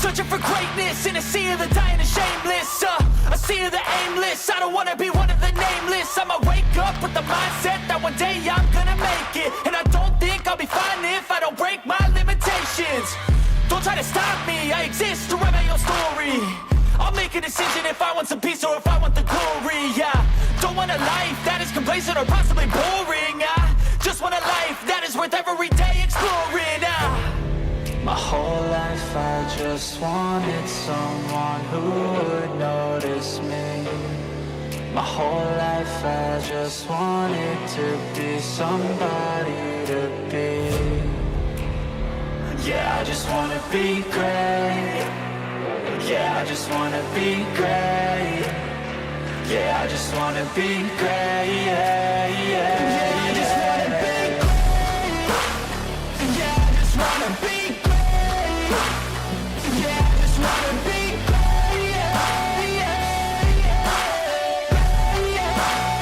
Searching for greatness in a sea of the dying and shameless, a sea of the aimless. I don't wanna be one of the nameless. I'ma wake up with the mindset that one day I'm gonna make it. And I don't think I'll be fine if I don't break my limitations. Don't try to stop me, I exist to write my own story. I'll make a decision if I want some peace or if I want the glory, yeah. Don't want a life that is complacent or possibly boring, I just want a life that is worth every day exploring, My whole life I just wanted someone who would notice me. My whole life I just wanted to be somebody to be. Yeah, I just wanna be great. Yeah, I just wanna be great. Yeah, I just wanna be great. Yeah, yeah, yeah, I just wanna be great. Yeah, I just wanna be great. Yeah, I just wanna be great. Yeah, yeah, yeah, yeah, yeah.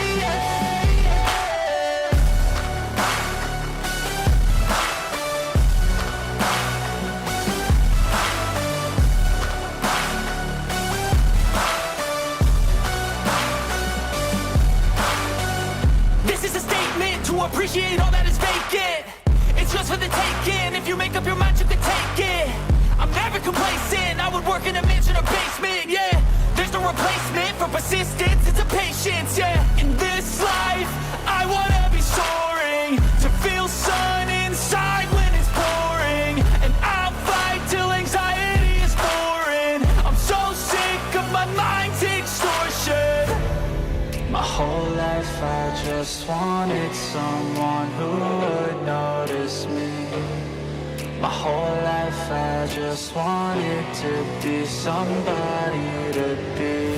This is a statement to appreciate all that is vacant. It's just for the taking. If you make up your mind, you can take it. I'm never complacent. I would work in a mansion or basement, yeah. There's no replacement for persistence, it's a patience, yeah. In this life, I wanna be soaring, to feel sun inside when it's pouring. And I'll fight till anxiety is foreign. I'm so sick of my mind's extortion. My whole life I just wanted someone who would notice me. My whole life I just wanted to be somebody to be.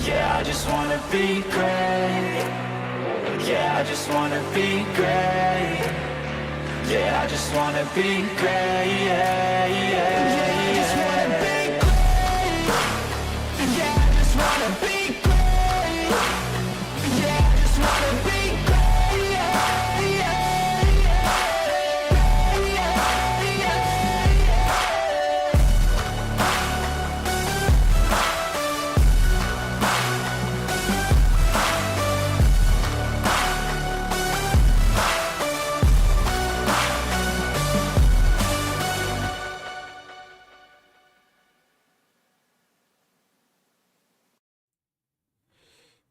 Yeah, I just wanna be great. Yeah, I just wanna be great. Yeah, I just wanna be great. Yeah, yeah, yeah, I just wanna be great. Yeah, I just wanna be great. Yeah, I just wanna be great. Yeah, yeah, yeah, yeah, yeah.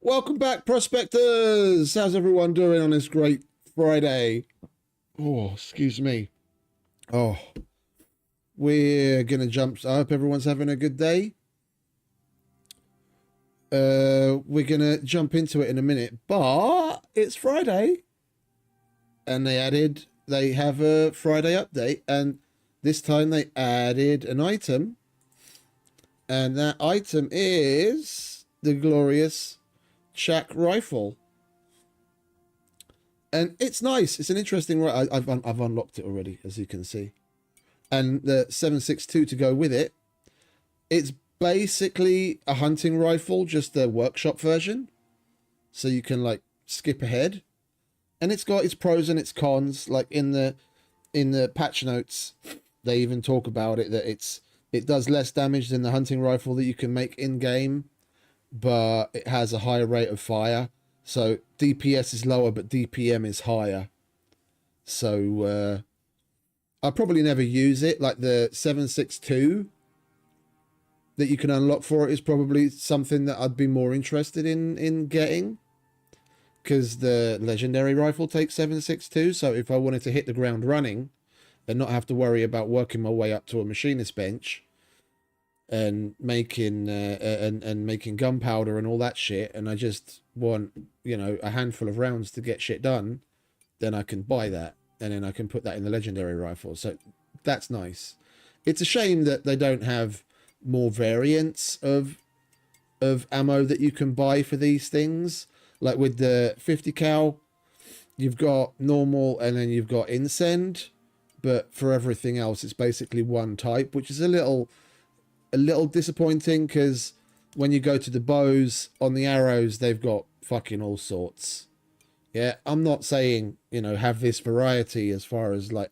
Welcome back, prospectors. How's everyone doing on this great Friday? Oh, excuse me. Oh, we're gonna jump. I hope everyone's having a good day. We're gonna jump into it in a minute, but it's Friday, and they have a Friday update, and this time they added an item, and that item is the glorious Shack rifle, and it's nice. It's an interesting I've unlocked it already, as you can see, and the 7.62 to go with it. It's basically a hunting rifle, just the workshop version, so you can like skip ahead, and it's got its pros and its cons. Like in the patch notes, they even talk about it, that it does less damage than the hunting rifle that you can make in game, but it has a higher rate of fire. So DPS is lower, but DPM is higher. So I'll probably never use it. Like the 7.62 that you can unlock for it is probably something that I'd be more interested in getting, because the legendary rifle takes 7.62. So if I wanted to hit the ground running and not have to worry about working my way up to a machinist bench and making making gunpowder and all that shit, and I just want, you know, a handful of rounds to get shit done, then I can buy that, and then I can put that in the legendary rifle. So that's nice. It's a shame that they don't have more variants of ammo that you can buy for these things. Like with the 50 cal, you've got normal and then you've got incend, but for everything else it's basically one type, which is a little disappointing, because when you go to the bows on the arrows, they've got fucking all sorts. Yeah, I'm not saying, you know, have this variety as far as like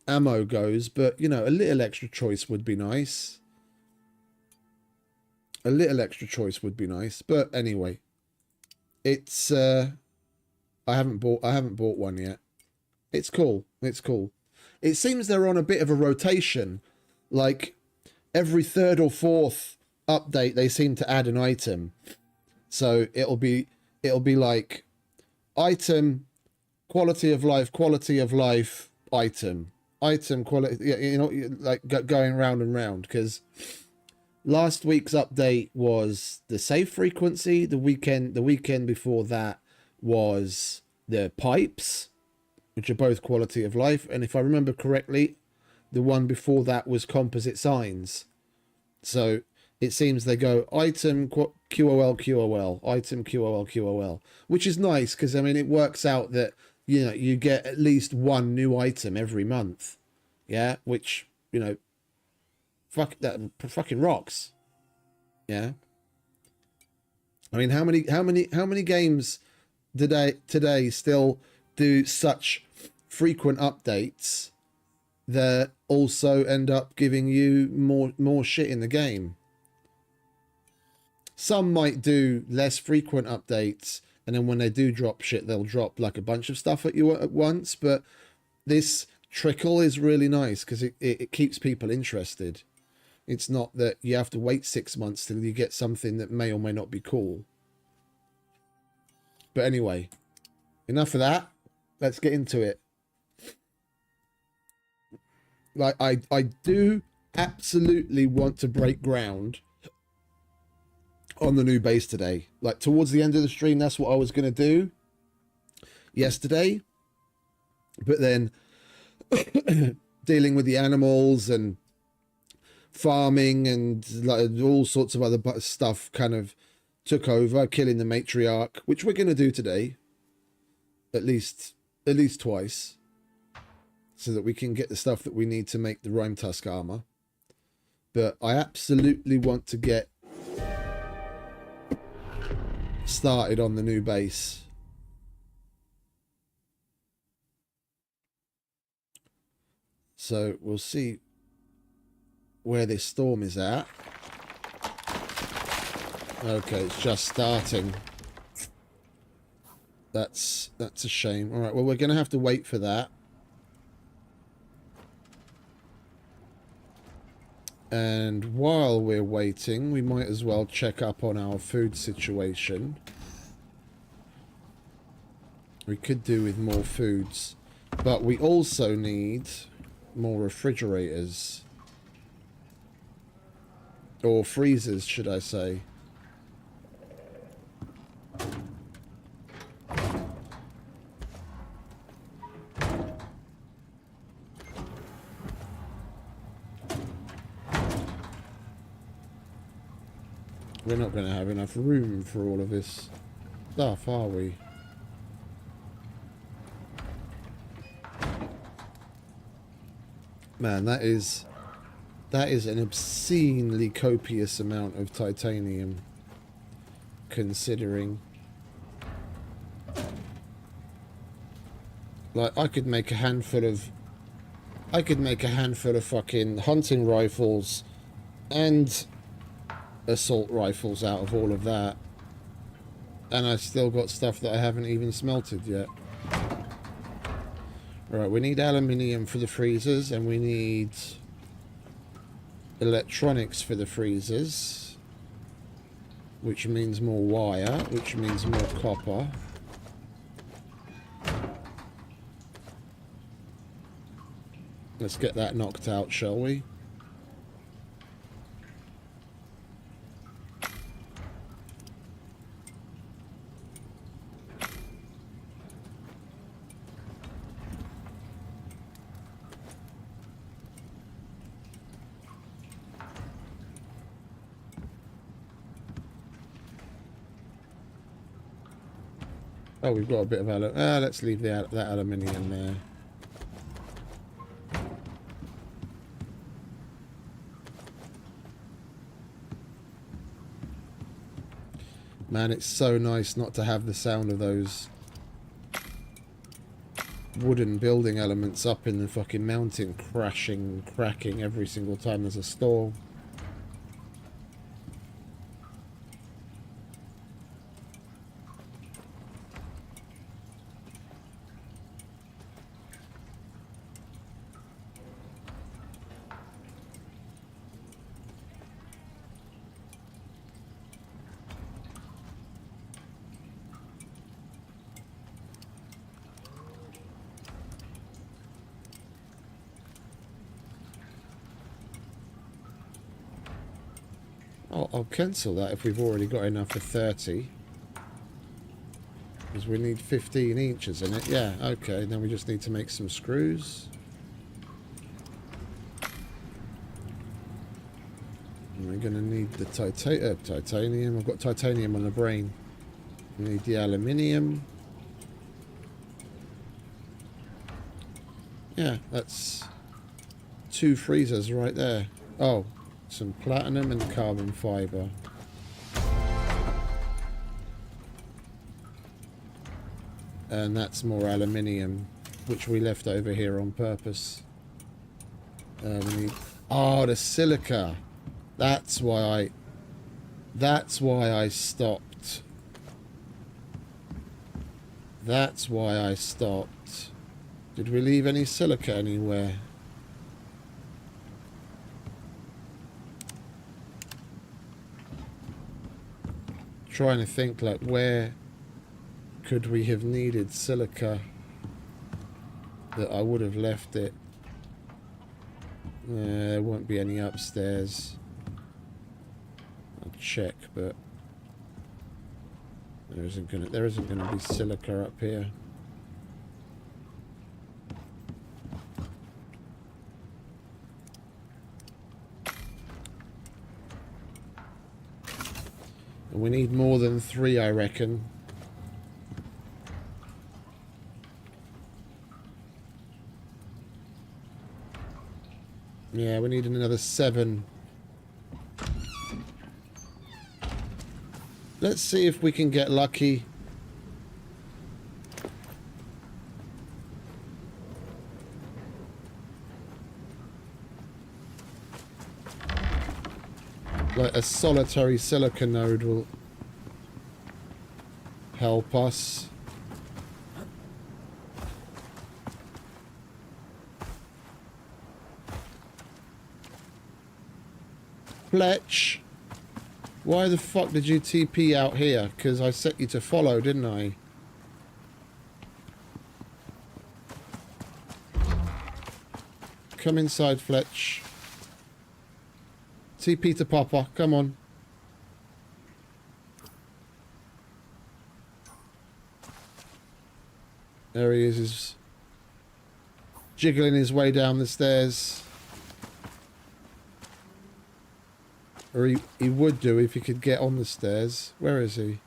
ammo goes, but you know, a little extra choice would be nice. A little extra choice would be nice. But anyway, it's I haven't bought one yet. It's cool. It's cool. It seems they're on a bit of a rotation. Like every third or fourth update, they seem to add an item. So it'll be like item, quality of life, item, quality. You know, like going round and round. Because last week's update was the save frequency. The weekend before that was the pipes, which are both quality of life. And if I remember correctly, the one before that was composite signs. So it seems they go item QOL, item QOL, which is nice because, I mean, it works out that, you know, you get at least one new item every month. Yeah, which, you know, fucking rocks. Yeah. I mean, how many games today still do such frequent updates that also end up giving you more shit in the game? Some might do less frequent updates, and then when they do drop shit, they'll drop like a bunch of stuff at you at once. But this trickle is really nice because it keeps people interested. It's not that you have to wait 6 months till you get something that may or may not be cool. But anyway, enough of that. Let's get into it. Like, I do absolutely want to break ground on the new base today. Like, towards the end of the stream, that's what I was going to do yesterday. But then dealing with the animals and farming and like all sorts of other stuff kind of took over, killing the Matriarch, which we're going to do today. At least twice. So that we can get the stuff that we need to make the Rime Tusk armor. But I absolutely want to get started on the new base. So we'll see where this storm is at. Okay, it's just starting. That's a shame. All right, well, we're going to have to wait for that. And while we're waiting, we might as well check up on our food situation. We could do with more foods, but we also need more refrigerators. Or freezers, should I say. We're not going to have enough room for all of this stuff, are we? Man, that is an obscenely copious amount of titanium, considering. Like, I could make a handful of fucking hunting rifles and assault rifles out of all of that, and I still got stuff that I haven't even smelted yet. Right, we need aluminium for the freezers, and we need electronics for the freezers, which means more wire, which means more copper. Let's get that knocked out, shall we? Oh, we've got a bit of let's leave that aluminium there. Man, it's so nice not to have the sound of those wooden building elements up in the fucking mountain crashing, cracking every single time there's a storm. I'll cancel that if we've already got enough for 30. Because we need 15 inches in it. Yeah, okay. Then we just need to make some screws. And we're going to need the titanium. I've got titanium on the brain. We need the aluminium. Yeah, that's 2 freezers right there. Oh. Some platinum and carbon fiber. And that's more aluminium, which we left over here on purpose. We need... Oh, the silica. That's why I stopped. That's why I stopped. Did we leave any silica anywhere? Trying to think, like, where could we have needed silica that I would have left it. There won't be any upstairs. I'll check, but there isn't gonna be silica up here. We need more than 3, I reckon. Yeah, we need another 7. Let's see if we can get lucky. Like a solitary silica node will help us. Fletch, why the fuck did you TP out here? Because I set you to follow, didn't I? Come inside, Fletch. TP to Papa, come on. There he is, he's jiggling his way down the stairs. Or he would do if he could get on the stairs. Where is he?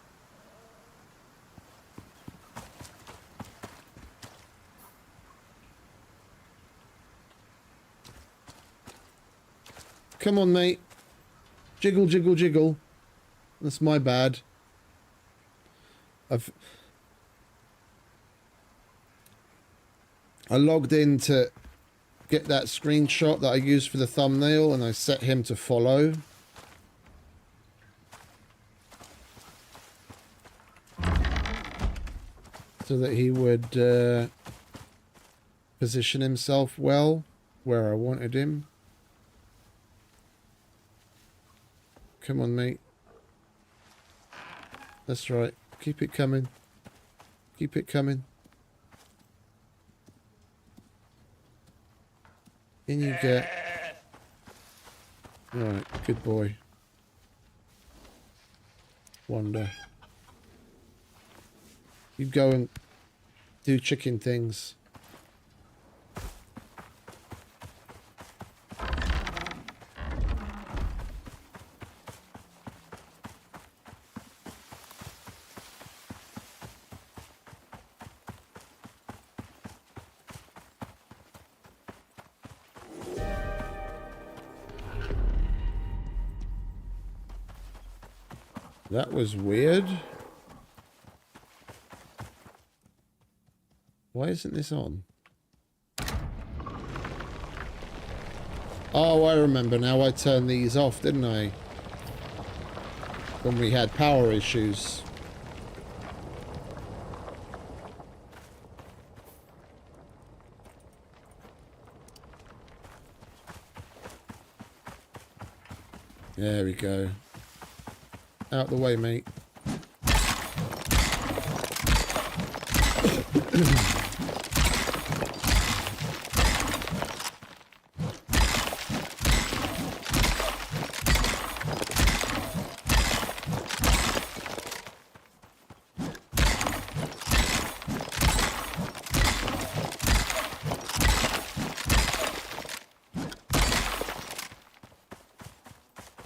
Come on, mate. Jiggle, jiggle, jiggle. That's my bad. I logged in to get that screenshot that I used for the thumbnail, and I set him to follow. So that he would position himself well where I wanted him. Come on, mate. That's right. Keep it coming. Keep it coming. In you get. Right, good boy. Wonder. You go and do chicken things. That was weird. Why isn't this on? Oh, I remember now. I turned these off, didn't I? When we had power issues. There we go. Out the way, mate.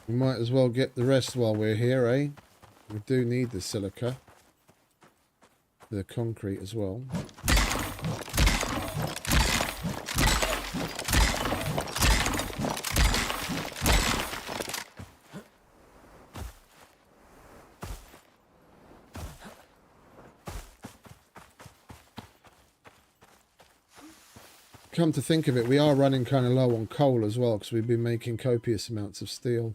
We might as well get the rest while we're here, eh? We do need the silica. The concrete as well. Come to think of it, we are running kind of low on coal as well because we've been making copious amounts of steel.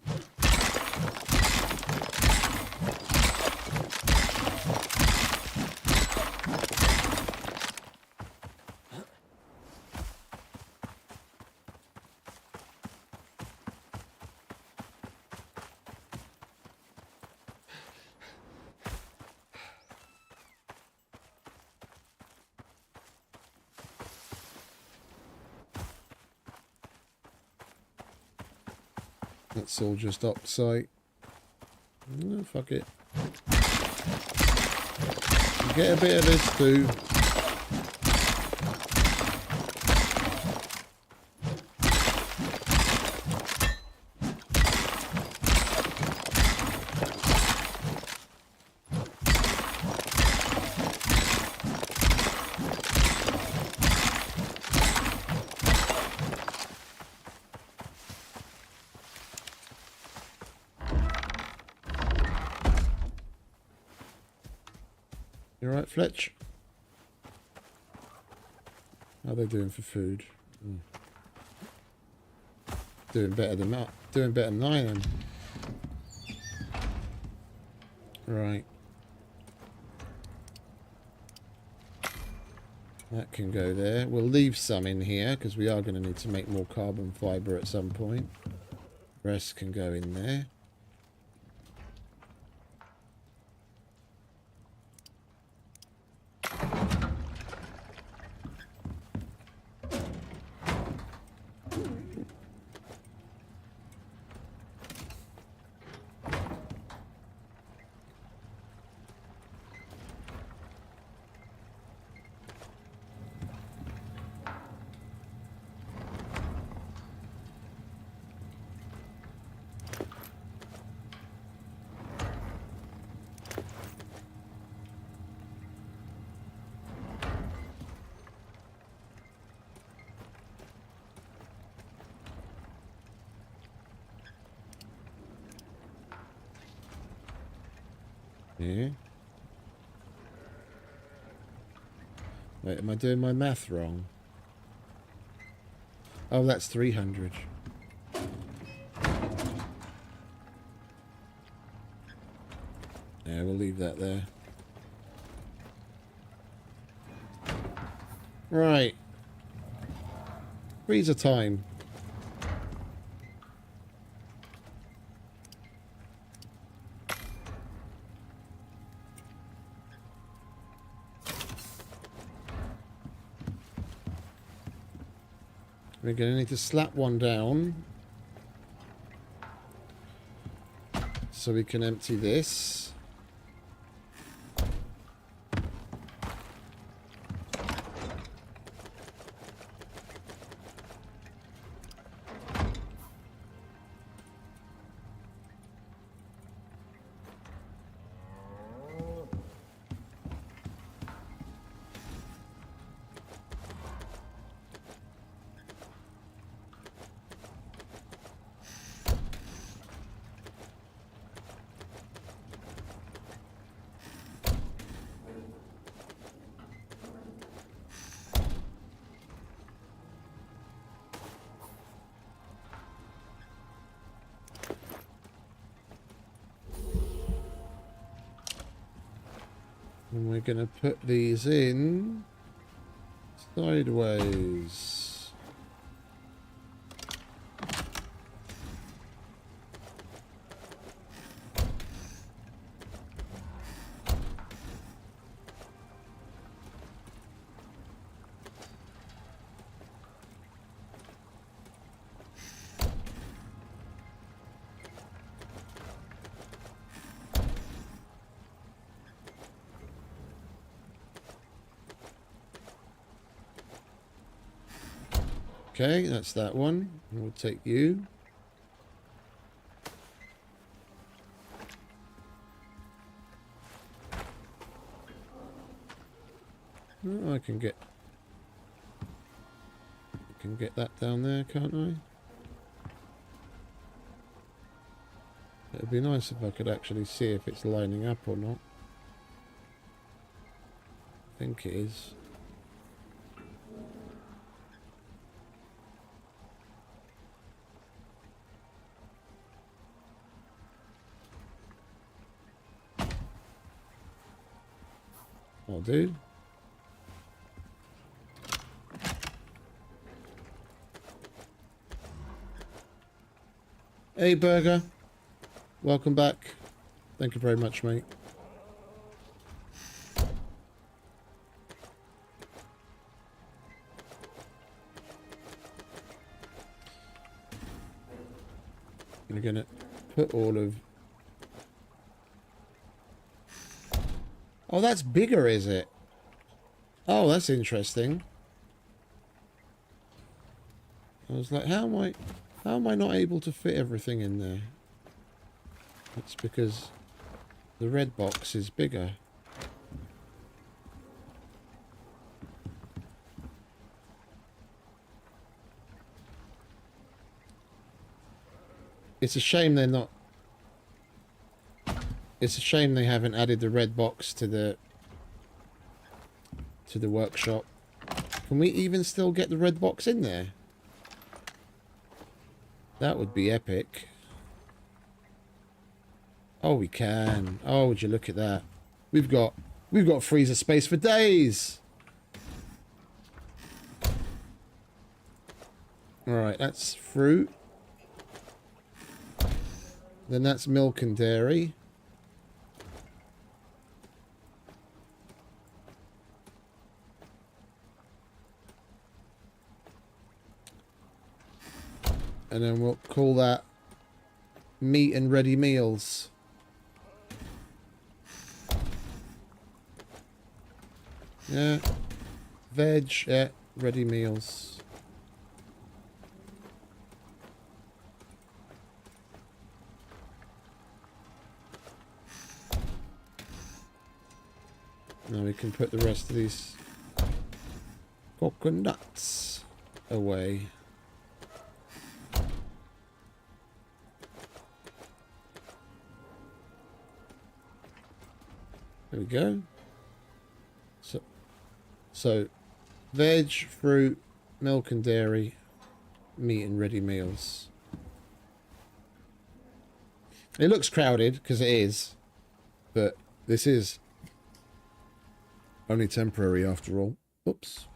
That's all just up site. No, fuck it. Get a bit of this too. You alright, Fletch? How are they doing for food? Doing better than that. Doing better than I am. Right. That can go there. We'll leave some in here because we are going to need to make more carbon fibre at some point. Rest can go in there. Yeah. Wait, am I doing my math wrong? Oh, that's 300. Yeah, we'll leave that there. Right. Freezer time. We're going to need to slap one down so we can empty this. we're going to put these in sideways. Okay, that's that one. We'll take you. Oh, I can get that down there, can't I? It'd be nice if I could actually see if it's lining up or not. I think it is. Oh, dude. Hey, Burger. Welcome back. Thank you very much, mate. I'm gonna put all of... Oh, that's bigger, is it? Oh, that's interesting. I was like, how am I not able to fit everything in there? That's because the red box is bigger. It's a shame they're not... It's a shame they haven't added the red box to the workshop. Can we even still get the red box in there? That would be epic. Oh, we can. Oh, would you look at that? We've got freezer space for days. All right, that's fruit. Then that's milk and dairy. And then we'll call that meat and ready meals. Yeah. Veg, yeah, ready meals. Now we can put the rest of these coconuts away. There we go. So veg, fruit, milk and dairy, meat and ready meals. It looks crowded because it is, but this is only temporary after all. Oops.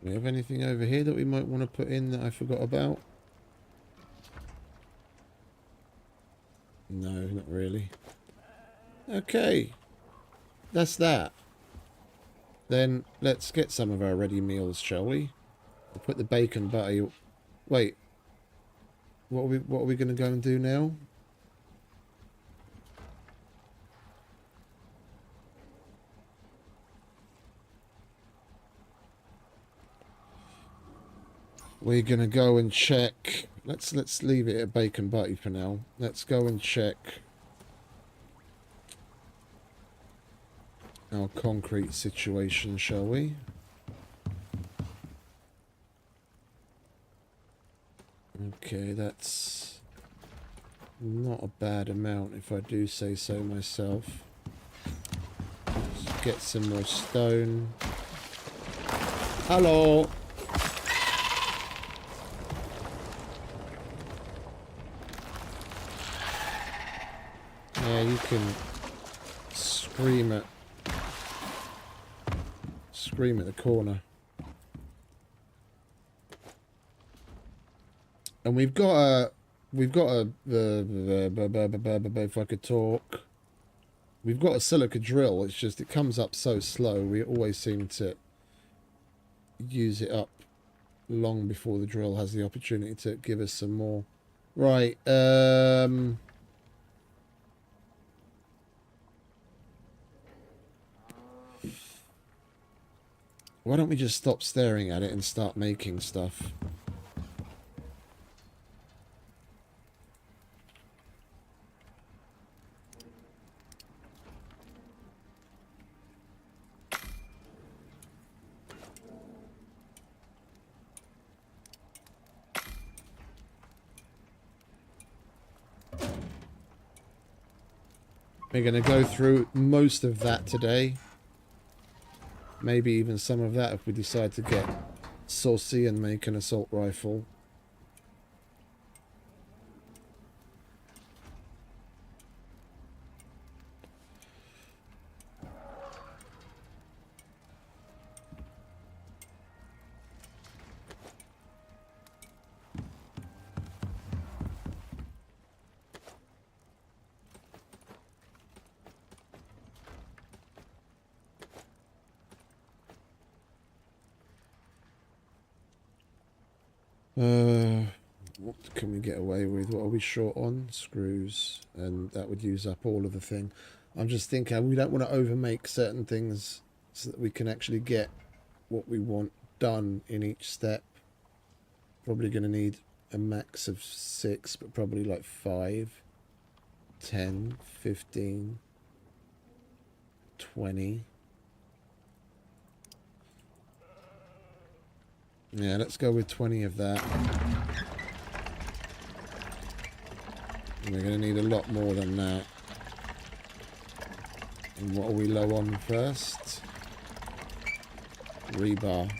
Do we have anything over here that we might want to put in that I forgot about? No, not really. Okay. That's that. Then let's get some of our ready meals, shall we? We'll put the bacon butter... Wait. What are we going to go and do now? We're gonna go and check. Let's leave it at bacon butty for now. Let's go and check our concrete situation, shall we? Okay, that's not a bad amount if I do say so myself. Let's get some more stone. Hello! Yeah, you can scream at the corner. And we've got a if I could talk, we've got a silica drill. It's just it comes up so slow. We always seem to use it up long before the drill has the opportunity to give us some more. Right. Why don't we just stop staring at it and start making stuff? We're going to go through most of that today. Maybe even some of that if we decide to get saucy and make an assault rifle. What can we get away with? What are we short on? Screws. And that would use up all of the thing. I'm just thinking we don't want to overmake certain things so that we can actually get what we want done in each step. Probably going to need a max of 6, but probably like 5, 10, 15, 20. Yeah, let's go with 20 of that. And we're going to need a lot more than that. And what are we low on first? Rebar.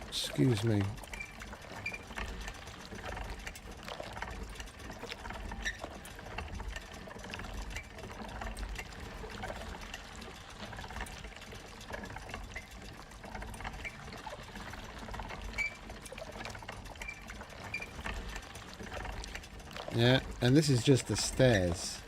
Excuse me. Yeah, and this is just the stairs.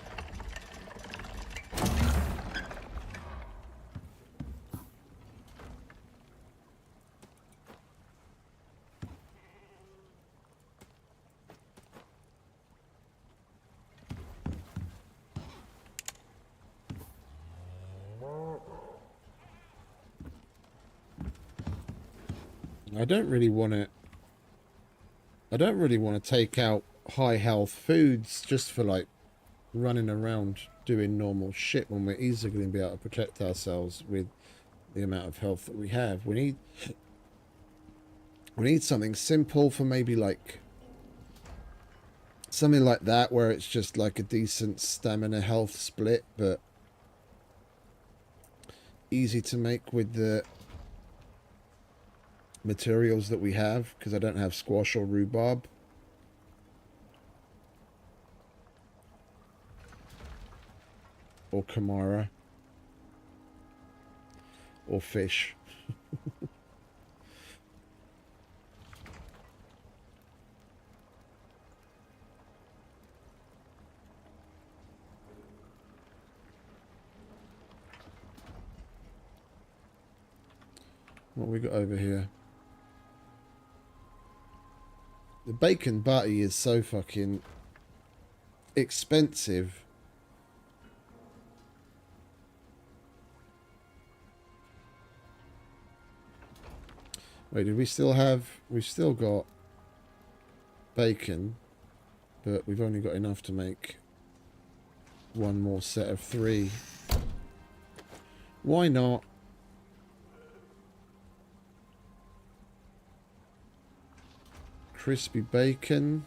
I don't really want to take out high health foods just for like running around doing normal shit when we're easily going to be able to protect ourselves with the amount of health that we have. We need something simple for maybe like something like that where it's just like a decent stamina health split, but easy to make with the materials that we have, because I don't have squash or rhubarb. Or Kamara. Or fish. What we got over here? The bacon butty is so fucking expensive. Wait, did we still have... We've still got bacon, but we've only got enough to make one more set of 3. Why not? Crispy bacon.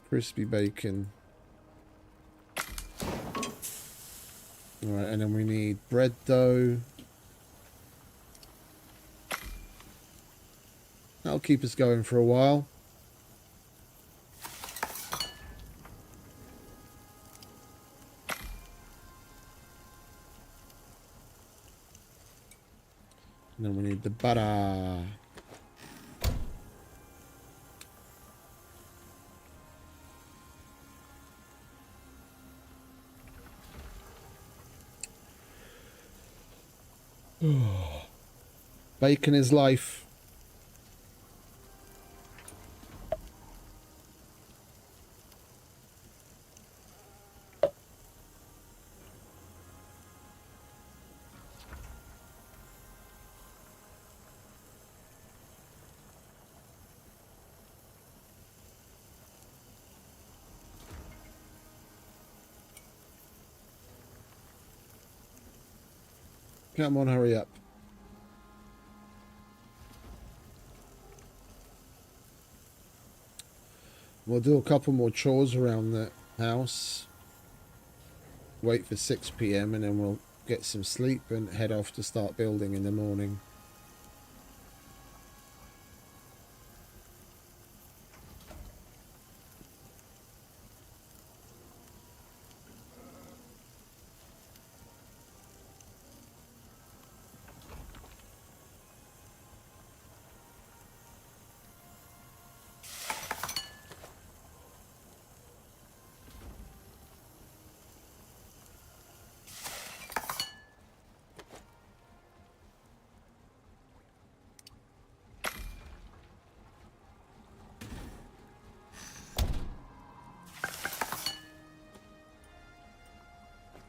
Crispy bacon. Alright, and then we need bread dough. That'll keep us going for a while. And then we need the butter. Bacon is life. Come on, hurry up. We'll do a couple more chores around the house. Wait for 6 PM and then we'll get some sleep and head off to start building in the morning.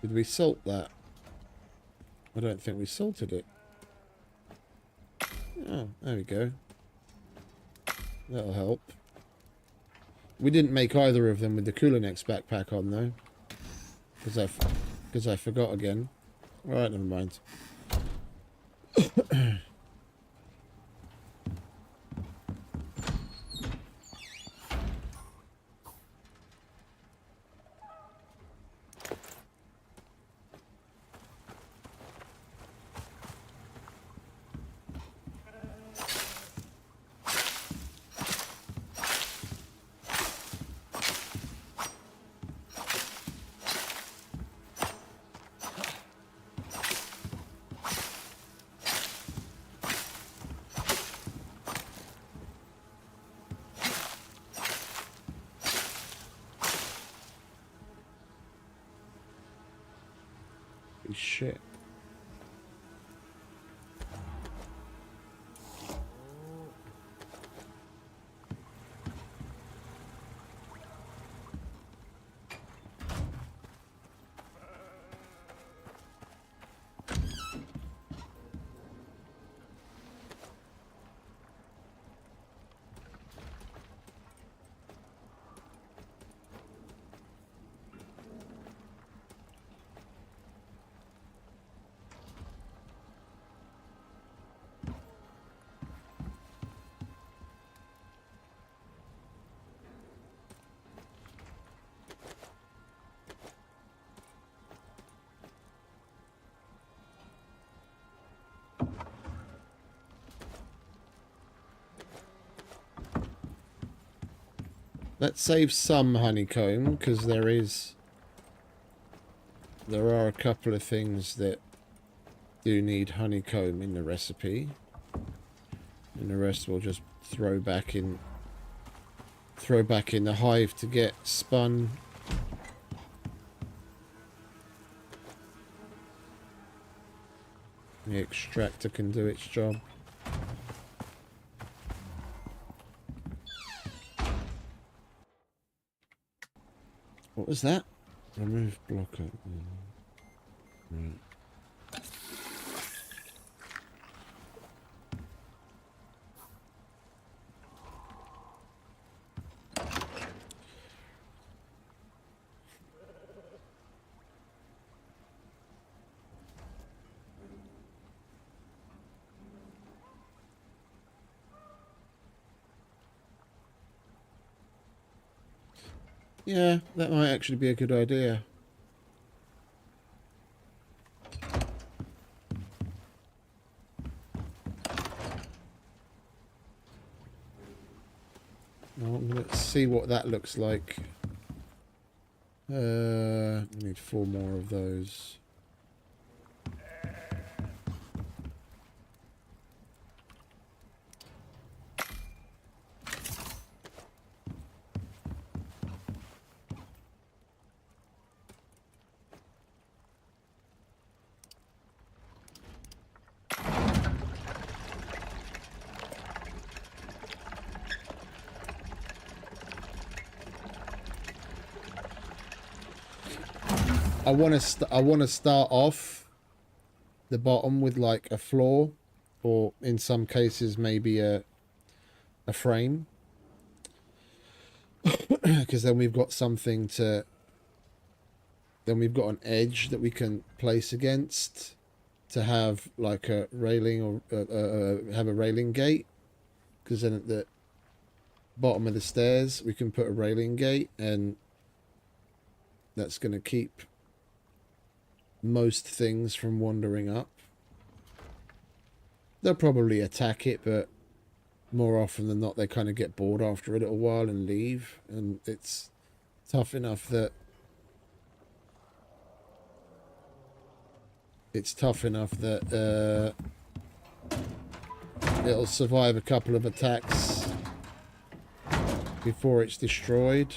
Did we salt that? I don't think we salted it. Oh, there we go. That'll help. We didn't make either of them with the Kulinex backpack on though. Because I forgot again. Alright, never mind. Holy shit. Let's save some honeycomb, because there are a couple of things that do need honeycomb in the recipe. And the rest we'll just throw back in the hive to get spun. The extractor can do its job. What was that? Remove blocker. Right. Yeah, that might actually be a good idea. Well, let's see what that looks like. I need 4 more of those. I want to start off the bottom with like a floor, or in some cases maybe a frame, because then we've got something to. Then we've got an edge that we can place against to have like a railing, or have a railing gate, because then at the bottom of the stairs we can put a railing gate, and that's going to keep most things from wandering up. They'll probably attack it, but more often than not they kind of get bored after a little while and leave, and it's tough enough that it'll survive a couple of attacks before it's destroyed.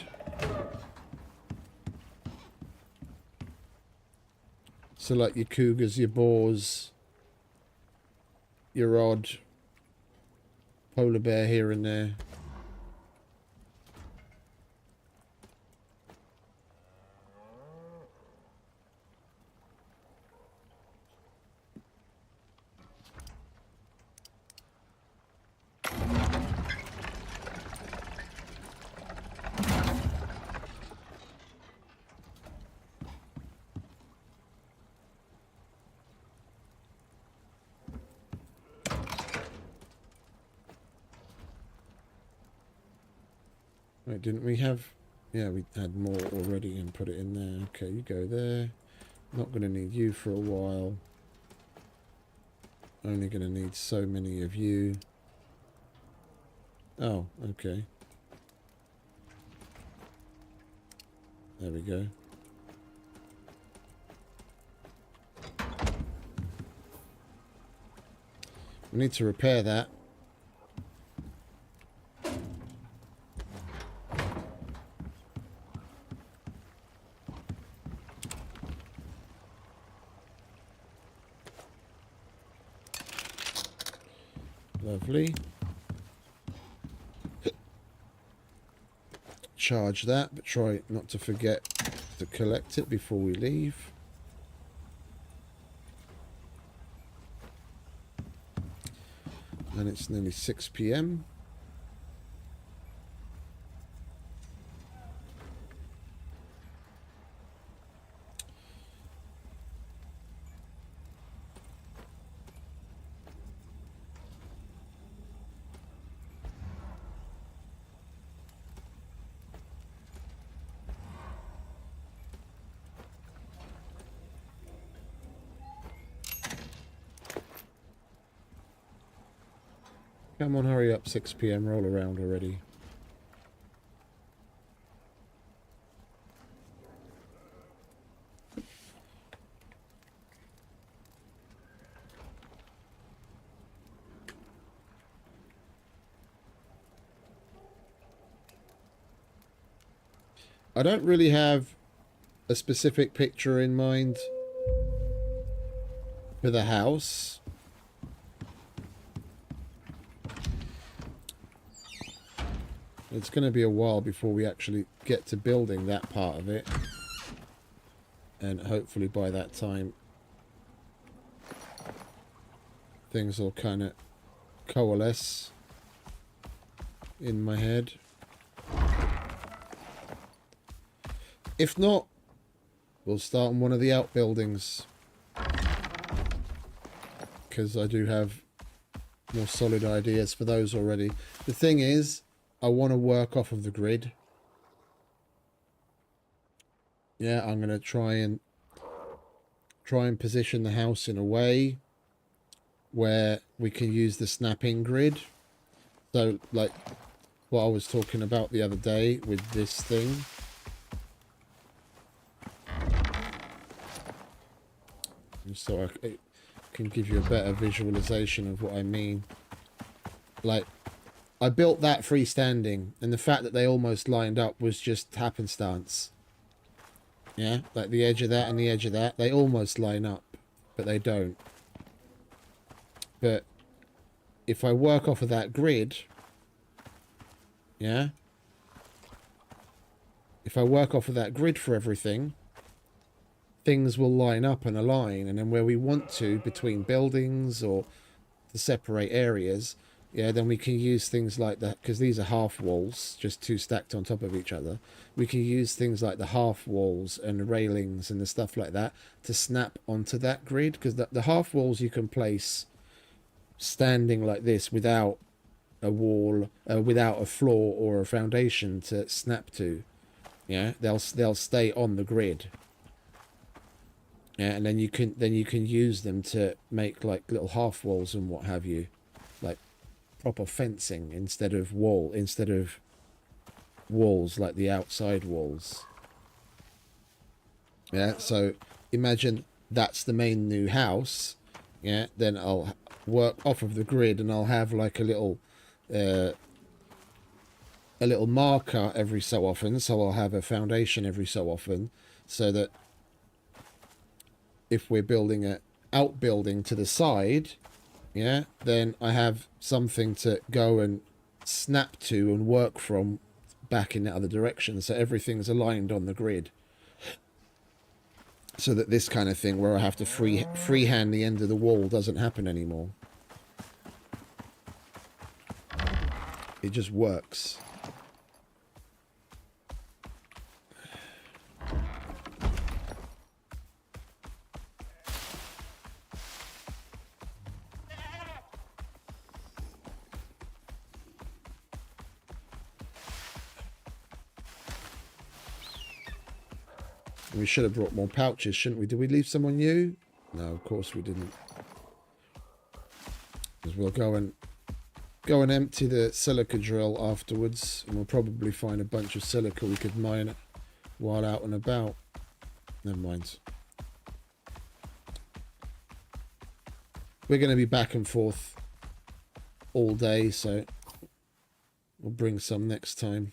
So like your cougars, your boars, your odd polar bear here and there. Wait, didn't we have... Yeah, we had more already and put it in there. Okay, you go there. Not going to need you for a while. Only going to need so many of you. Oh, okay. There we go. We need to repair that. Lovely. Charge that, but try not to forget to collect it before we leave. And it's nearly 6 p.m. Come on, hurry up, 6 p.m. Roll around already. I don't really have a specific picture in mind for the house. It's going to be a while before we actually get to building that part of it. And hopefully by that time, things will kind of coalesce in my head. If not, we'll start on one of the outbuildings. Because I do have more solid ideas for those already. The thing is, I want to work off of the grid. Yeah, I'm going to try and position the house in a way where we can use the snapping grid. So, like what I was talking about the other day with this thing. Just so I can give you a better visualization of what I mean. Like, I built that freestanding, and the fact that they almost lined up was just happenstance. Yeah, like the edge of that and the edge of that, they almost line up, but they don't. But if I work off of that grid, yeah, if I work off of that grid for everything, things will line up and align, and then where we want to, between buildings or to separate areas, yeah, then we can use things like that, because these are half walls, just two stacked on top of each other. We can use things like the half walls and the railings and the stuff like that to snap onto that grid, because the half walls you can place standing like this without a wall, without a floor or a foundation to snap to. Yeah, they'll stay on the grid. Yeah, and then you can use them to make like little half walls and what have you, like proper fencing instead of walls like the outside walls. Yeah, so imagine that's the main new house. Yeah, then I'll work off of the grid and I'll have like a little marker every so often, so I'll have a foundation every so often, so that if we're building an outbuilding to the side, yeah, then I have something to go and snap to and work from back in the other direction, so everything's aligned on the grid. So that this kind of thing where I have to freehand the end of the wall doesn't happen anymore. It just works. We should have brought more pouches, shouldn't we? Did we leave some on you? No, of course we didn't. Because we'll go and empty the silica drill afterwards, and we'll probably find a bunch of silica we could mine while out and about. Never mind. We're going to be back and forth all day, so we'll bring some next time.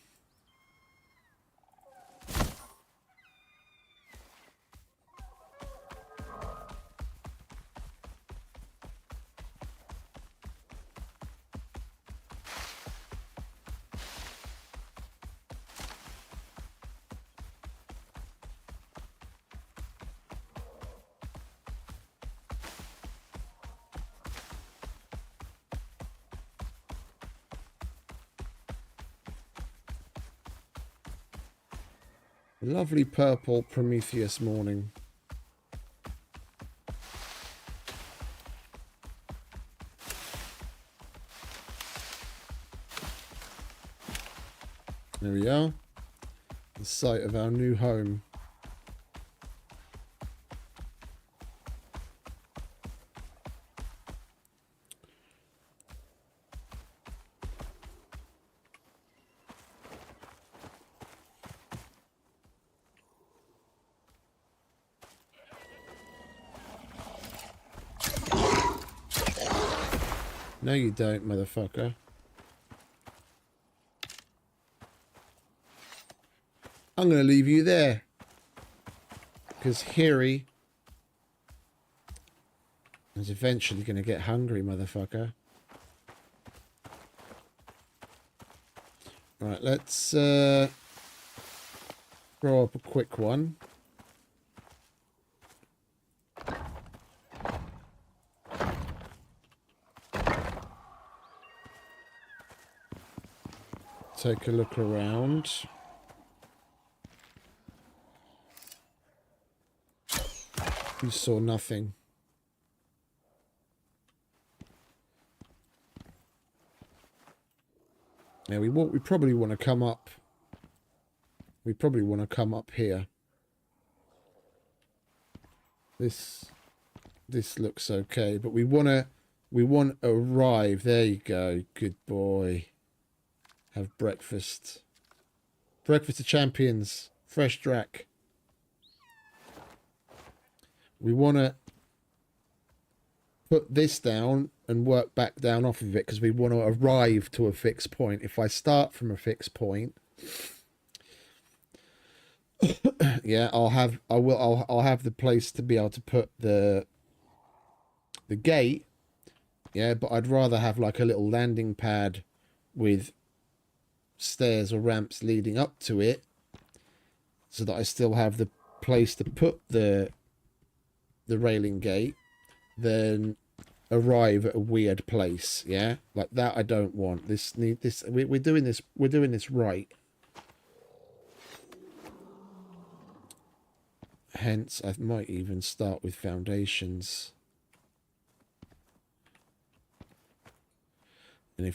Lovely purple Prometheus morning. There we are. The site of our new home. No, you don't, motherfucker. I'm going to leave you there. Because Harry is eventually going to get hungry, motherfucker. Right, let's throw up a quick one. Take a look around. You saw nothing. Now we probably want to come up. We probably want to come up here. This looks okay, but we want to arrive. There you go. Good boy. Have breakfast. Breakfast of champions. Fresh drac. We want to put this down and work back down off of it because we want to arrive to a fixed point. If I start from a fixed point, yeah, I'll have the place to be able to put the gate. Yeah, but I'd rather have like a little landing pad with stairs or ramps leading up to it so that I still have the place to put the railing gate, then arrive at a weird place. Yeah, like that I don't want. We're doing this right. Hence I might even start with foundations, and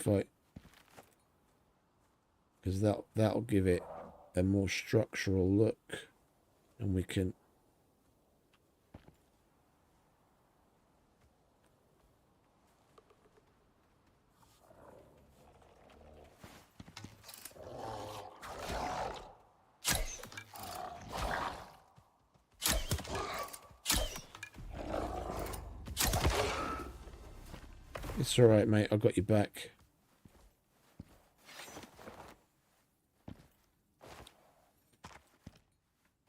because that'll give it a more structural look, and we can It's alright, mate. I got you back.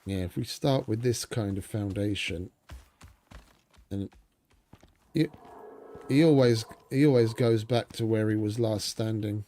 Yeah, if we start with this kind of foundation, and he always goes back to where he was last standing.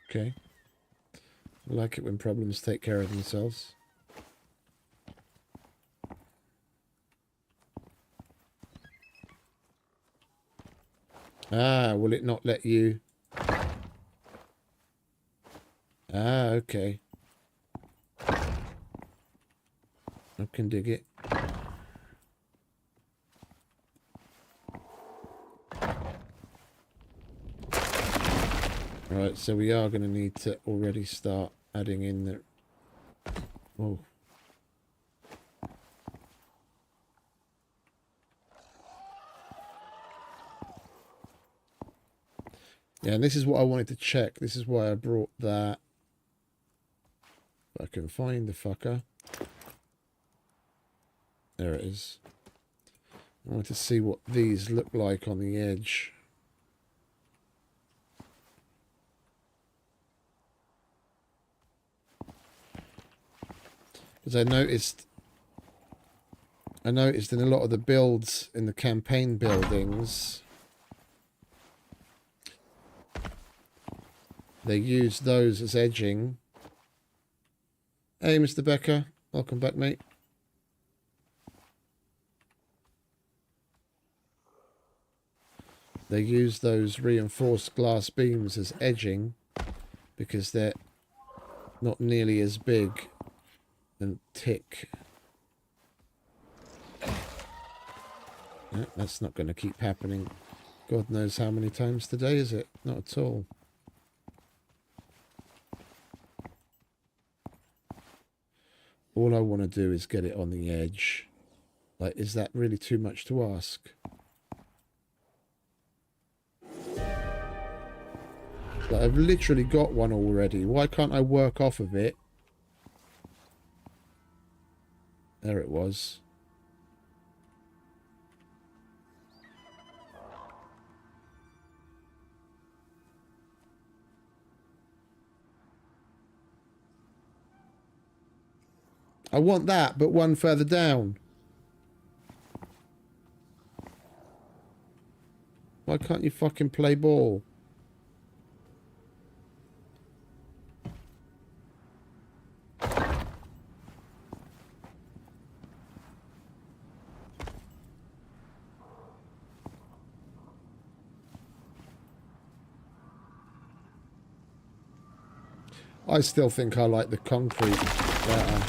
Okay. I like it when problems take care of themselves. Ah, will it not let you? Ah, okay. I can dig it. Right, so we are going to need to already start adding in the... Oh. Yeah, and this is what I wanted to check. This is why I brought that. If I can find the fucker. There it is. I want to see what these look like on the edge. Because I noticed in a lot of the builds in the campaign buildings, they use those as edging. Hey, Mr. Becker. Welcome back, mate. They use those reinforced glass beams as edging because they're not nearly as big and thick. No, that's not going to keep happening. God knows how many times today, is it? Not at all. All I want to do is get it on the edge. Like, is that really too much to ask? Like, I've literally got one already. Why can't I work off of it? There it was. I want that, but one further down. Why can't you fucking play ball? I still think I like the concrete better.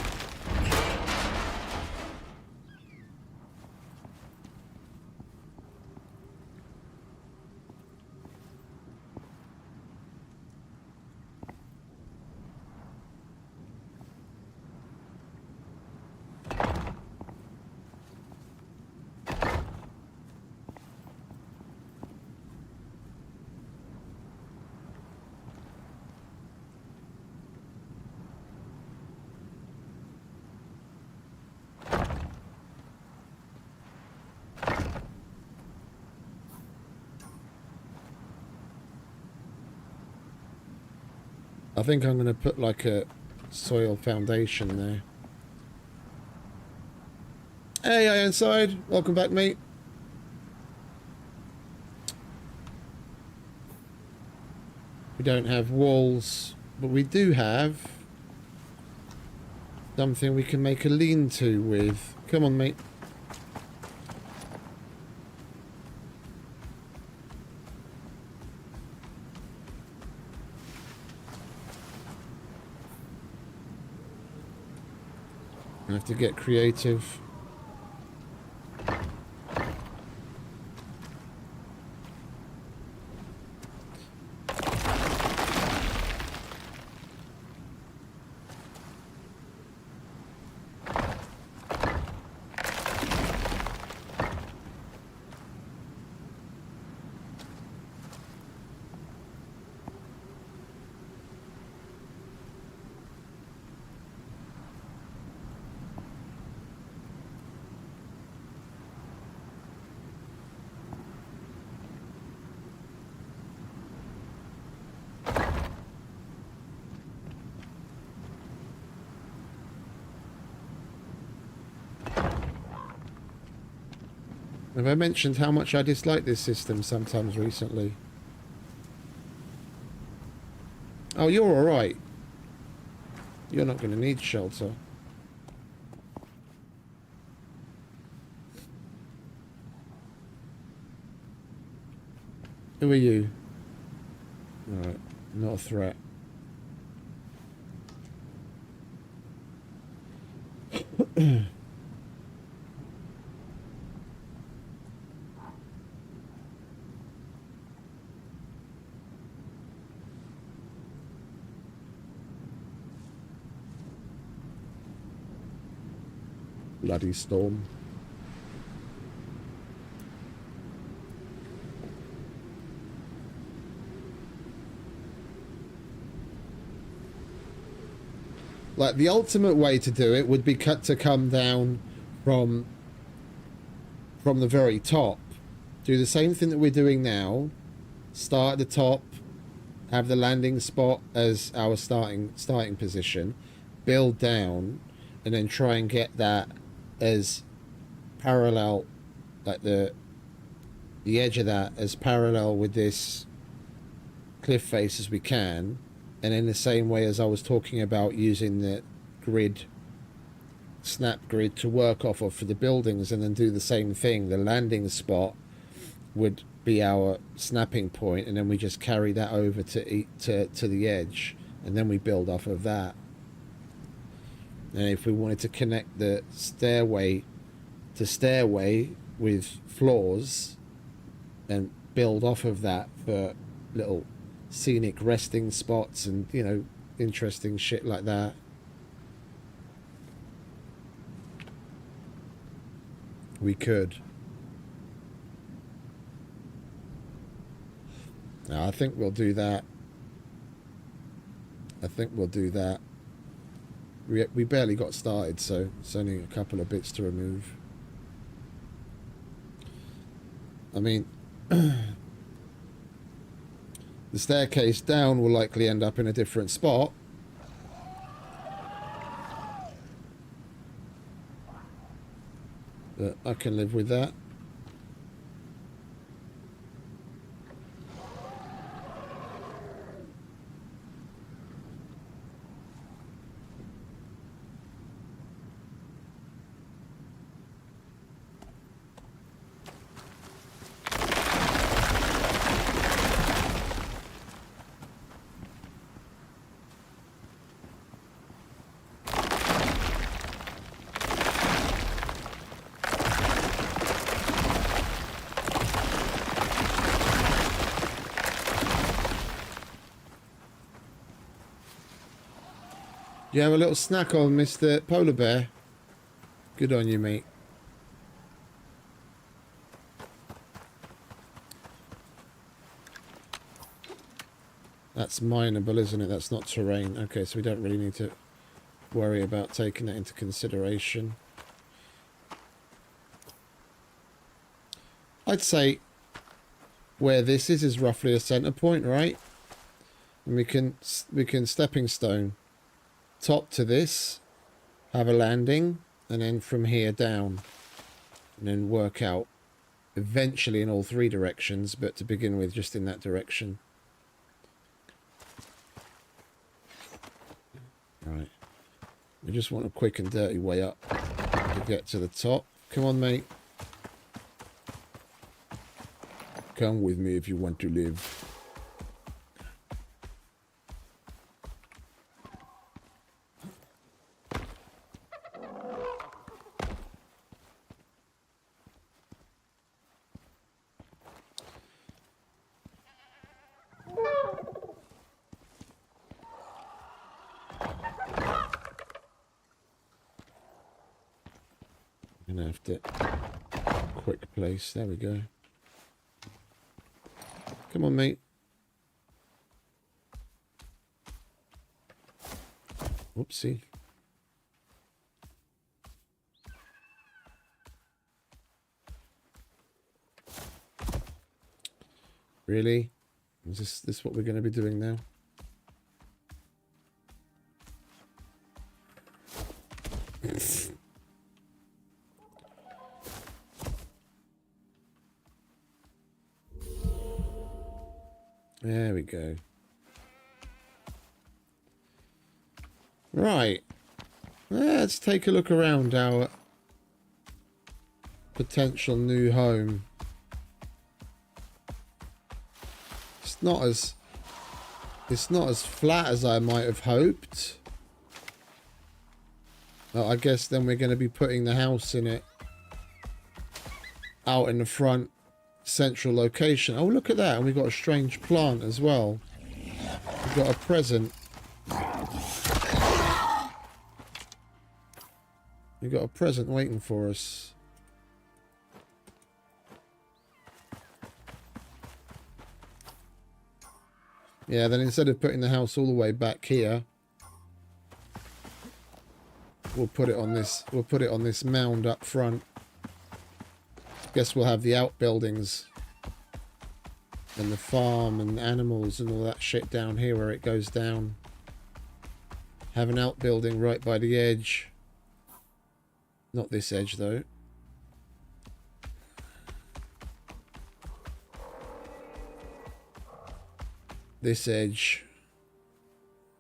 I think I'm going to put like a soil foundation there. Hey, Ironside. Welcome back, mate. We don't have walls, but we do have something we can make a lean-to with. Come on, mate. I have to get creative. Have I mentioned how much I dislike this system sometimes recently? Oh, you're alright. You're not going to need shelter. Who are you? Alright, not a threat. Bloody storm. Like, the ultimate way to do it would be to come down from from the very top. Do the same thing that we're doing now. Start at the top, have the landing spot as our starting position, build down, and then try and get that as parallel, like the edge of that as parallel with this cliff face as we can. And in the same way as I was talking about using the grid, snap grid to work off of for the buildings, and then do the same thing. The landing spot would be our snapping point, and then we just carry that over to the edge, and then we build off of that. And if we wanted to connect the stairway to stairway with floors and build off of that for little scenic resting spots and, you know, interesting shit like that, we could. Now, I think we'll do that. We barely got started, so it's only a couple of bits to remove. I mean, the staircase down will likely end up in a different spot. But I can live with that. You have a little snack on, Mr. Polar Bear. Good on you, mate. That's mineable, isn't it? That's not terrain. Okay, so we don't really need to worry about taking that into consideration. I'd say where this is roughly a center point, right? And we can stepping stone top to this, have a landing, and then from here down, and then work out eventually in all three directions, but to begin with just in that direction. Right, we just want a quick and dirty way up to get to the top. Come on, mate, come with me if you want to live. Gonna have to quick place. There we go. Come on, mate. Whoopsie. Really? Is this what we're going to be doing now? There we go. Right. Let's take a look around our potential new home. It's not as flat as I might have hoped. I guess then we're going to be putting the house in it out in the front central location. Oh, look at that. And we've got a strange plant as well. We've got a present. We've got a present waiting for us. Yeah, then instead of putting the house all the way back here, we'll put it on this mound up front. Guess we'll have the outbuildings and the farm and animals and all that shit down here where it goes down. Have an outbuilding right by the edge. Not this edge though. This edge.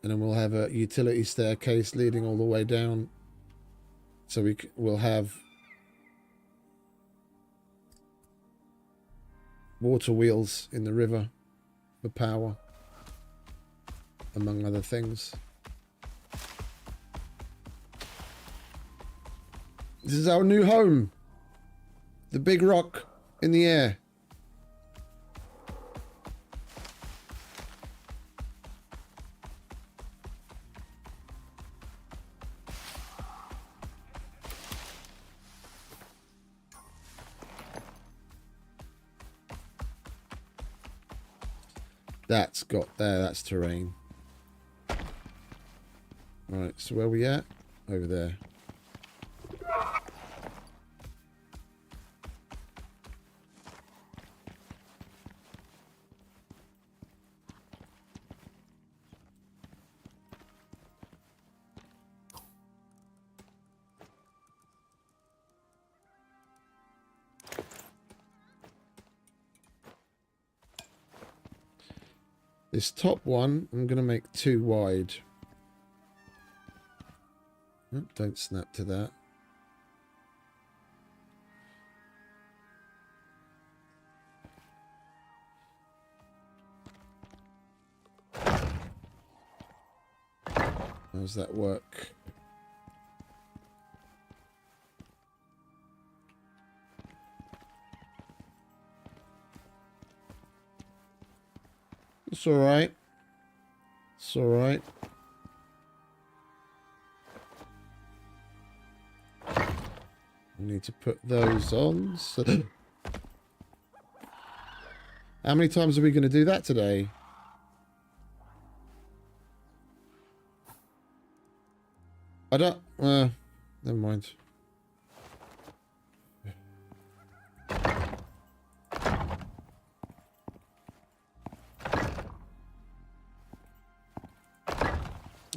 And then we'll have a utility staircase leading all the way down. So we'll have water wheels in the river for power, among other things. This is our new home. The big rock in the air. That's got there, that's terrain. Right, so where are we at? Over there. This top one, I'm going to make 2 wide. Oh, don't snap to that. How's that work? It's alright. It's alright. I need to put those on. So how many times are we going to do that today? I don't... never mind.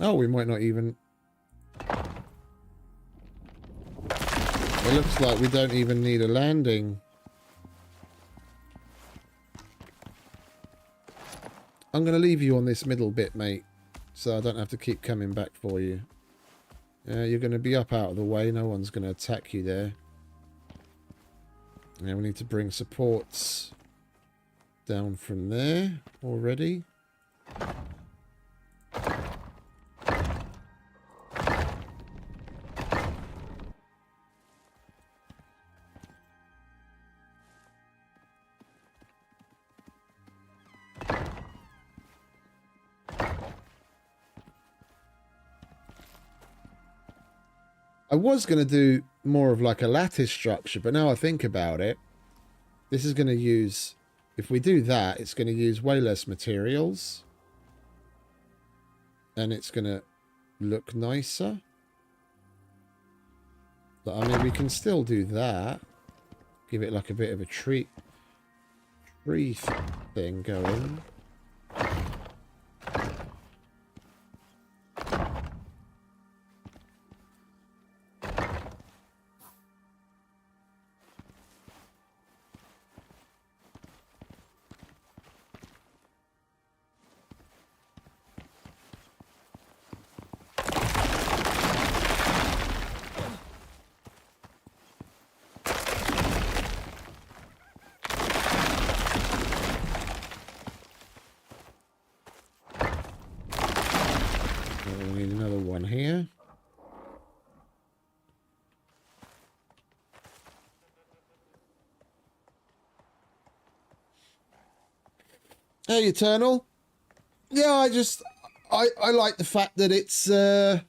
Oh, we might not even... It looks like we don't even need a landing. I'm going to leave you on this middle bit, mate. So I don't have to keep coming back for you. Yeah, you're going to be up out of the way. No one's going to attack you there. Yeah, we need to bring supports down from there already. I was going to do more of like a lattice structure, but now I think about it, this is going to use, if we do that, it's going to use way less materials. And it's going to look nicer. But I mean, we can still do that. Give it like a bit of a tree thing going. We need another one here. Hey, Eternal. Yeah, I like the fact that it's I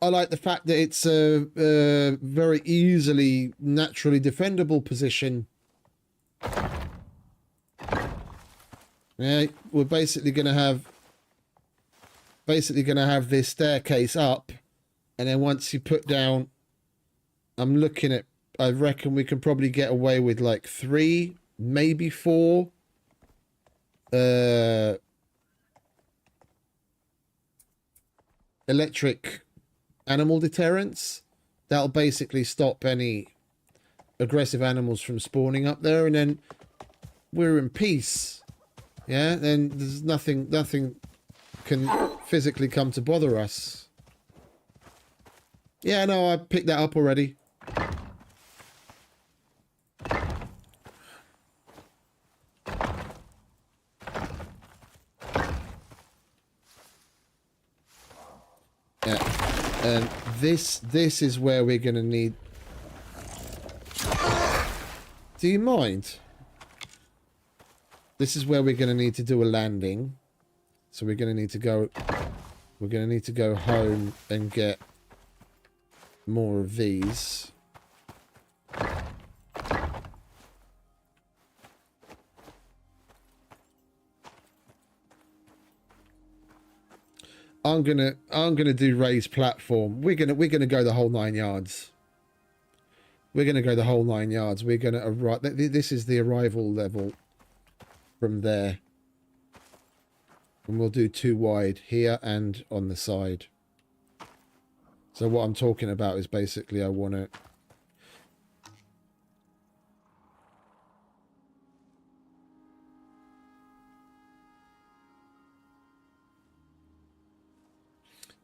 like the fact that it's a very easily naturally defendable position. Yeah, we're basically gonna have this staircase up, and then once you put down, I'm looking at I reckon we can probably get away with like 3, maybe 4 electric animal deterrents. That'll basically stop any aggressive animals from spawning up there, and then we're in peace. Yeah, then there's nothing can physically come to bother us. Yeah, no, I picked that up already. Yeah, and this is where we're gonna need. Do you mind? This is where we're going to need to do a landing. So we're going to need to go... We're going to need to go home and get more of these. I'm gonna do raised platform. We're gonna go the whole 9 yards. We're gonna go the whole 9 yards. We're gonna arrive. This is the arrival level from there, and we'll do 2 wide here and on the side. So what I'm talking about is basically I want to.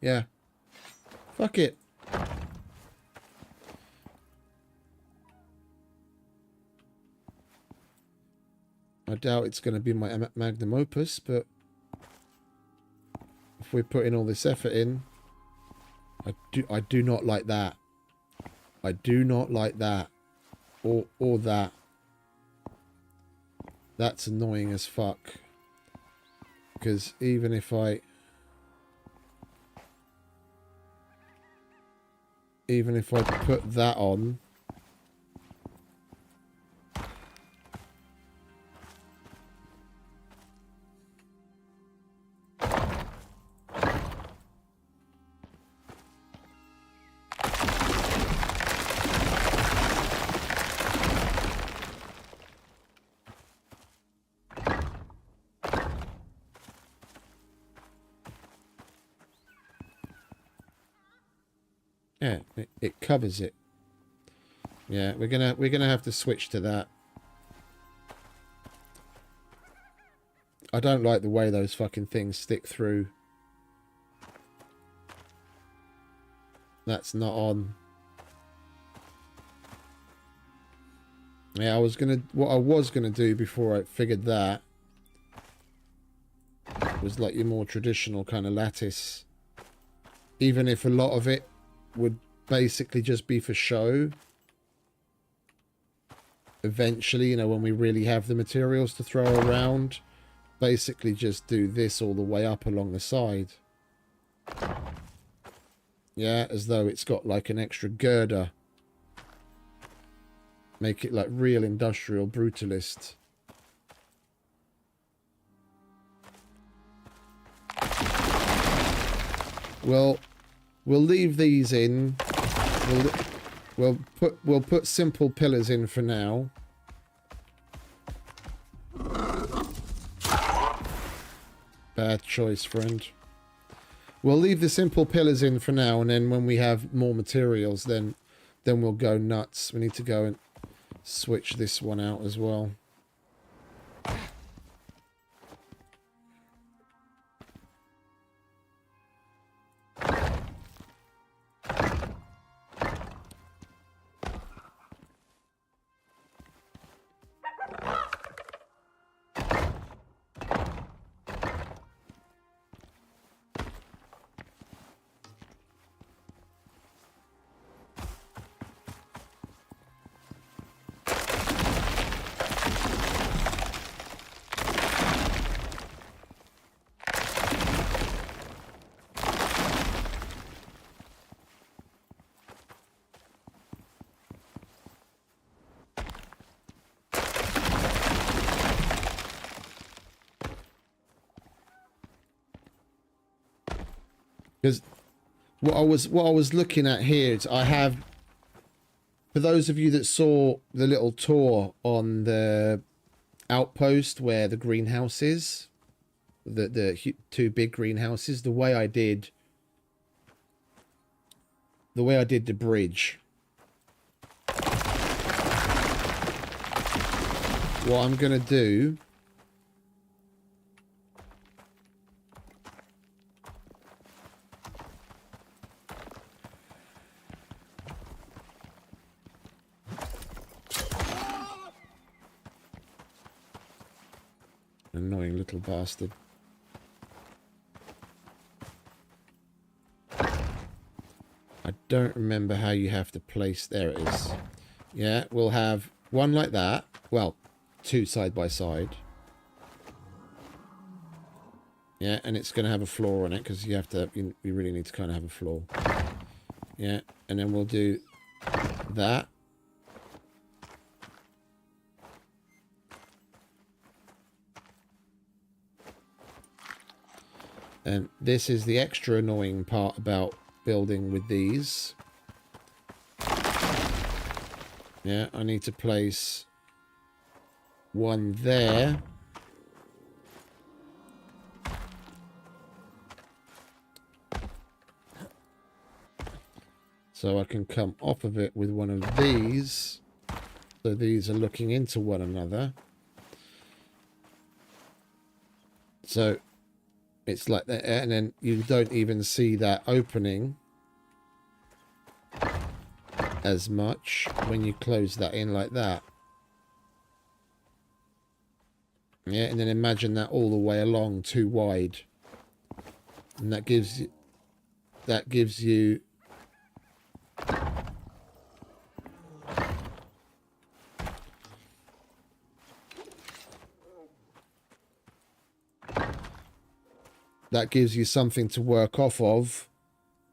Yeah. Fuck it. I doubt it's going to be my magnum opus, but if we're putting all this effort in, I do not like that. I do not like that. Or that. That's annoying as fuck. Because even if I put that on, yeah, it covers it. Yeah, we're gonna have to switch to that. I don't like the way those fucking things stick through. That's not on. Yeah, what I was gonna do before I figured that was like your more traditional kind of lattice. Even if a lot of it would basically just be for show. Eventually, you know, when we really have the materials to throw around, basically just do this all the way up along the side. Yeah, as though it's got like an extra girder. Make it like real industrial brutalist. Well, we'll leave these in. We'll put simple pillars in for now. Bad choice, friend. We'll leave the simple pillars in for now, and then when we have more materials, then we'll go nuts. We need to go and switch this one out as well. Because what I was looking at here is I have For those of you that saw the little tour on the outpost where the greenhouse is, the two big greenhouses, the way I did the bridge, what I'm gonna do annoying little bastard. I don't remember how you have to place. There it is. Yeah, we'll have one like that. Well, two side by side. Yeah, and it's going to have a floor on it because you have to. You really need to kind of have a floor. Yeah, and then we'll do that. And this is the extra annoying part about building with these. Yeah, I need to place one there. So I can come off of it with one of these. So these are looking into one another. So it's like that, and then you don't even see that opening as much when you close that in like that. Yeah, and then imagine that all the way along, too wide, and that gives you something to work off of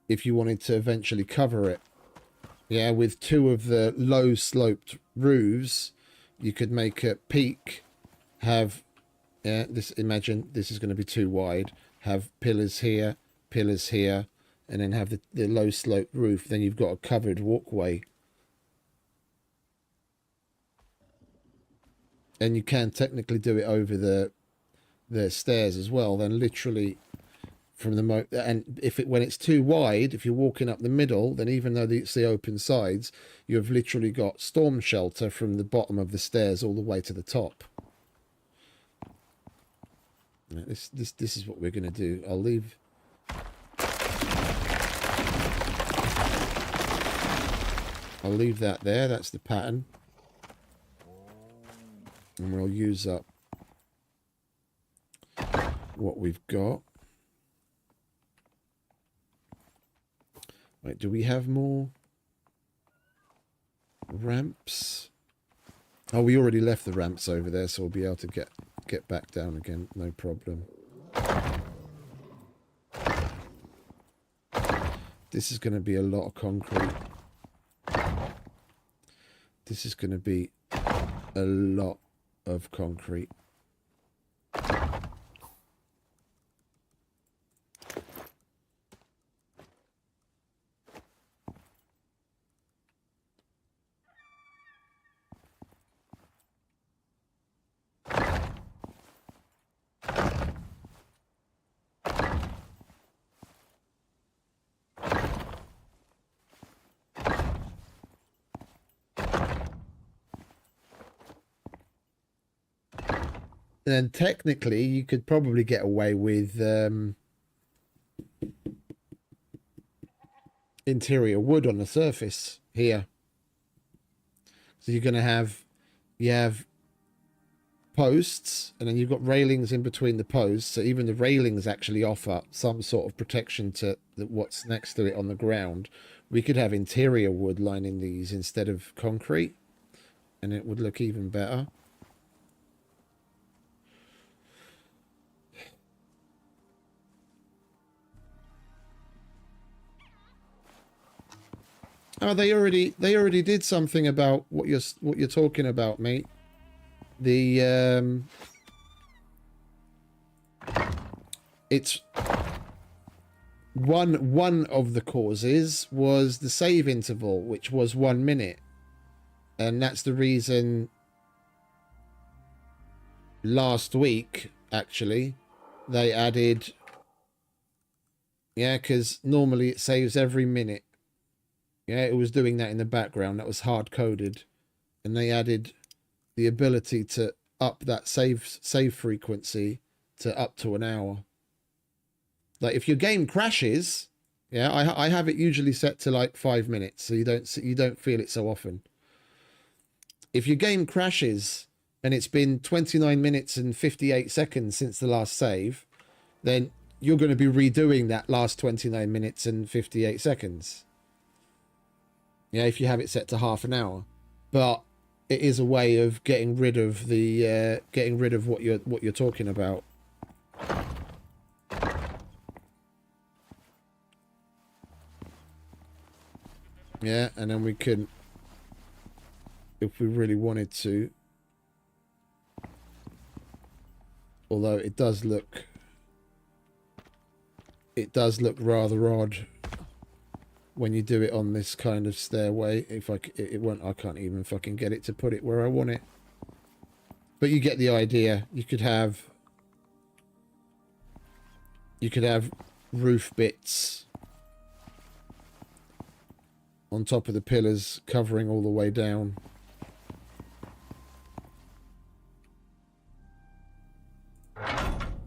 if you wanted to eventually cover it. Yeah, with two of the low sloped roofs, you could make a peak, have, yeah, this, imagine this is going to be too wide, have pillars here, and then have the low sloped roof. Then you've got a covered walkway. And you can technically do it over the stairs as well. Then literally from the and when it's too wide, if you're walking up the middle, then even though it's the open sides, you have literally got storm shelter from the bottom of the stairs all the way to the top. Now, this is what we're going to do. I'll leave. I'll leave that there. That's the pattern. And we'll use up what we've got. Right, do we have more ramps? Oh, we already left the ramps over there, so we'll be able to get back down again, no problem. This is going to be a lot of concrete. This is going to be a lot of concrete. And technically, you could probably get away with interior wood on the surface here. So you're going to have, you have posts, and then you've got railings in between the posts. So even the railings actually offer some sort of protection to what's next to it on the ground. We could have interior wood lining these instead of concrete, and it would look even better. Oh, they already did something about what you're talking about, mate. The it's one of the causes was the save interval, which was 1 minute. And that's the reason last week, actually, they added... Yeah, because normally it saves every minute. Yeah, it was doing that in the background. That was hard-coded. And they added the ability to up that save frequency to up to an hour. Like, if your game crashes... Yeah, I have it usually set to like 5 minutes, so you don't feel it so often. If your game crashes and it's been 29 minutes and 58 seconds since the last save, then you're going to be redoing that last 29 minutes and 58 seconds. Yeah, if you have it set to half an hour. But it is a way of getting rid of the what you're talking about. Yeah, and then we can, if we really wanted to, although it does look rather odd when you do it on this kind of stairway. If I can't even fucking get it to put it where I want it. But you get the idea. You could have roof bits on top of the pillars, covering all the way down.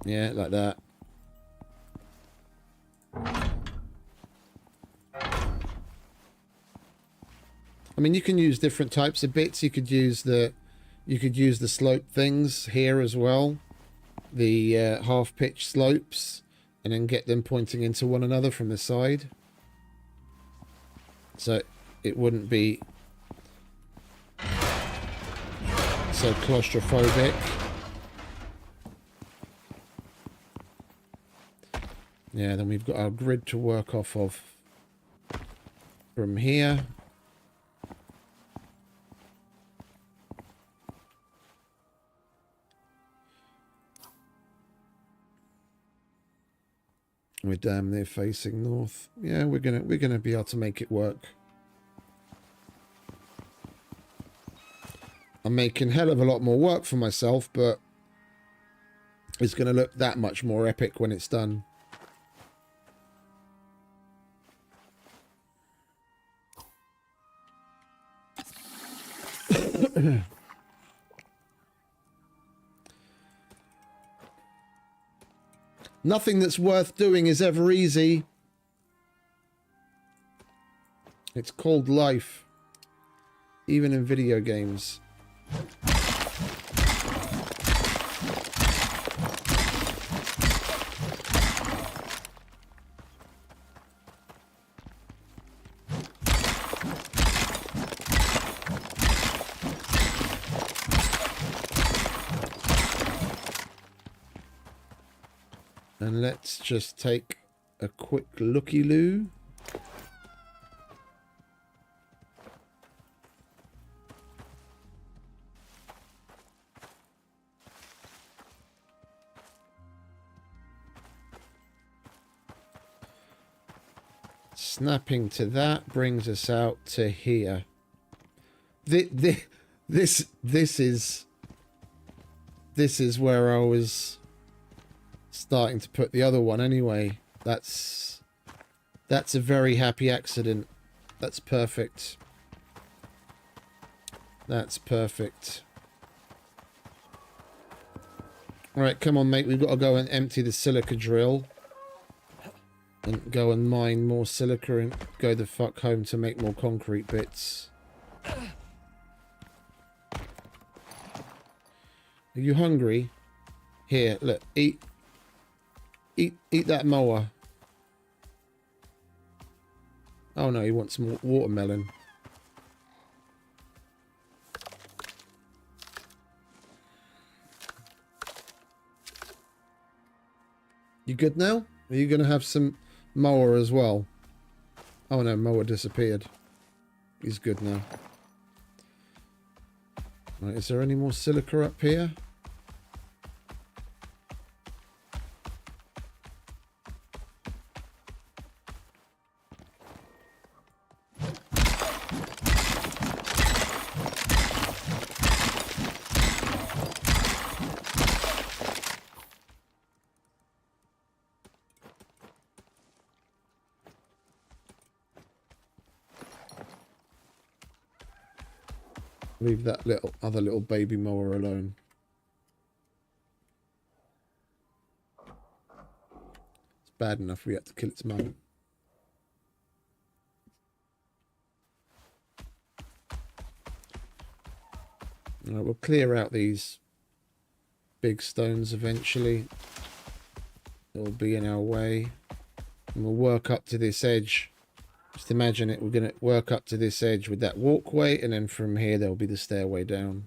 Yeah, like that. I mean, you can use different types of bits. You could use the slope things here as well, the half pitch slopes, and then get them pointing into one another from the side. So it wouldn't be so claustrophobic. Yeah, then we've got our grid to work off of from here. We're damn near facing north. Yeah, we're gonna be able to make it work. I'm making hell of a lot more work for myself, but it's gonna look that much more epic when it's done. Nothing that's worth doing is ever easy. It's called life, even in video games. And let's just take a quick looky-loo. Snapping to that brings us out to here. This is where I was starting to put the other one anyway. That's a very happy accident. That's perfect. That's perfect. Alright, come on, mate. We've got to go and empty the silica drill. And go and mine more silica and go the fuck home to make more concrete bits. Are you hungry? Here, look, eat that mower. Oh no, he wants some watermelon. You good now? Are you gonna have some mower as well? Oh no, mower disappeared. He's good now. Right, is there any more silica up here? Leave that other little baby mower alone. It's bad enough we had to kill its mum. Alright, we'll clear out these big stones eventually. They'll be in our way. And we'll work up to this edge. Just imagine it, we're going to work up to this edge with that walkway, and then from here there'll be the stairway down.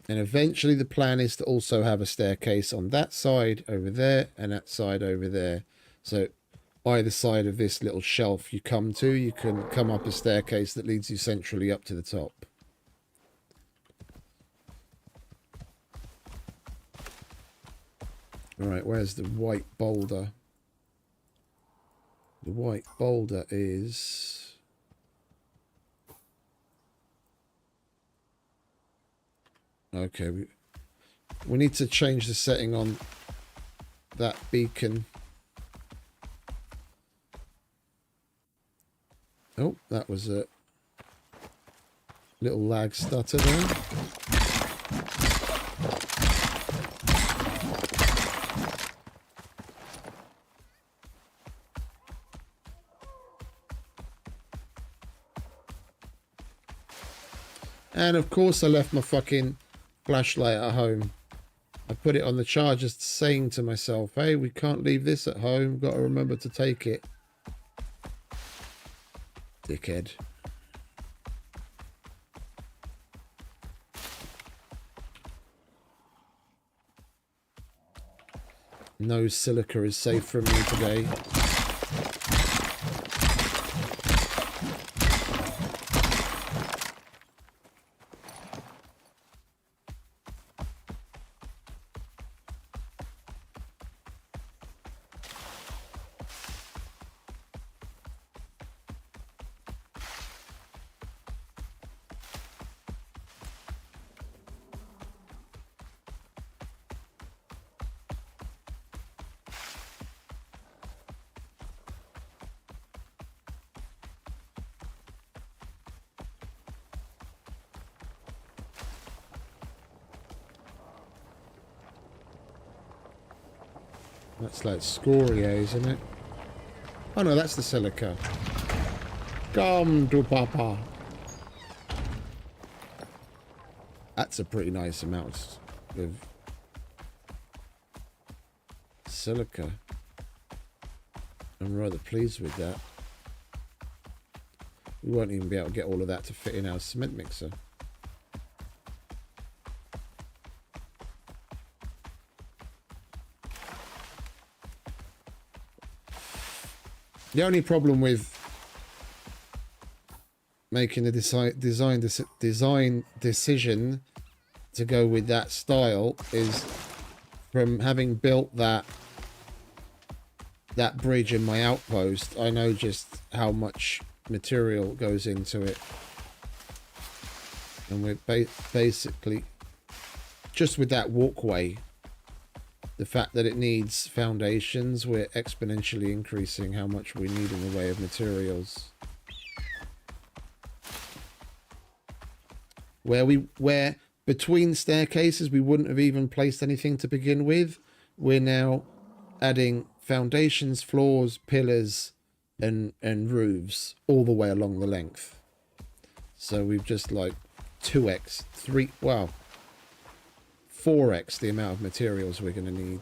And eventually the plan is to also have a staircase on that side over there and that side over there. So either side of this little shelf you come to, you can come up a staircase that leads you centrally up to the top. Alright, where's the white boulder? The white boulder is... Okay, we need to change the setting on that beacon. Oh, that was a little lag stutter there. And of course I left my fucking flashlight at home. I put it on the charger saying to myself, hey, we can't leave this at home, got to remember to take it. Dickhead. No silica is safe from me today. That's like scoria, isn't it? Oh no, that's the silica. Come to Papa. That's a pretty nice amount of silica. I'm rather pleased with that. We won't even be able to get all of that to fit in our cement mixer. The only problem with making the design decision to go with that style is from having built that bridge in my outpost, I know just how much material goes into it. And we're basically, just with that walkway, the fact that it needs foundations, we're exponentially increasing how much we need in the way of materials. Where between staircases we wouldn't have even placed anything to begin with, we're now adding foundations, floors, pillars, and roofs all the way along the length. So we've just like 2x, 3, wow, 4x the amount of materials we're going to need.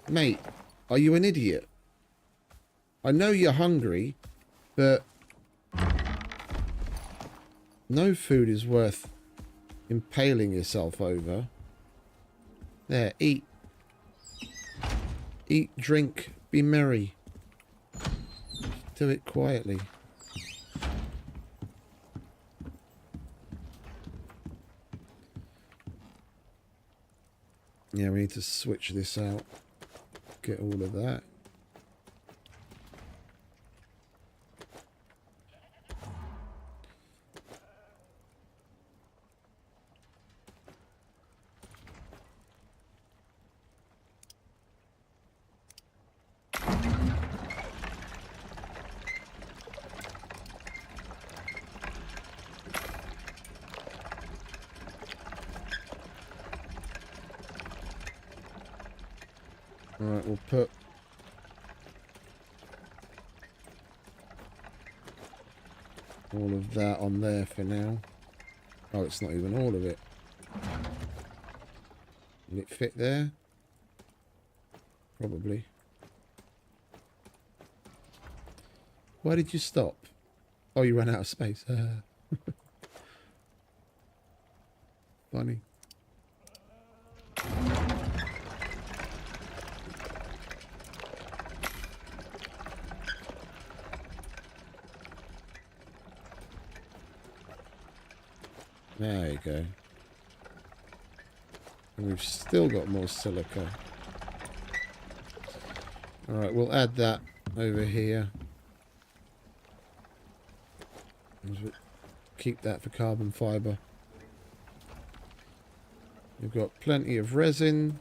Mate, are you an idiot? I know you're hungry, but no food is worth impaling yourself over. There, eat. Eat, drink, be merry. Do it quietly. Yeah, we need to switch this out. Get all of that. Alright, we'll put... all of that on there for now. Oh, it's not even all of it. Will it fit there? Probably. Why did you stop? Oh, you ran out of space. Funny. There you go. And we've still got more silica. Alright, we'll add that over here. Keep that for carbon fibre. We've got plenty of resin.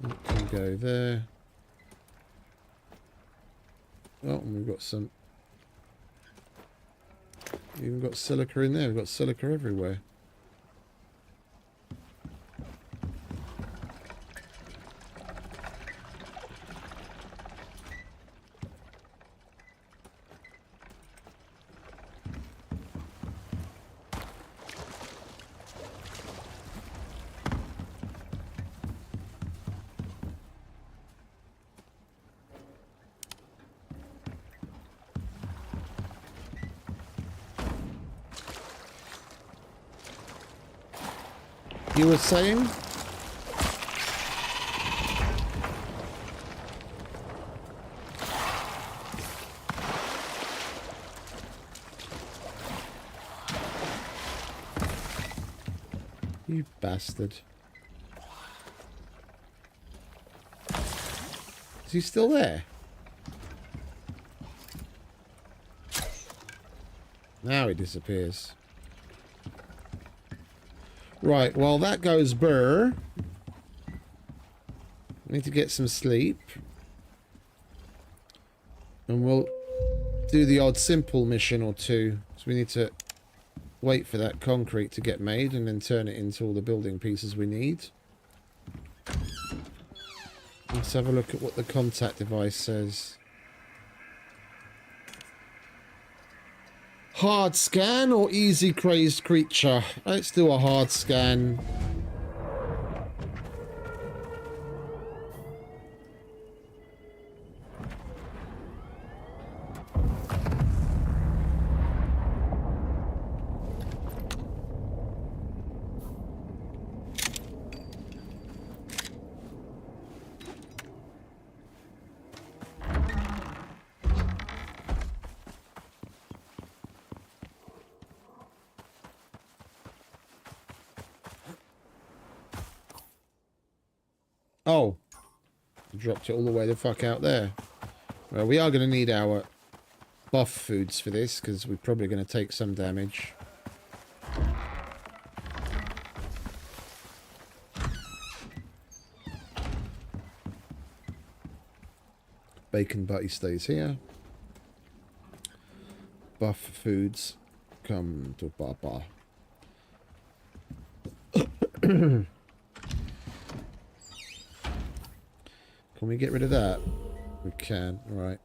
That can go there. Oh, and we've got some... We've even got silica in there. We've got silica everywhere. You were saying? You bastard. Is he still there? Now he disappears. Right, well that goes burr. Need to get some sleep. And we'll do the odd simple mission or two. So we need to wait for that concrete to get made and then turn it into all the building pieces we need. Let's have a look at what the contact device says. Hard scan or easy crazed creature? Let's do a hard scan. Oh, dropped it all the way the fuck out there. Well, we are going to need our buff foods for this, because we're probably going to take some damage. Bacon Butty stays here. Buff foods come to Papa. Can we get rid of that? We can, right.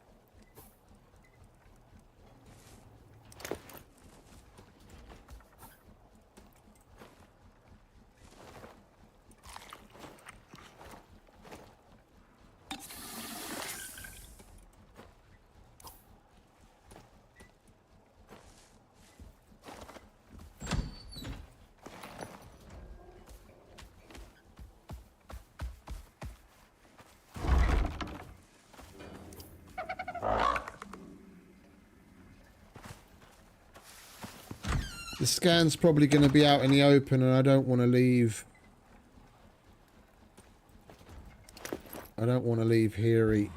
The scan's probably going to be out in the open, and I don't want to leave. I don't want to leave Heary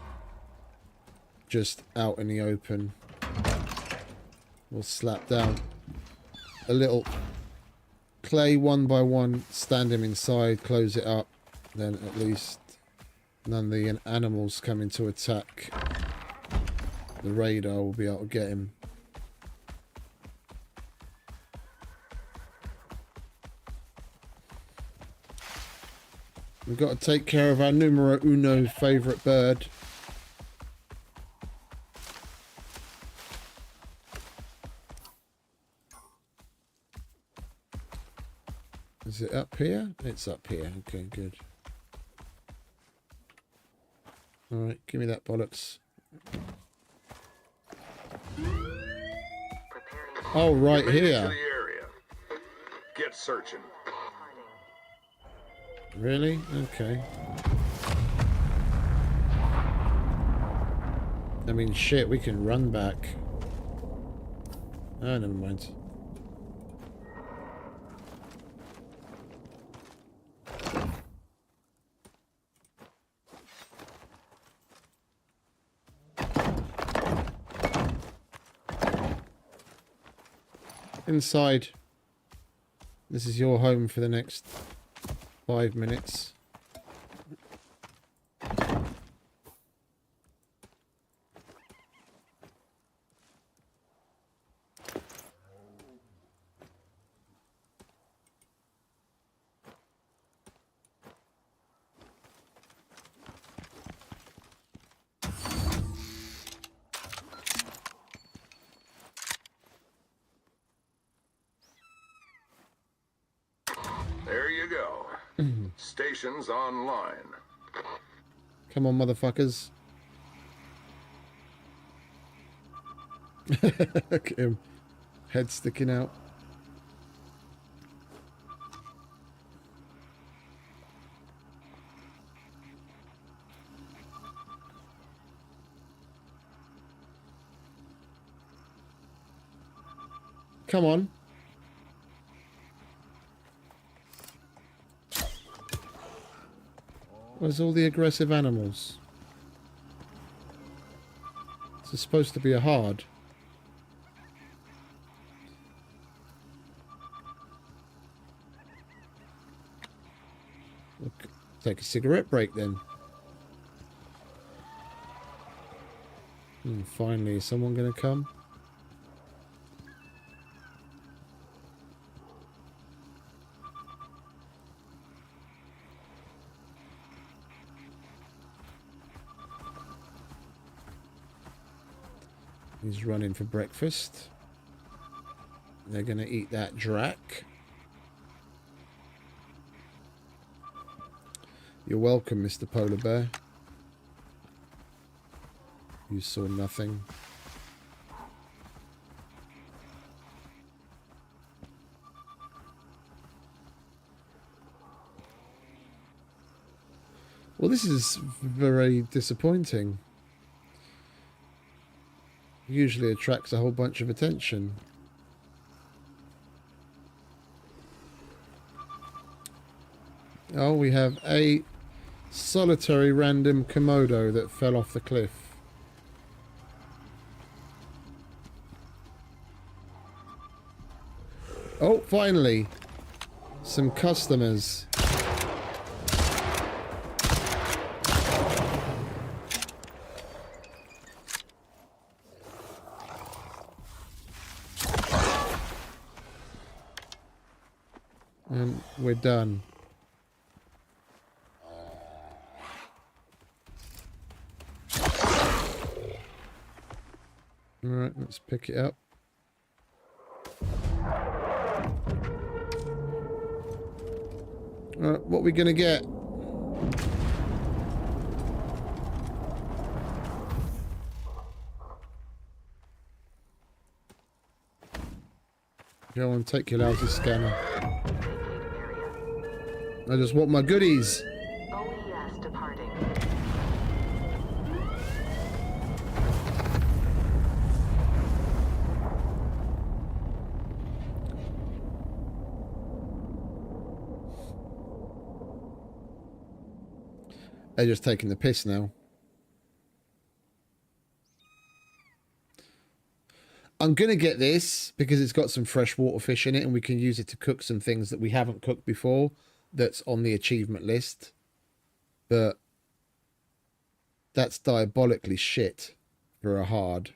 just out in the open. We'll slap down a little clay one by one, stand him inside, close it up. Then at least none of the animals coming to attack the radar will be able to get him. We've got to take care of our numero uno favourite bird. Is it up here? It's up here. Okay, good. Alright, give me that bollocks. Oh, right here. Get searching. Really? Okay. I mean, shit, we can run back. Oh, never mind. Inside. This is your home for the next 5 minutes. There you go. Stations online. Come on, motherfuckers. Look at him. Head sticking out. Come on. Where's all the aggressive animals? This is supposed to be a hard. Look, take a cigarette break then. And finally, is someone going to come? He's running for breakfast. They're going to eat that drac. You're welcome, Mr. Polar Bear. You saw nothing. Well, this is very disappointing. Usually attracts a whole bunch of attention. Oh, we have a solitary random Komodo that fell off the cliff. Oh, finally! Some customers. And we're done. Alright, let's pick it up. Alright, what are we gonna get? Go on, take your lousy scanner. I just want my goodies. OES departing. They're just taking the piss now. I'm going to get this because it's got some freshwater fish in it and we can use it to cook some things that we haven't cooked before that's on the achievement list. But that's diabolically shit for a hard.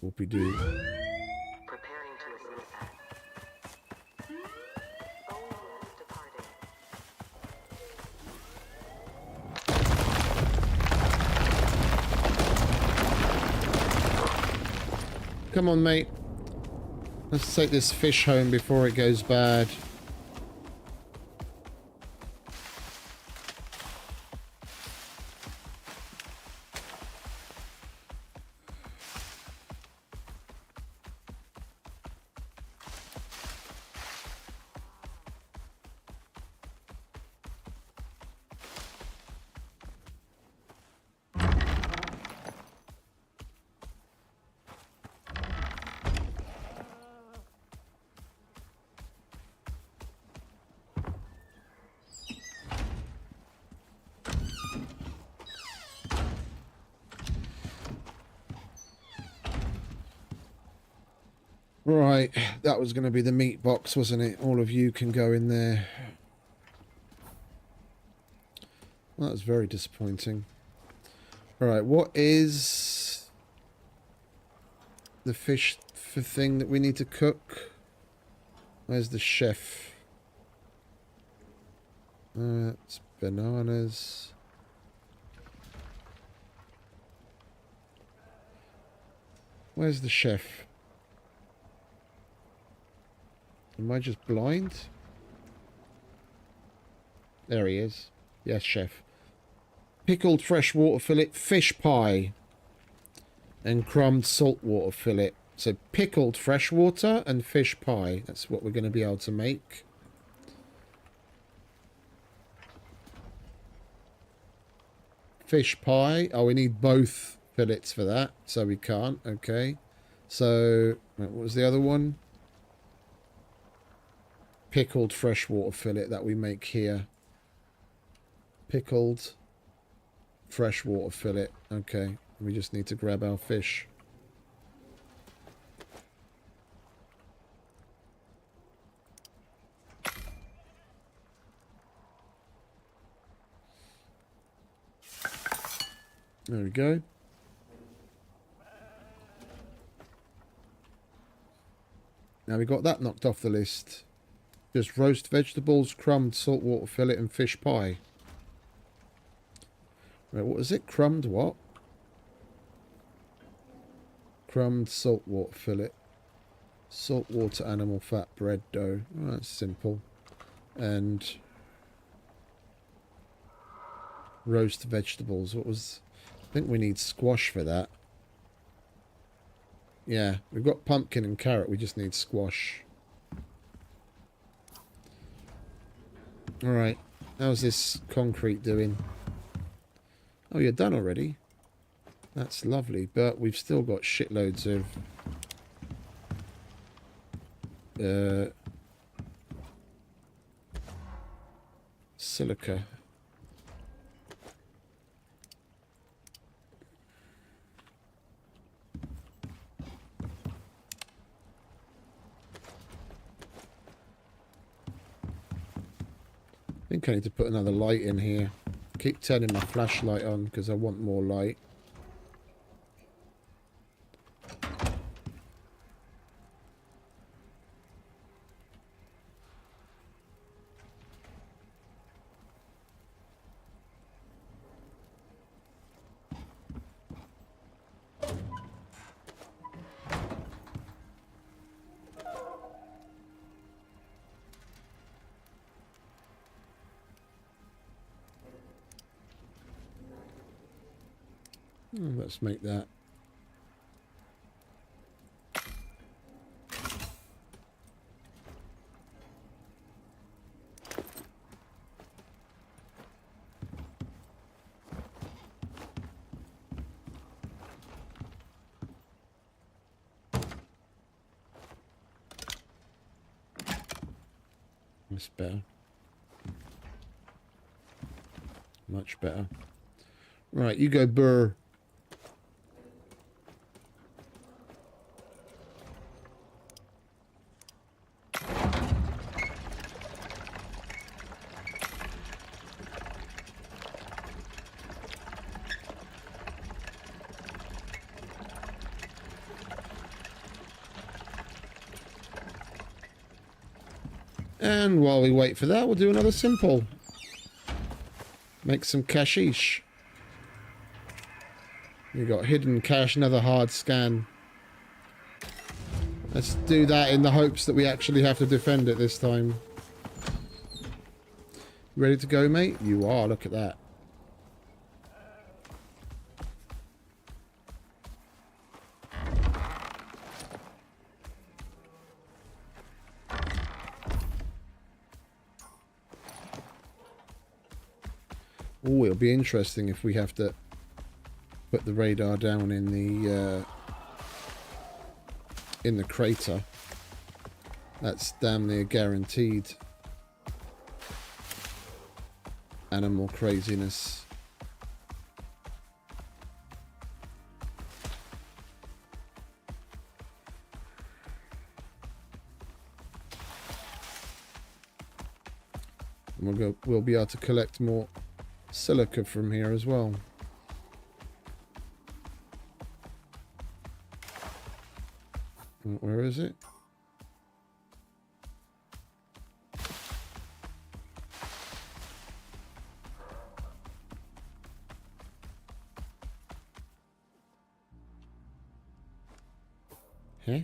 Whoopie-doo. Preparing to assist. Come on, mate. Let's take this fish home before it goes bad. Right, that was going to be the meat box, wasn't it? All of you can go in there. Well, that was very disappointing. Alright, what is the fish thing that we need to cook? Where's the chef? It's bananas. Where's the chef? Am I just blind? There he is. Yes, chef. Pickled freshwater fillet, fish pie, and crumbed saltwater fillet. So pickled freshwater and fish pie. That's what we're going to be able to make. Fish pie. Oh, we need both fillets for that, so we can't. Okay. So, what was the other one? Pickled freshwater fillet that we make here. Pickled freshwater fillet. Okay, we just need to grab our fish. There we go. Now we got that knocked off the list. Just roast vegetables, crumbed saltwater fillet, and fish pie. Right, what is it? Crumbed what? Crumbed saltwater fillet. Saltwater animal fat bread dough. Oh, that's simple. And roast vegetables. What was... I think we need squash for that. Yeah, we've got pumpkin and carrot. We just need squash. Alright, how's this concrete doing? Oh, you're done already? That's lovely, but we've still got shitloads of silica. I think I need to put another light in here. Keep turning my flashlight on because I want more light. Let's make that. That's better. Much better. Right, you go, Burr. And while we wait for that, we'll do another simple. Make some cashish. You got hidden cache, another hard scan. Let's do that in the hopes that we actually have to defend it this time. Ready to go, mate? You are. Look at that. Oh, it'll be interesting if we have to put the radar down in the crater. That's damn near guaranteed animal craziness. And we'll be able to collect more silica from here as well. Where is it? Huh?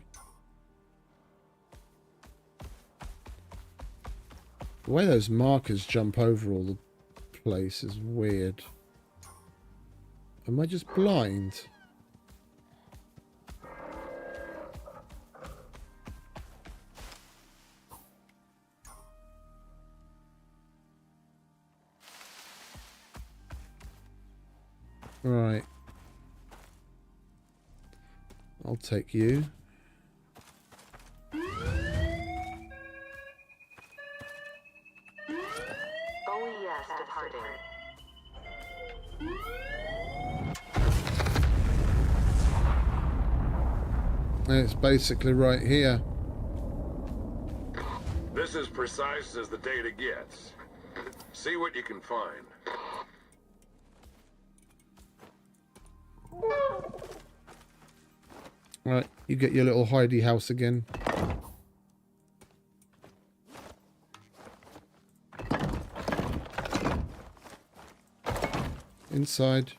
The way those markers jump over all the place is weird. Am I just blind? Right. I'll take you. OES departing. It's basically right here. This is precise as the data gets. See what you can find. Right, you get your little hidey house again. Inside.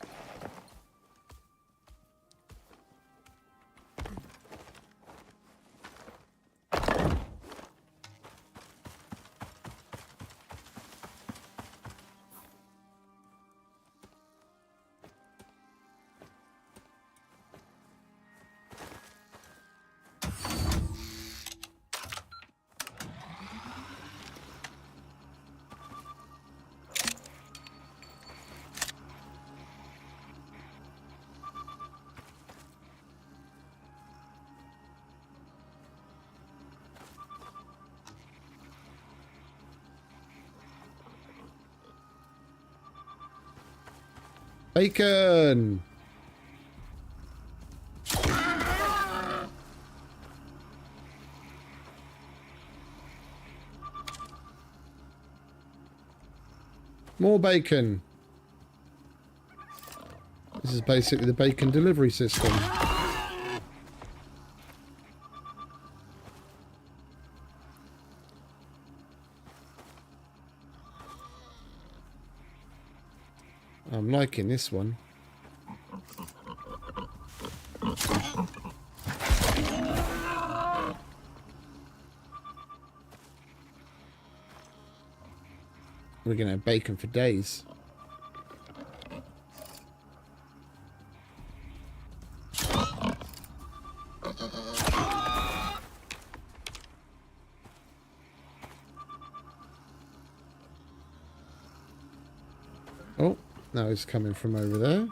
Bacon! More bacon. This is basically the bacon delivery system. I'm liking this one. We're going to have bacon for days. Oh, now it's coming from over there.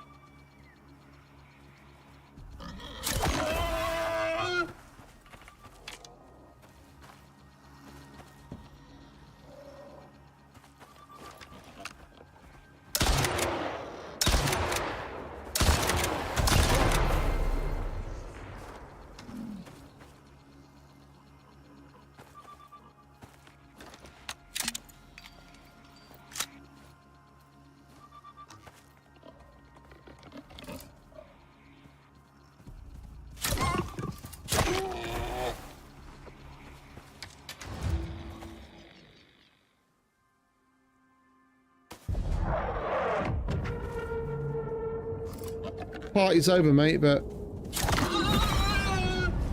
Party's over, mate, but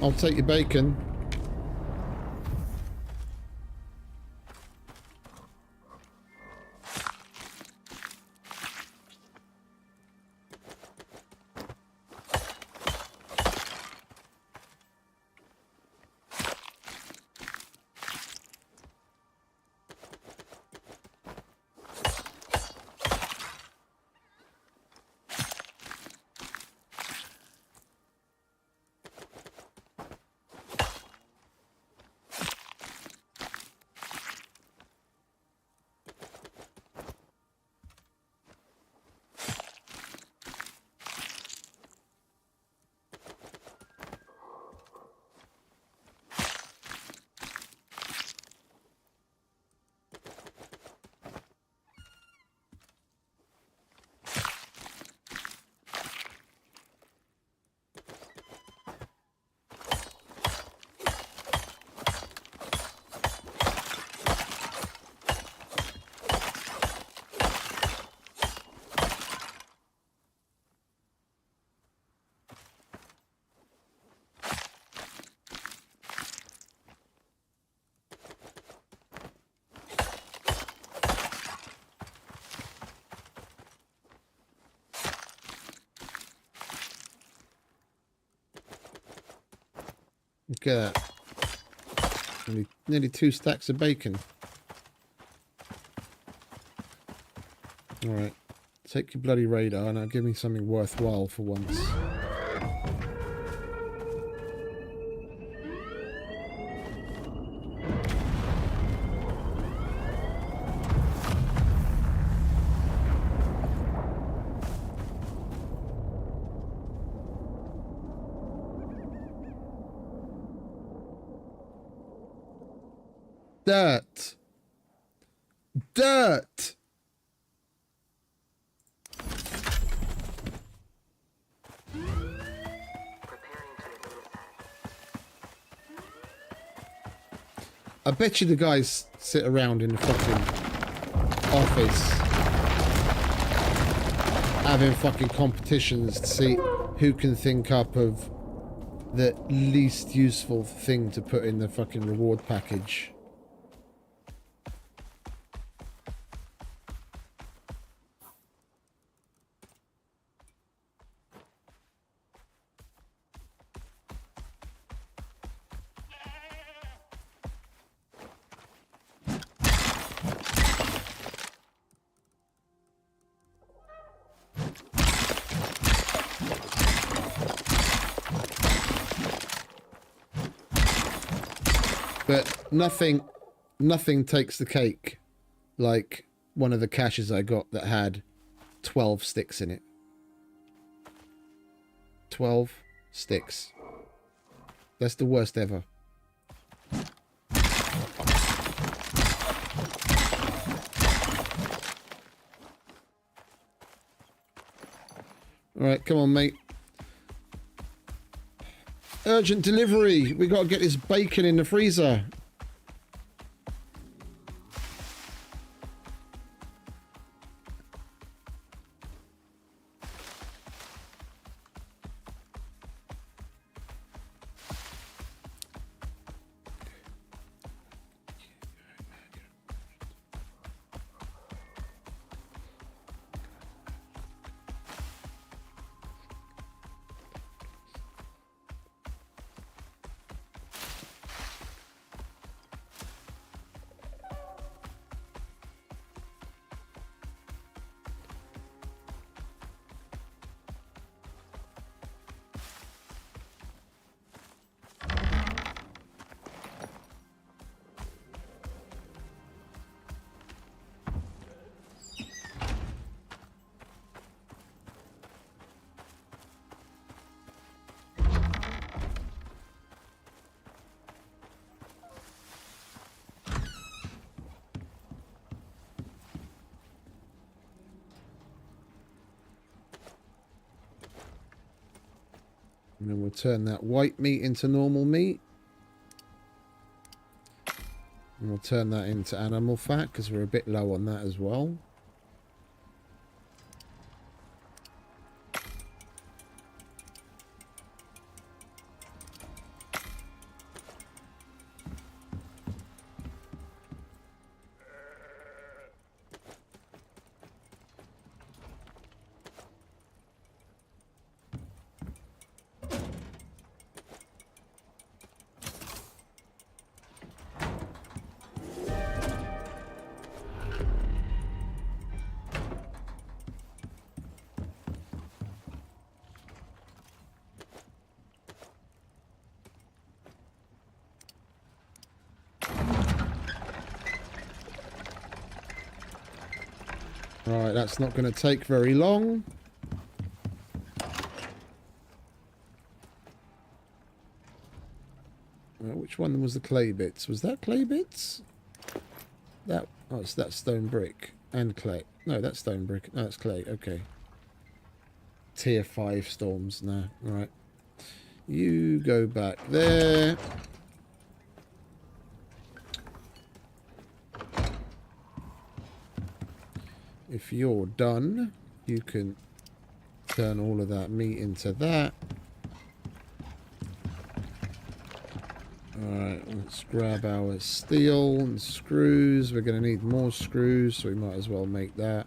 I'll take your bacon. Look at that. Nearly 2 stacks of bacon. Alright. Take your bloody radar now. Give me something worthwhile for once. Dirt. Dirt. I bet you the guys sit around in the fucking office having fucking competitions to see who can think up of the least useful thing to put in the fucking reward package. But nothing takes the cake like one of the caches I got that had 12 sticks in it. 12 sticks. That's the worst ever. Alright, come on, mate. Urgent delivery. We got to get this bacon in the freezer. And then we'll turn that white meat into normal meat. And we'll turn that into animal fat because we're a bit low on that as well. Right, that's not going to take very long. Which one was the clay bits? Was that clay bits? That, oh, it's that stone brick and clay. No, that's stone brick. No, that's clay. Okay. Tier 5 storms. No, right. You go back there. If you're done, you can turn all of that meat into that. Alright, let's grab our steel and screws. We're going to need more screws, so we might as well make that.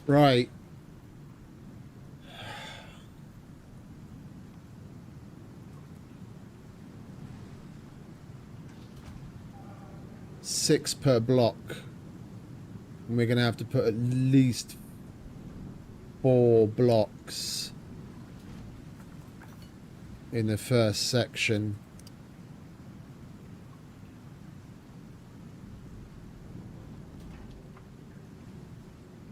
Right. Six per block. And we're going to have to put at least 4 blocks in the first section.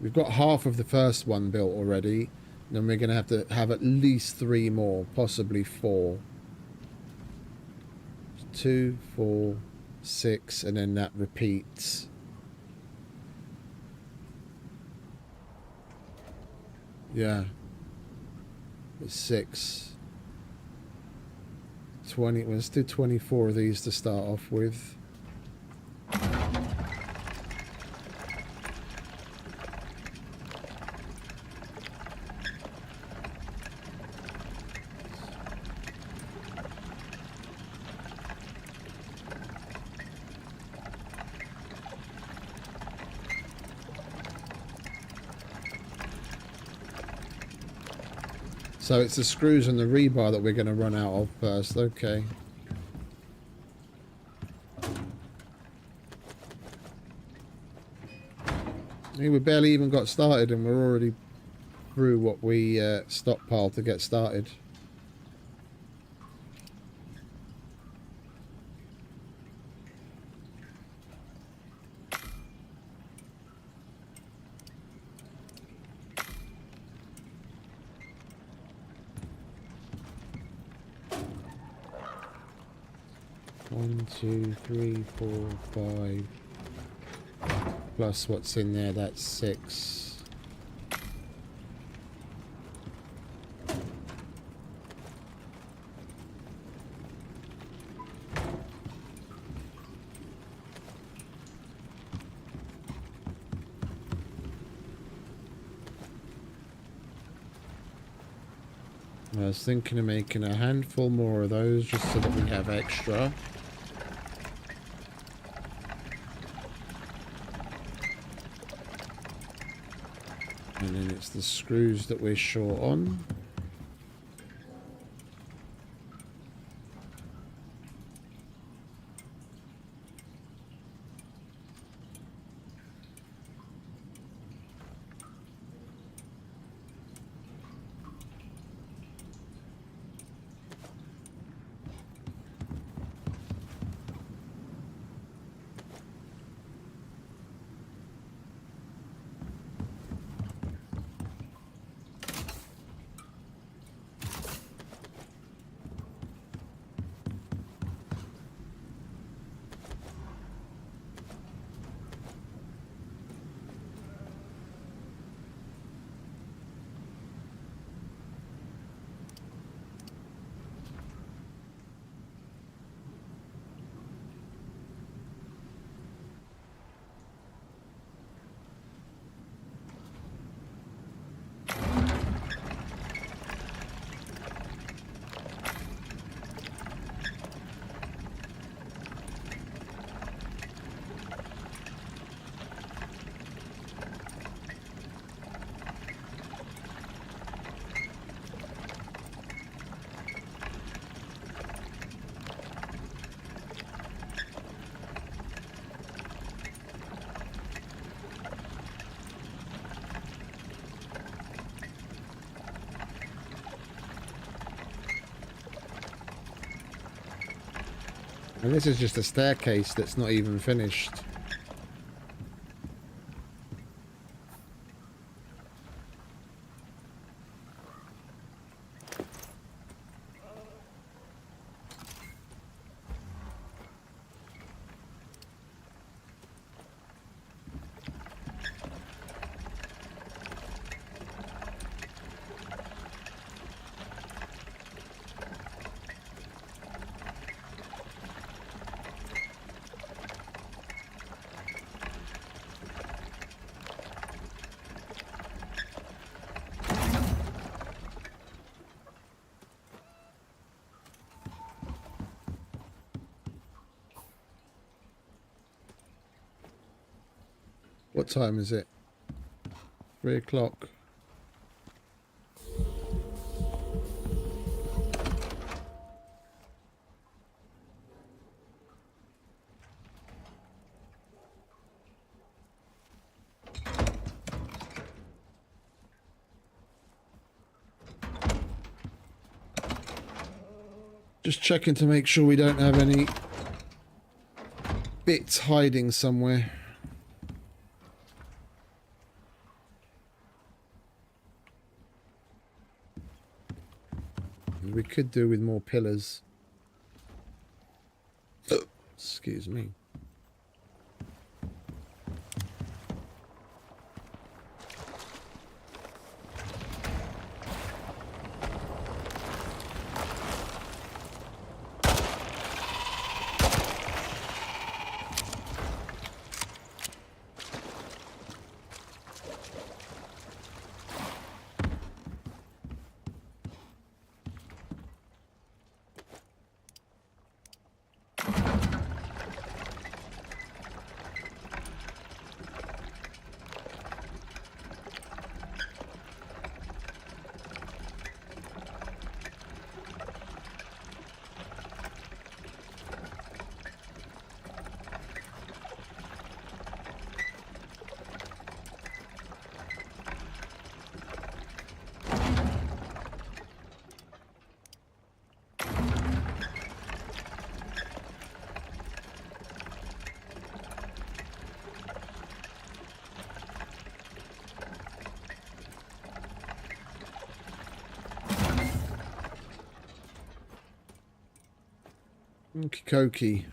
We've got half of the first one built already. Then we're going to have at least 3 more, possibly 4. 2, 4, 6, and then that repeats. Yeah. It's 6. 20. Let's do 24 of these to start off with. So it's the screws and the rebar that we're going to run out of first. Okay. Hey, we barely even got started and we're already through what we stockpiled to get started. One, 2, 3, 4, 5. Plus what's in there, that's 6. I was thinking of making a handful more of those just so that we have extra. And then it's the screws that we're short on. And this is just a staircase that's not even finished. What time is it? 3 o'clock. Just checking to make sure we don't have any bits hiding somewhere. We could do with more pillars. Excuse me. Okie dokie.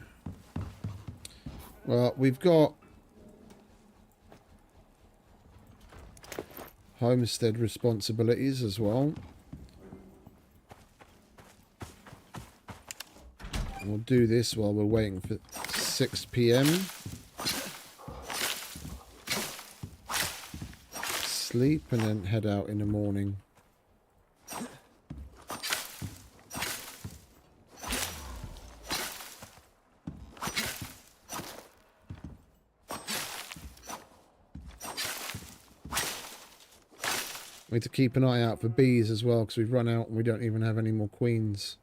Well, we've got homestead responsibilities as well. And we'll do this while we're waiting for 6 PM. Sleep and then head out in the morning. We need to keep an eye out for bees as well, because we've run out and we don't even have any more queens.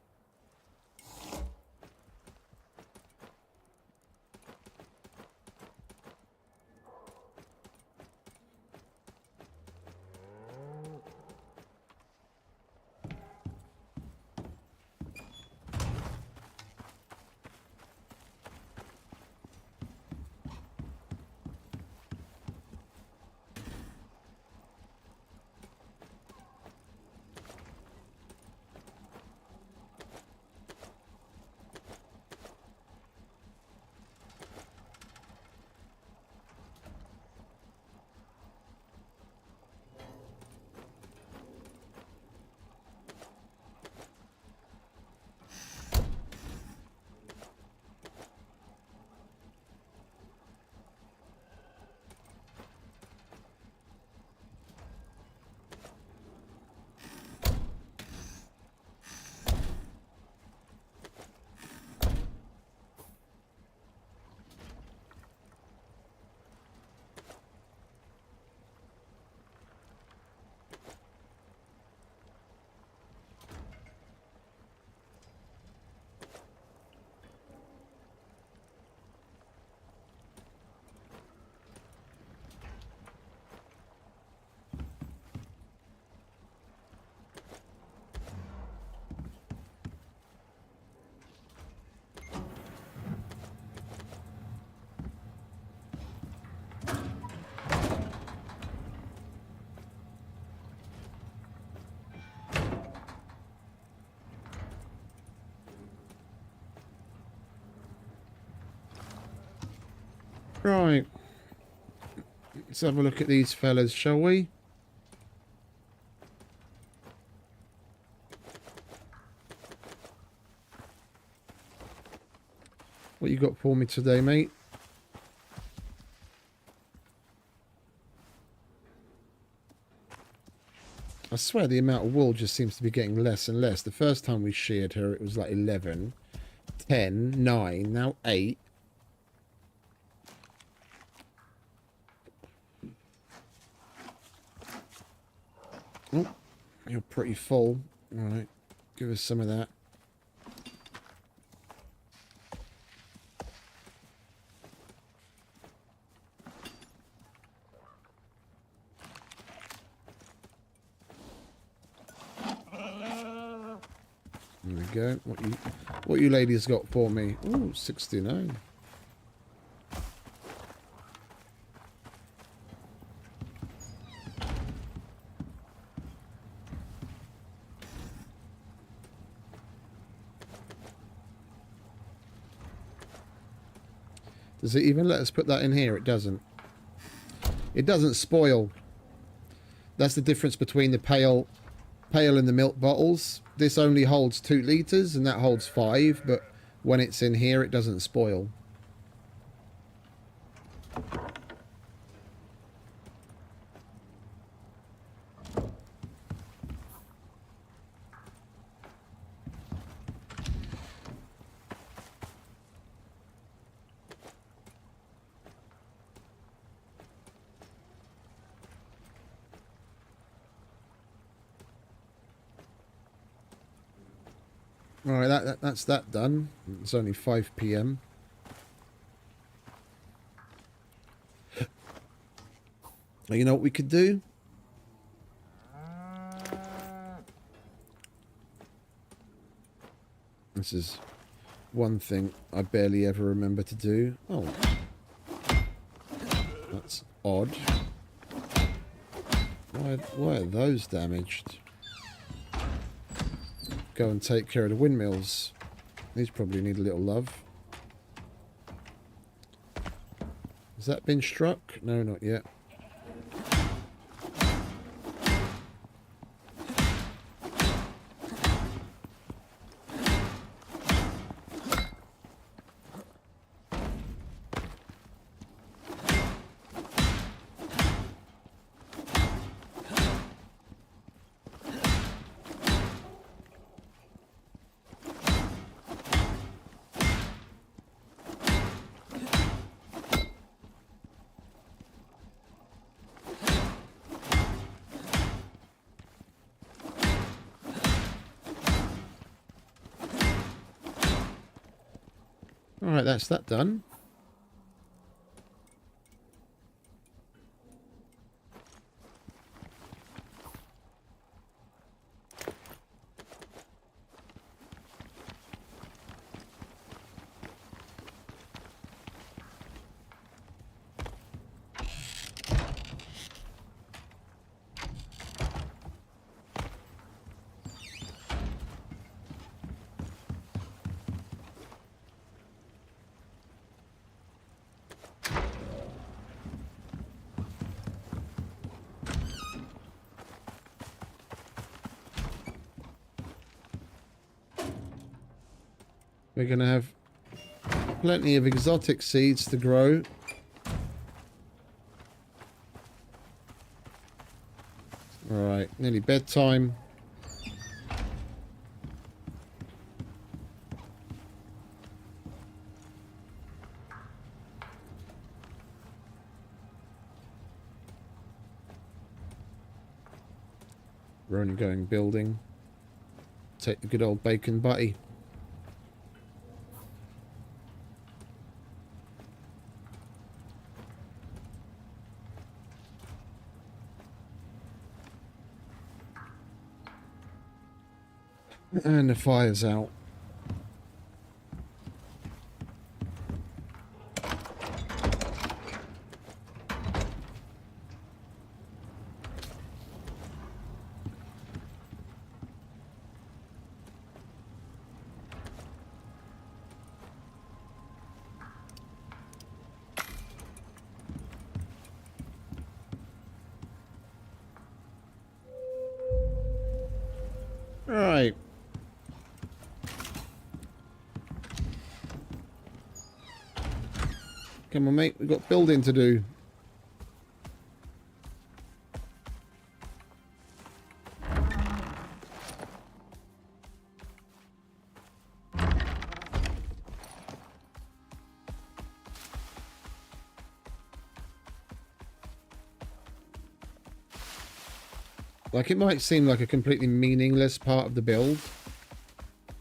Right. Let's have a look at these fellas, shall we? What you got for me today, mate? I swear the amount of wool just seems to be getting less and less. The first time we sheared her, it was like 11, 10, 9, now 8. Oh, you're pretty full. All right, give us some of that. There we go. What you ladies got for me? Ooh, 69. Does it even let us put that in here? It doesn't. It doesn't spoil. That's the difference between the pail and the milk bottles. This only holds 2 litres and that holds 5, but when it's in here it doesn't spoil. Alright, that's that done. It's only 5 PM. You know what we could do? This is one thing I barely ever remember to do. Oh. That's odd. Why are those damaged? Go and take care of the windmills. These probably need a little love. Has that been struck? No, not yet. Alright, that's that done. We're going to have plenty of exotic seeds to grow. Alright, nearly bedtime. We're only going building. Take the good old bacon butty. And the fire's out. Right. Come on, mate. We've got building to do. Like, it might seem like a completely meaningless part of the build.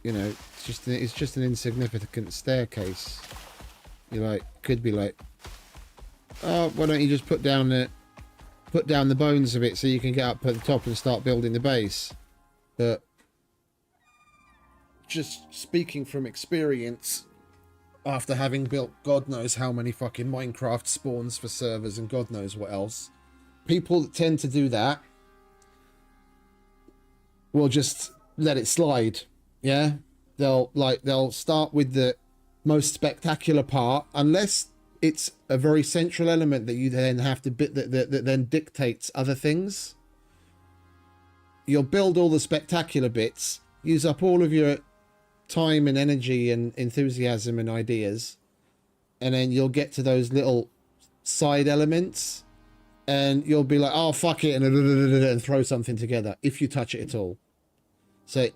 You know, it's just an insignificant staircase. You like could be like, oh, why don't you just put down the bones of it so you can get up at the top and start building the base? But just speaking from experience, after having built God knows how many fucking Minecraft spawns for servers and God knows what else, people that tend to do that will just let it slide. Yeah, they'll start with the most spectacular part, unless it's a very central element that you then have to that then dictates other things. You'll build all the spectacular bits, use up all of your time and energy and enthusiasm and ideas, and then you'll get to those little side elements and you'll be like, oh fuck it, and throw something together if you touch it at all. So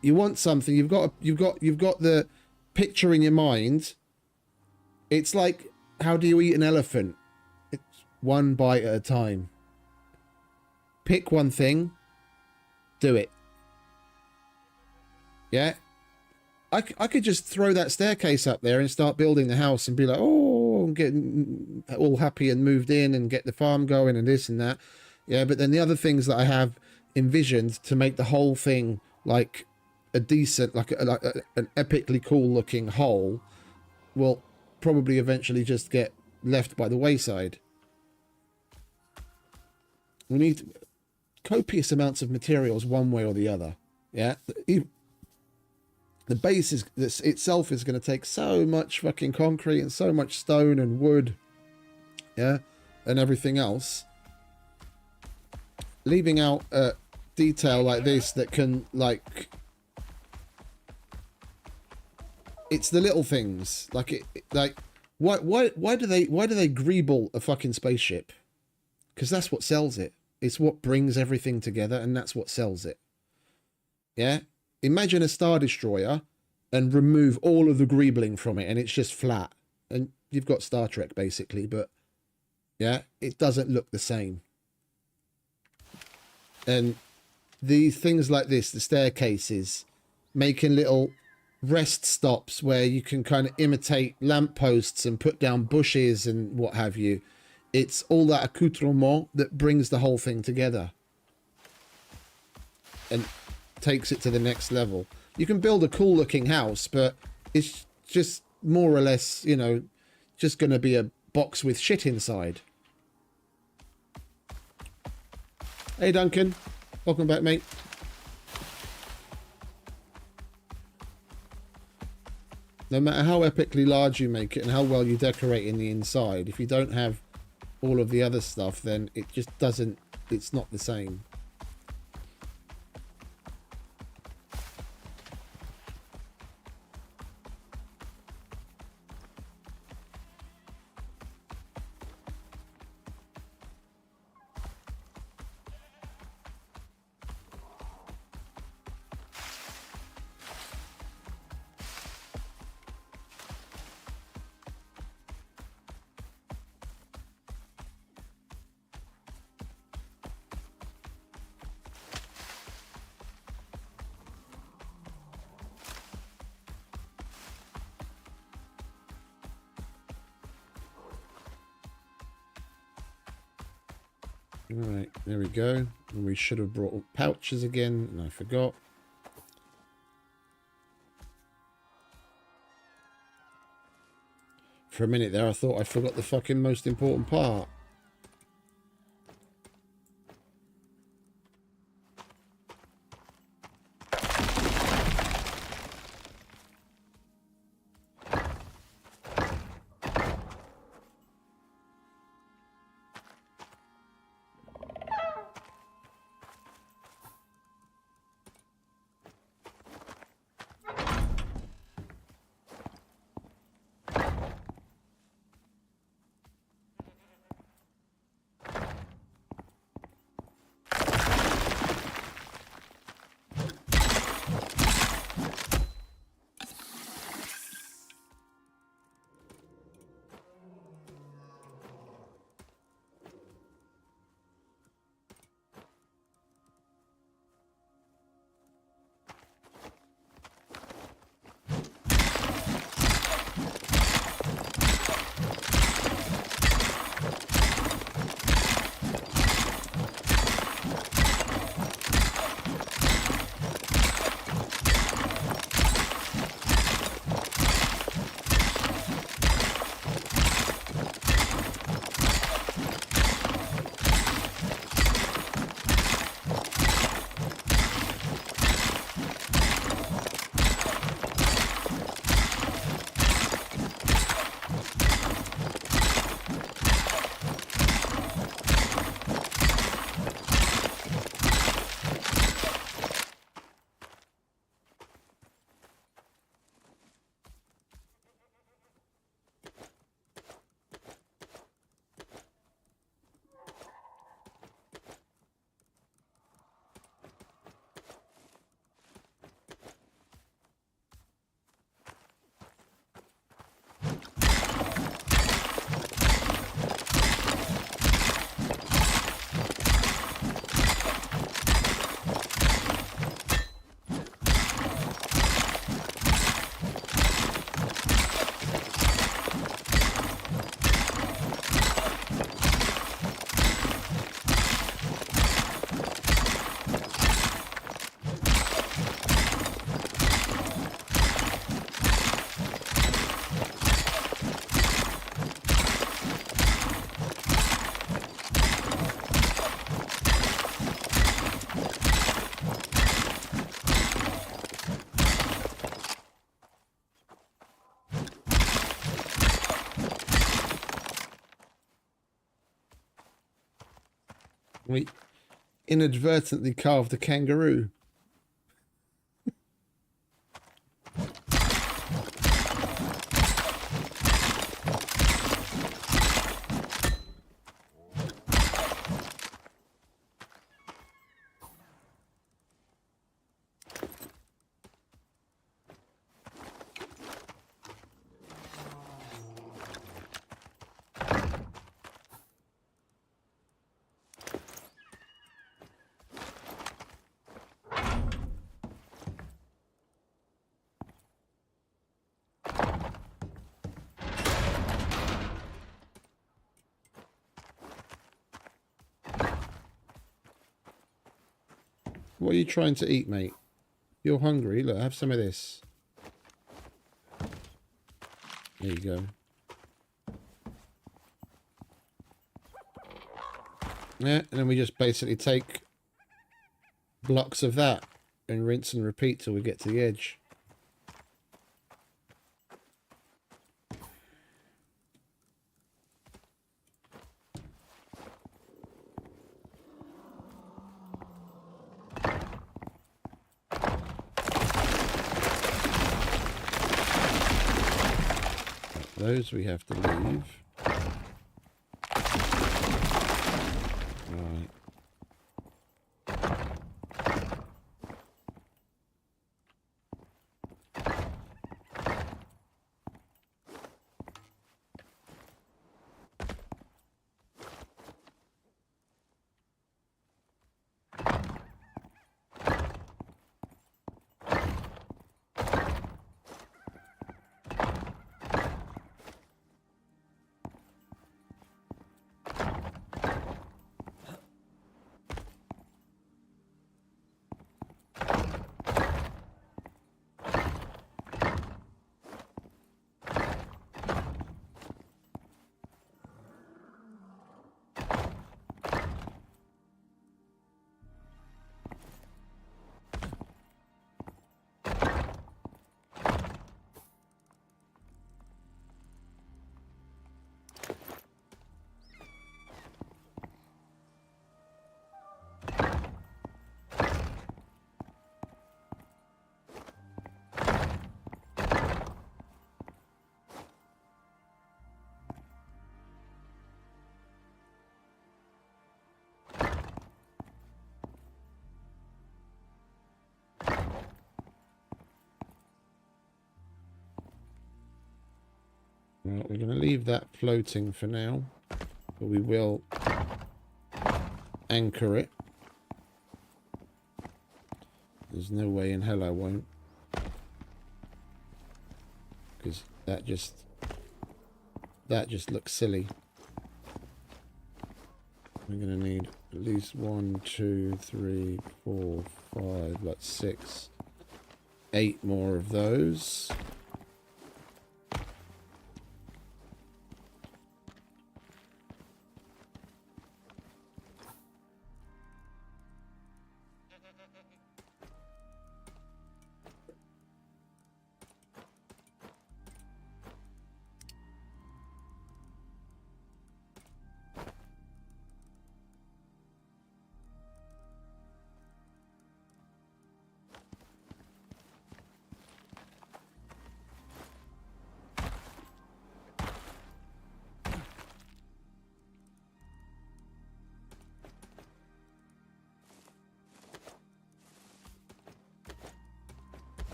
you want something, you've got the picture in your mind. It's like, how do you eat an elephant? It's one bite at a time. Pick one thing, do it. Yeah, I could just throw that staircase up there and start building the house and be like, oh, I'm getting all happy and moved in and get the farm going and this and that. Yeah, but then the other things that I have envisioned to make the whole thing like a decent, like an epically cool looking whole will probably eventually just get left by the wayside. We need copious amounts of materials one way or the other. Yeah, the base itself is going to take so much fucking concrete and so much stone and wood, yeah, and everything else. Leaving out a detail like this that can, like, it's the little things, like why do they greeble a fucking spaceship? Because that's what sells it. It's what brings everything together, and that's what sells it. Yeah. Imagine a Star Destroyer and remove all of the greebling from it and it's just flat. And you've got Star Trek basically, but yeah, it doesn't look the same. And these things like this, the staircases, making little rest stops where you can kind of imitate lampposts and put down bushes and what have you. It's all that accoutrement that brings the whole thing together and takes it to the next level. You can build a cool looking house, but it's just more or less, you know, just going to be a box with shit inside. Hey Duncan, welcome back, mate. No matter how epically large you make it and how well you decorate in the inside, if you don't have all of the other stuff, then it just doesn't, it's not the same. Alright, there we go. And we should have brought pouches again, and I forgot. For a minute there, I thought I forgot the fucking most important part. We inadvertently carved a kangaroo. What are you trying to eat, mate? You're hungry. Look, have some of this. There you go. Yeah, and then we just basically take blocks of that and rinse and repeat till we get to the edge. Those we have to leave. Right. Well, we're going to leave that floating for now, but we will anchor it. There's no way in hell I won't, because that just looks silly. We're going to need at least 1, 2, 3, 4, 5, like 6, 8 more of those.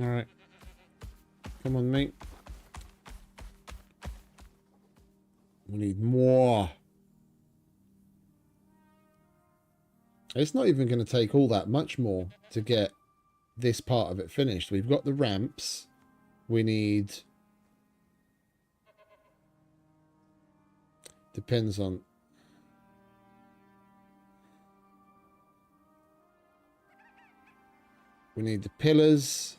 Alright. Come on, mate. We need more. It's not even going to take all that much more to get this part of it finished. We've got the ramps. We need... Depends on... We need the pillars.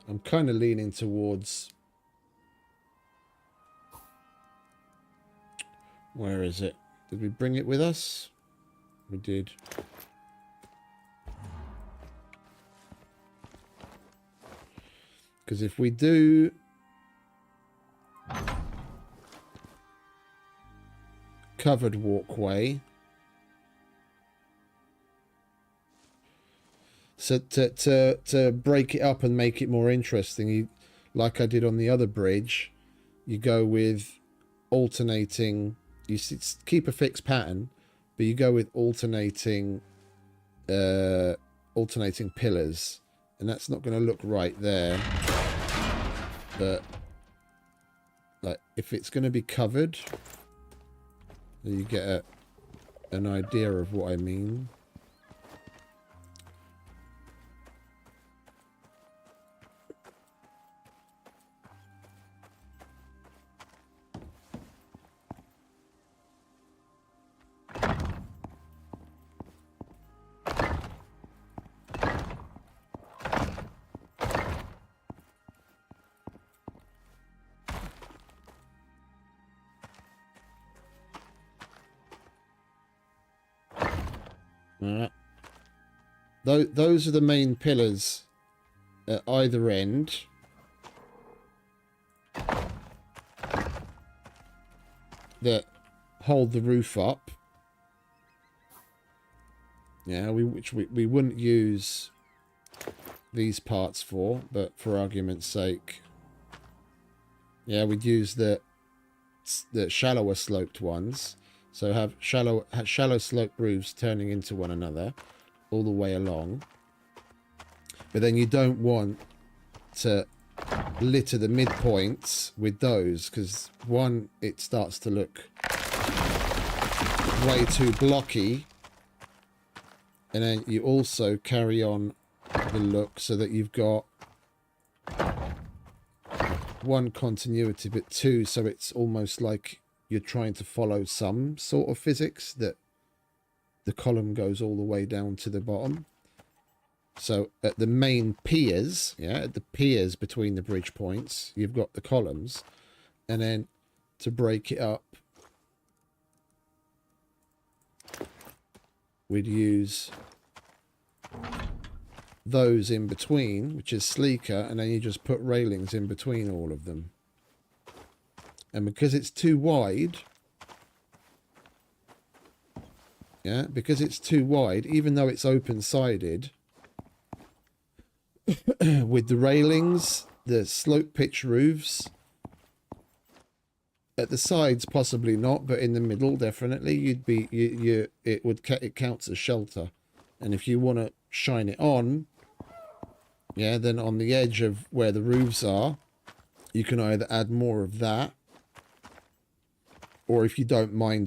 I'm kind of leaning towards... Where is it? Did we bring it with us? We did. Because if we do covered walkway, so to break it up and make it more interesting, you, like I did on the other bridge, you go with alternating. You keep a fixed pattern, but you go with alternating pillars, and that's not going to look right there. But like if it's going to be covered, you get an idea of what I mean. Those are the main pillars at either end. That hold the roof up. Yeah, which we wouldn't use these parts for, but for argument's sake, yeah, we'd use the shallower sloped ones. So have shallow sloped roofs turning into one another all the way along. But then you don't want to litter the midpoints with those, because one, it starts to look way too blocky, and then you also carry on the look so that you've got one, continuity, but two, so it's almost like you're trying to follow some sort of physics, that the column goes all the way down to the bottom. So at the main piers, yeah, at the piers between the bridge points, you've got the columns, and then to break it up, we'd use those in between, which is sleeker, and then you just put railings in between all of them. And because it's too wide, yeah, because it's too wide, even though it's open-sided, with the railings, the slope pitch roofs, at the sides possibly not, but in the middle definitely, you'd be it counts as shelter. And if you want to shine it on, yeah, then on the edge of where the roofs are, you can either add more of that, or if you don't mind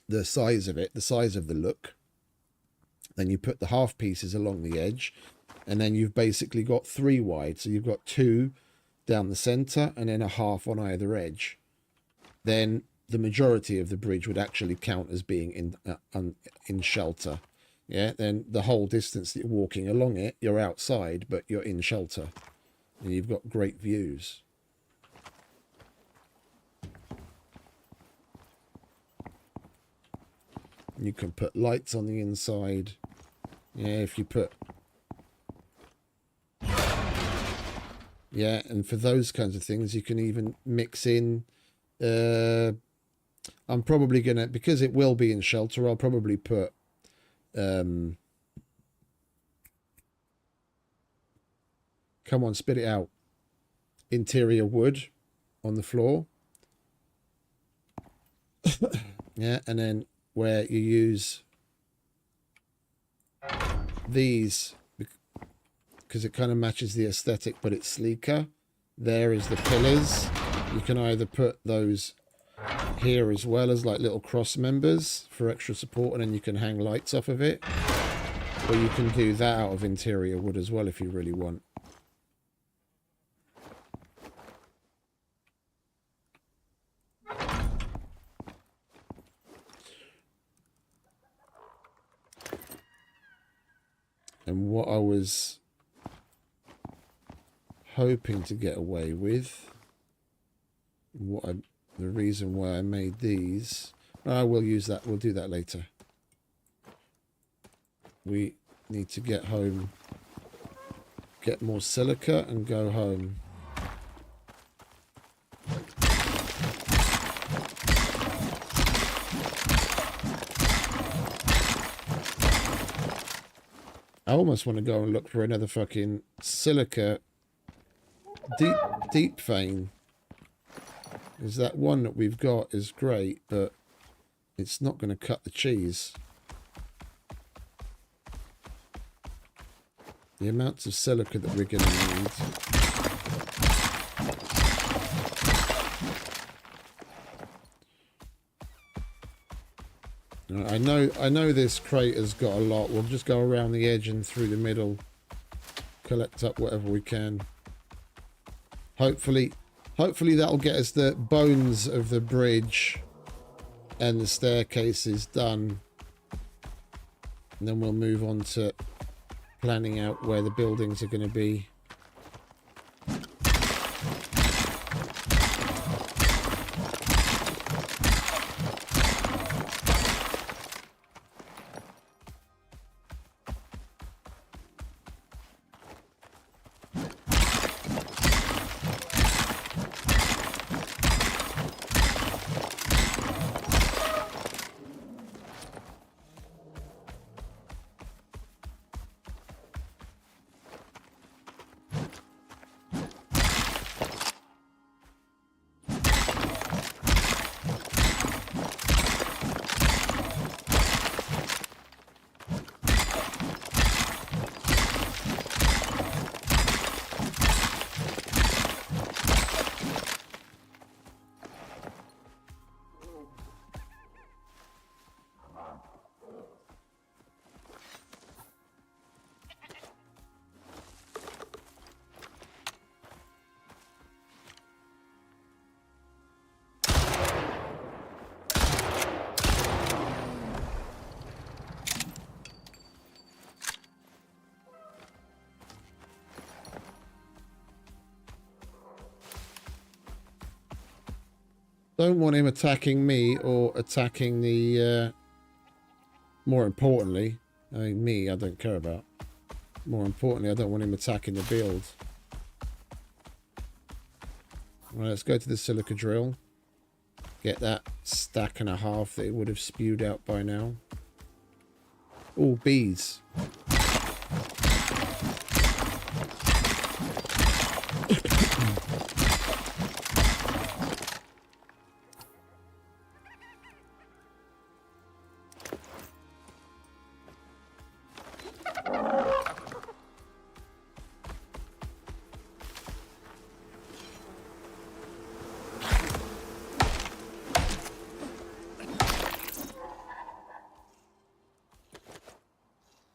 the size of it, the size of the look, then you put the half pieces along the edge, and then you've basically got 3 wide. So you've got 2 down the center and then a half on either edge. Then the majority of the bridge would actually count as being in shelter. Yeah, then the whole distance that you're walking along it, you're outside, but you're in shelter, and you've got great views. You can put lights on the inside. Yeah, if you put... Yeah, and for those kinds of things, you can even mix in... I'm probably going to... Because it will be in shelter, I'll probably put... Come on, spit it out. Interior wood on the floor. Yeah, and then where you use these, because it kind of matches the aesthetic, but it's sleeker. There is the pillars. You can either put those here as well as like little cross members for extra support, and then you can hang lights off of it, or you can do that out of interior wood as well if you really want. And what I was hoping to get away with, the reason why I made these, I will use that, we'll do that later. We need to get Get more silica and go home. I almost want to go and look for another fucking silica deep vein. Because that one that we've got is great, but it's not going to cut the cheese. The amounts of silica that we're going to need. I know this crater's got a lot. We'll just go around the edge and through the middle. Collect up whatever we can. Hopefully that'll get us the bones of the bridge and the staircases done. And then we'll move on to planning out where the buildings are going to be. Don't want him attacking me or attacking the, more importantly, I mean, me, I don't care about. More importantly, I don't want him attacking the build. Right, let's go to the silica drill. Get that stack and a half that it would have spewed out by now. Oh, bees.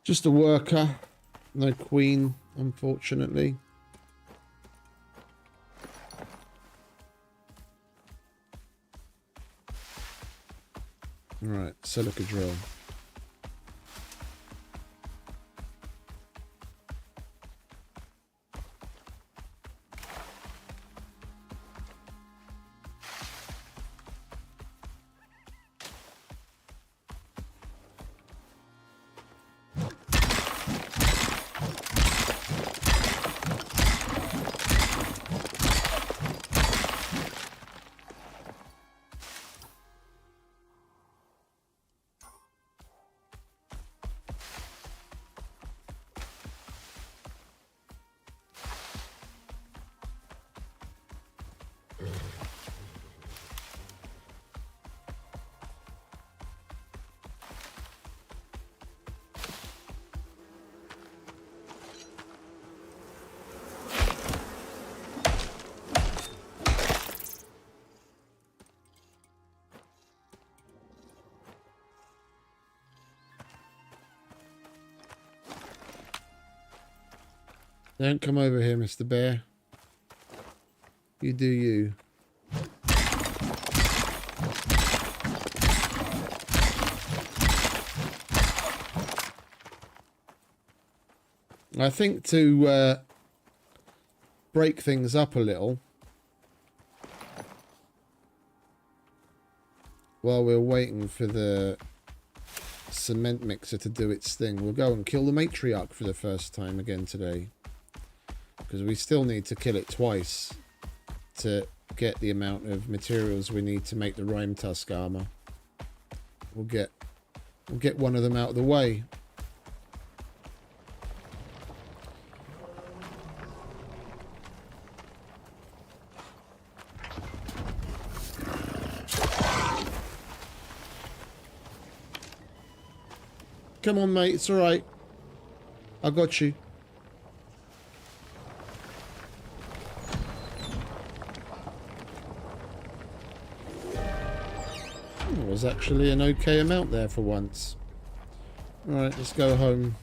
Just a worker, no queen, unfortunately. Right, silica drill. Don't come over here, Mr. Bear. You do you. I think to break things up a little, while we're waiting for the cement mixer to do its thing, we'll go and kill the Matriarch for the first time again today. because we still need to kill it twice to get the amount of materials we need to make the Rime Tusk armor. We'll get one of them out of the way. Come on, mate. It's all right. I got you. There was actually an okay amount there for once. All right, let's go home.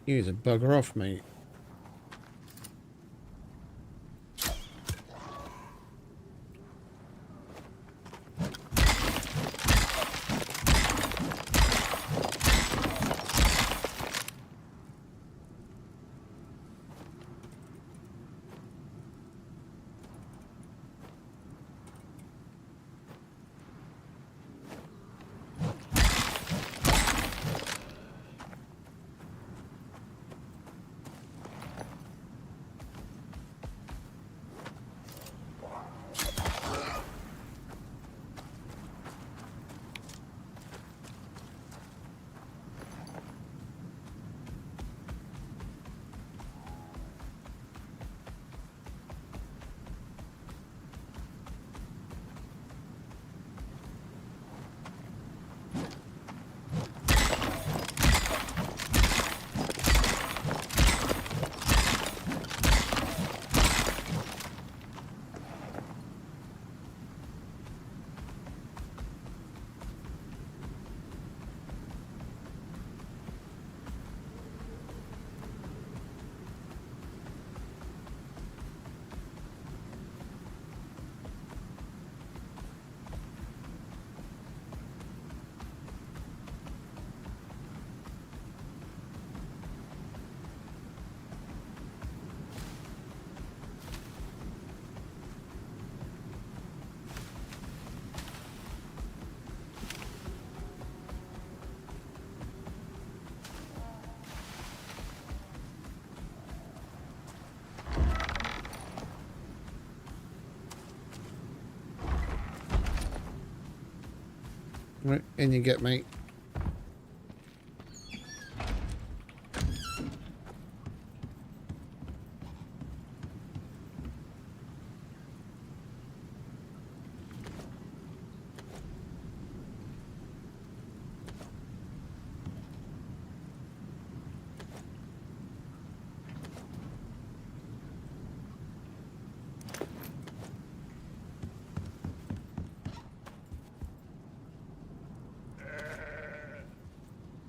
You need to bugger off, mate. Right, in you get, mate.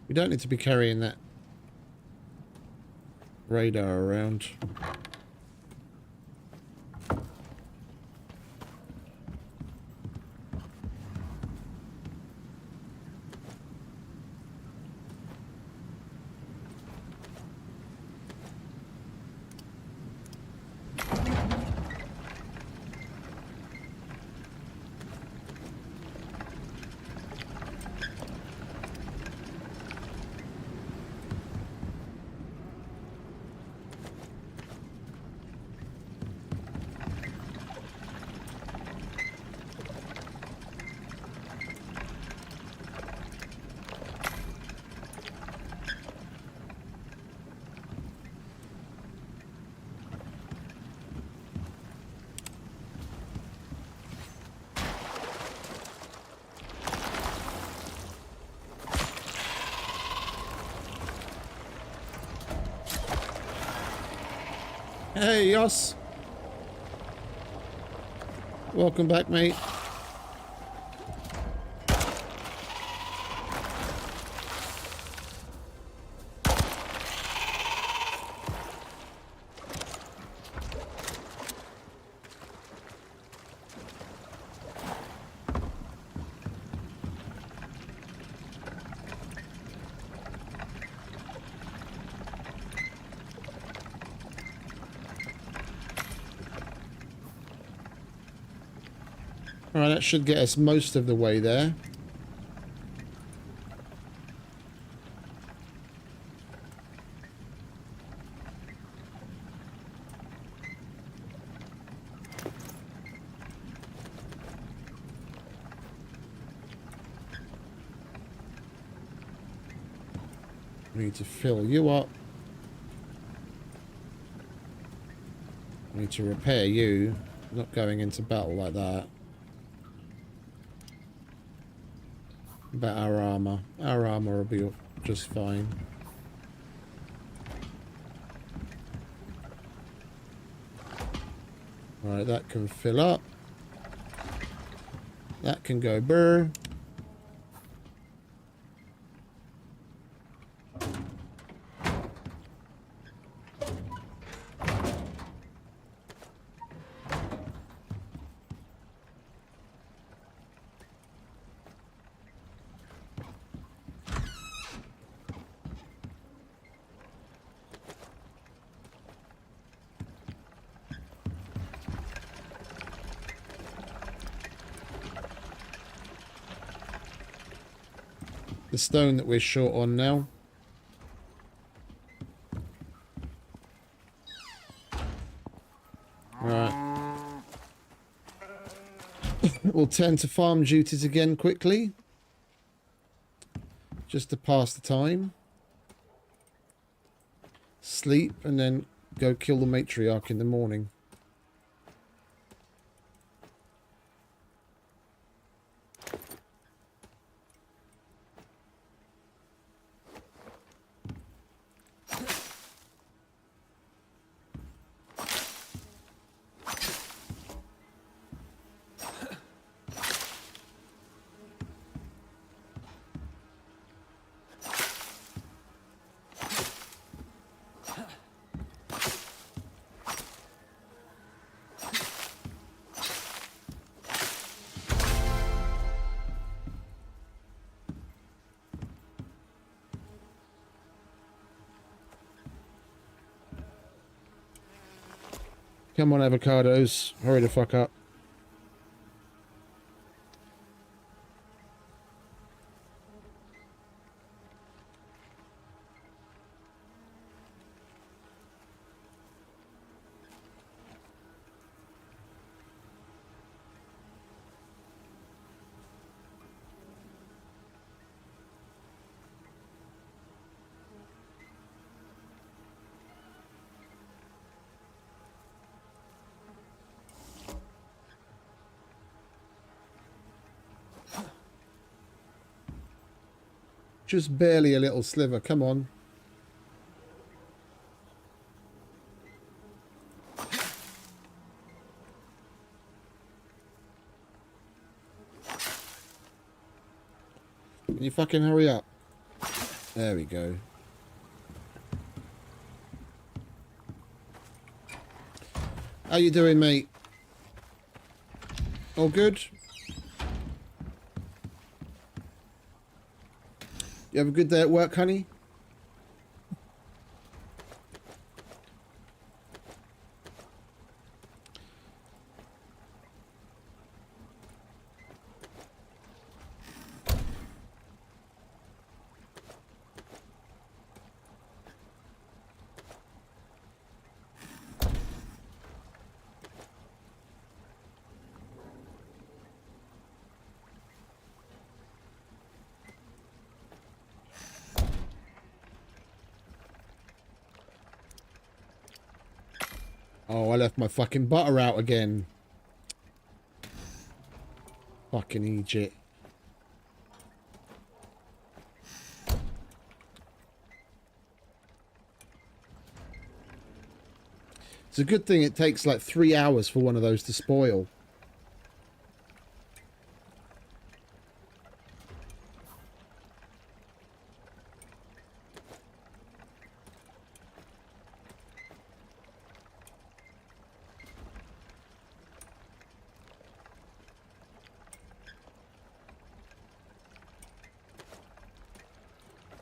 We don't need to be carrying that radar around. Hey, Yos. Welcome back, mate. Alright, that should get us most of the way there. We need to fill you up. We need to repair you. Not going into battle like that. But our armor will be just fine. Right, that can fill up. That can go burr. The stone that we're short on now. Right. We'll tend to farm duties again quickly. Just to pass the time. Sleep and then go kill the Matriarch in the morning. Come on, avocados. Hurry the fuck up. Just barely a little sliver. Come on. Can you fucking hurry up? There we go. How you doing, mate? All good? You have a good day at work, honey? Oh, I left my fucking butter out again. Fucking Egypt. It's a good thing it takes like 3 hours for one of those to spoil.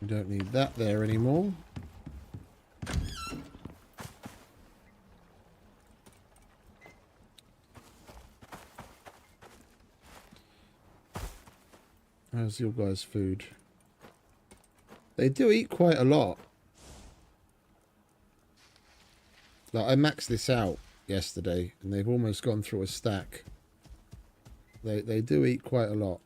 We don't need that there anymore. How's your guys' food? They do eat quite a lot. Like, I maxed this out yesterday, and they've almost gone through a stack. They do eat quite a lot.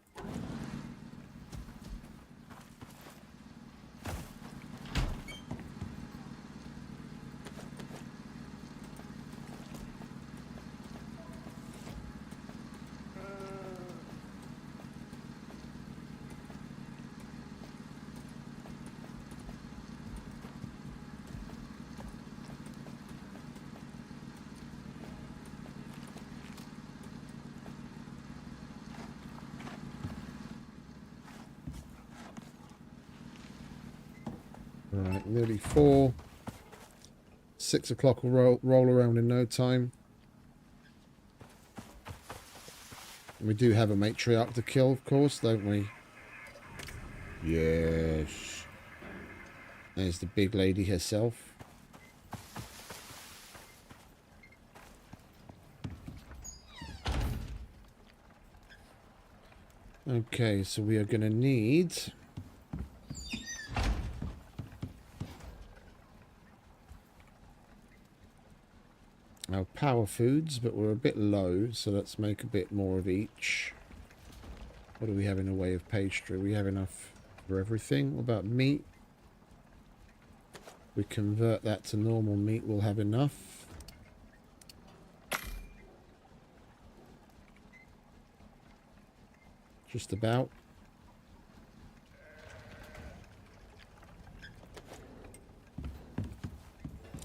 Right, nearly 4. 6 o'clock will roll around in no time. And we do have a matriarch to kill, of course, don't we? Yes. There's the big lady herself. Okay, so we are going to need... our power foods, but we're a bit low, so let's make a bit more of each. What do we have in the way of pastry? We have enough for everything. What about meat? We convert that to normal meat, we'll have enough. Just about.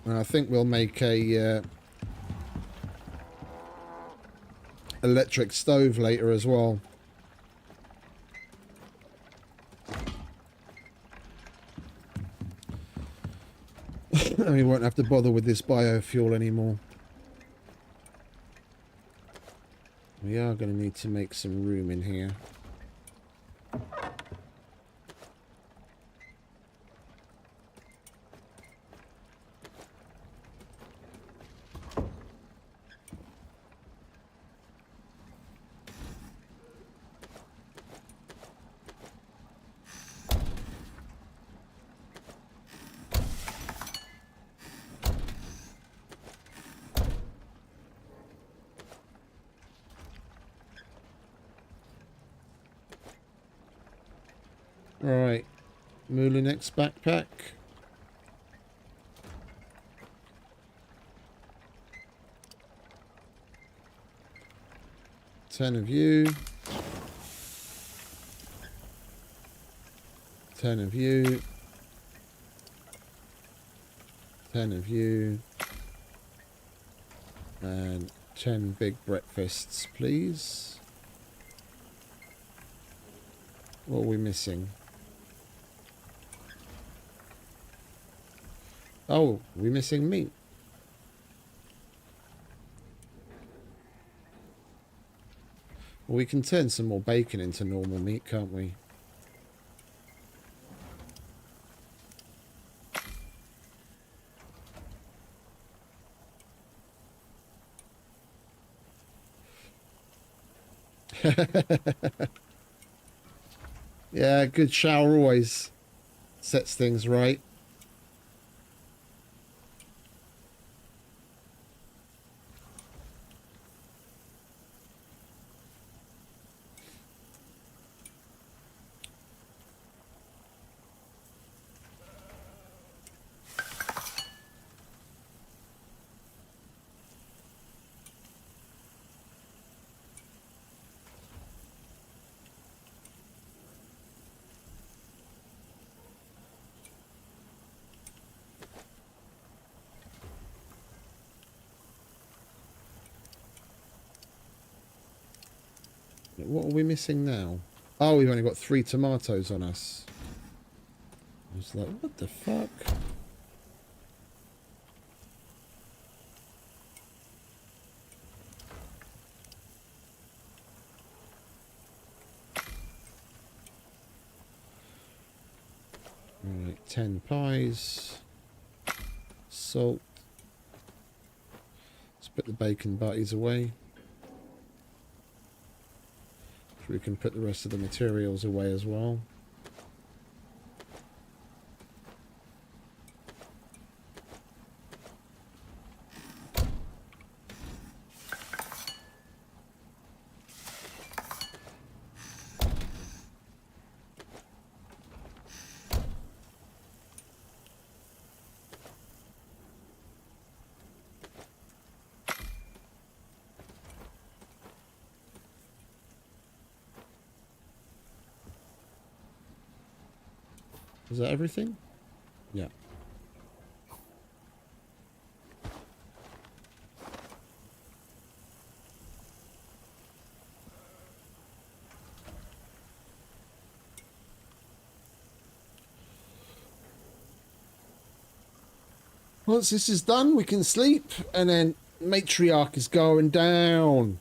And I think we'll make a electric stove later as well. And we won't have to bother with this biofuel anymore. We are going to need to make some room in here. Alright, Moulinex's backpack. Ten of you. 10 of you. 10 of you. And 10 big breakfasts, please. What are we missing? Oh, we're missing meat. Well, we can turn some more bacon into normal meat, can't we? Yeah, good shower always sets things right. What are we missing now? Oh, we've only got 3 tomatoes on us. I was like, what the fuck? Alright, 10 pies. Salt. Let's put the bacon butties away. So we can put the rest of the materials away as well. Is that everything? Yeah. Once this is done, we can sleep, and then Matriarch is going down.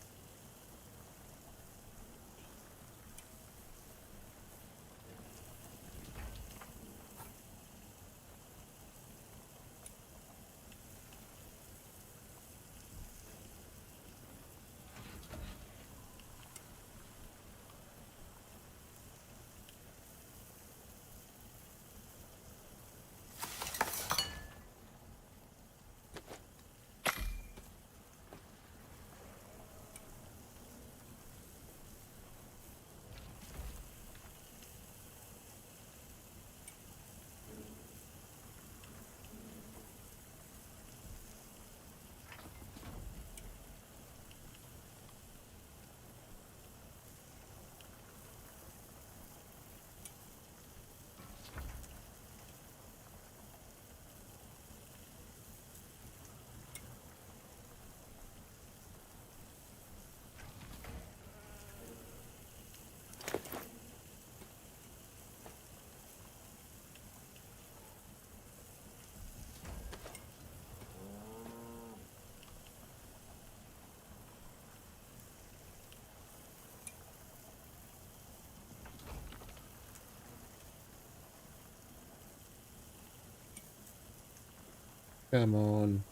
Come on.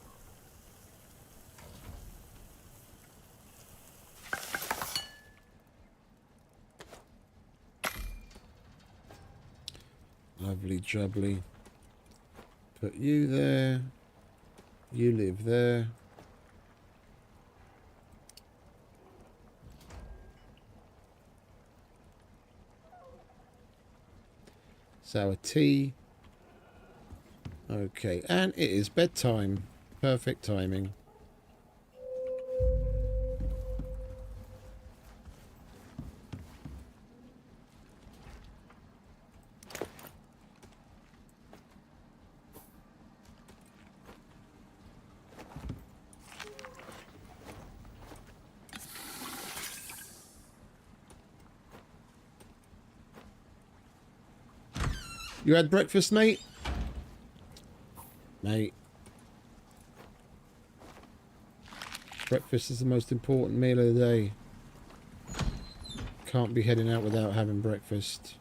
Lovely jubbly. Put you there. You live there. Sour tea. Okay, and it is bedtime. Perfect timing. You had breakfast, mate? Mate. Breakfast is the most important meal of the day. Can't be heading out without having breakfast.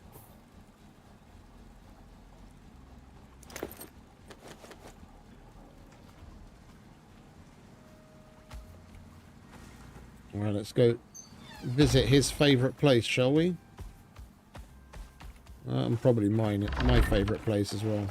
Alright, let's go visit his favourite place, shall we? And probably my favourite place as well.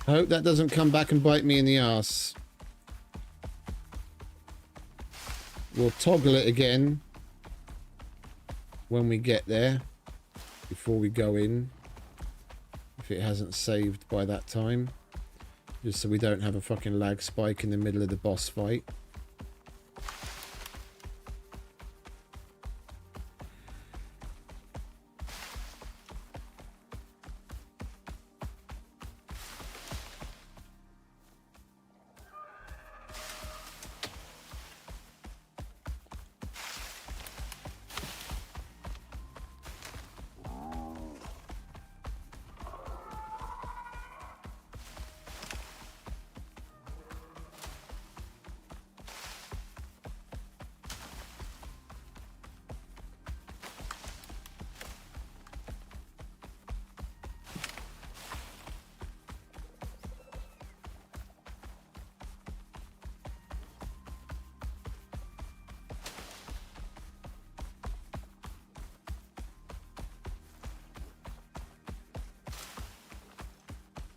I hope that doesn't come back and bite me in the arse. We'll toggle it again when we get there, before we go in, if it hasn't saved by that time, just so we don't have a fucking lag spike in the middle of the boss fight.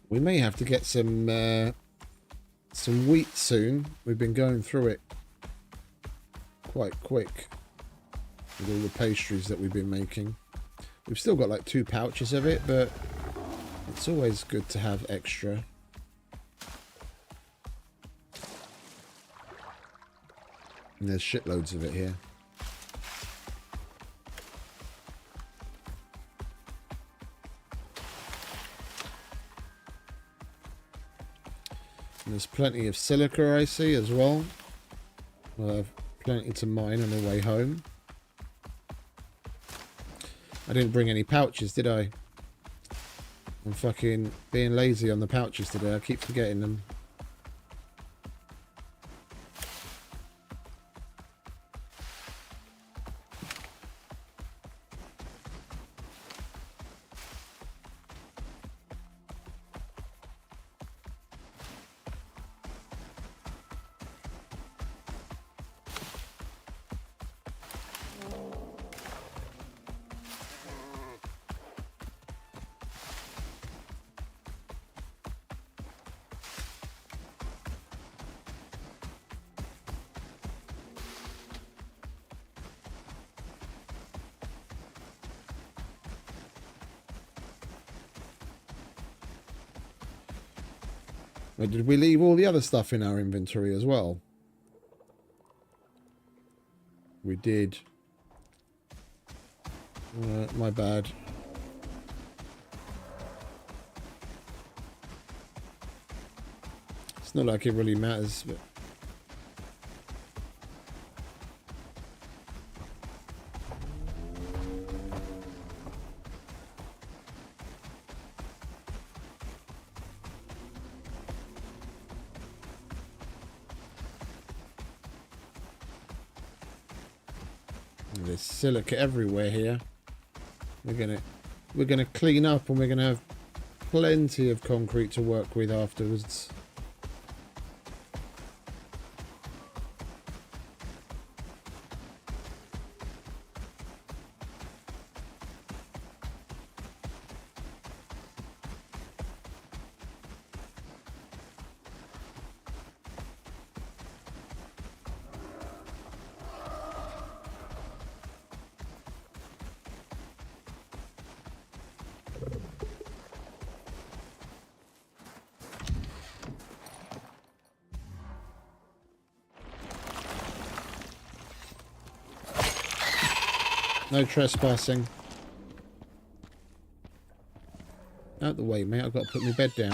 We may have to get some wheat soon. We've been going through it quite quick with all the pastries that we've been making. We've still got like 2 pouches of it, but it's always good to have extra. And there's shitloads of it here. And there's plenty of silica, I see, as well. We'll have plenty to mine on the way home. I didn't bring any pouches, did I? I'm fucking being lazy on the pouches today. I keep forgetting them. Or did we leave all the other stuff in our inventory as well? We did. My bad. It's not like it really matters, but... There's silica everywhere here. We're gonna clean up, and we're gonna have plenty of concrete to work with afterwards. No trespassing. Out the way, mate. I've got to put my bed down.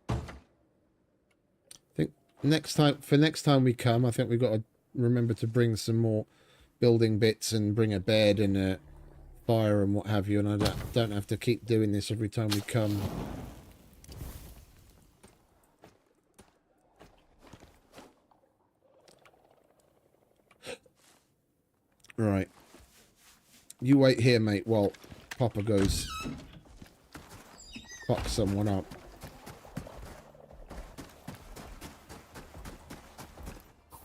I think next time we come, I think we've got to remember to bring some more building bits and bring a bed and a fire and what have you. And I don't have to keep doing this every time we come. Right. You wait here, mate, while Papa goes fuck someone up.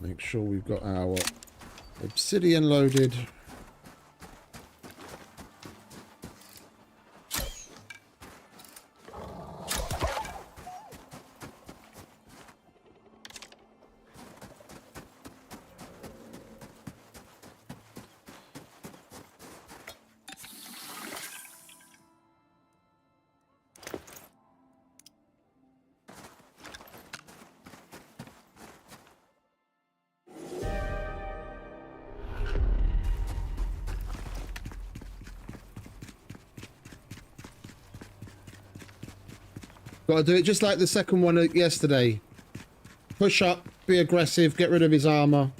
Make sure we've got our obsidian loaded. Got to do it just like the second one yesterday. Push up, be aggressive, get rid of his armor.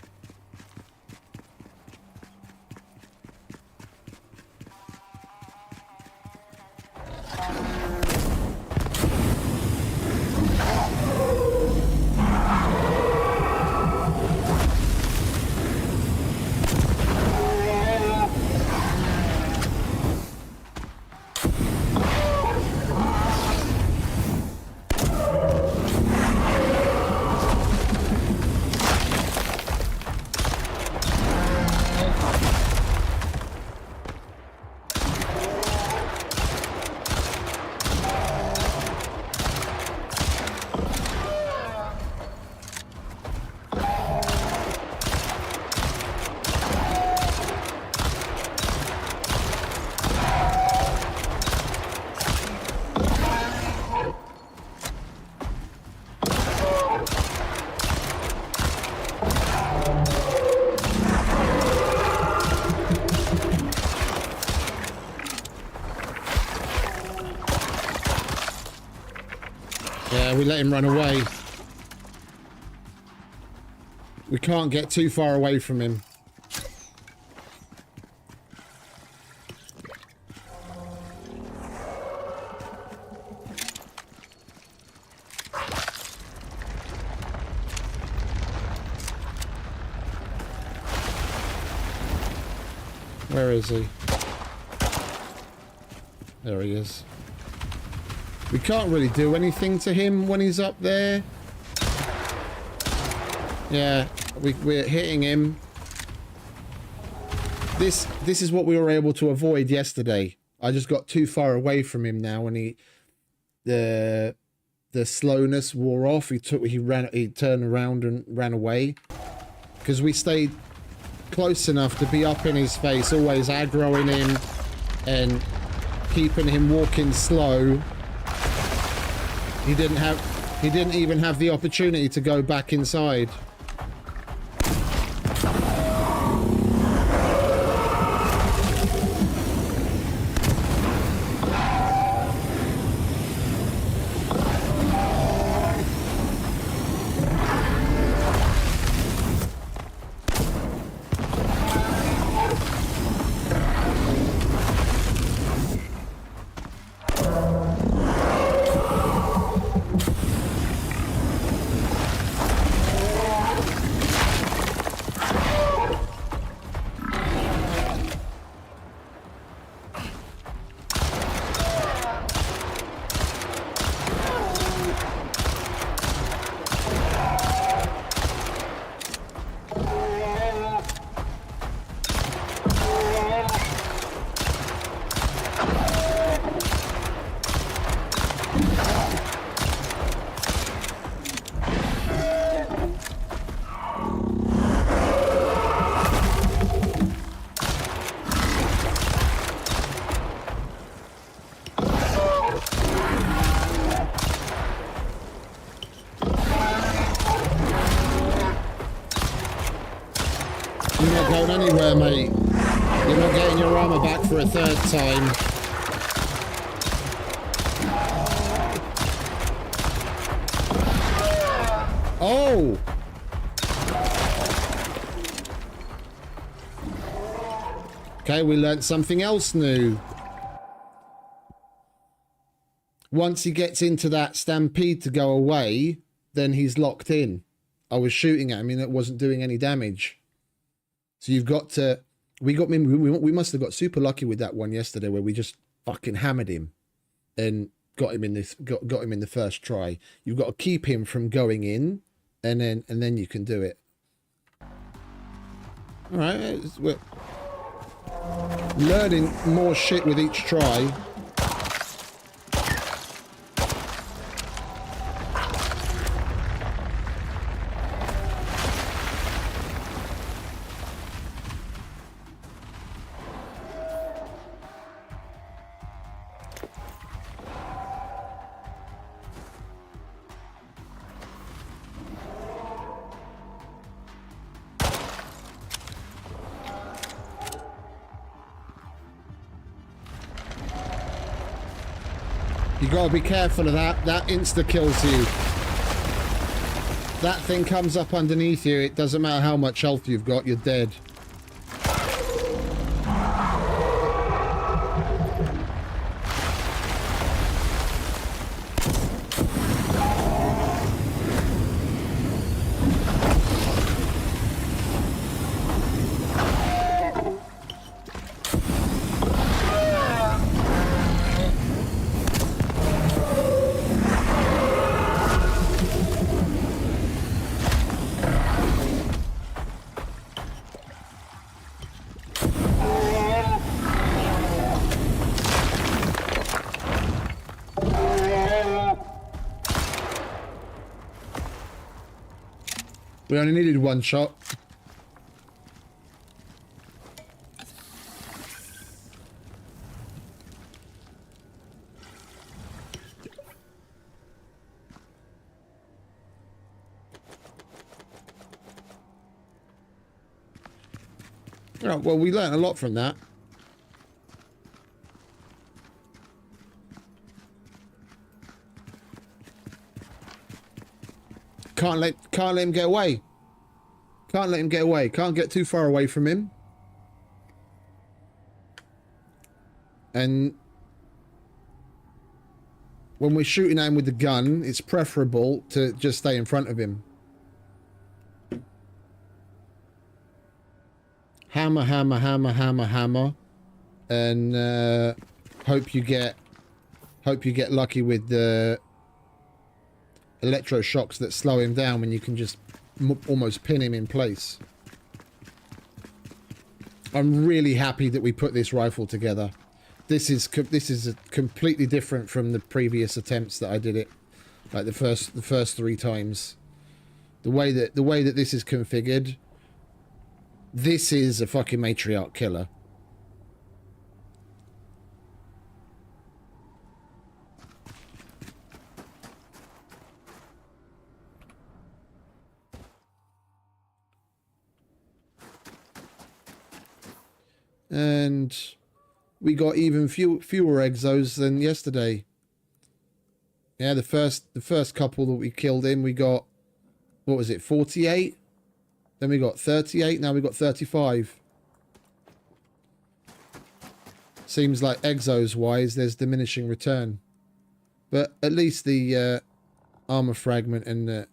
Yeah, we let him run away. We can't get too far away from him. Where is he? There he is. We can't really do anything to him when he's up there. Yeah, we're hitting him. This is what we were able to avoid yesterday. I just got too far away from him now, and the slowness wore off. He turned around and ran away because we stayed close enough to be up in his face, always aggroing him and keeping him walking slow. He didn't even have the opportunity to go back inside. Anywhere, mate. You're not getting your armor back for a third time. Oh! Okay, we learnt something else new. Once he gets into that stampede to go away, then he's locked in. I was shooting at him and it wasn't doing any damage. So you've got to, we must have got super lucky with that one yesterday where we just fucking hammered him and got him in the first try. You've got to keep him from going in, and then you can do it. All right, we're learning more shit with each try. You gotta be careful of that. That insta kills you. That thing comes up underneath you. It doesn't matter how much health you've got, you're dead. We only needed one shot. Oh, well, we learned a lot from that. can't let him get away. Can't let him get away. Can't get too far away from him. And when we're shooting at him with the gun, it's preferable to just stay in front of him. Hammer, hammer, hammer, hammer, hammer, and hope you get lucky with the electroshocks that slow him down when you can just almost pin him in place. I'm really happy that we put this rifle together. This is completely different from the previous attempts that I did it, like the first 3 times. The way that this is configured, this is a fucking Matriarch killer. And we got even fewer exos than yesterday. Yeah, the first couple that we killed in, we got, what was it, 48? Then we got 38, now we got 35. Seems like exos wise there's diminishing return. But at least the armor fragment and the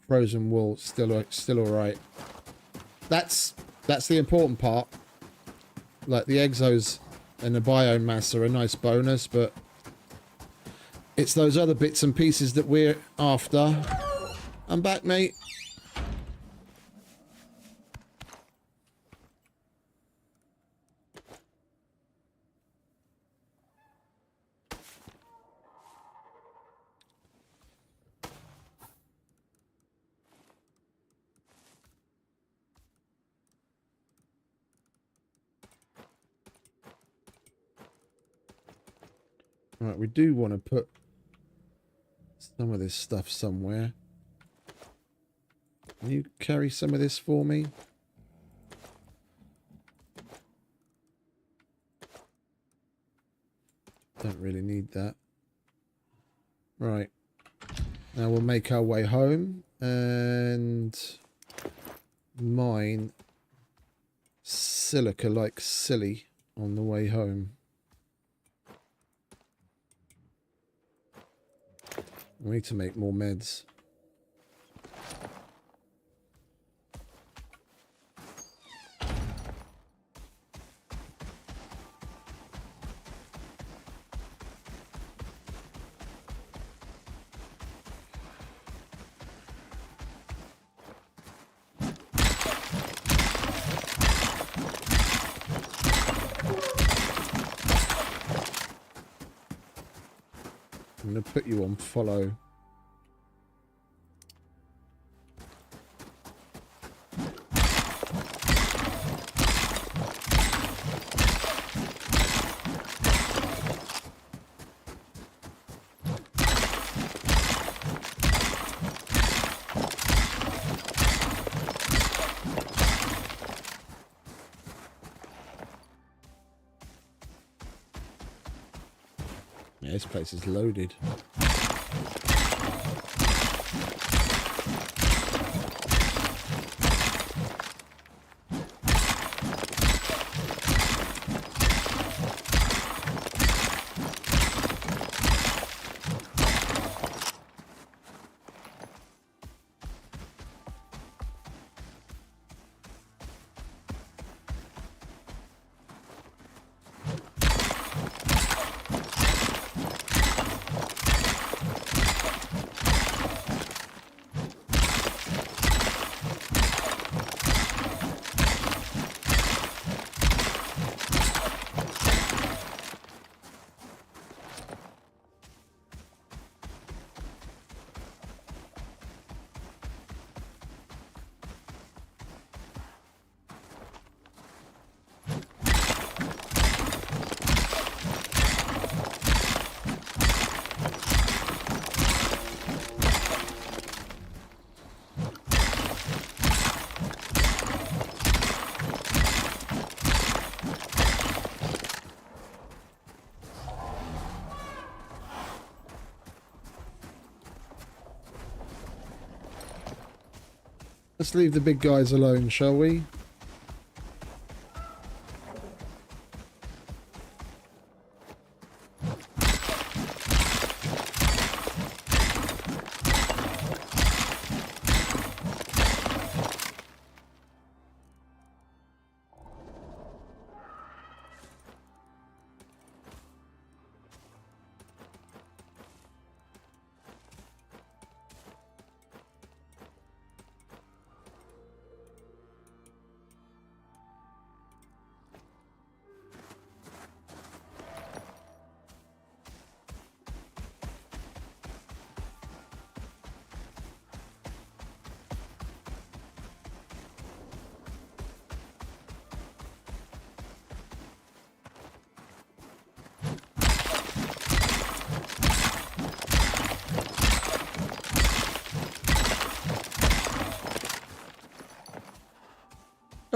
frozen wool still alright. That's the important part. Like the exos and the biomass are a nice bonus, but it's those other bits and pieces that we're after. I'm back, mate. Right, we do want to put some of this stuff somewhere. Can you carry some of this for me? Don't really need that. Right. Now we'll make our way home and mine silica like silly on the way home. We need to make more meds. I'm going to put you on follow. Yeah, this place is loaded. Let's leave the big guys alone, shall we?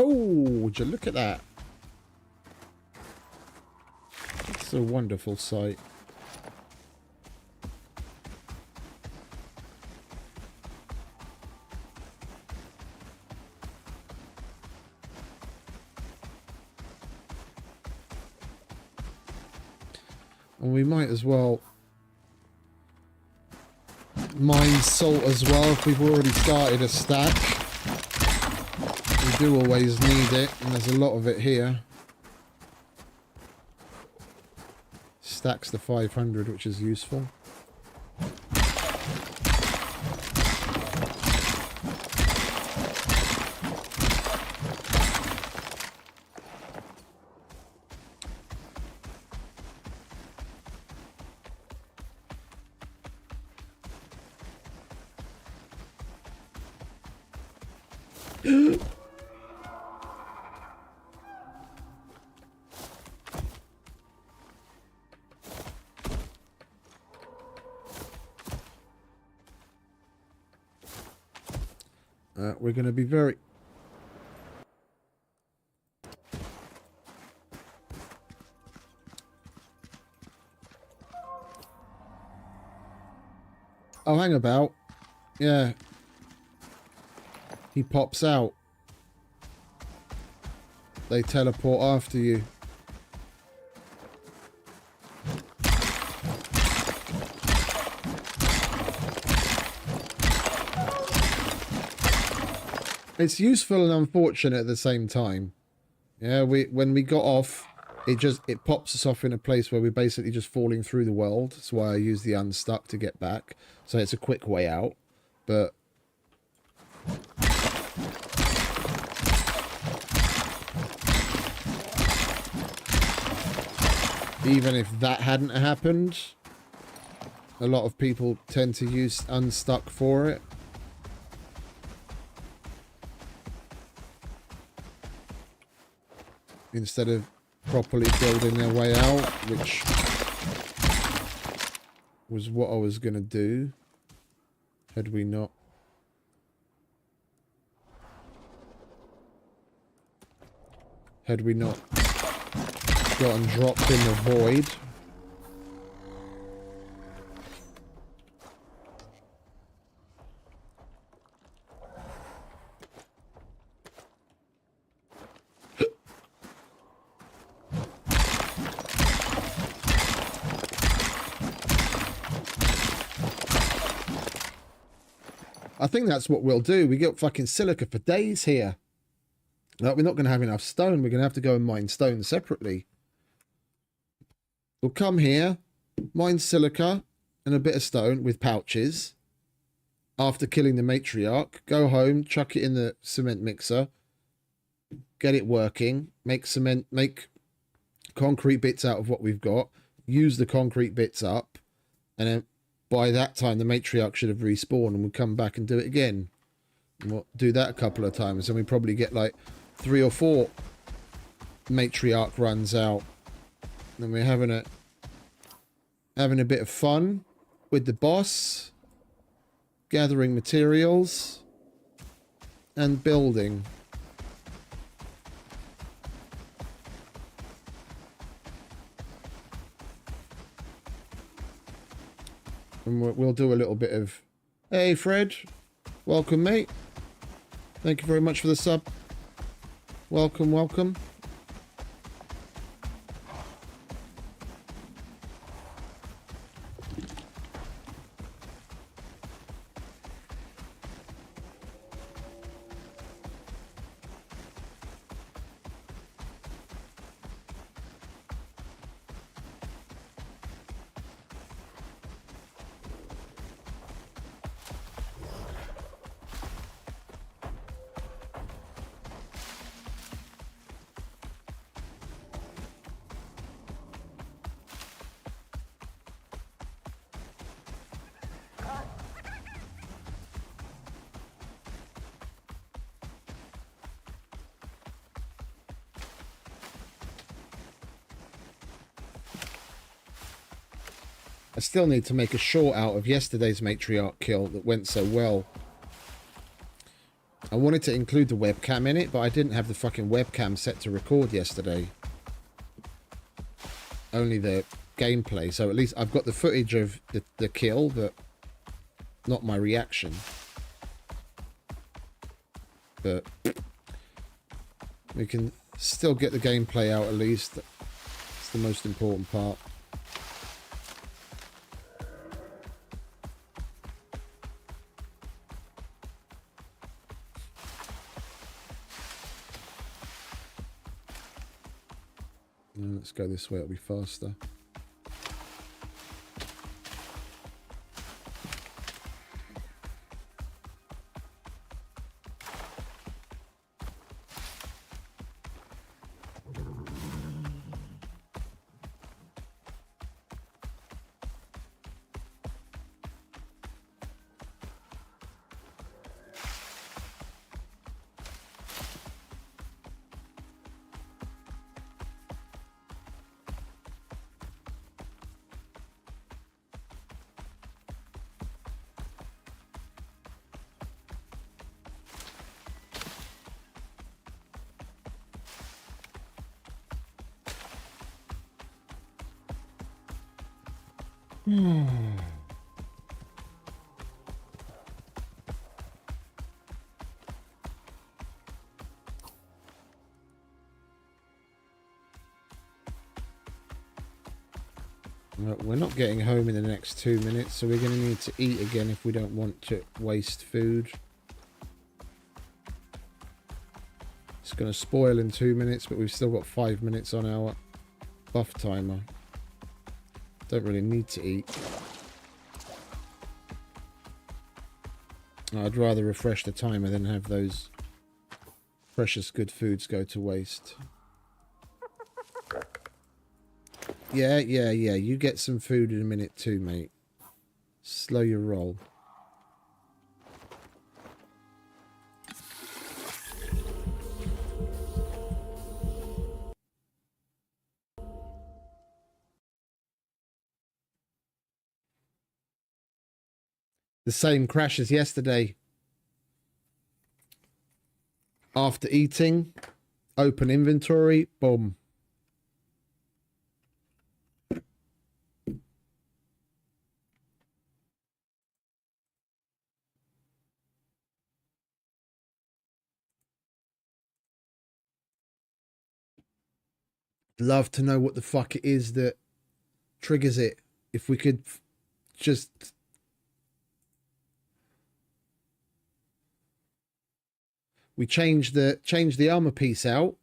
Oh, would you look at that? It's a wonderful sight. And we might as well mine salt as well if we've already started a stack. We do always need it, and there's a lot of it here. Stacks the 500, which is useful. We're going to be very... Oh, hang about. Yeah. He pops out. They teleport after you. It's useful and unfortunate at the same time. Yeah, when we got off, it pops us off in a place where we're basically just falling through the world. That's why I use the unstuck to get back. So it's a quick way out. But even if that hadn't happened, a lot of people tend to use unstuck for it. Instead of properly building their way out, which was what I was going to do, had we not. Had we not gotten dropped in the void. I think that's what we'll do. We get fucking silica for days here. Like, we're not going to have enough stone. We're going to have to go and mine stone separately. We'll come here, mine silica and a bit of stone with pouches. After killing the Matriarch, go home, chuck it in the cement mixer, get it working, make concrete bits out of what we've got, use the concrete bits up, and then by that time, the Matriarch should have respawned and we'll come back and do it again. And we'll do that a couple of times and we probably get like 3 or 4 Matriarch runs out. And we're having a bit of fun with the boss, gathering materials and building. And we'll do a little bit of, hey Fred, welcome mate. Thank you very much for the sub. Welcome, welcome. I still need to make a short out of yesterday's Matriarch kill that went so well. I wanted to include the webcam in it, but I didn't have the fucking webcam set to record yesterday. Only the gameplay, so at least I've got the footage of the kill, but not my reaction. But we can still get the gameplay out at least. It's the most important part. Let's go this way, it'll be faster. We're not getting home in the next 2 minutes, so we're going to need to eat again if we don't want to waste food. It's going to spoil in 2 minutes, but we've still got 5 minutes on our buff timer. Don't really need to eat. I'd rather refresh the timer than have those precious good foods go to waste. Yeah, you get some food in a minute too, mate. Slow your roll. The same crash as yesterday. After eating, open inventory, boom. Love to know what the fuck it is that triggers it. If we could just we change the armor piece out,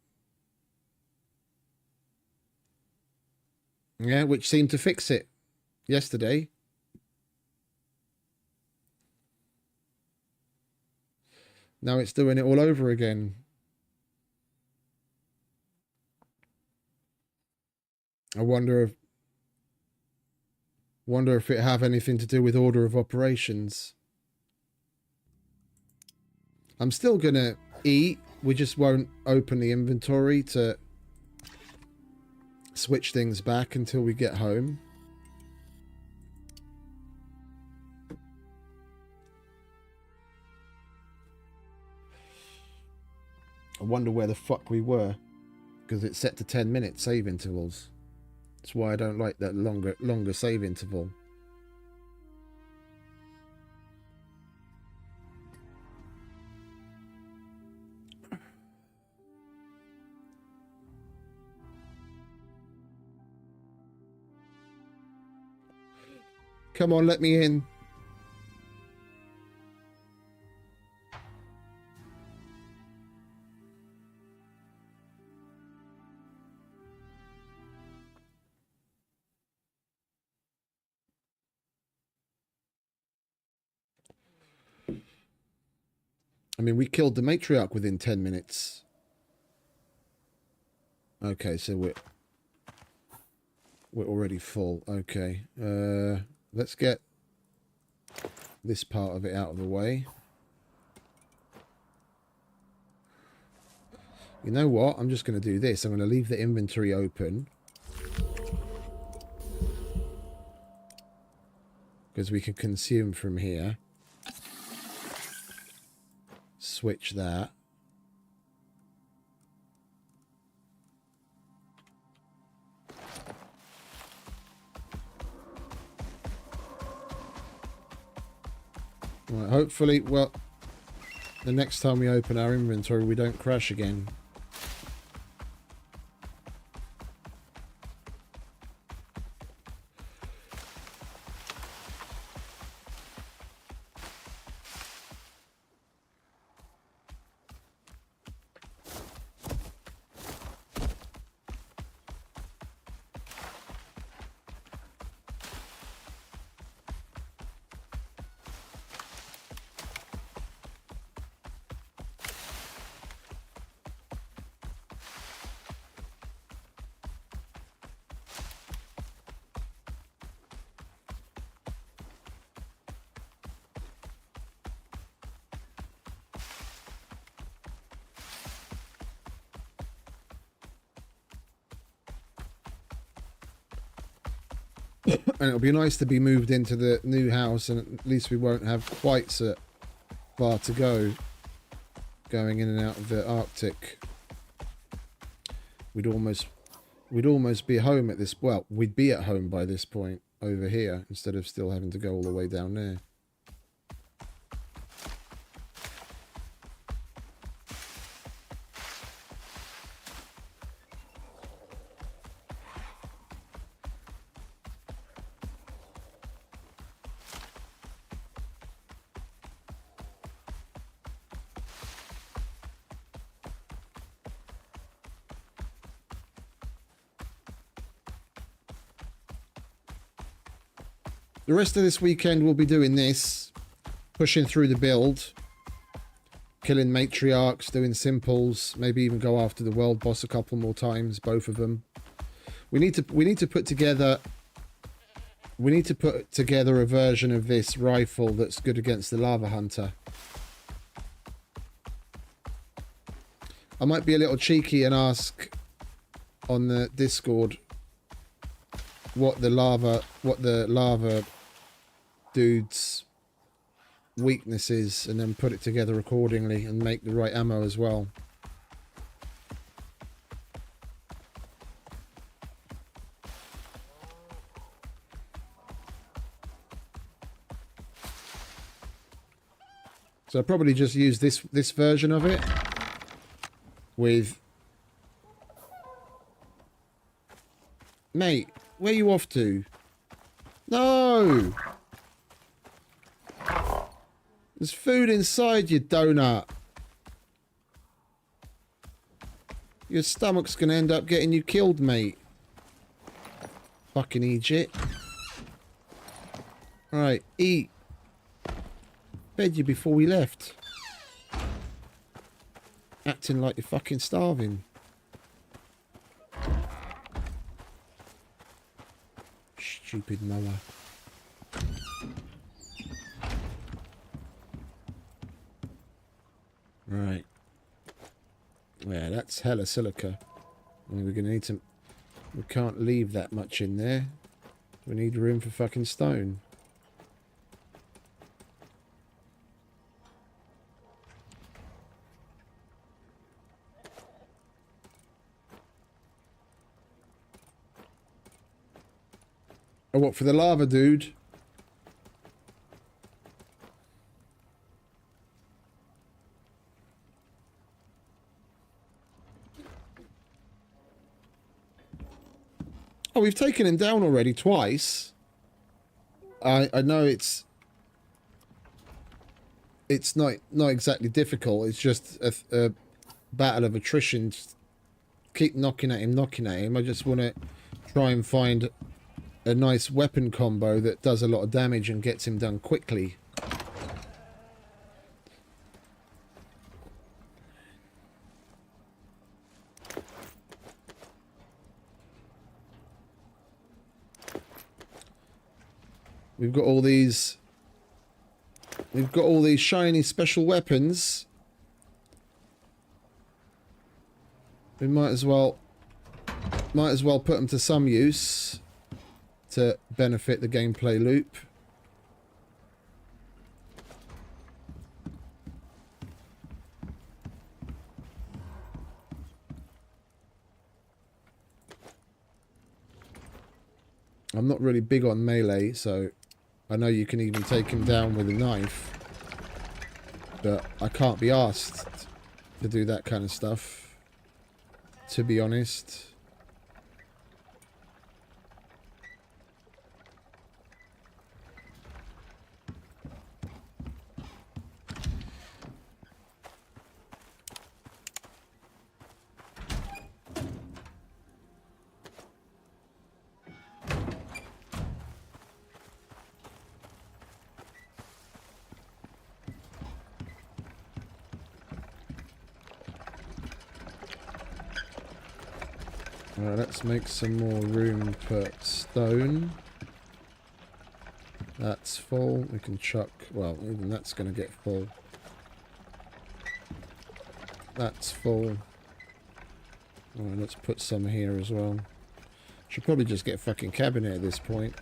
yeah, which seemed to fix it yesterday. Now it's doing it all over again. I wonder if it have anything to do with order of operations. I'm still gonna eat. We just won't open the inventory to switch things back until we get home. I wonder where the fuck we were, because it's set to 10-minute save intervals. That's why I don't like that longer save interval. Come on, let me in. I mean, we killed the Matriarch within 10 minutes. Okay, so we're already full. Okay. Let's get this part of it out of the way. You know what? I'm just going to do this. I'm going to leave the inventory open. Because we can consume from here. Switch that. Right, hopefully, well, the next time we open our inventory, we don't crash again. And it'll be nice to be moved into the new house, and at least we won't have quite so far to go going in and out of the Arctic. We'd almost be home at this, well, we'd be at home by this point over here instead of still having to go all the way down there. The rest of this weekend we'll be doing this, pushing through the build, killing matriarchs, doing simples, maybe even go after the world boss a couple more times, both of them. We need to put together a version of this rifle that's good against the lava hunter. I might be a little cheeky and ask on the Discord what the lava dude's weaknesses, and then put it together accordingly and make the right ammo as well. So I'll probably just use this version of it with... Mate, where you off to? No! There's food inside your donut. Your stomach's gonna end up getting you killed, mate. Fucking Egypt. Alright, eat. Fed you before we left. Acting like you're fucking starving. Stupid mower. Right. Yeah, that's hella silica. I mean, we're gonna need some... We can't leave that much in there. We need room for fucking stone. Oh, what, for the lava dude? Oh, we've taken him down already twice. I know it's not exactly difficult. It's just a battle of attrition. Just keep knocking at him. I just want to try and find a nice weapon combo that does a lot of damage and gets him done quickly. We've got all these shiny special weapons. We might as well put them to some use to benefit the gameplay loop. I'm not really big on melee, so I know you can even take him down with a knife, but I can't be asked to do that kind of stuff, to be honest. Alright, let's make some more room for stone. That's full. We can chuck... well, even that's going to get full. That's full. Alright, let's put some here as well. Should probably just get a fucking cabinet at this point.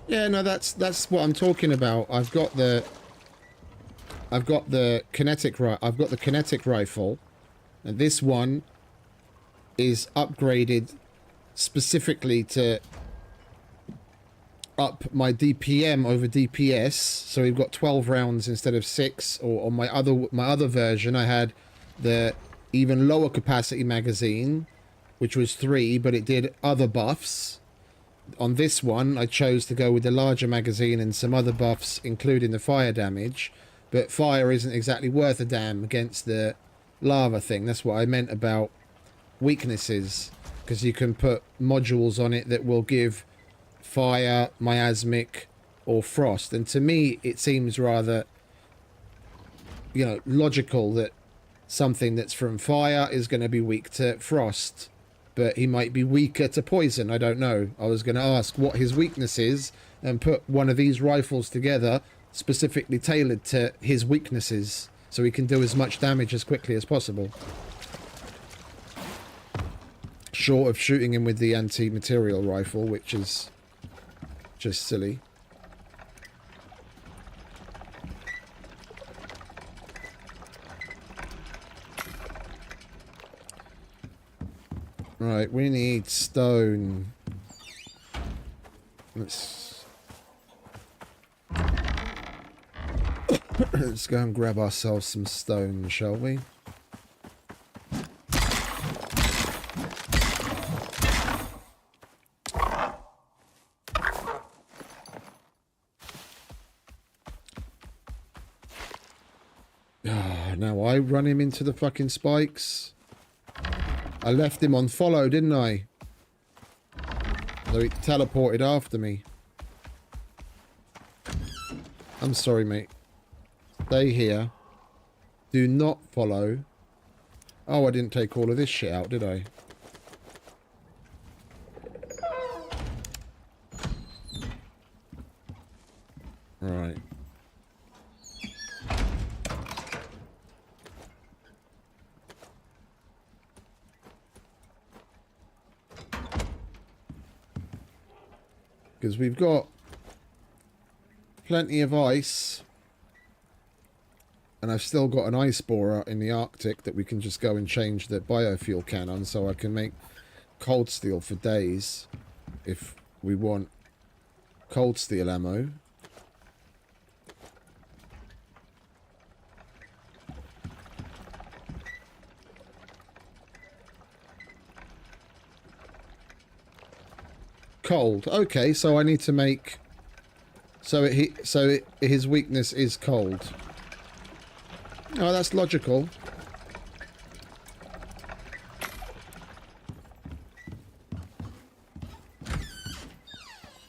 Yeah, no, that's what I'm talking about. I've got the kinetic rifle, and this one is upgraded specifically to up my DPM over DPS. So we've got 12 rounds instead of 6. Or on my other version, I had the even lower capacity magazine, which was 3, but it did other buffs. On this one, I chose to go with the larger magazine and some other buffs, including the fire damage. But fire isn't exactly worth a damn against the lava thing. That's what I meant about weaknesses, because you can put modules on it that will give fire, miasmic, or frost. And to me, it seems rather, you know, logical that something that's from fire is going to be weak to frost. But he might be weaker to poison. I don't know. I was going to ask what his weakness is and put one of these rifles together specifically tailored to his weaknesses so he can do as much damage as quickly as possible. Short of shooting him with the anti-material rifle, which is just silly. Right, we need stone. Let's go and grab ourselves some stone, shall we? Now I run him into the fucking spikes. I left him on follow, didn't I? So he teleported after me. I'm sorry, mate. Stay here. Do not follow. Oh, I didn't take all of this shit out, did I? Right. Because we've got plenty of ice And I've still got an ice borer in the Arctic that we can just go and change the biofuel can on, so I can make cold steel for days if we want cold steel ammo. Cold. Okay, so I need to make... his weakness is cold. Oh, that's logical.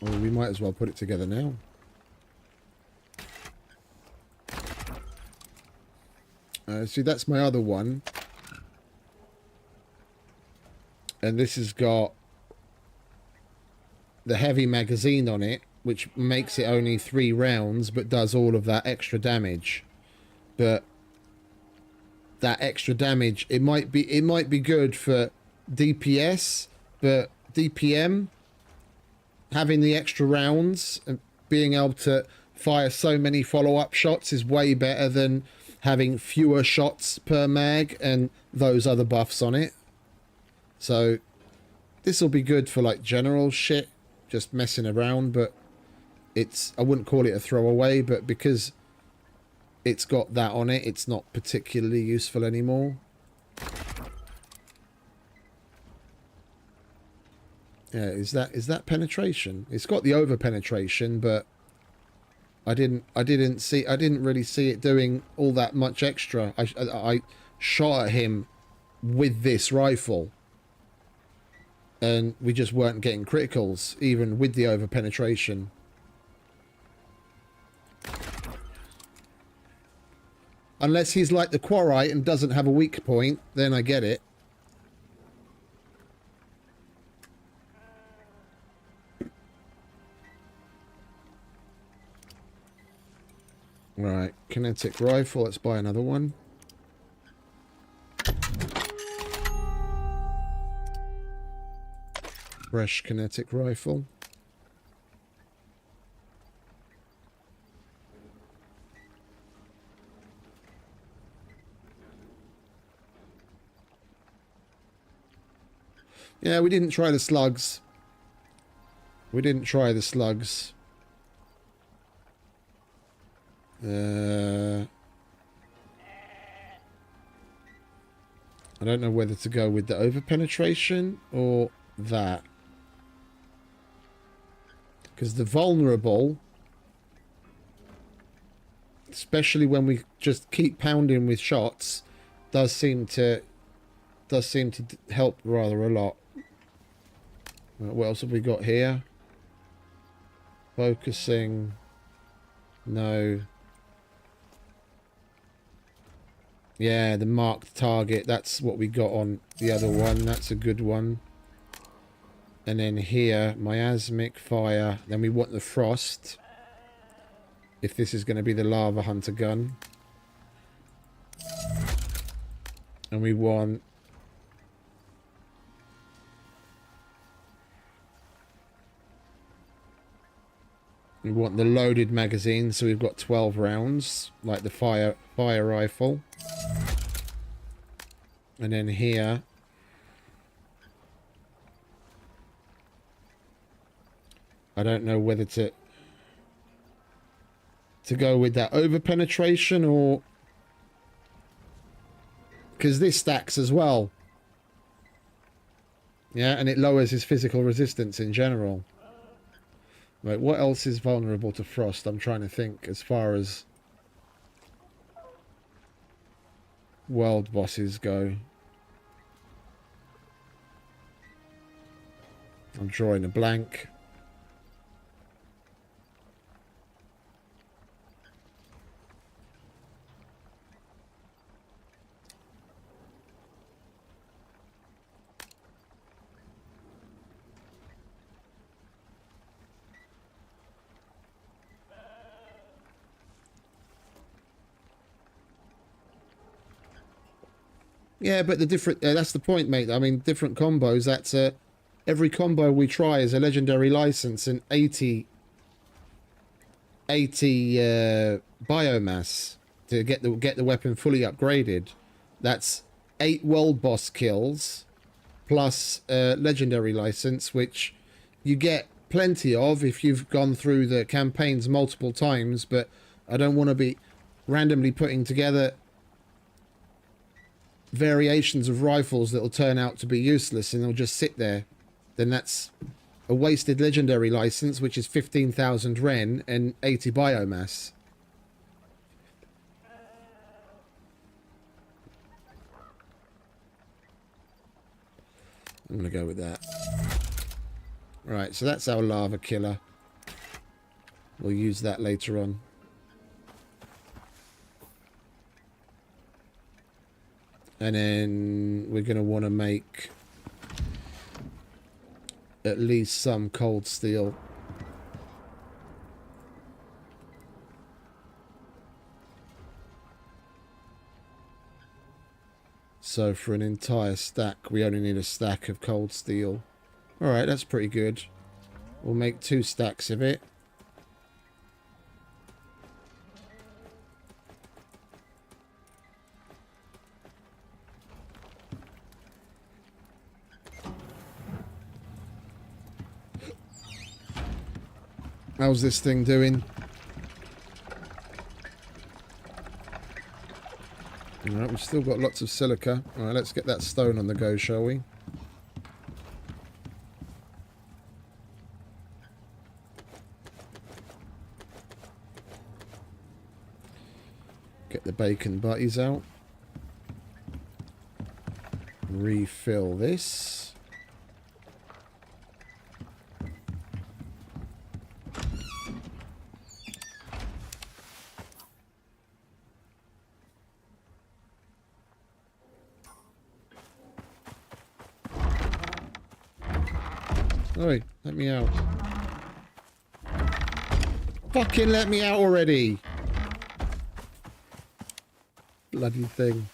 Well, we might as well put it together now. See, that's my other one. And this has got the heavy magazine on it, which makes it only 3 rounds, but does all of that extra damage. But that extra damage, it might be good for DPS, but DPM, having the extra rounds and being able to fire so many follow-up shots is way better than having fewer shots per mag and those other buffs on it. So this will be good for like general shit, just messing around, but I wouldn't call it a throwaway, but because it's got that on it, it's not particularly useful anymore. Yeah, is that penetration? It's got the over penetration, but I didn't really see it doing all that much extra. I shot at him with this rifle, and we just weren't getting criticals, even with the over penetration. Unless he's like the Quarite and doesn't have a weak point, then I get it. Right, kinetic rifle, let's buy another one. Fresh kinetic rifle. Yeah, we didn't try the slugs. We didn't try the slugs. I don't know whether to go with the over penetration or that. Because the vulnerable, especially when we just keep pounding with shots, does seem to help rather a lot. What else have we got here? Focusing. No. Yeah, the marked target. That's what we got on the other one. That's a good one. And then here, miasmic fire. Then we want the frost. If this is going to be the lava hunter gun. And we want... We want the loaded magazine, so we've got 12 rounds, like the fire rifle. And then here, I don't know whether to go with that over penetration or, because this stacks as well. Yeah, and it lowers his physical resistance in general. Right, what else is vulnerable to frost? I'm trying to think as far as world bosses go. I'm drawing a blank. Yeah, but the different... that's the point, mate. I mean, different combos. That's every combo we try is a legendary license and 80 biomass to get the weapon fully upgraded. That's 8 world boss kills plus a legendary license, which you get plenty of if you've gone through the campaigns multiple times, but I don't want to be randomly putting together variations of rifles that'll turn out to be useless and they'll just sit there. Then that's a wasted legendary license, which is 15,000 Ren and 80 biomass. I'm going to go with that. Right, so that's our lava killer. We'll use that later on. And then we're going to want to make at least some cold steel. So for an entire stack, we only need a stack of cold steel. Alright, that's pretty good. We'll make 2 stacks of it. How's this thing doing? Alright, we've still got lots of silica. Alright, let's get that stone on the go, shall we? Get the bacon butties out. Refill this. Oi, let me out. Fucking let me out already. Bloody thing.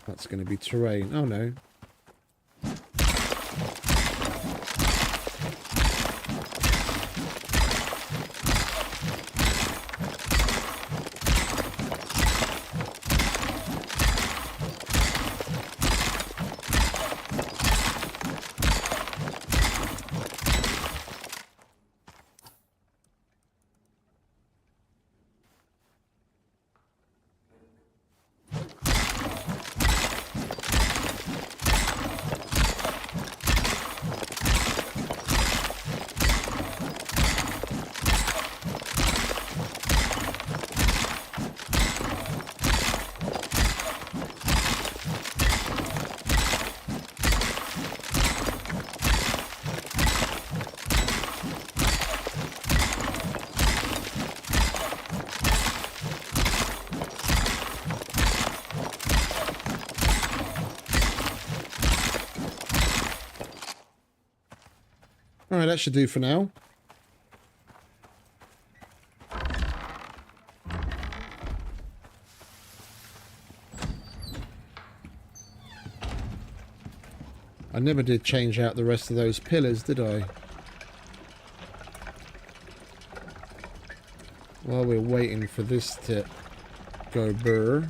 That's going to be terrain. Oh no. Alright, that should do for now. I never did change out the rest of those pillars, did I? While we're waiting for this to go burr.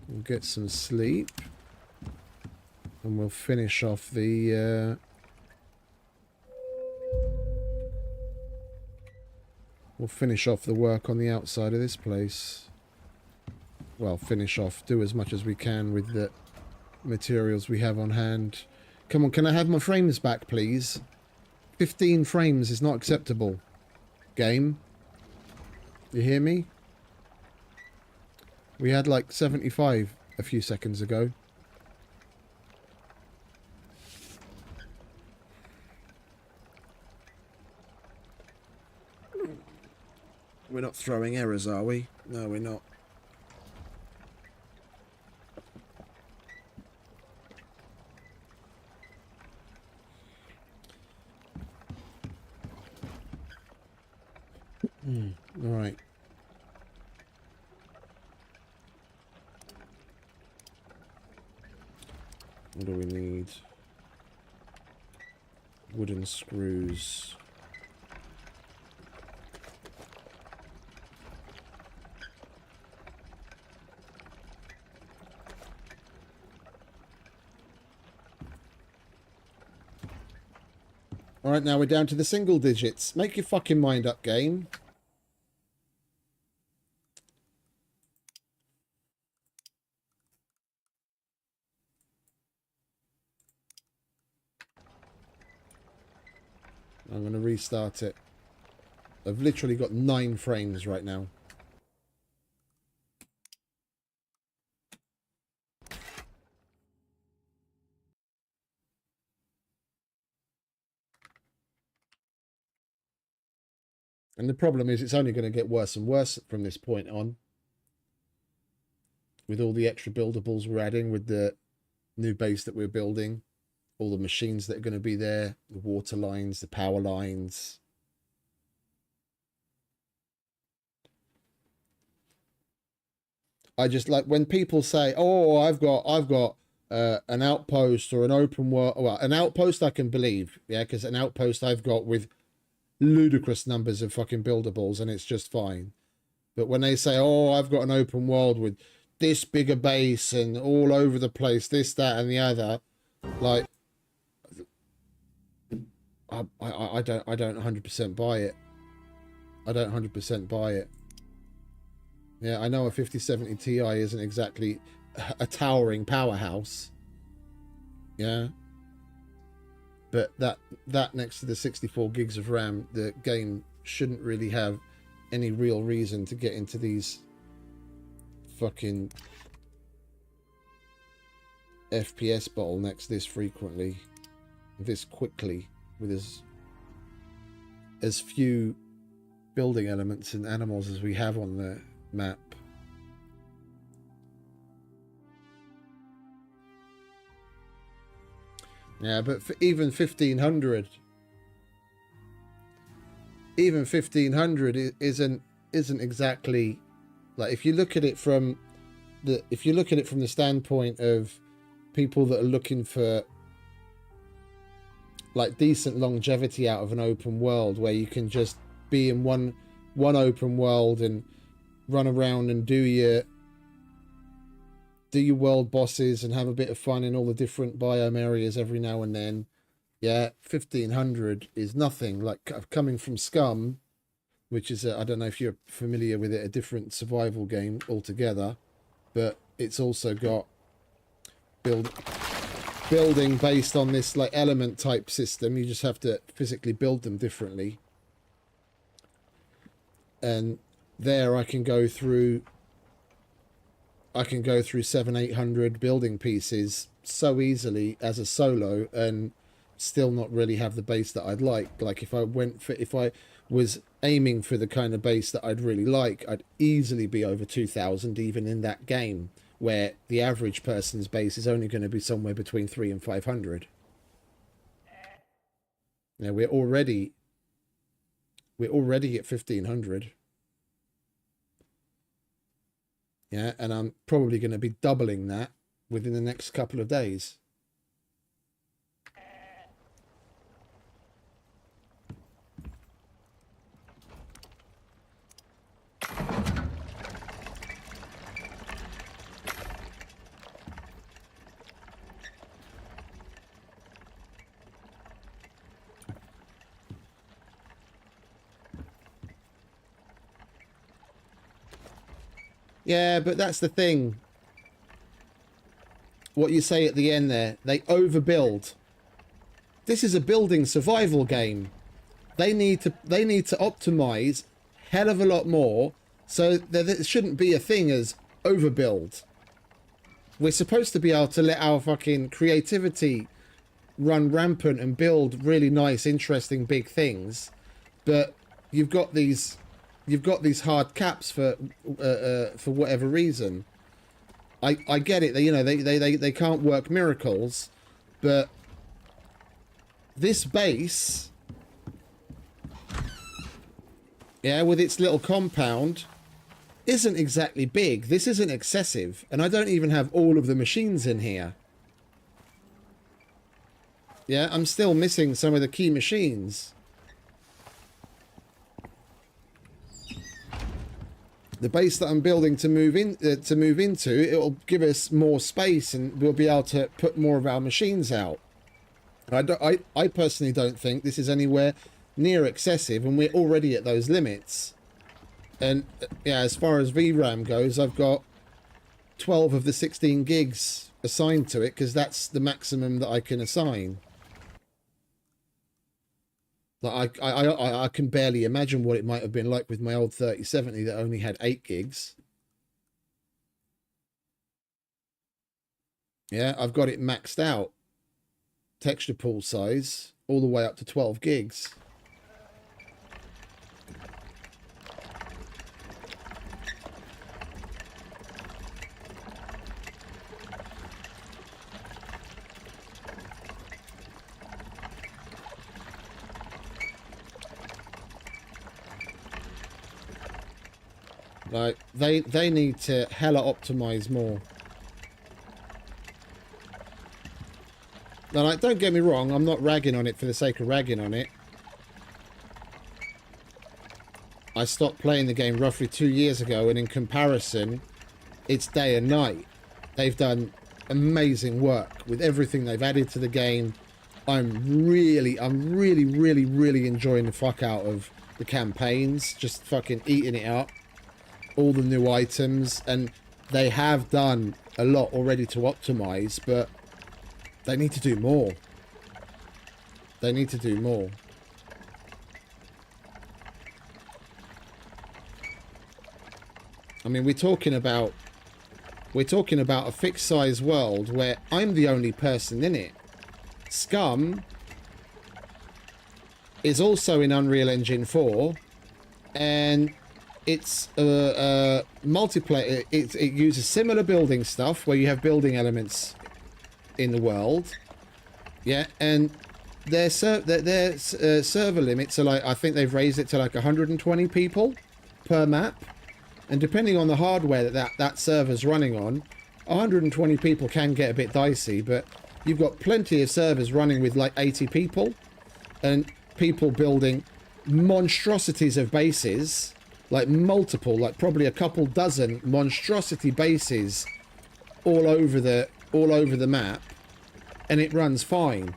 We'll get some sleep. And we'll finish off the We'll finish off the work on the outside of this place. Well, finish off, do as much as we can with the materials we have on hand. Come on, can I have my frames back, please? 15 frames is not acceptable. Game. You hear me? We had like 75 a few seconds ago. We're not throwing errors, are we? No, we're not. All right. What do we need? Wooden screws. All right, now we're down to the single digits. Make your fucking mind up, game. I'm going to restart it. I've literally got 9 frames right now. And the problem is it's only going to get worse and worse from this point on. With all the extra buildables we're adding, with the new base that we're building, all the machines that are going to be there, the water lines, the power lines. I just like when people say, "Oh, I've got an outpost or an open world." Well, an outpost I can believe, yeah, because an outpost I've got with ludicrous numbers of fucking buildables, and it's just fine. But when they say, "Oh, I've got an open world with this bigger base and all over the place, this, that, and the other," like, I don't 100% buy it. I don't 100% buy it. Yeah, I know a 5070 Ti isn't exactly a towering powerhouse. Yeah. But that next to the 64 gigs of RAM, the game shouldn't really have any real reason to get into these fucking FPS bottlenecks this frequently, this quickly, with as few building elements and animals as we have on the map. Yeah, but for even 1500 isn't exactly, like, if you look at it from the standpoint of people that are looking for like decent longevity out of an open world where you can just be in one open world and run around and do your world bosses and have a bit of fun in all the different biome areas every now and then. Yeah, 1500 is nothing. Like, coming from Scum, which is I don't know if you're familiar with it, a different survival game altogether, but it's also got building based on this like element type system. You just have to physically build them differently. And there I can go through 700-800 building pieces so easily as a solo and still not really have the base that I'd like. Like, if I was aiming for the kind of base that I'd really like, I'd easily be over 2000 even in that game, where the average person's base is only going to be somewhere between 300 and 500. Now we're already at 1500. Yeah, and I'm probably going to be doubling that within the next couple of days. Yeah, but that's the thing. What you say at the end there, they overbuild. This is a building survival game. They need to optimize hell of a lot more, so there shouldn't be a thing as overbuild. We're supposed to be able to let our fucking creativity run rampant and build really nice, interesting, big things, but you've got these hard caps for whatever reason. I get it. They can't work miracles, but this base, yeah, with its little compound, isn't exactly big. This isn't excessive, and I don't even have all of the machines in here. Yeah, I'm still missing some of the key machines. The base that I'm building to move into, it'll give us more space, and we'll be able to put more of our machines out. I personally don't think this is anywhere near excessive, and we're already at those limits. And yeah, as far as VRAM goes, I've got 12 of the 16 gigs assigned to it, because that's the maximum that I can assign. Like I can barely imagine what it might have been like with my old 3070 that only had 8 gigs. Yeah, I've got it maxed out. Texture pool size all the way up to 12 gigs. Like, they need to hella optimize more. Now, like, don't get me wrong, I'm not ragging on it for the sake of ragging on it. I stopped playing the game roughly 2 years ago, and in comparison, it's day and night. They've done amazing work with everything they've added to the game. I'm really enjoying the fuck out of the campaigns, just fucking eating it up. All the new items, and they have done a lot already to optimize, but they need to do more. They need to do more. I mean, we're talking about a fixed size world where I'm the only person in it. Scum is also in Unreal Engine 4, and it's multiplayer. It uses similar building stuff where you have building elements in the world. Yeah, and their server limits are like, I think they've raised it to like 120 people per map. And depending on the hardware that server's running on, 120 people can get a bit dicey, but you've got plenty of servers running with like 80 people, and people building monstrosities of bases. Like multiple, like probably a couple dozen monstrosity bases all over the map, and it runs fine.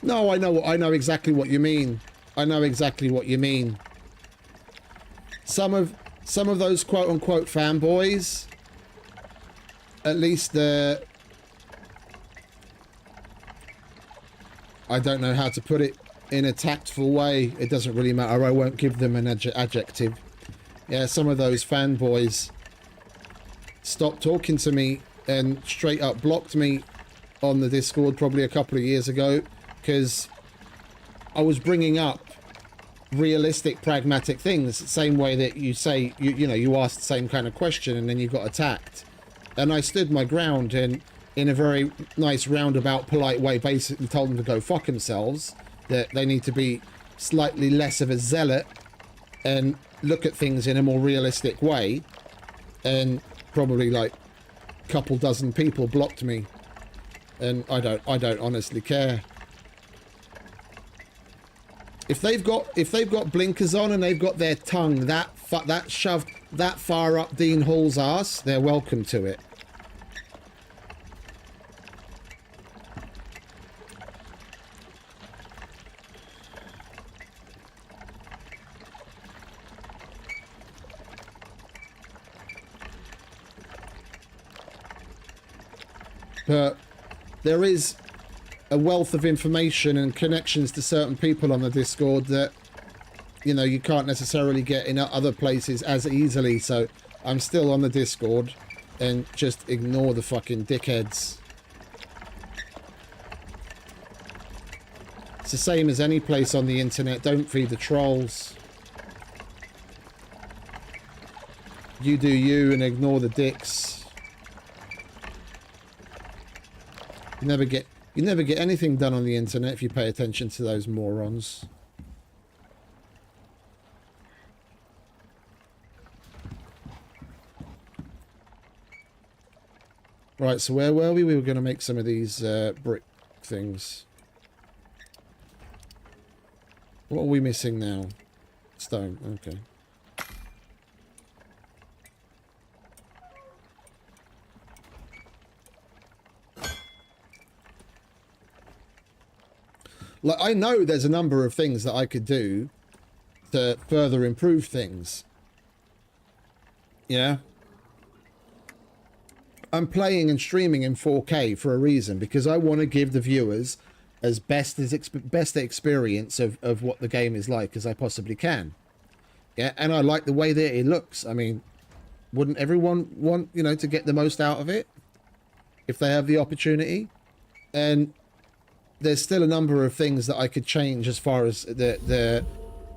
No, I know exactly what you mean. I know exactly what you mean. Some of those quote unquote fanboys, at least I don't know how to put it in a tactful way. It doesn't really matter. I won't give them an adjective. Yeah, some of those fanboys stopped talking to me and straight up blocked me on the Discord probably a couple of years ago, because I was bringing up realistic, pragmatic things, the same way that you say, you asked the same kind of question and then you got attacked. And I stood my ground, and in a very nice roundabout, polite way, basically told them to go fuck themselves, that they need to be slightly less of a zealot and look at things in a more realistic way. And probably like a couple dozen people blocked me, and I don't honestly care. If they've got blinkers on and they've got their tongue that shoved that far up Dean Hall's ass, they're welcome to it. But there is a wealth of information and connections to certain people on the Discord that, you know, you can't necessarily get in other places as easily. So I'm still on the Discord, and just ignore the fucking dickheads. It's the same as any place on the internet. Don't feed the trolls. You do you and ignore the dicks. You never get anything done on the internet if you pay attention to those morons. Right, so where were we? We were going to make some of these brick things. What are we missing now? Stone, okay. Like, I know there's a number of things that I could do to further improve things. Yeah? I'm playing and streaming in 4K for a reason, because I want to give the viewers as best experience of what the game is like as I possibly can. Yeah, and I like the way that it looks. I mean, wouldn't everyone want, you know, to get the most out of it if they have the opportunity? And there's still a number of things that I could change as far as the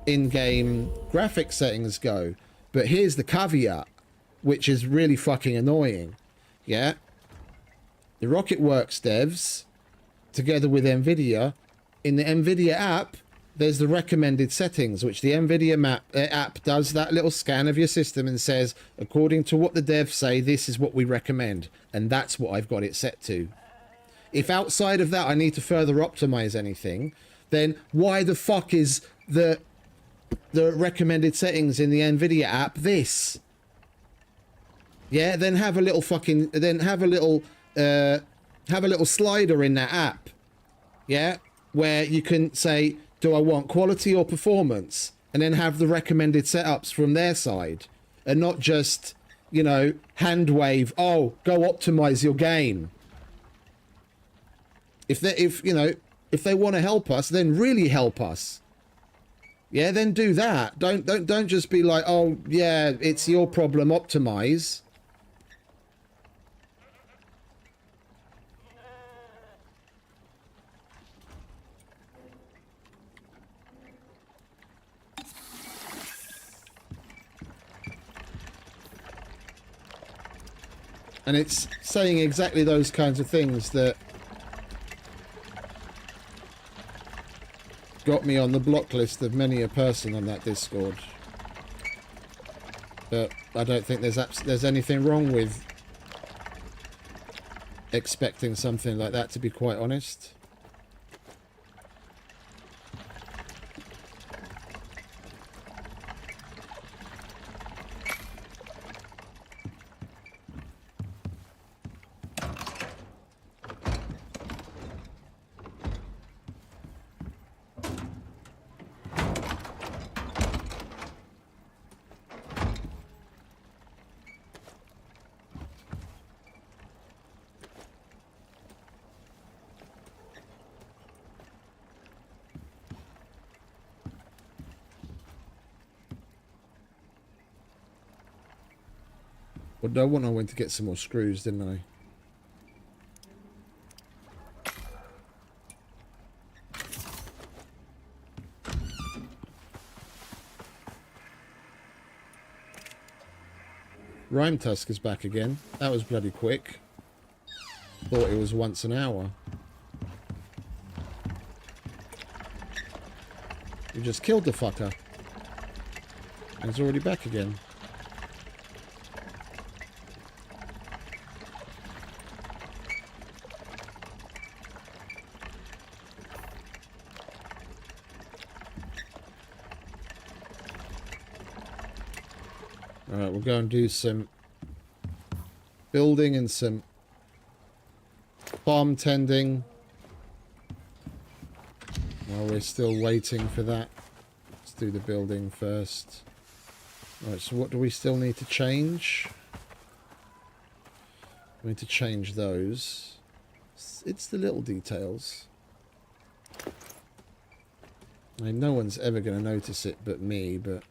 in-game graphic settings go. But here's the caveat, which is really fucking annoying. Yeah, the RocketWorks devs, together with NVIDIA, in the NVIDIA app, there's the recommended settings, which the NVIDIA app does that little scan of your system and says, according to what the devs say, this is what we recommend. And that's what I've got it set to. If outside of that I need to further optimize anything, then why the fuck is the recommended settings in the NVIDIA app this? Yeah, then have a little fucking, then have a little slider in that app. Yeah, where you can say, do I want quality or performance? And then have the recommended setups from their side, and not just, you know, hand wave, oh, go optimize your game. If they want to help us, then really help us. Yeah, then do that. Don't just be like, oh yeah, it's your problem, optimize. And it's saying exactly those kinds of things that got me on the block list of many a person on that Discord. But I don't think there's anything wrong with expecting something like that, to be quite honest. Well, no one, I went to get some more screws, didn't I? Rhyme Tusk is back again. That was bloody quick. Thought it was once an hour. You just killed the fucker. He's already back again. Alright, we'll go and do some building and some farm tending while we're still waiting for that. Let's do the building first. Alright, so what do we still need to change? We need to change those. It's the little details. I mean, no one's ever going to notice it but me, but...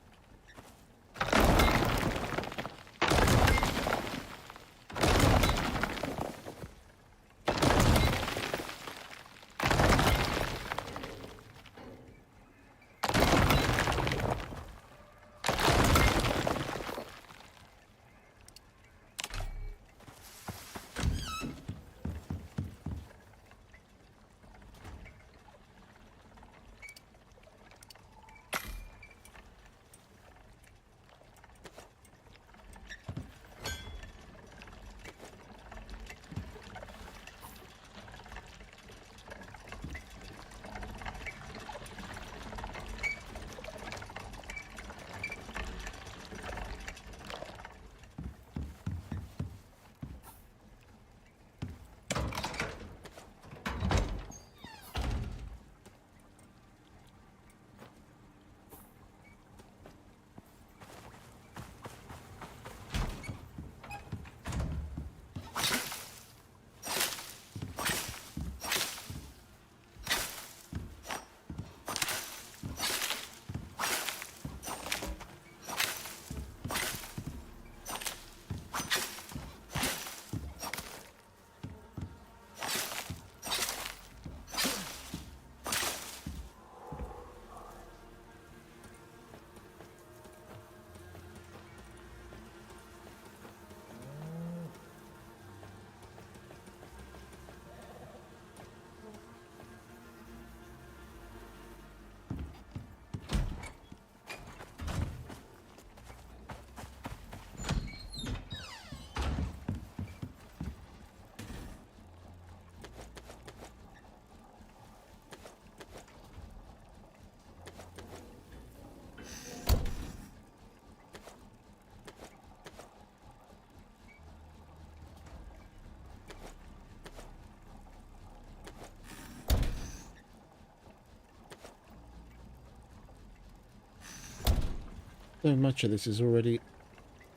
So much of this is already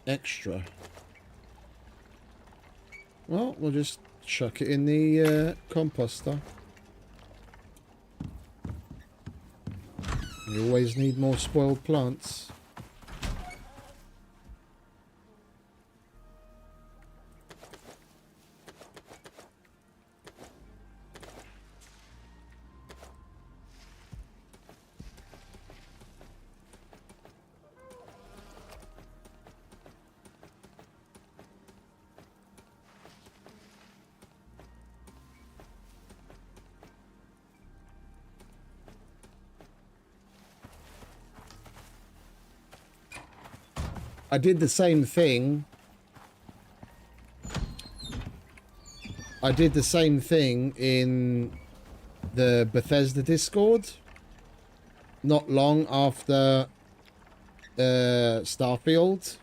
extra. Well, we'll just chuck it in the composter. We always need more spoiled plants. I did the same thing. I did the same thing in the Bethesda Discord. Not long after Starfield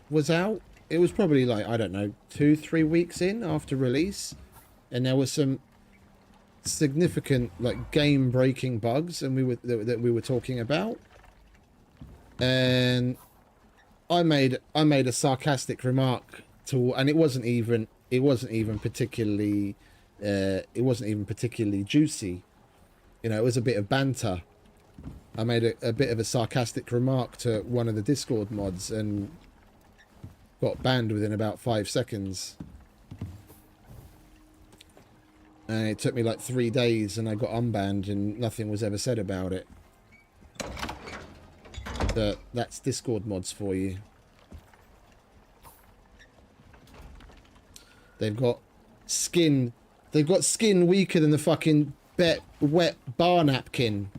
was out. It was probably like, I don't know, 2-3 weeks in after release. And there was some significant like game-breaking bugs and that we were talking about. And I made a sarcastic remark to, and it wasn't even particularly juicy, you know. It was a bit of banter. I made a bit of a sarcastic remark to one of the Discord mods and got banned within about 5 seconds. And it took me like 3 days, and I got unbanned, and nothing was ever said about it. That's Discord mods for you. They've got skin weaker than the fucking wet bar napkin.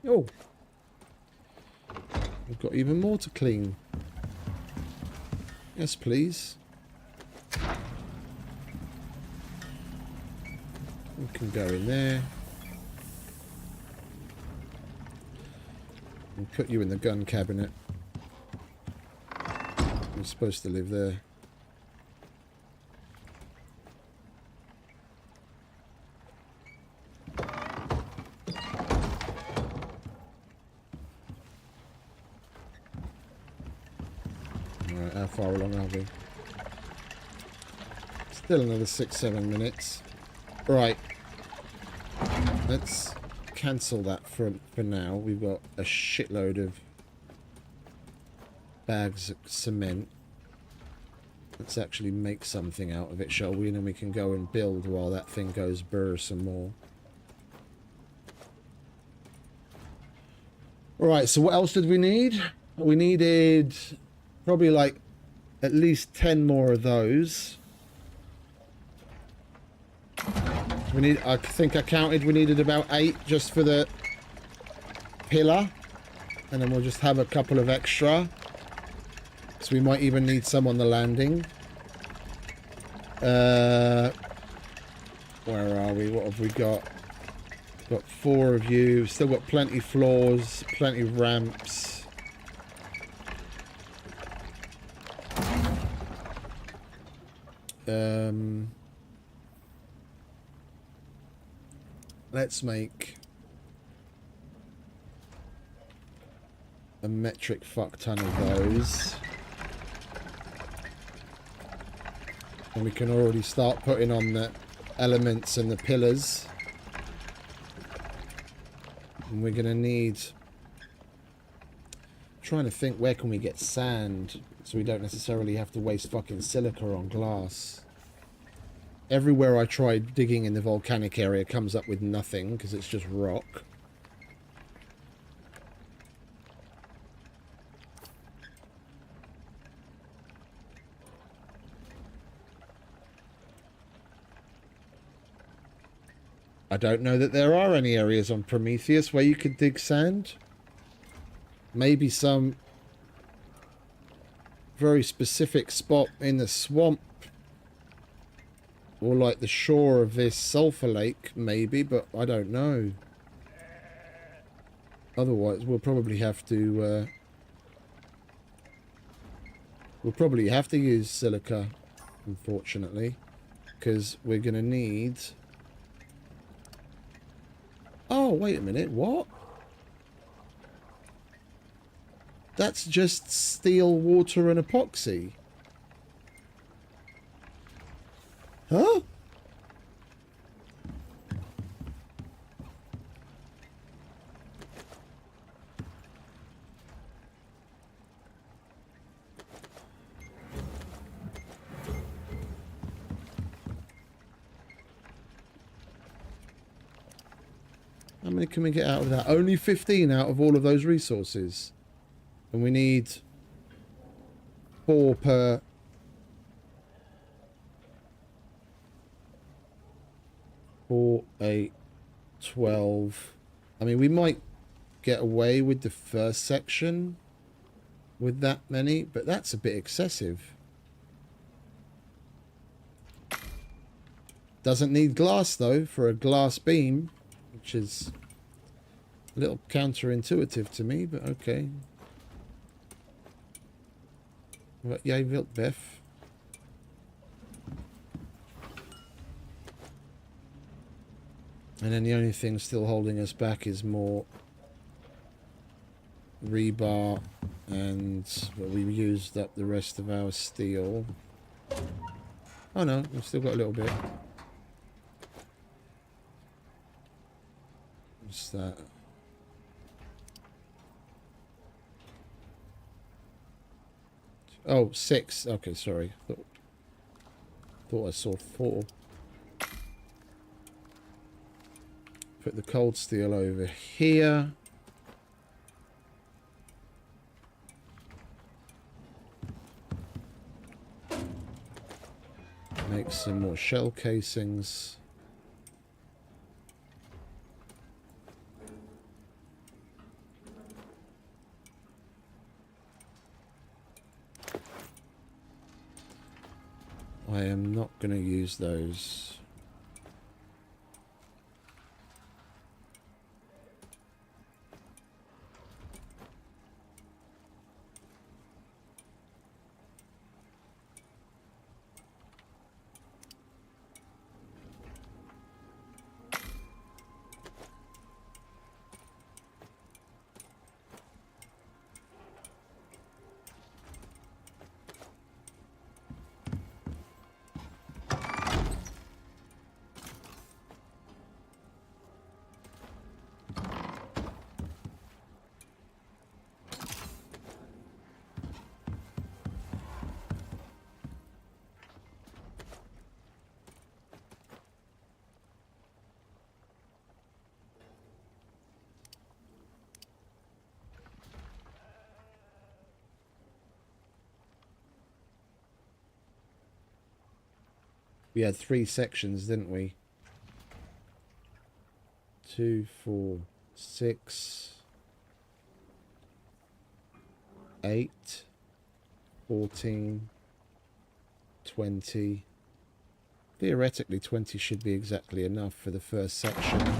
Oh, we've got even more to clean. Yes, please. We can go in there. And put you in the gun cabinet. You're supposed to live there. Alright, how far along are we? Still another 6-7 minutes. Right. Let's cancel that for now. We've got a shitload of bags of cement. Let's actually make something out of it, shall we? And then we can go and build while that thing goes burr some more. Alright, so what else did we need? We needed probably like at least 10 more of those. We need, I think I counted, we needed about 8 just for the pillar. And then we'll just have a couple of extra. So we might even need some on the landing. Where are we? What have we got? Got 4 of you. Still got plenty floors, plenty ramps. Let's make a metric fuck ton of those. And we can already start putting on the elements and the pillars. And we're going to need... I'm trying to think, where can we get sand so we don't necessarily have to waste fucking silica on glass. Everywhere I tried digging in the volcanic area comes up with nothing because it's just rock. I don't know that there are any areas on Prometheus where you could dig sand. Maybe some very specific spot in the swamp. Or like the shore of this sulfur lake, maybe, but I don't know. Otherwise, we'll probably have to... use silica, unfortunately. Because we're going to need... Oh, wait a minute, what? That's just steel, water, and epoxy. Huh? How many can we get out of that? Only 15 out of all of those resources. And we need 4 per... 4, 8, 12. I mean, we might get away with the first section with that many, but that's a bit excessive. Doesn't need glass, though, for a glass beam, which is a little counterintuitive to me, but okay. Wat jij wilt, Beth. And then the only thing still holding us back is more rebar, and well, we've used up the rest of our steel. Oh no, we've still got a little bit. What's that? Oh, 6. Okay, sorry. Thought I saw 4. Put the cold steel over here. Make some more shell casings. I am not going to use those. We had 3 sections, didn't we? 2, 4, 6, 8, 14, 20. Theoretically, 20 should be exactly enough for the first section.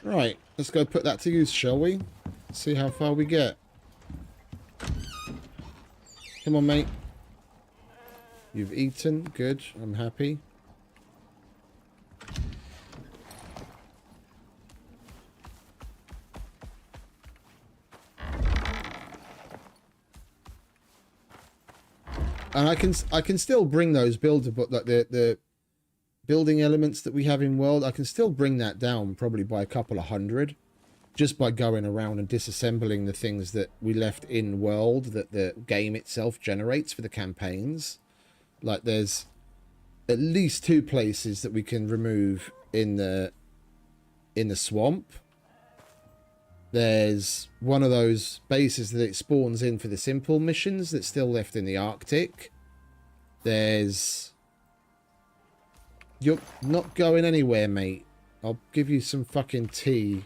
Right, let's go put that to use, shall we? See how far we get. Come on, mate. You've eaten. Good. I'm happy. And I can still bring those builder, but like the building elements that we have in world, I can still bring that down probably by a couple of hundred, just by going around and disassembling the things that we left in world that the game itself generates for the campaigns. Like there's at least 2 places that we can remove in the swamp. There's one of those bases that it spawns in for the simple missions that's still left in the Arctic. There's... You're not going anywhere, mate. I'll give you some fucking tea.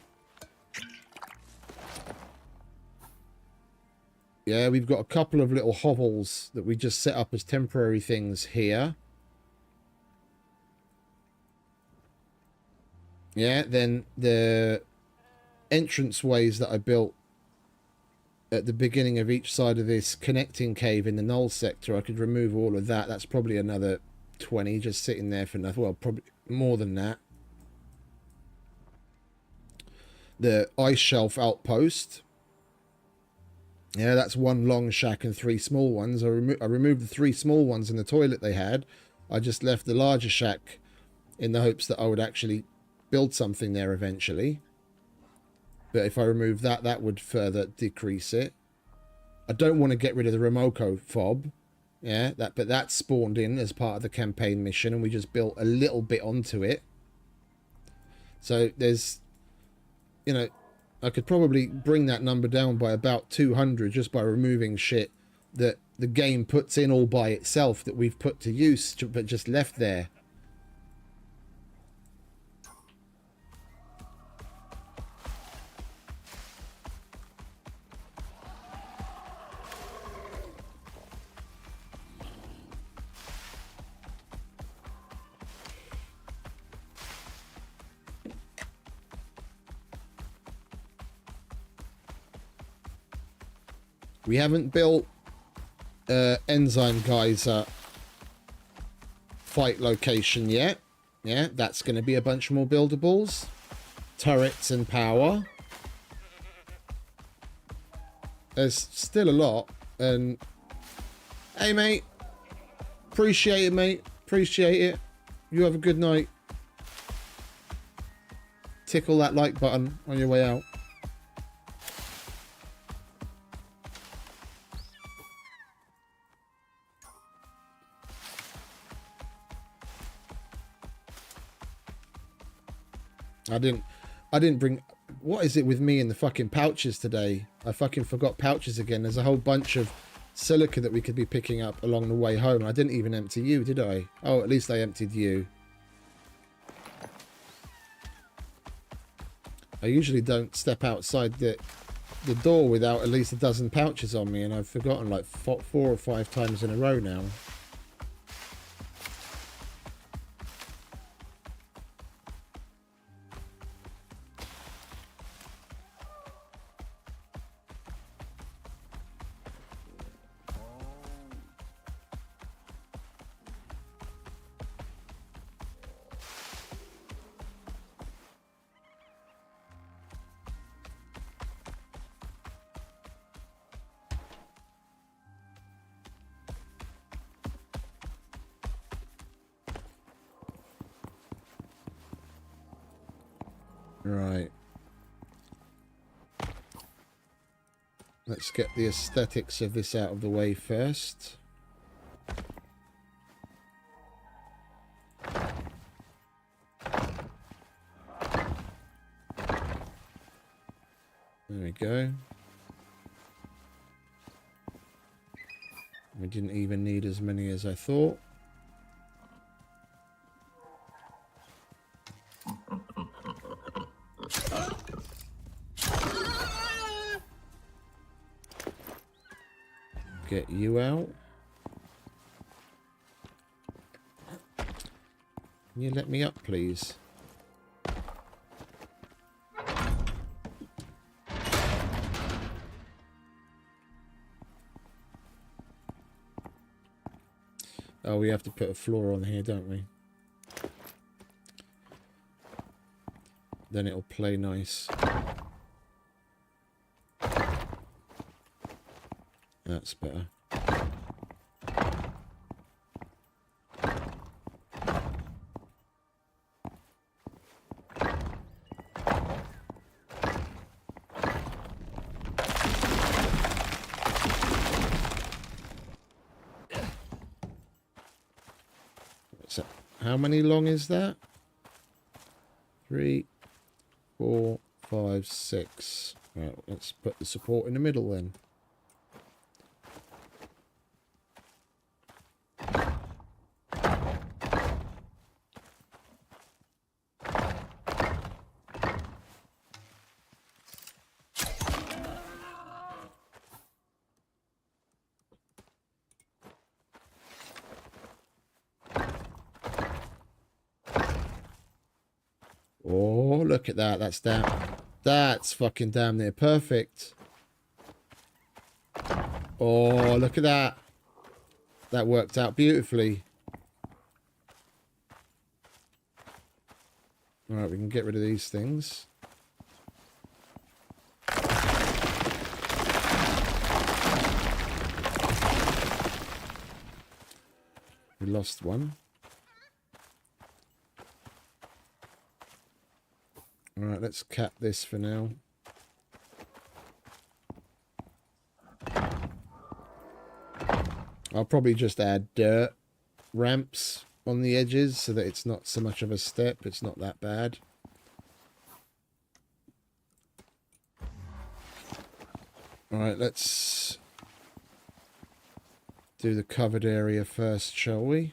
Yeah, we've got a couple of little hovels that we just set up as temporary things here. Yeah, then the entrance ways that I built at the beginning of each side of this connecting cave in the null sector, I could remove all of that. That's probably another 20 just sitting there for nothing. Well, probably more than that. The ice shelf outpost. Yeah, that's 1 long shack and 3 small ones. I removed the 3 small ones in the toilet they had. I just left the larger shack in the hopes that I would actually build something there eventually. But if I remove that, that would further decrease it. I don't want to get rid of the Remoko fob. Yeah, but that spawned in as part of the campaign mission, and we just built a little bit onto it. So there's, you know, I could probably bring that number down by about 200 just by removing shit that the game puts in all by itself that we've put to use, but just left there. We haven't built Enzyme Geyser fight location yet. Yeah, that's going to be a bunch more buildables. Turrets and power. There's still a lot. And hey, mate. Appreciate it, mate. Appreciate it. You have a good night. Tickle that like button on your way out. I didn't bring... What is it with me and the fucking pouches today? I fucking forgot pouches again. There's a whole bunch of silica that we could be picking up along the way home. I didn't even empty you, did I? Oh, at least I emptied you. I usually don't step outside the door without at least a dozen pouches on me, and I've forgotten like 4 or 5 times in a row now. Right. Let's get the aesthetics of this out of the way first. There we go. We didn't even need as many as I thought. Get you out. Can you let me up, please? Oh, we have to put a floor on here, don't we? Then it'll play nice. That's better. So, how many long is that? 3, 4, 5, 6. Right, let's put the support in the middle then. Oh, look at that. That's fucking damn near perfect. Oh, look at that. That worked out beautifully. All right, we can get rid of these things. We lost one. All right, let's cap this for now. I'll probably just add dirt ramps on the edges so that it's not so much of a step. It's not that bad. All right, let's do the covered area first, shall we?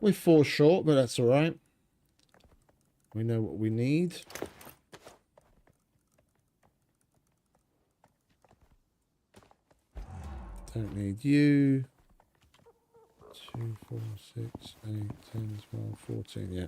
We fall short, but that's all right. We know what we need. Don't need you. 2, 4, 6, 8, 10, 12, 14, yeah.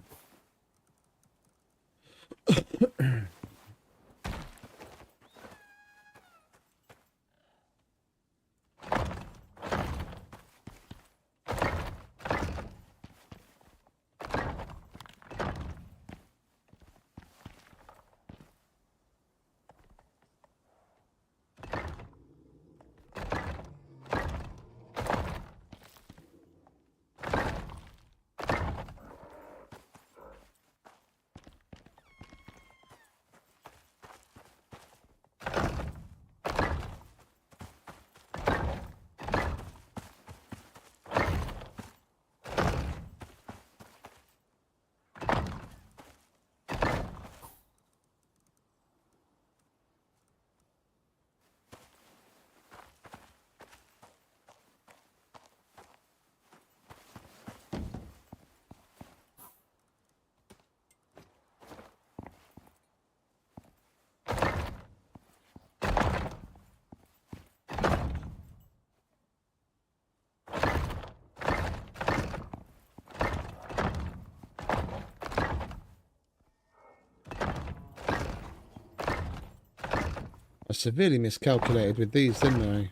severely miscalculated with these, didn't I?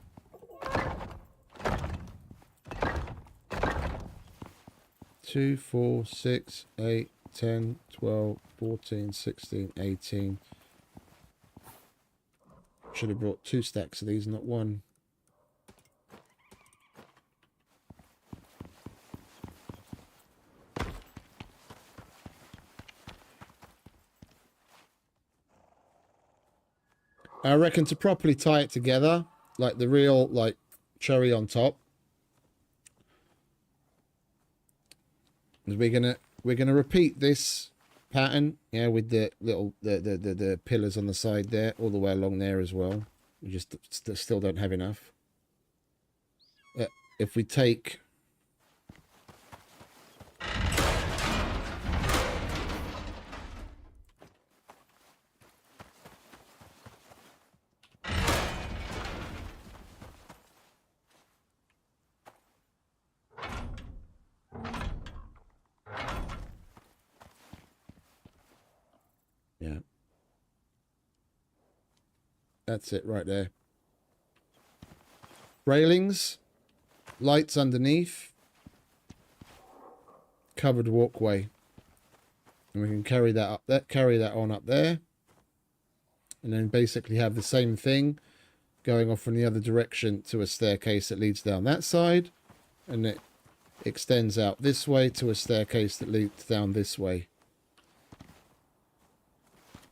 Two, 4, 6, 8, 10, 12, 14, 16, 18. Should have brought 2 stacks of these, not 1. I reckon to properly tie it together, like the real, like, cherry on top, is we're gonna repeat this pattern, yeah, with the little the pillars on the side there, all the way along there as well. We just still don't have enough. If we take yeah, that's it right there. Railings, lights underneath, covered walkway, and we can carry that up there, carry that on up there, and then basically have the same thing going off in the other direction to a staircase that leads down that side, and it extends out this way to a staircase that leads down this way.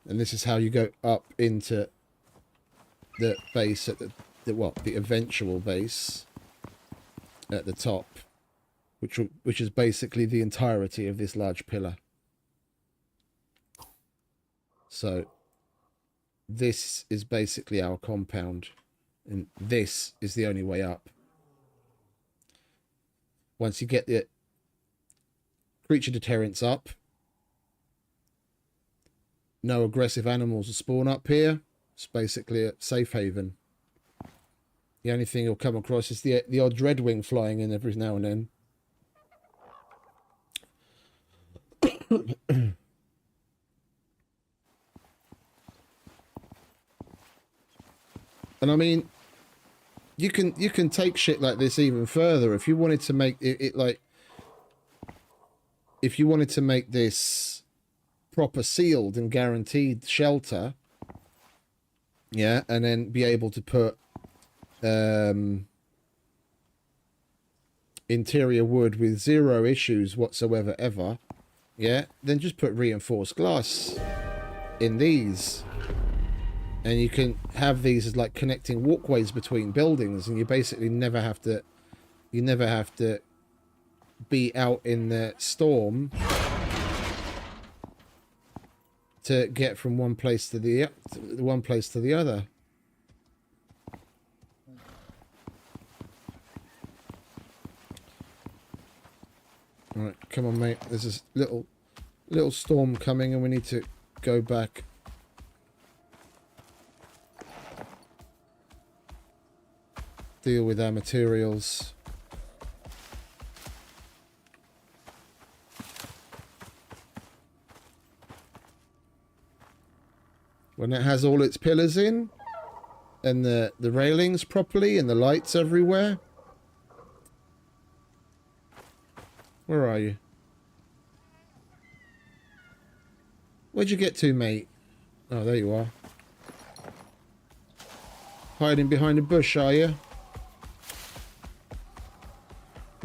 And this is how you go up into the base at the eventual base at the top, which is basically the entirety of this large pillar. So this is basically our compound, and this is the only way up. Once you get the creature deterrents up, no aggressive animals will spawn up here. It's basically a safe haven. The only thing you'll come across is the odd dreadwing flying in every now and then. And I mean, you can take shit like this even further if you wanted to make it like, if you wanted to make this proper sealed and guaranteed shelter, yeah, and then be able to put interior wood with 0 issues whatsoever ever, yeah, then just put reinforced glass in these, and you can have these as like connecting walkways between buildings, and you basically never have to be out in the storm to get from one place to the other. All right, come on, mate. There's this little storm coming, and we need to go back. Deal with our materials. When it has all its pillars in, and the railings properly, and the lights everywhere. Where are you? Where'd you get to, mate? Oh, there you are. Hiding behind a bush, are you?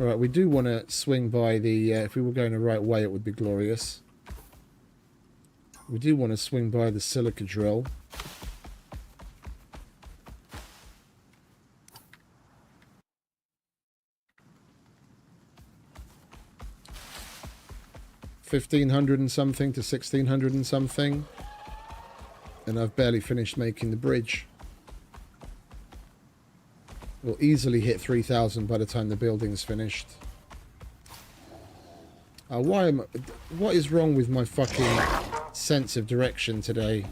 Alright, we do want to swing by the... if we were going the right way, it would be glorious. We do want to swing by the silica drill. $1,500 and something to $1,600 and something. And I've barely finished making the bridge. We'll easily hit 3,000 by the time the building's finished. What is wrong with my fucking sense of direction today?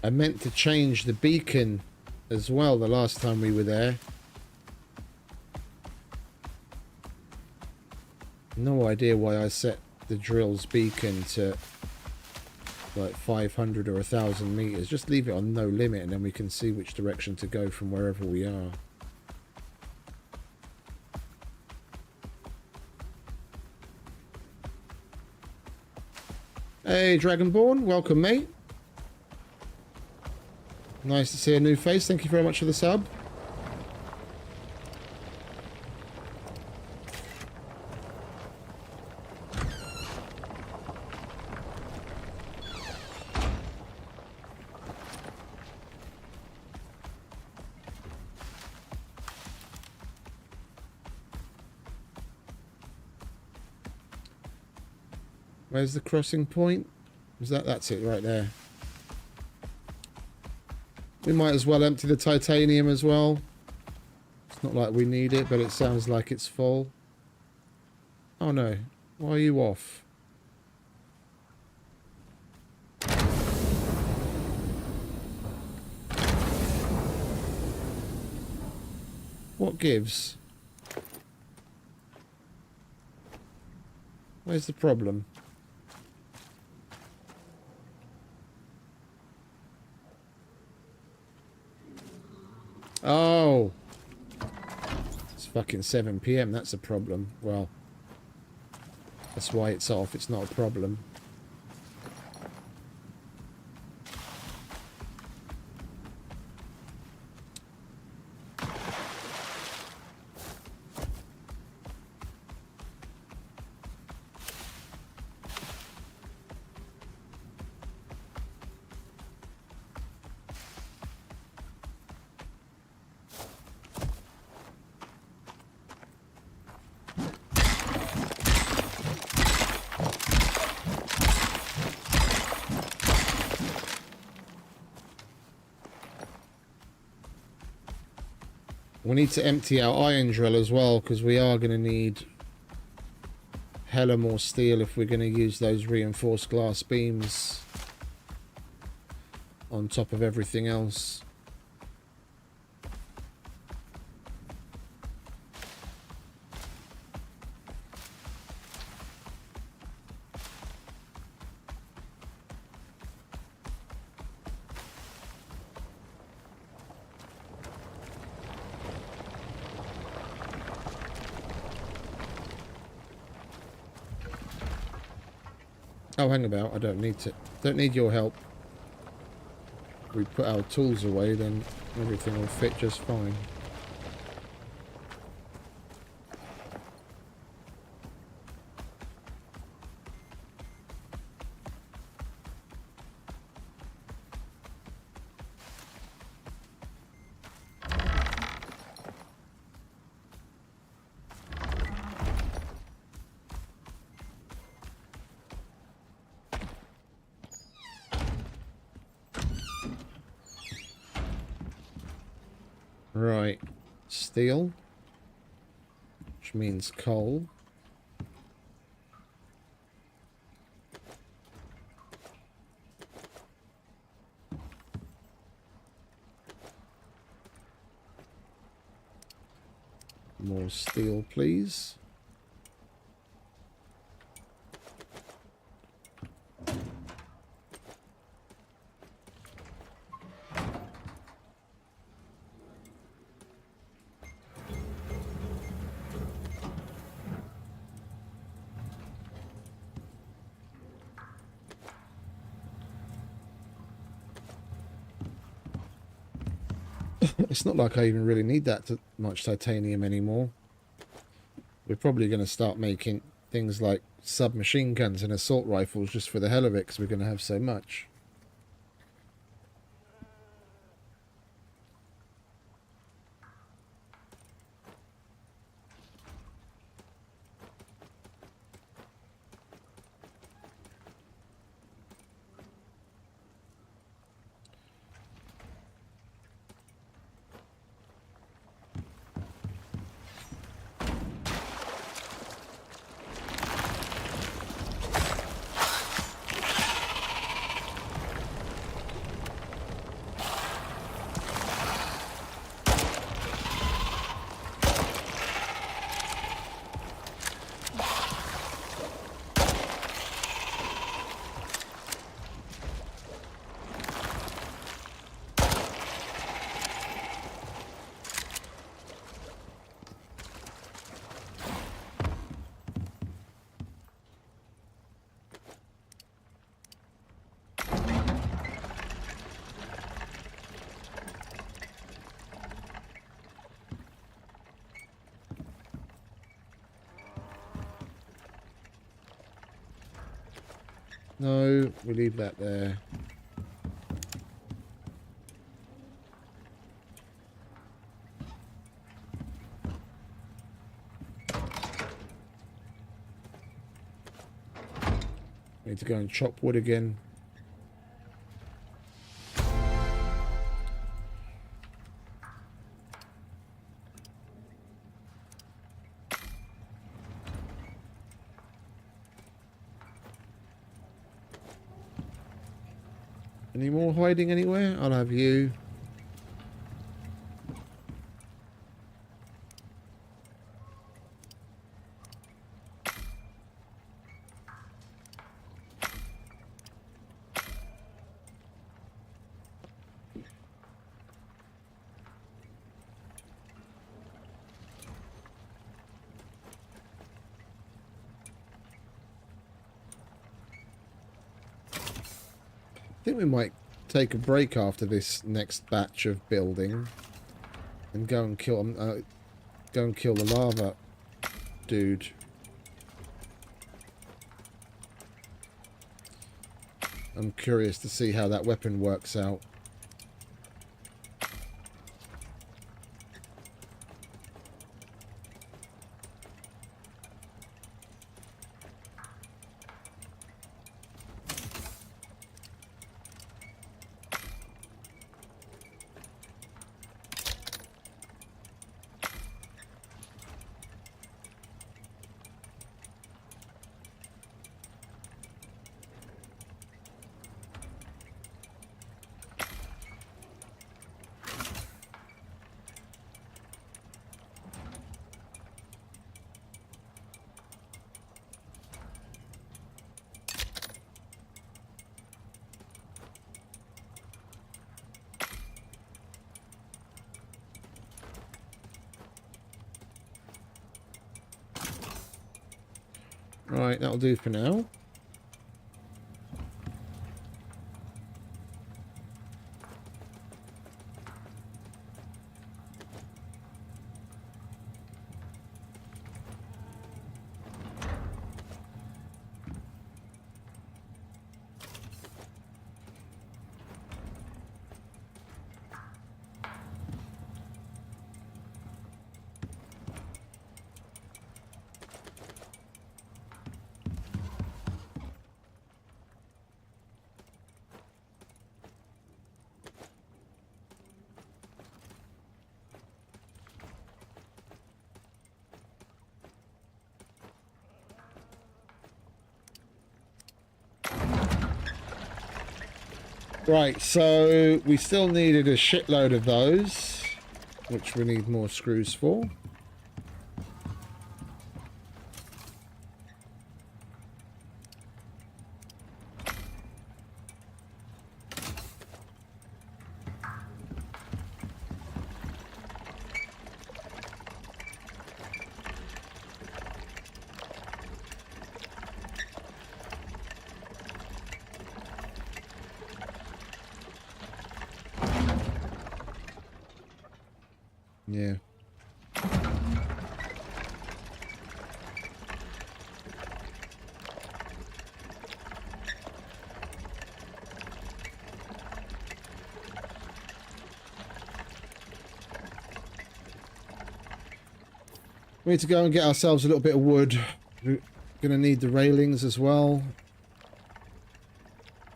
I meant to change the beacon as well the last time we were there. No idea why I set the drill's beacon to like 500 or 1,000 meters. Just leave it on no limit and then we can see which direction to go from wherever we are. Hey Dragonborn, welcome mate. Nice to see a new face. Thank you very much for the sub. Where's the crossing point? Is that's it right there. We might as well empty the titanium as well. It's not like we need it, but it sounds like it's full. Oh no, why are you off? What gives? Where's the problem? Oh, it's fucking 7 PM. That's a problem. Well, that's why it's off. It's not a problem. We need to empty our iron drill as well, because we are going to need hella more steel if we're going to use those reinforced glass beams on top of everything else. Oh, hang about. I don't need to. Don't need your help. If we put our tools away, then everything will fit just fine. Right, steel, which means coal. More steel, please. It's not like I even really need that much titanium anymore. We're probably going to start making things like submachine guns and assault rifles just for the hell of it, because we're going to have so much. No, we leave that there. Need to go and chop wood again. Any more hiding anywhere? I'll have you. I think we might take a break after this next batch of building and go and kill the lava dude. I'm curious to see how that weapon works out. Right, that'll do for now. Right, so we still needed a shitload of those, which we need more screws for. Yeah. We need to go and get ourselves a little bit of wood. We're going to need the railings as well.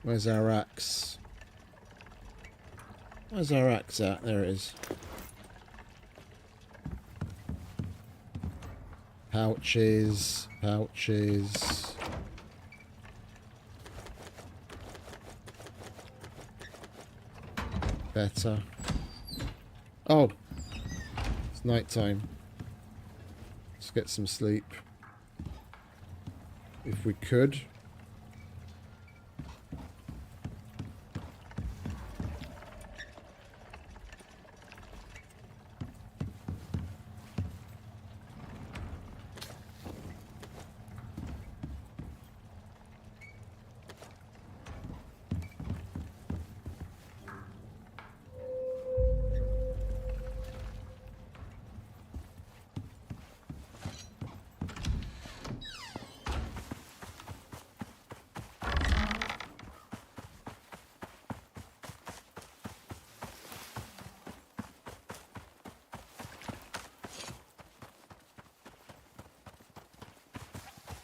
Where's our axe? Where's our axe at? There it is. Pouches, pouches. Better. Oh, it's night time. Let's get some sleep. If we could.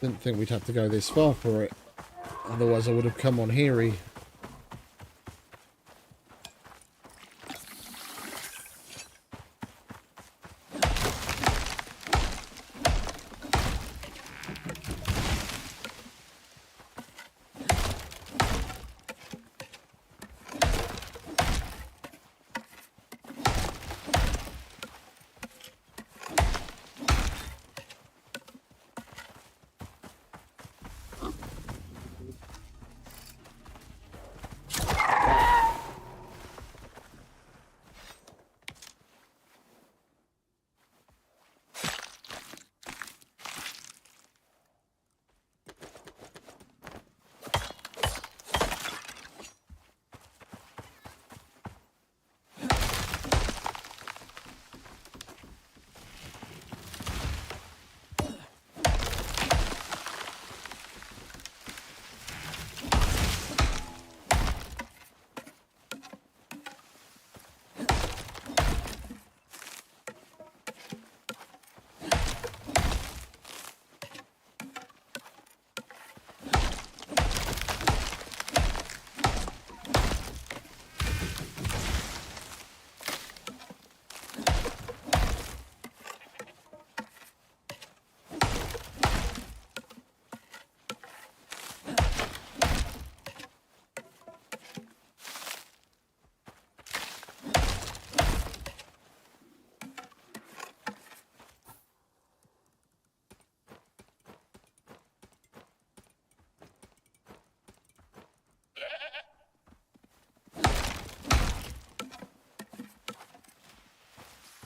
Didn't think we'd have to go this far for it. Otherwise I would have come on here.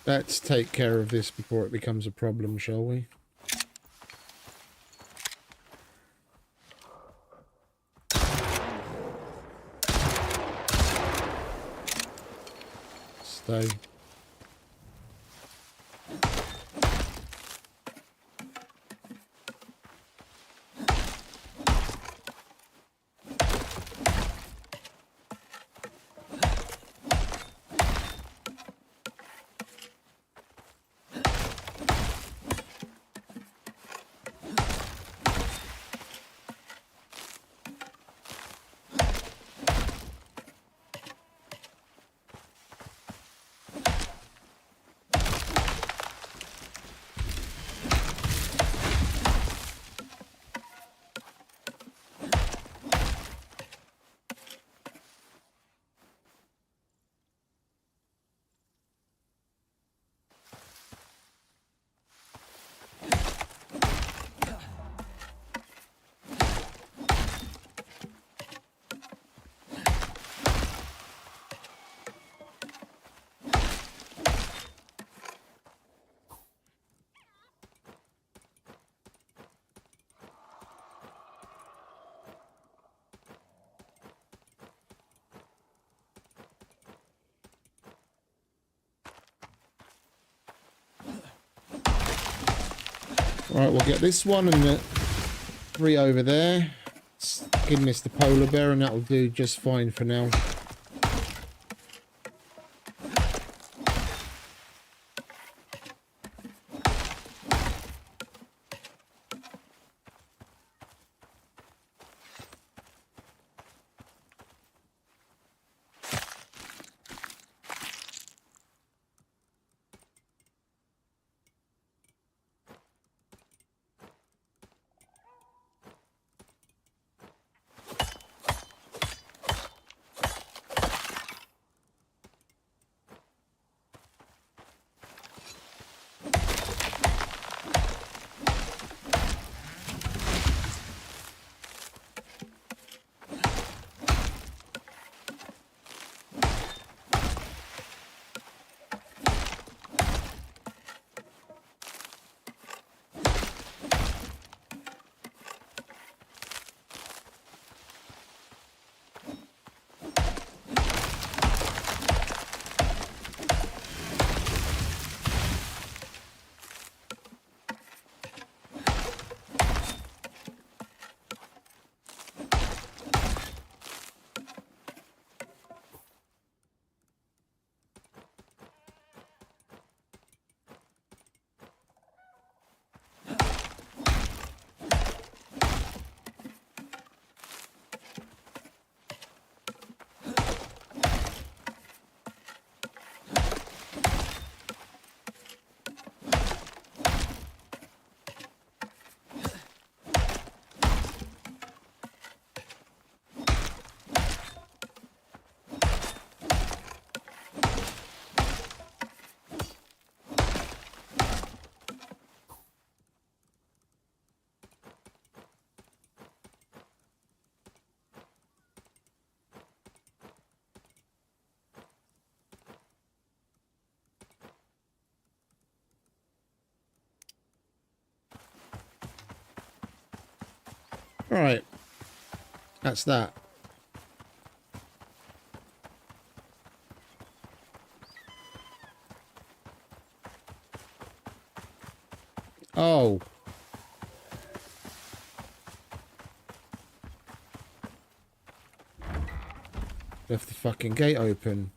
Let's take care of this before it becomes a problem, shall we? Stay. Right, we'll get this one and the 3 over there. Give this the polar bear and that'll do just fine for now. Alright. That's that. Oh. Left the fucking gate open.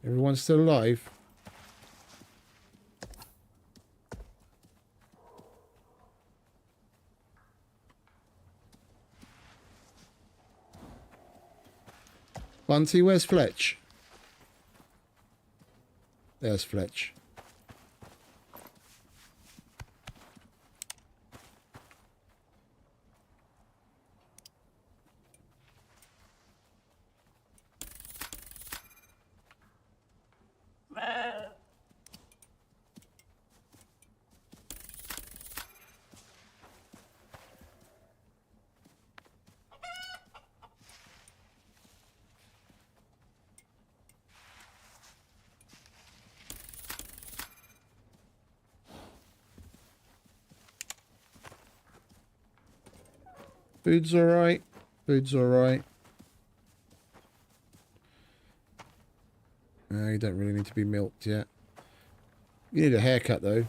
Everyone's still alive? Bunty, where's Fletch? There's Fletch. Food's alright. Food's alright. You don't really need to be milked yet. You need a haircut though.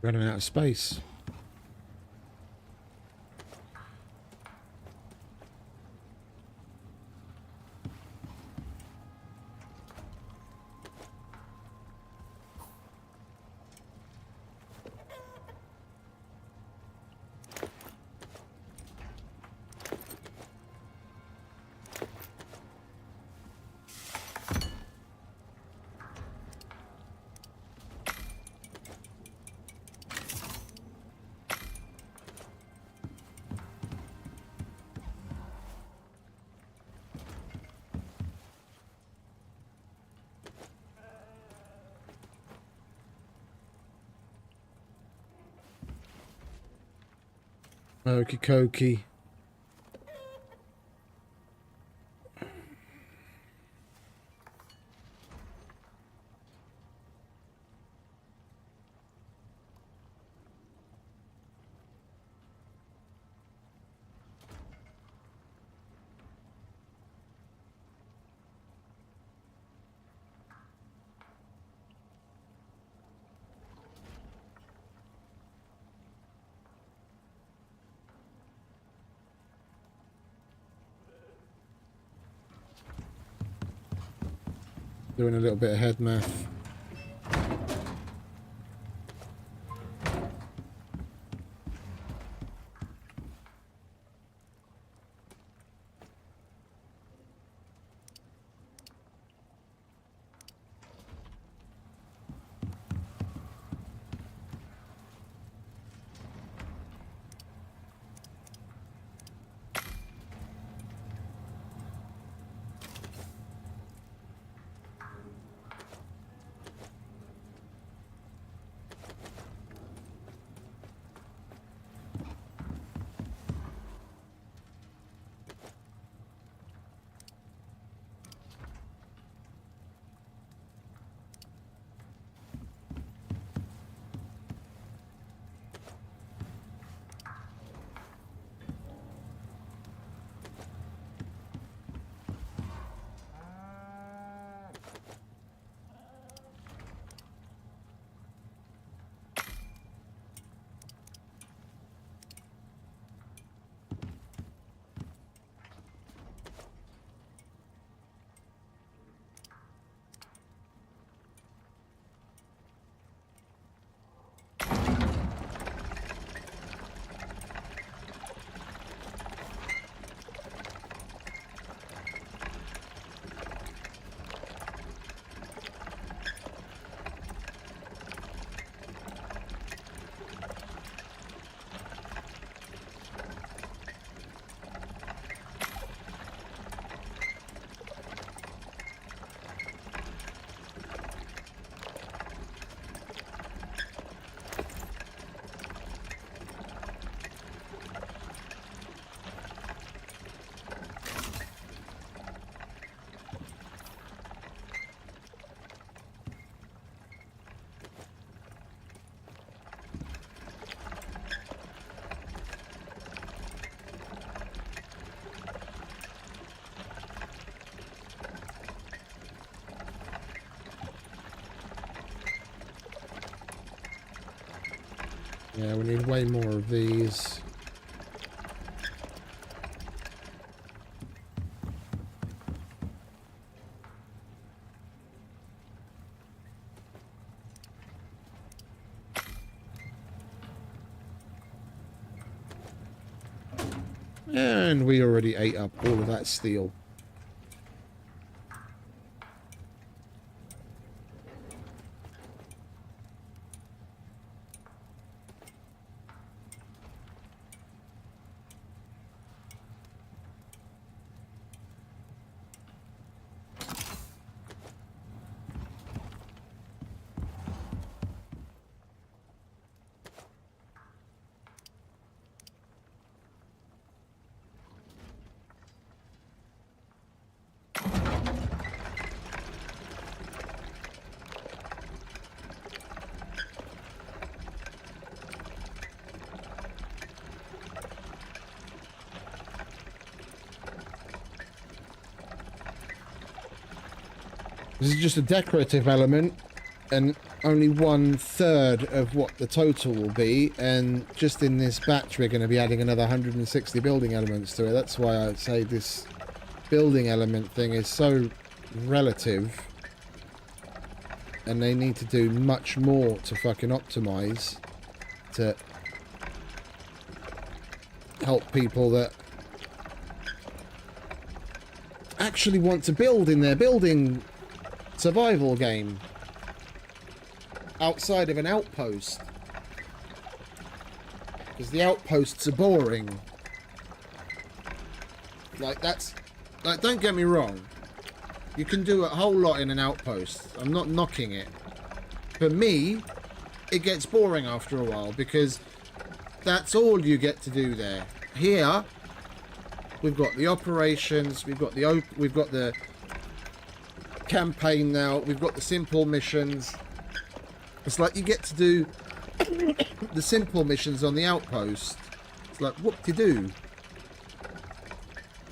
Running out of space. Okie dokie. Doing a little bit of head math. Yeah, we need way more of these. And we already ate up all of that steel. This is just a decorative element, and only 1/3 of what the total will be. And just in this batch, we're going to be adding another 160 building elements to it. That's why I say this building element thing is so relative, and they need to do much more to fucking optimize to help people that actually want to build in their building survival game outside of an outpost, because the outposts are boring. Like, that's like, don't get me wrong, you can do a whole lot in an outpost, I'm not knocking it. For me, it gets boring after a while, because that's all you get to do there. Here we've got the operations, we've got the campaign now, we've got the simple missions. It's like you get to do the simple missions on the outpost. It's like, whoop-de-doo.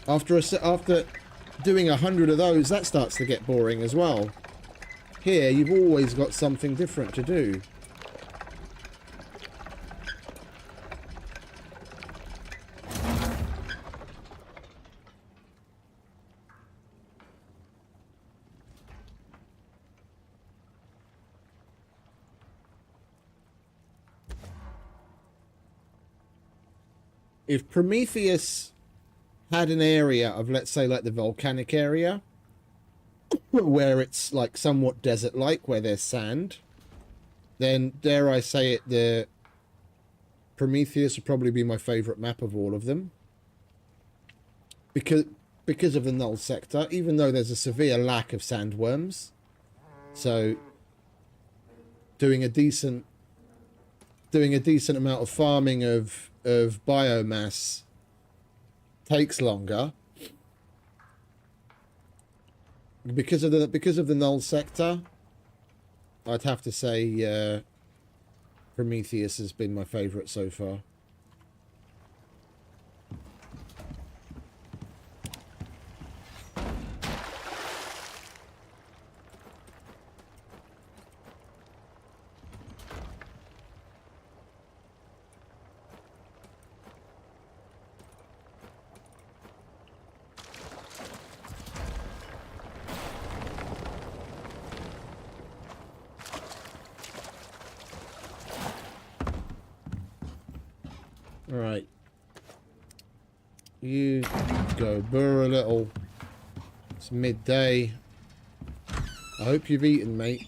After doing 100 of those, that starts to get boring as well. Here, you've always got something different to do. if Prometheus had an area of, let's say, like the volcanic area, where it's like somewhat desert-like, where there's sand, then dare I say it, the Prometheus would probably be my favorite map of all of them, because of the null sector, even though there's a severe lack of sandworms. So doing a decent amount of farming of biomass takes longer because of the null sector. I'd have to say Prometheus has been my favorite so far. Right. You go burr a little. It's midday. I hope you've eaten, mate.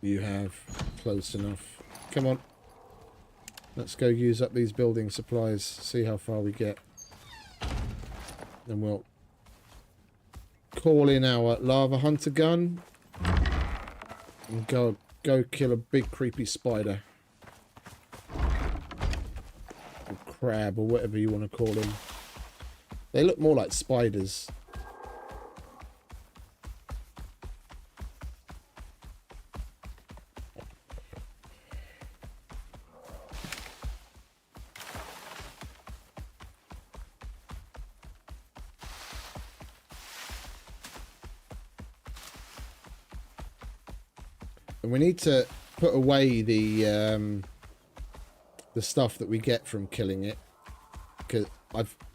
You have. Close enough. Come on. Let's go use up these building supplies. See how far we get. Then we'll call in our lava hunter gun. And go kill a big creepy spider. Crab or whatever you want to call them. They look more like spiders. And we need to put away the stuff that we get from killing it, because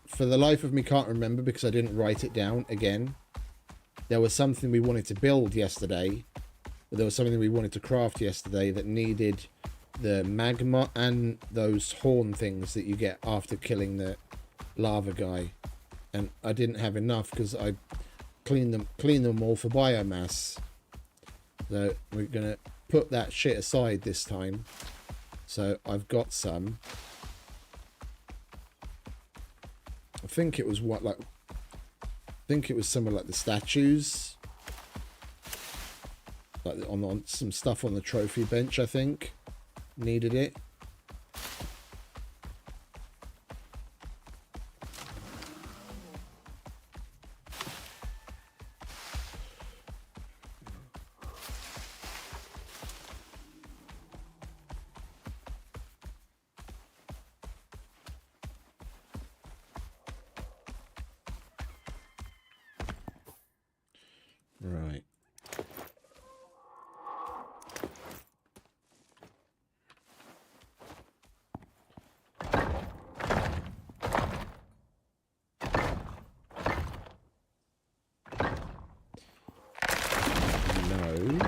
for the life of me can't remember, because I didn't write it down again. There was something we wanted to build yesterday, but there was something we wanted to craft yesterday that needed the magma and those horn things that you get after killing the lava guy, and I didn't have enough because I cleaned them all for biomass. So we're gonna put that shit aside this time. So I've got some. I think it was some of like the statues, like on some stuff on the trophy bench. I think needed it. Right. No.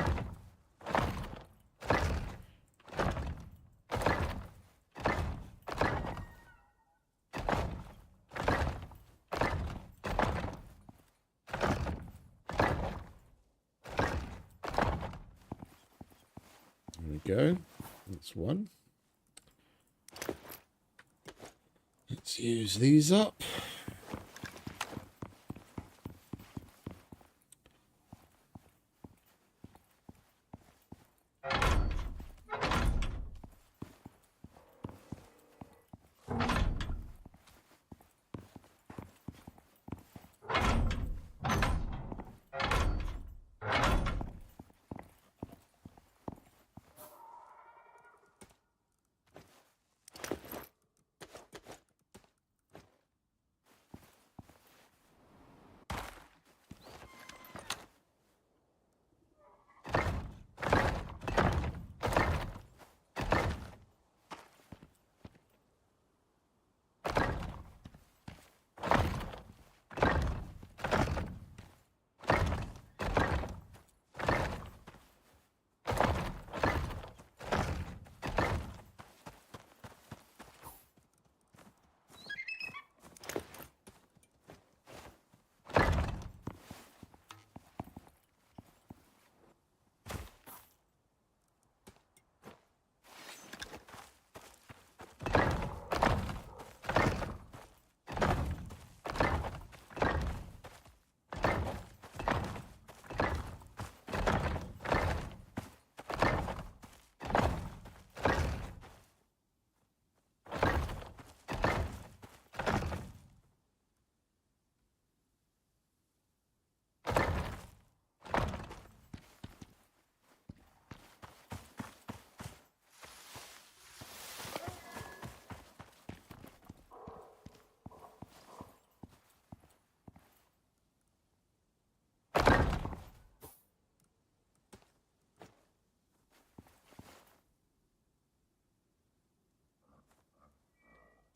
Go. That's one. Let's use these up.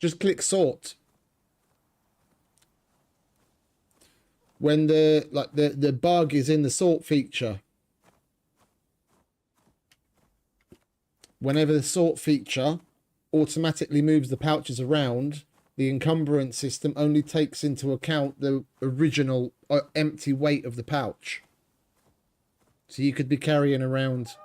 Just click sort. When the bug is in the sort feature, whenever the sort feature automatically moves the pouches around, the encumbrance system only takes into account the original empty weight of the pouch. So you could be carrying around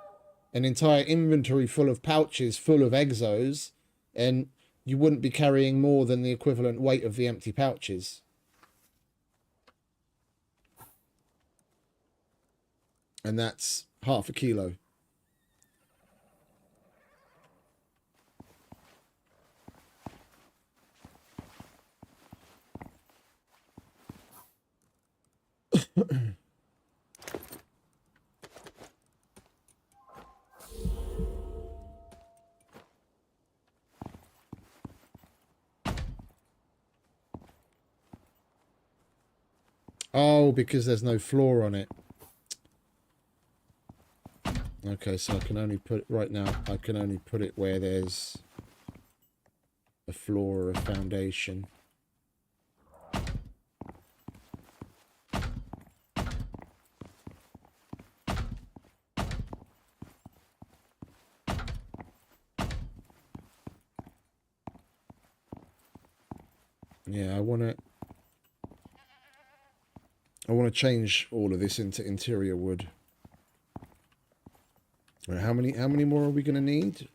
an entire inventory full of pouches full of exos, and you wouldn't be carrying more than the equivalent weight of the empty pouches. And that's half a kilo. Oh, because there's no floor on it. Okay, so I can only put right now. I can only put it where there's a floor or a foundation. Yeah, I want to change all of this into interior wood. Right, how many more are we going to need?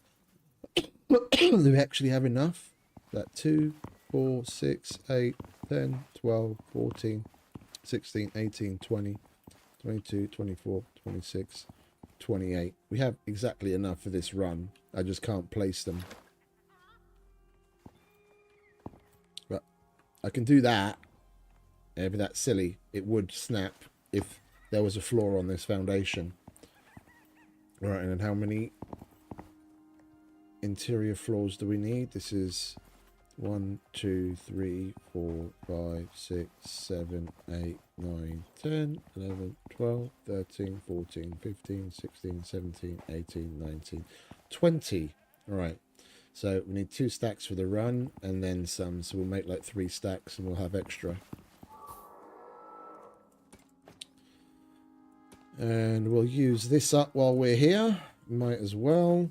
Do we actually have enough? That 2, 4, 6, 8, 10, 12, 14, 16, 18, 20, 22, 24, 26, 28. We have exactly enough for this run. I just can't place them. But I can do that. Yeah, but that's silly. It would snap if there was a floor on this foundation. Right, and then how many interior floors do we need? This is 1, 2, 3, 4, 5, 6, 7, 8, 9, 10, 11, 12, 13, 14, 15, 16, 17, 18, 19, 20. All right. So we need 2 stacks for the run and then some. So we'll make like 3 stacks and we'll have extra. And we'll use this up while we're here. Might as well.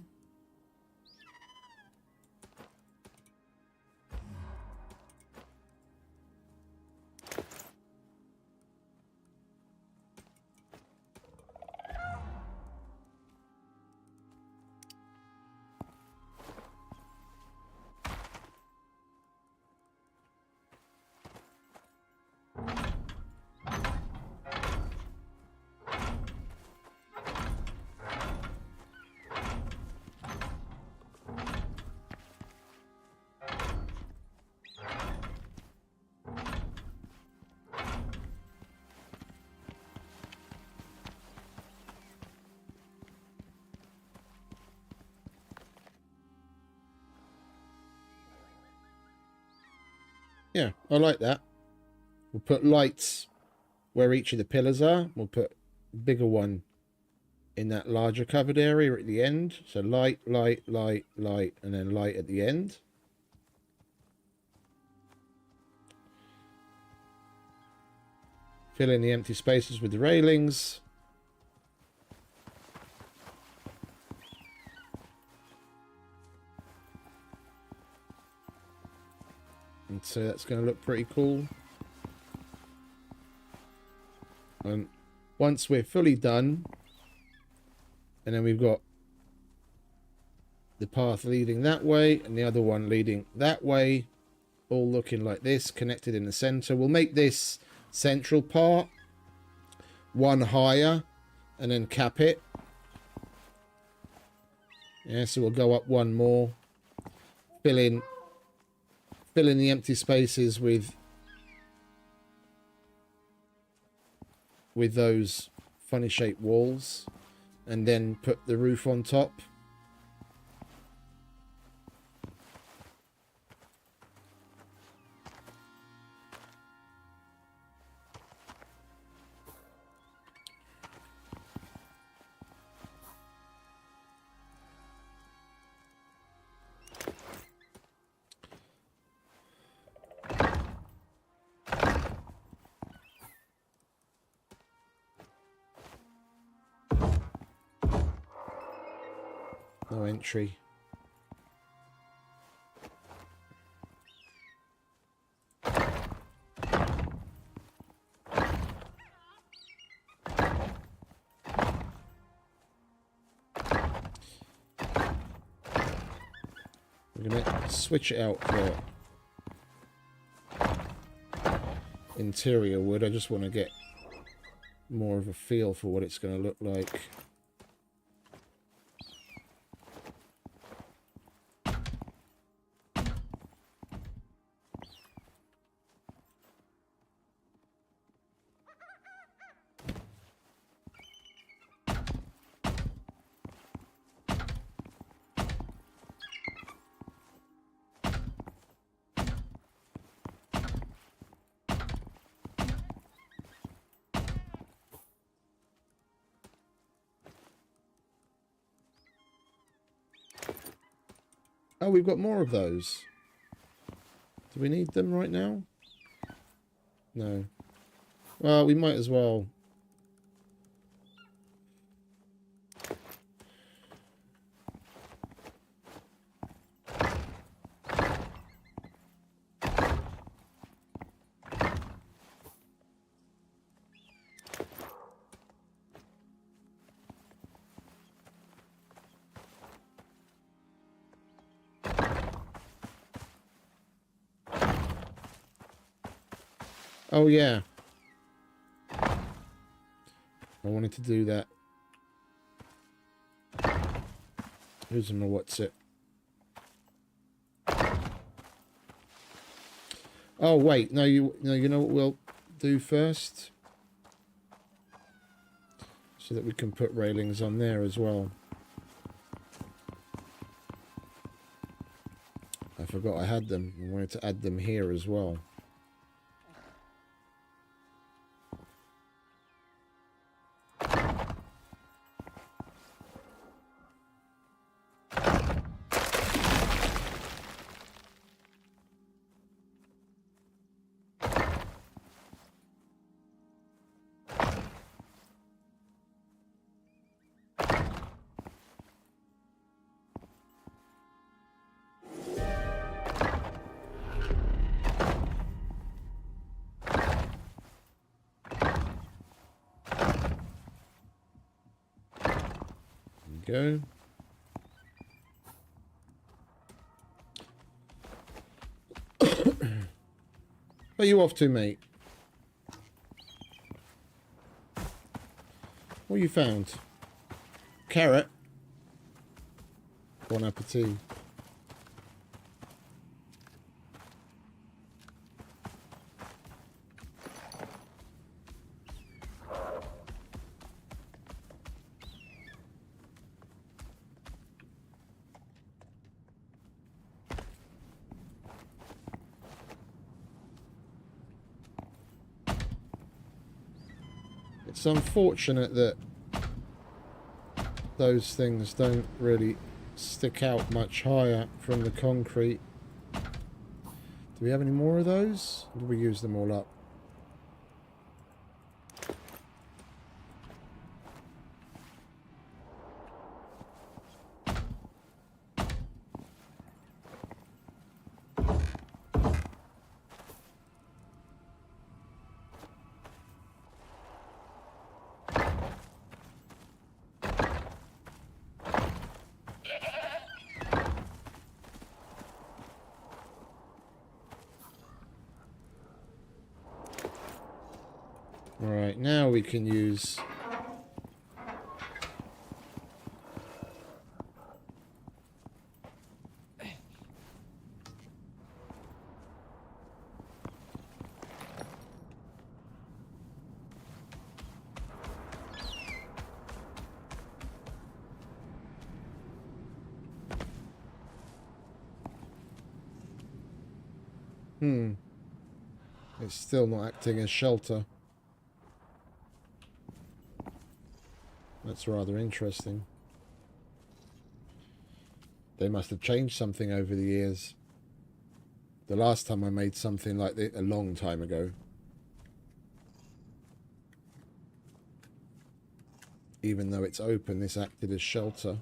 Yeah, I like that. We'll put lights where each of the pillars are. We'll put a bigger one in that larger covered area at the end. So light, light, light, light, and then light at the end. Fill in the empty spaces with the railings. And so that's going to look pretty cool. And once we're fully done, and then we've got the path leading that way and the other one leading that way, all looking like this, connected in the center. We'll make this central part one higher and then cap it. Yeah, so we'll go up one more, fill in the empty spaces with those funny shaped walls, and then put the roof on top. No entry. We're going to switch it out for interior wood. I just want to get more of a feel for what it's going to look like. Oh, we've got more of those. Do we need them right now? No. Well, we might as well. Oh, yeah. I wanted to do that. Who's in the what's it? Oh, wait. No, you know what we'll do first? So that we can put railings on there as well. I forgot I had them. I wanted to add them here as well. Go. Where are you off to, mate? What you found? Carrot. Bon appetit. It's unfortunate that those things don't really stick out much higher from the concrete. Do we have any more of those? Or did we use them all up? Alright, now we can use... It's still not acting as shelter. That's rather interesting. They must have changed something over the years. The last time I made something like this, a long time ago. Even though it's open, this acted as shelter.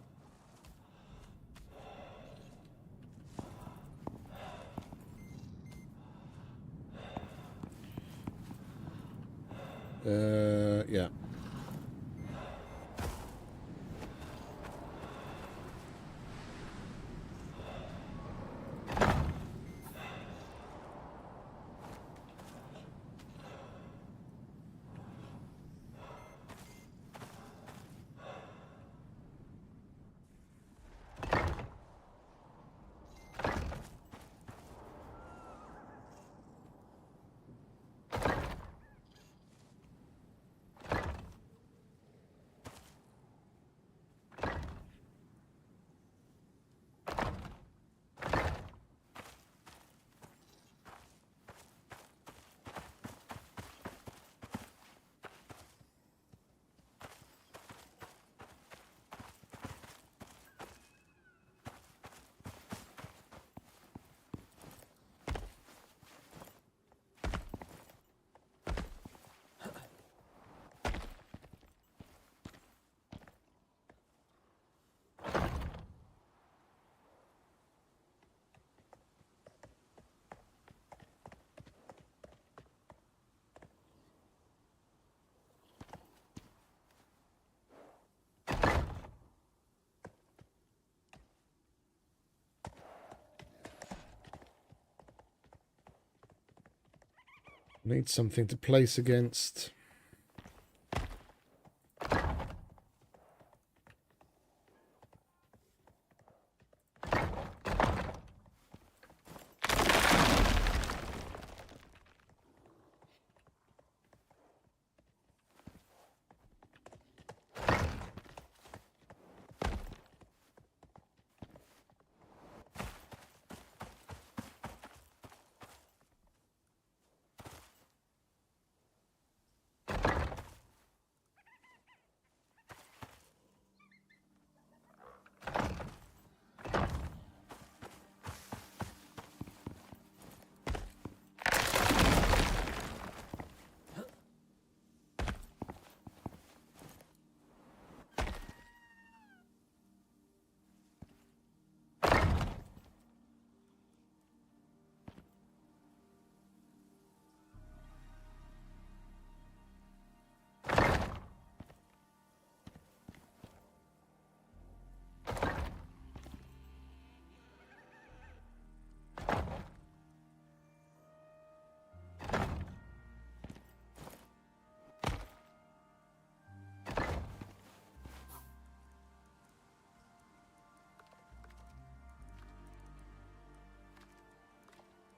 Need something to place against.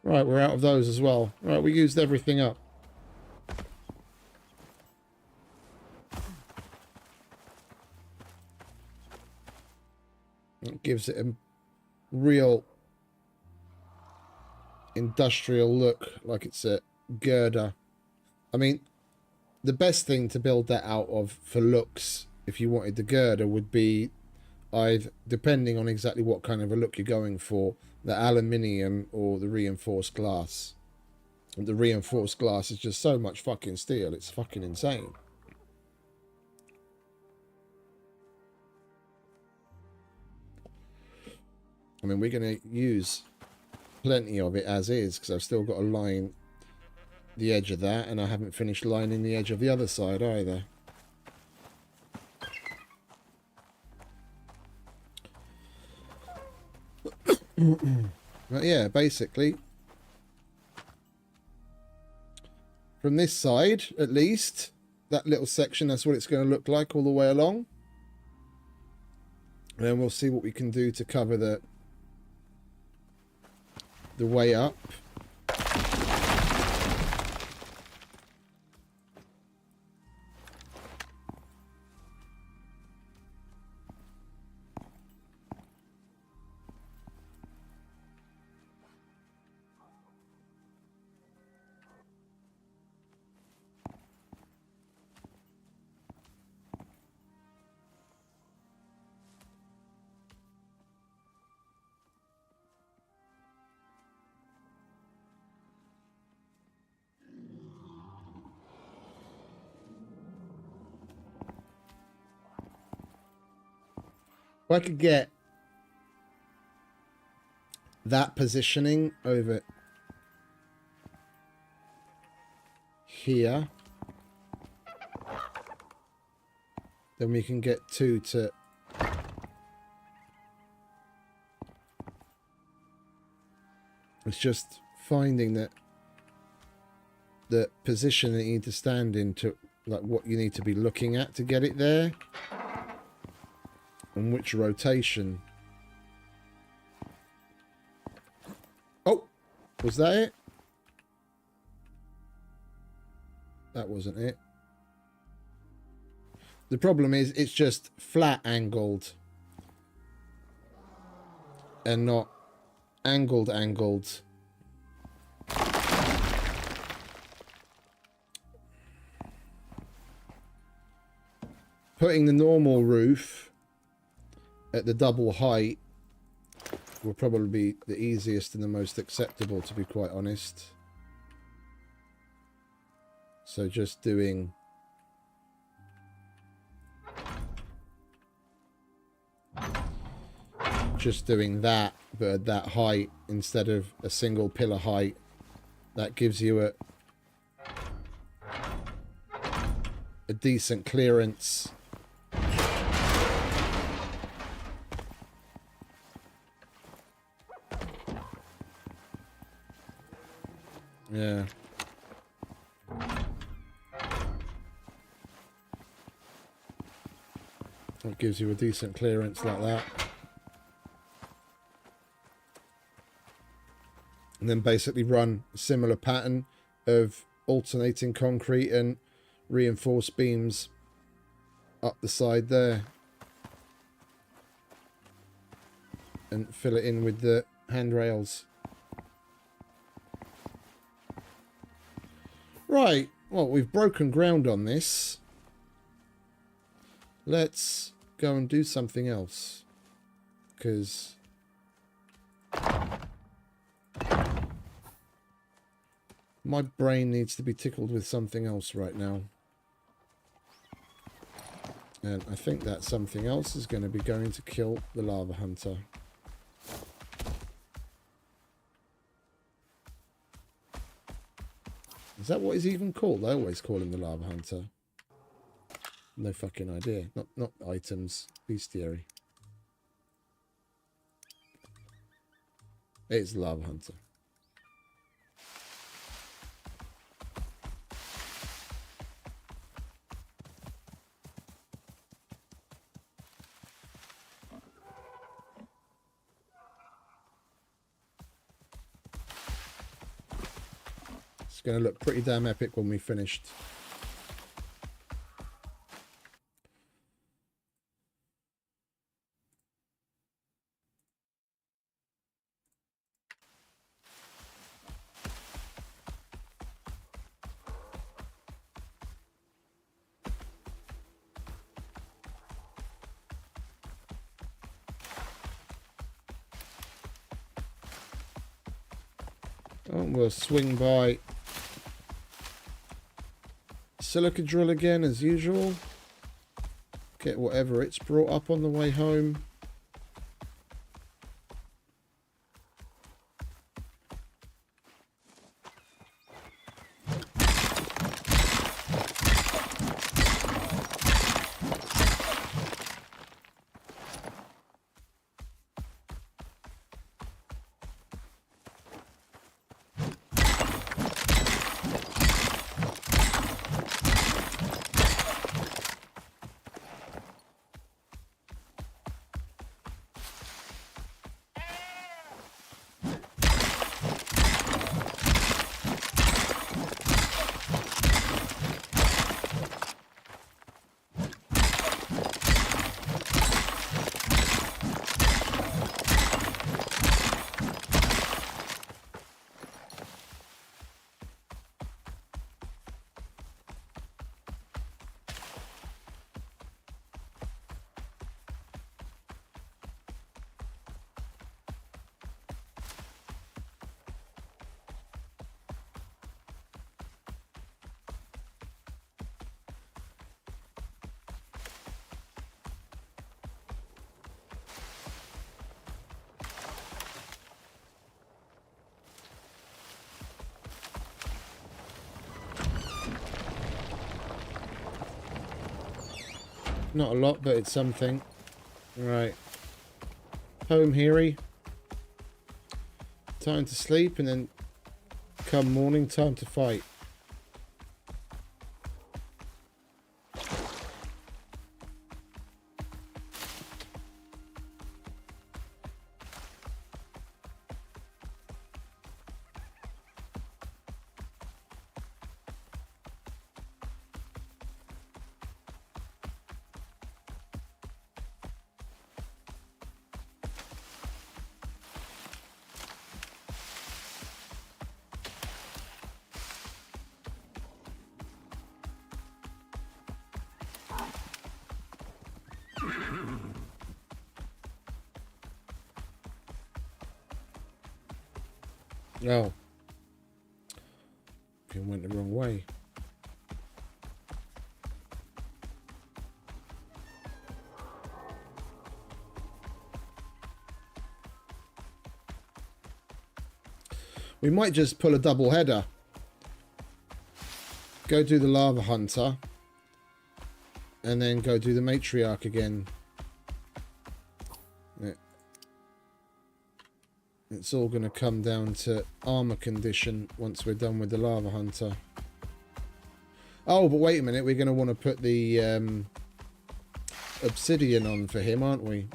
Right, we're out of those as well. Right, we used everything up. It gives it a real industrial look, like it's a girder. I mean, the best thing to build that out of for looks, if you wanted the girder, would be either, depending on exactly what kind of a look you're going for, the aluminium or the reinforced glass. And the reinforced glass is just so much fucking steel, it's fucking insane. I mean, we're going to use plenty of it as is, because I've still got to line the edge of that, and I haven't finished lining the edge of the other side either. But yeah, basically, from this side, at least, that little section, that's what it's going to look like all the way along. And then we'll see what we can do to cover the way up. If I could get that positioning over here, then we can get two to it's just finding that the position that you need to stand in, to like what you need to be looking at to get it there. And which rotation. Oh, was that it? That wasn't it. The problem is it's just flat angled and not angled. Putting the normal roof at the double height will probably be the easiest and the most acceptable, to be quite honest. So just doing that, but at that height instead of a single pillar height, that gives you a decent clearance. Yeah. That gives you a decent clearance like that. And then basically run a similar pattern of alternating concrete and reinforced beams up the side there. And fill it in with the handrails. Right, well, we've broken ground on this. Let's go and do something else. Because my brain needs to be tickled with something else right now. And I think that something else is going to be going to kill the lava hunter. Is that what he's even called? I always call him the lava hunter. No fucking idea. Not items. Bestiary. It's lava hunter. It's going to look pretty damn epic when we finished. Oh, we'll swing by silica drill again as usual. Get whatever it's brought up on the way home. Not a lot, but it's something. Right. Home, Heary. Time to sleep, and then come morning, time to fight. Oh. It went the wrong way. We might just pull a double header. Go do the lava hunter. And then go do the matriarch again. It's all going to come down to armor condition once we're done with the lava hunter. Oh, but wait a minute. We're going to want to put the obsidian on for him, aren't we?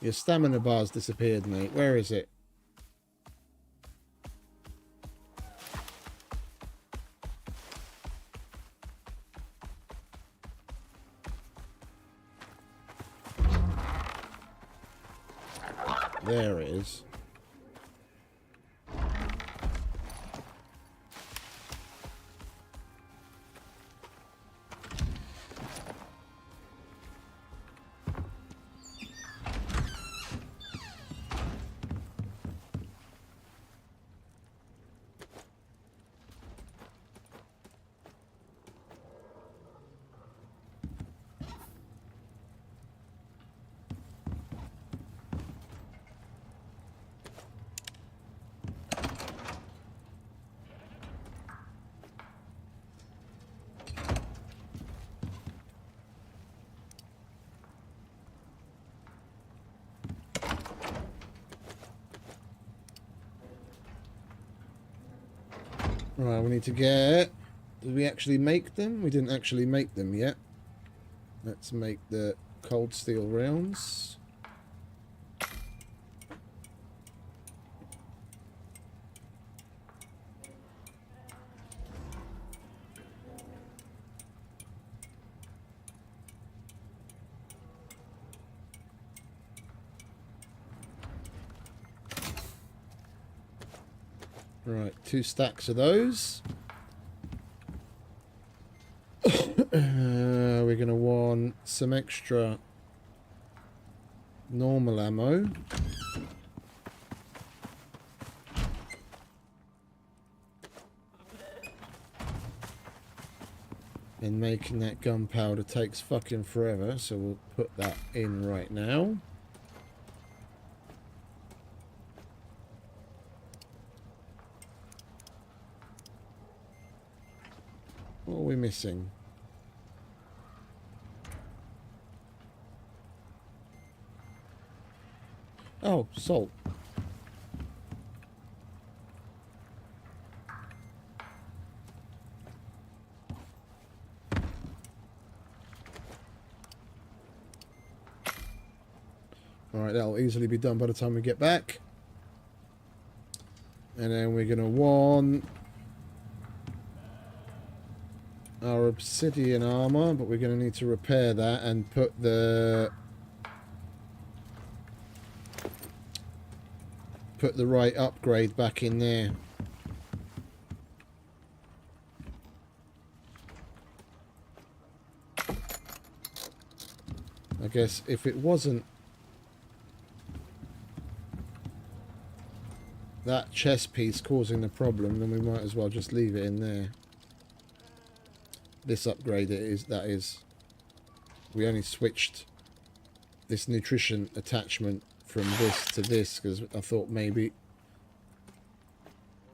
Your stamina bar's disappeared, mate. Where is it? There it is. Right, we need to get... Did we actually make them? We didn't actually make them yet. Let's make the cold steel rounds. Right, 2 stacks of those. We're going to want some extra normal ammo. And making that gunpowder takes fucking forever, so we'll put that in right now. What are we missing? Oh, salt. Alright, that'll easily be done by the time we get back. And then we're going to want our obsidian armor, but we're going to need to repair that and put the right upgrade back in there. I guess if it wasn't that chest piece causing the problem, then we might as well just leave it in there. This upgrade that is. We only switched this nutrition attachment from this to this because I thought maybe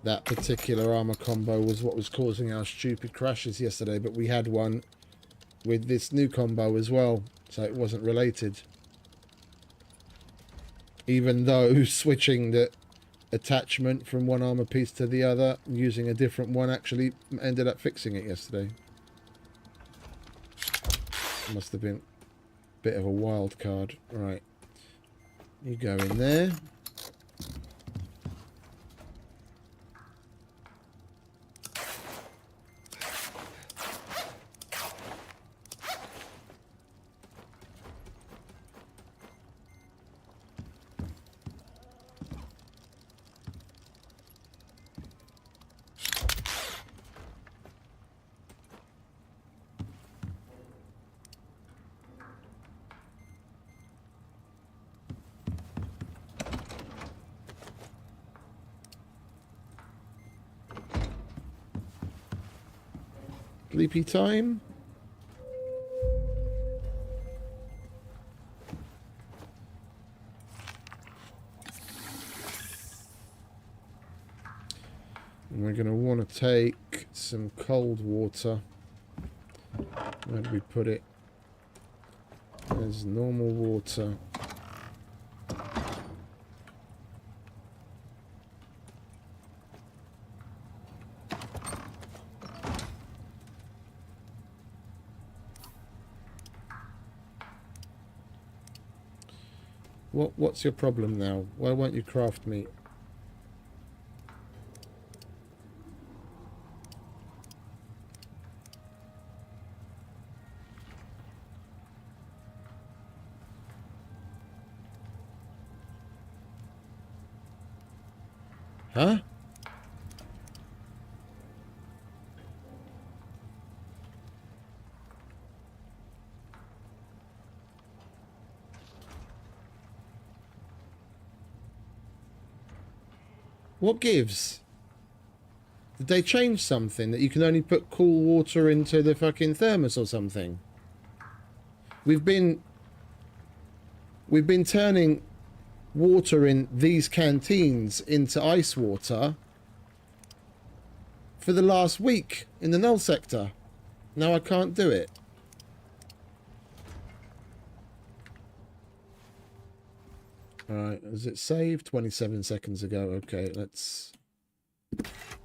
that particular armor combo was what was causing our stupid crashes yesterday, but we had one with this new combo as well, so it wasn't related. Even though switching the attachment from one armor piece to the other using a different one actually ended up fixing it yesterday. Must have been a bit of a wild card. Right, you go in there. Sleepy time. And we're going to want to take some cold water. Where do we put it? There's normal water. What's your problem now? Why won't you craft meat? Huh? What gives? Did they change something that you can only put cool water into the fucking thermos or something? We've been turning water in these canteens into ice water for the last week in the null sector. Now I can't do it. Alright, is it saved? 27 seconds ago. Okay, let's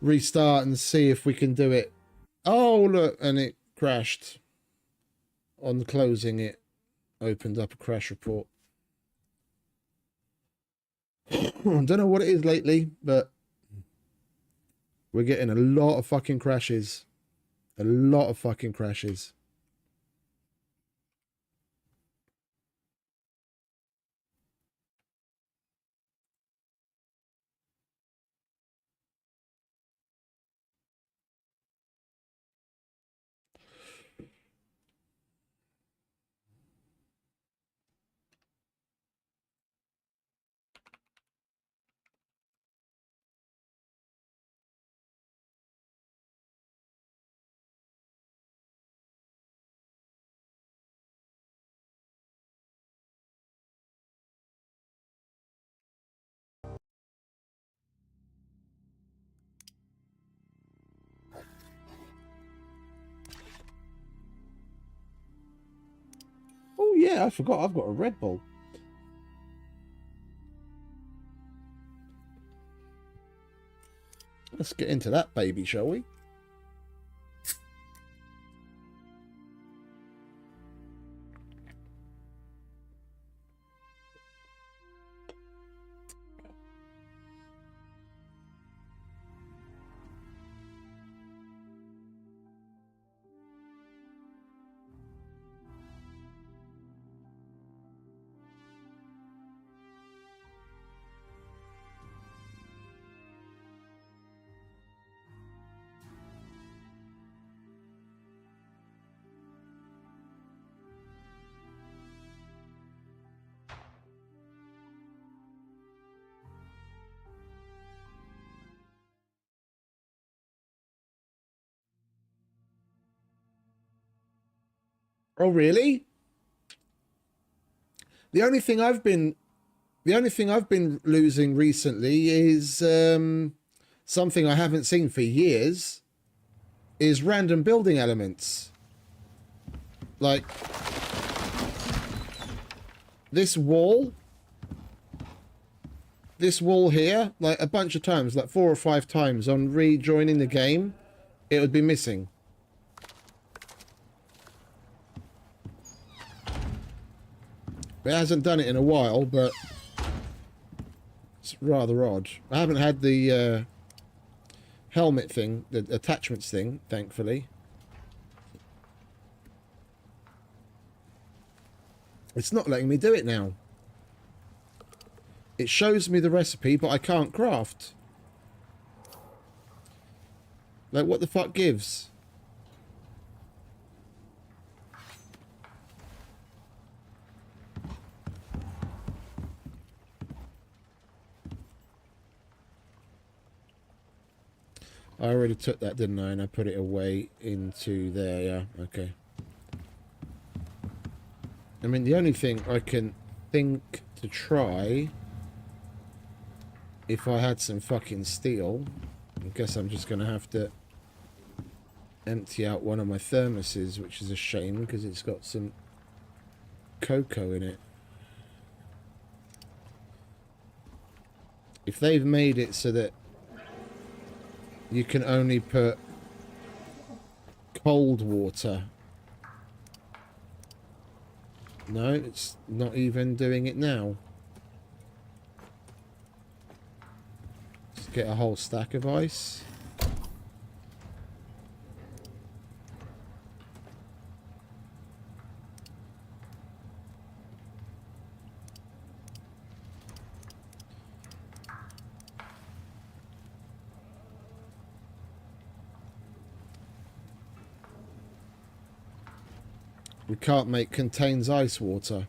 restart and see if we can do it. Oh, look, and it crashed. On closing it, opened up a crash report. I don't know what it is lately, but we're getting a lot of fucking crashes. A lot of fucking crashes. Oh yeah, I forgot I've got a Red Bull. Let's get into that baby, shall we? Oh really? The only thing I've been losing recently is something I haven't seen for years, is random building elements. Like this wall here, like a bunch of times, like 4 or 5 times on rejoining the game, it would be missing. It hasn't done it in a while, but it's rather odd. I haven't had the helmet thing, the attachments thing, thankfully. It's not letting me do it now. It shows me the recipe, but I can't craft. Like, what the fuck gives? I already took that, didn't I? And I put it away into there, yeah, okay. I mean, the only thing I can think to try, if I had some fucking steel, I guess I'm just going to have to empty out one of my thermoses, which is a shame because it's got some cocoa in it. If they've made it so that you can only put cold water. No, it's not even doing it now. get a whole stack of ice. We can't make contains ice water.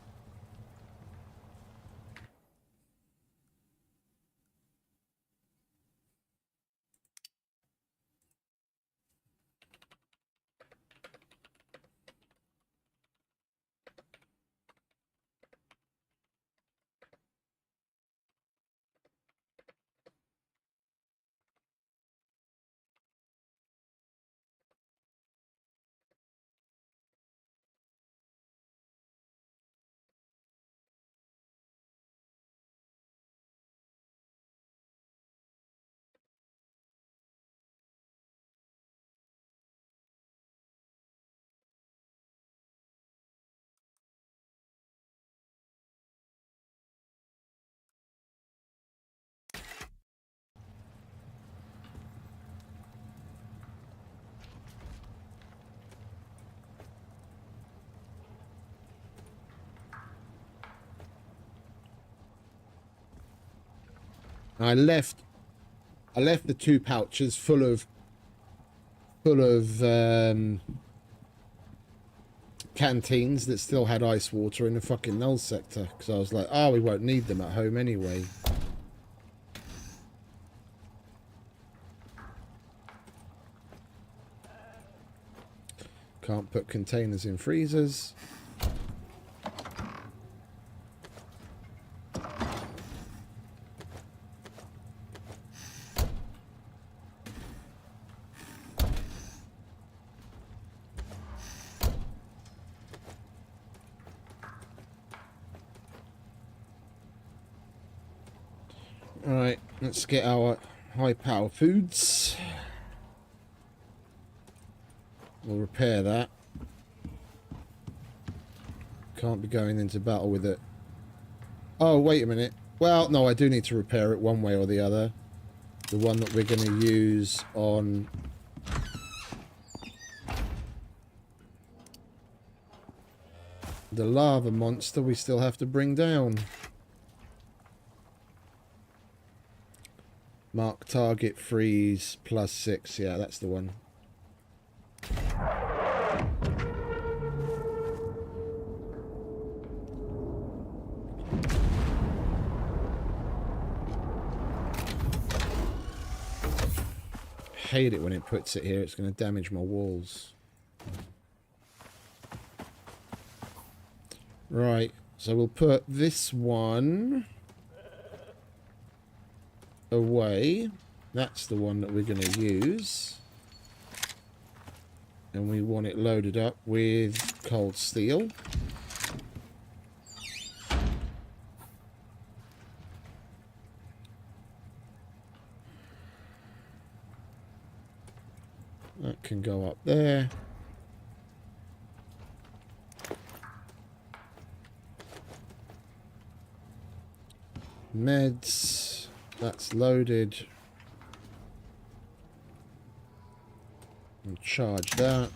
I left the 2 pouches full of canteens that still had ice water in the fucking null sector, because I was like, oh, we won't need them at home anyway. Can't put containers in freezers. Alright, let's get our high power foods. We'll repair that. Can't be going into battle with it. Oh, wait a minute. Well, no, I do need to repair it one way or the other. The one that we're going to use on... the lava monster we still have to bring down. Mark target freeze +6. Yeah, that's the one. Hate it when it puts it here. It's going to damage my walls. Right, so we'll put this one away. That's the one that we're going to use. And we want it loaded up with cold steel. That can go up there. Meds, that's loaded. And charge that.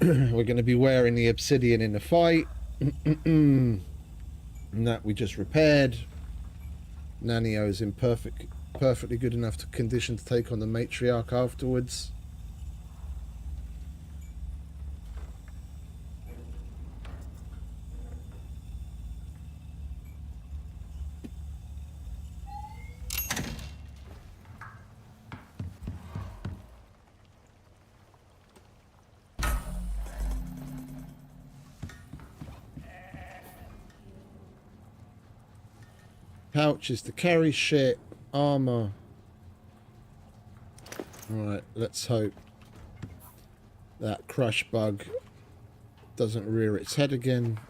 We're going to be wearing the obsidian in the fight. And that we just repaired. Nanio's in perfectly good enough condition to take on the Matriarch afterwards. Pouches to carry shit, armor. Alright, let's hope that crush bug doesn't rear its head again.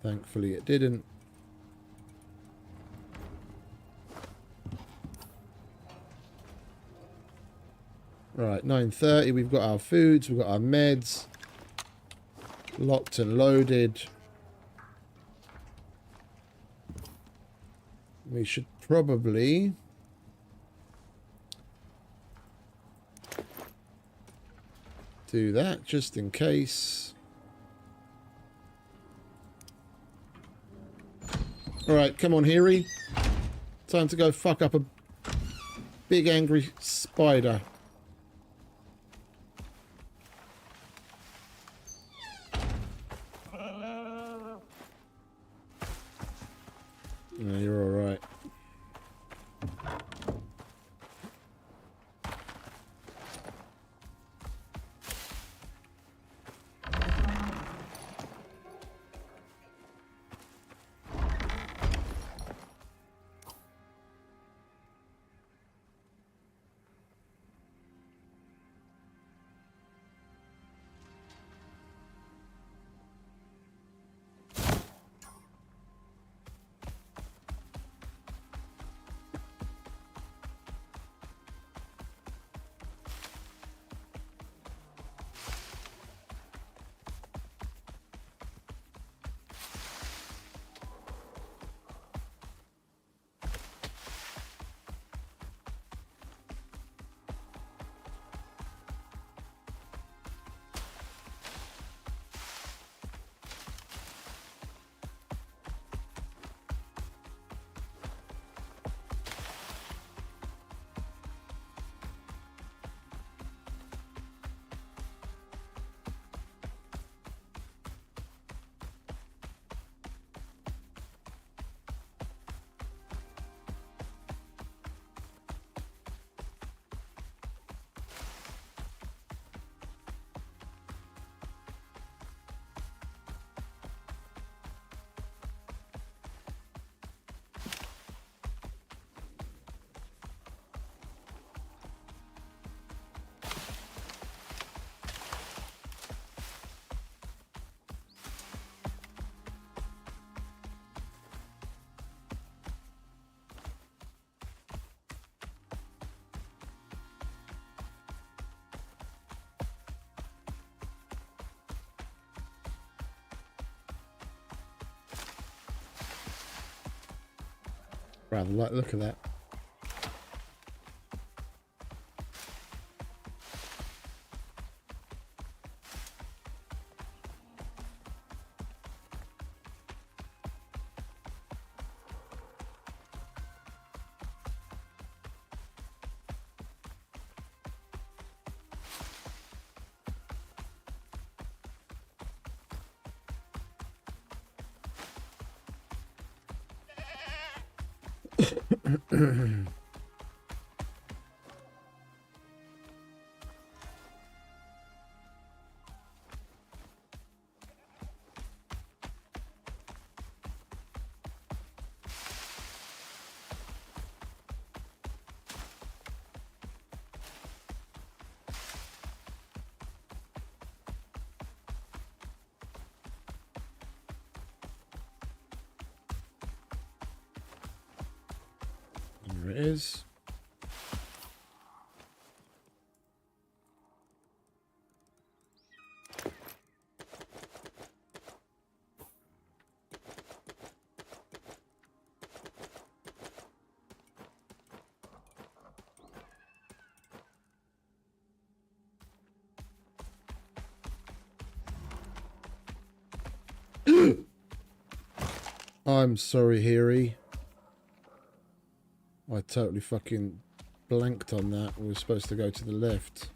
Thankfully it didn't. Right, 9:30. We've got our foods. We've got our meds. Locked and loaded. We should probably do that just in case. Alright, come on, Harry. Time to go fuck up a big angry spider. No, you're alright. Rather like the look of that. There it is. I'm sorry, Harry. I totally fucking blanked on that. We were supposed to go to the left.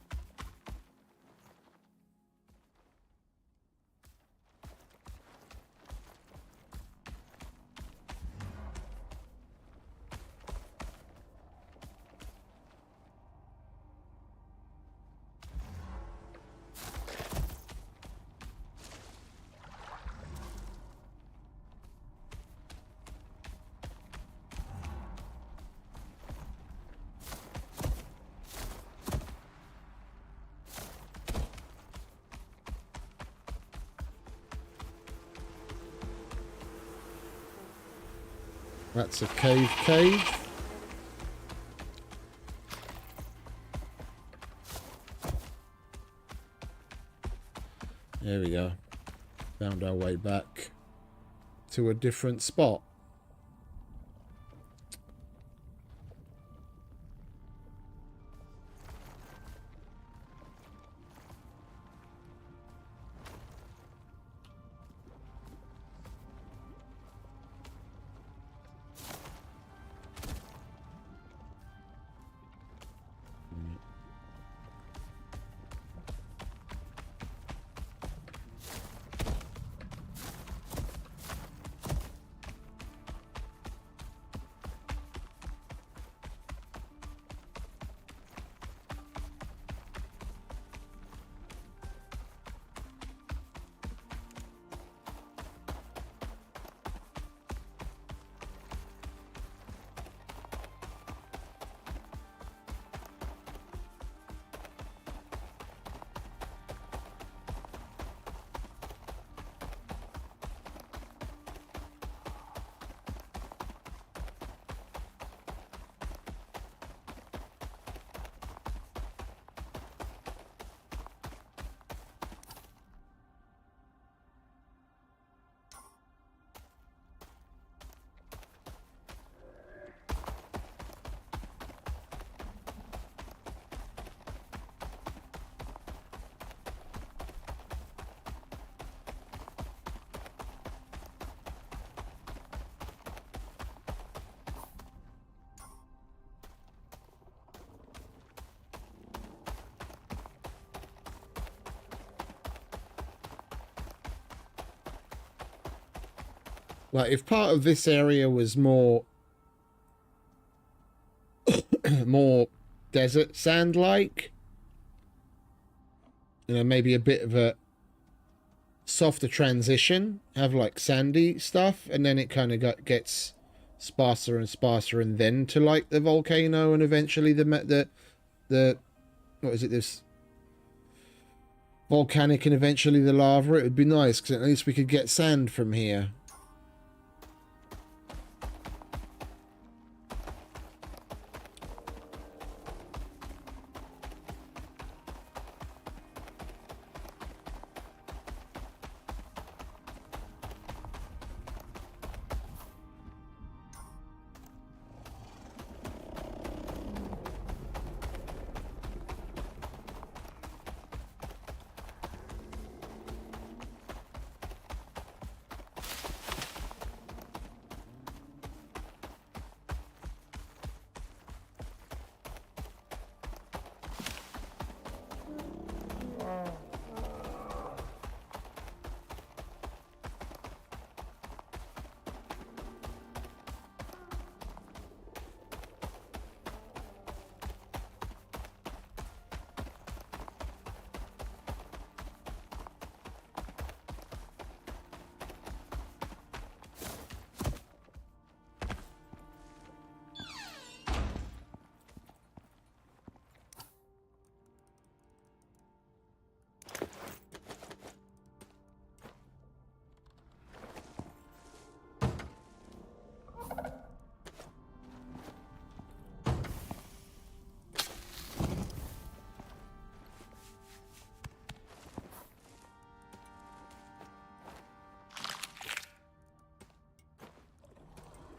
That's a cave. There we go. Found our way back to a different spot. Like, if part of this area was more more desert sand like, you know, maybe a bit of a softer transition, have like sandy stuff, and then it kind of gets sparser and sparser, and then to like the volcano, and eventually the what is it, this volcanic, and eventually the lava. It would be nice, because at least we could get sand from here.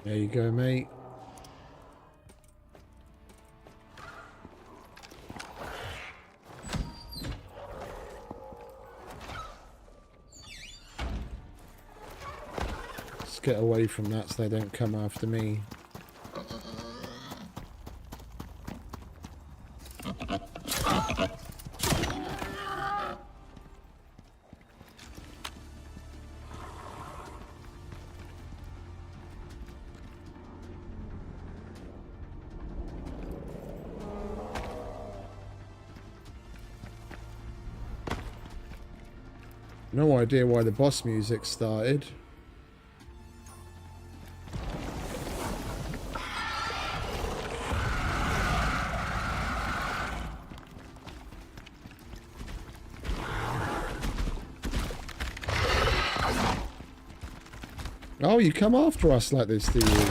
There you go, mate. Let's get away from that so they don't come after me. No idea why the boss music started. Oh, you come after us like this, do you?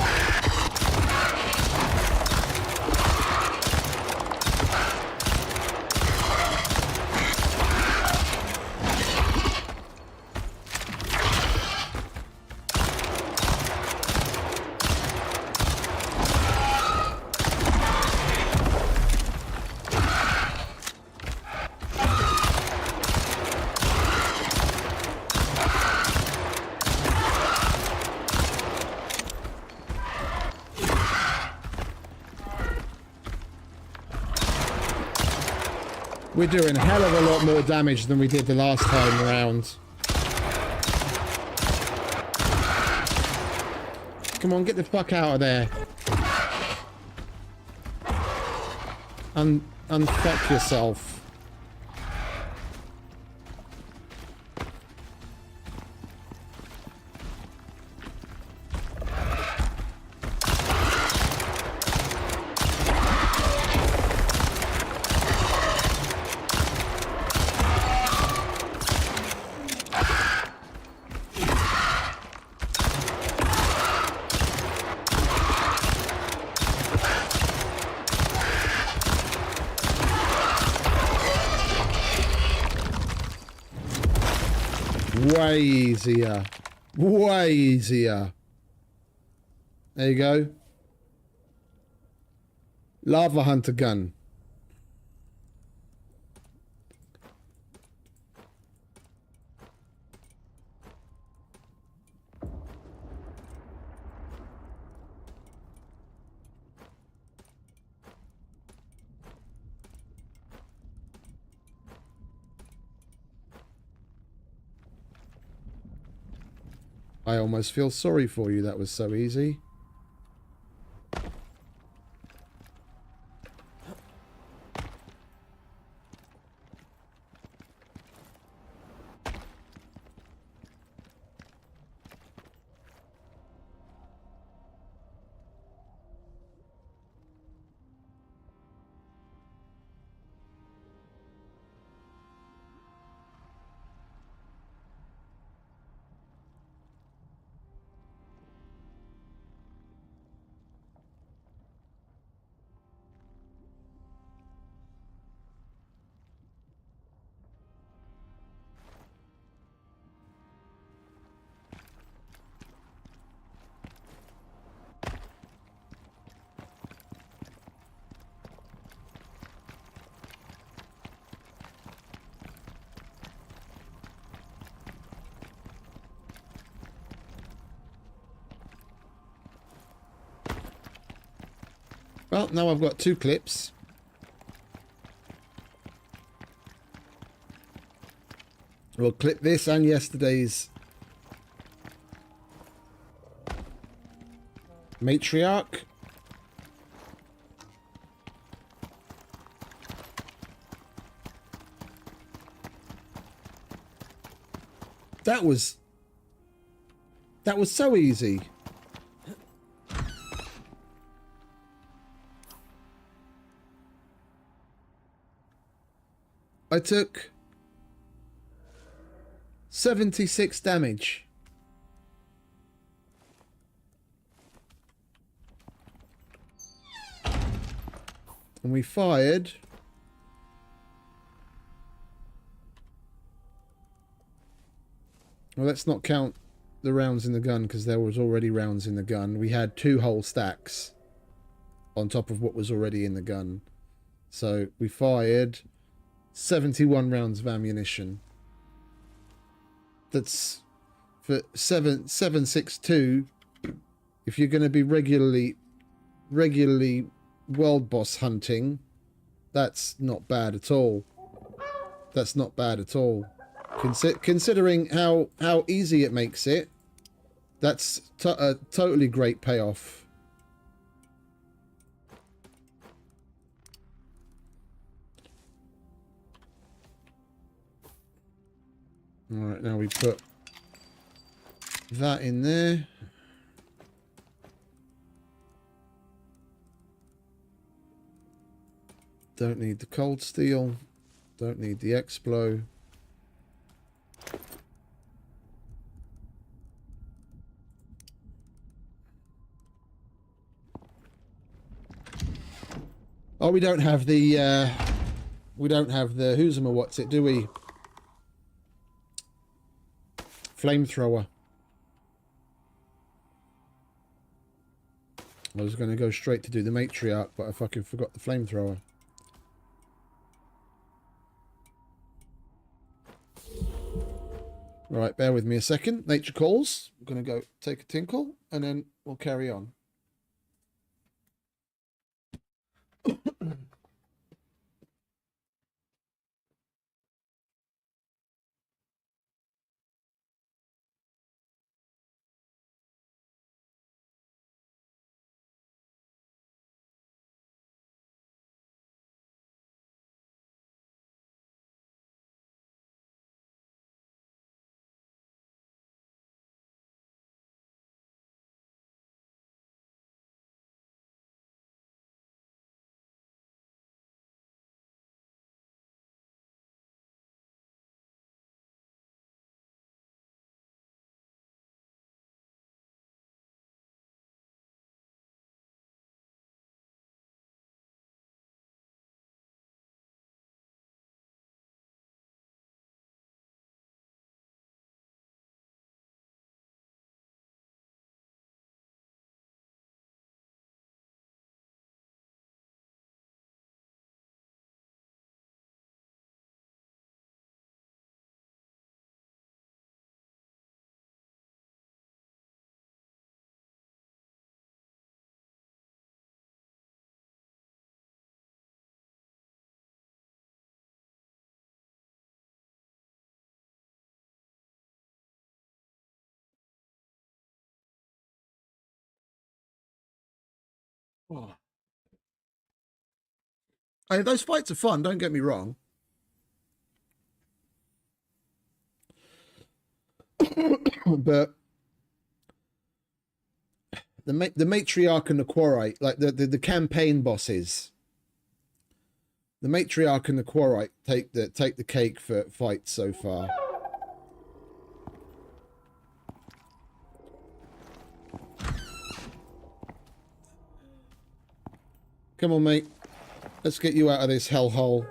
We're doing a hell of a lot more damage than we did the last time around. Come on, get the fuck out of there. Unfuck yourself. Way easier. Way easier. There you go. Lava Hunter gun. I almost feel sorry for you. That was so easy. Well, now I've got 2 clips. We'll clip this and yesterday's Matriarch. That was so easy. I took 76 damage. And we fired well, let's not count the rounds in the gun because there was already rounds in the gun. We had 2 whole stacks on top of what was already in the gun. So we fired 71 rounds of ammunition. That's for 7.62. If you're going to be regularly world boss hunting, that's not bad at all. That's not bad at all. Considering how easy it makes it, that's a totally great payoff. Alright, now we put that in there. Don't need the cold steel. Don't need the Explo. Oh, we don't have the who's and what's it, do we? Flamethrower. I was going to go straight to do the Matriarch, but I fucking forgot the flamethrower. Right, bear with me a second. Nature calls. I'm going to go take a tinkle, and then we'll carry on. Oh. I mean, those fights are fun, don't get me wrong. But the Matriarch and the Quarite, like the campaign bosses, the Matriarch and the Quarite take the cake for fights so far. Come on, mate. Let's get you out of this hellhole.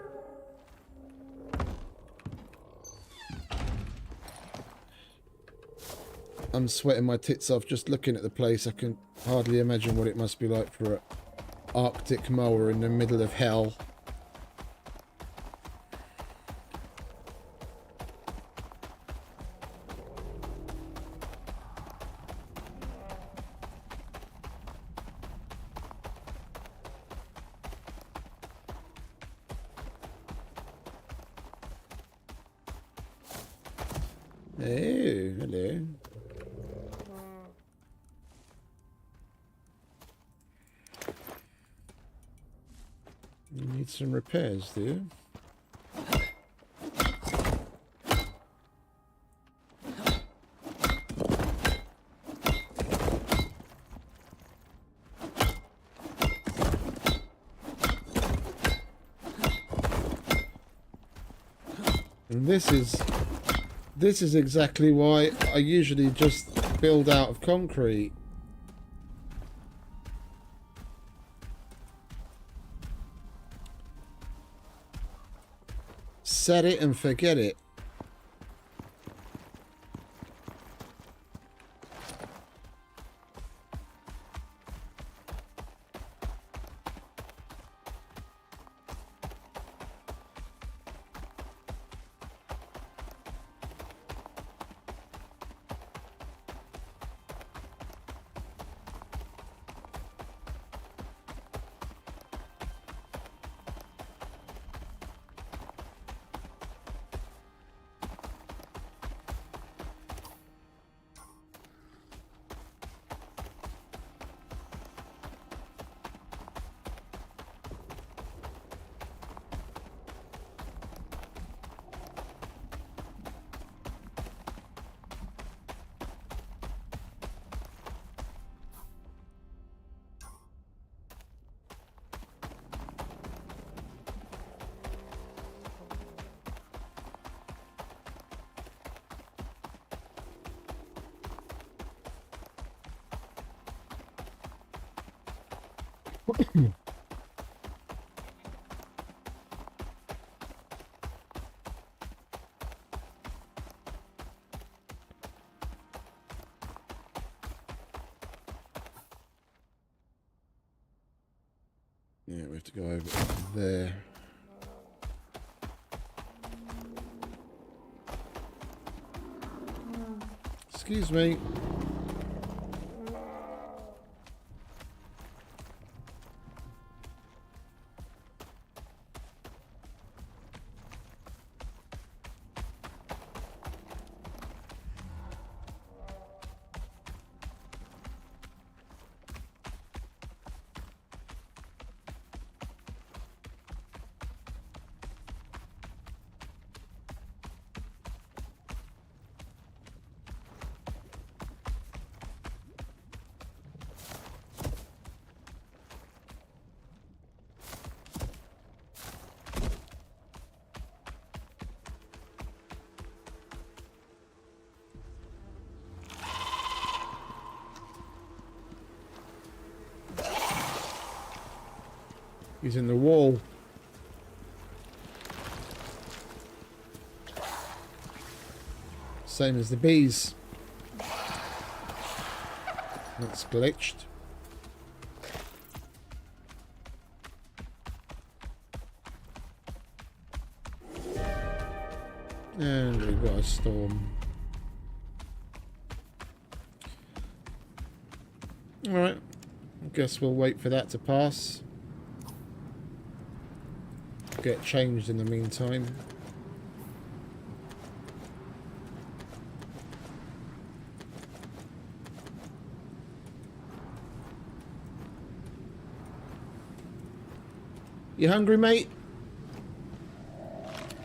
I'm sweating my tits off just looking at the place. I can hardly imagine what it must be like for an Arctic mower in the middle of hell. Hey, hello. You need some repairs, do you? And this is exactly why I usually just build out of concrete. Set it and forget it. Yeah, we have to go over there. Excuse me. He's in the wall. Same as the bees. That's glitched. And we've got a storm. Alright. I guess we'll wait for that to pass. Get changed in the meantime. You hungry, mate?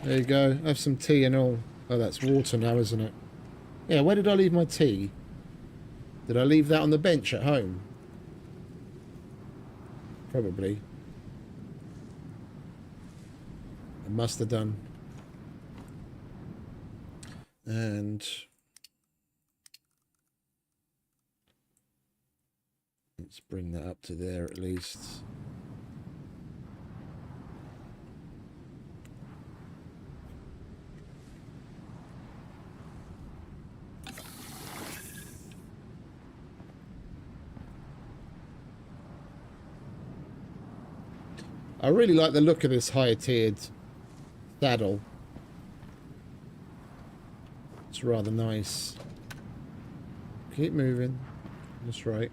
There you go. Have some tea and all. Oh, that's water now, isn't it? Yeah, where did I leave my tea? Did I leave that on the bench at home? Probably. I must have done. And let's bring that up to there at least. I really like the look of this higher tiered saddle. It's rather nice. Keep moving. That's right.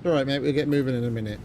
All right, mate. We'll get moving in a minute.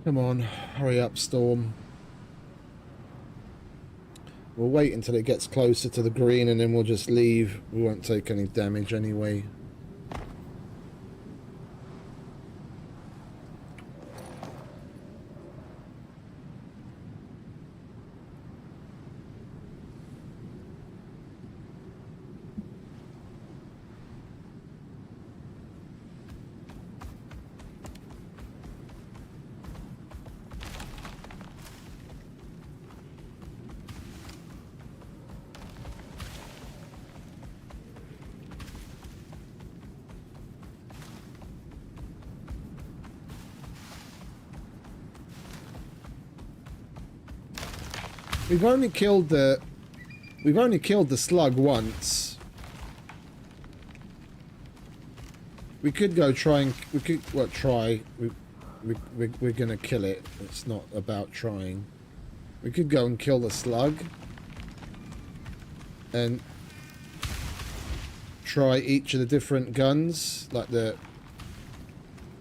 Come on, hurry up, Storm. We'll wait until it gets closer to the green and then we'll just leave. We won't take any damage anyway. We've only killed the slug once. We could go try and try. We're gonna kill it. It's not about trying. We could go and kill the slug and try each of the different guns, like the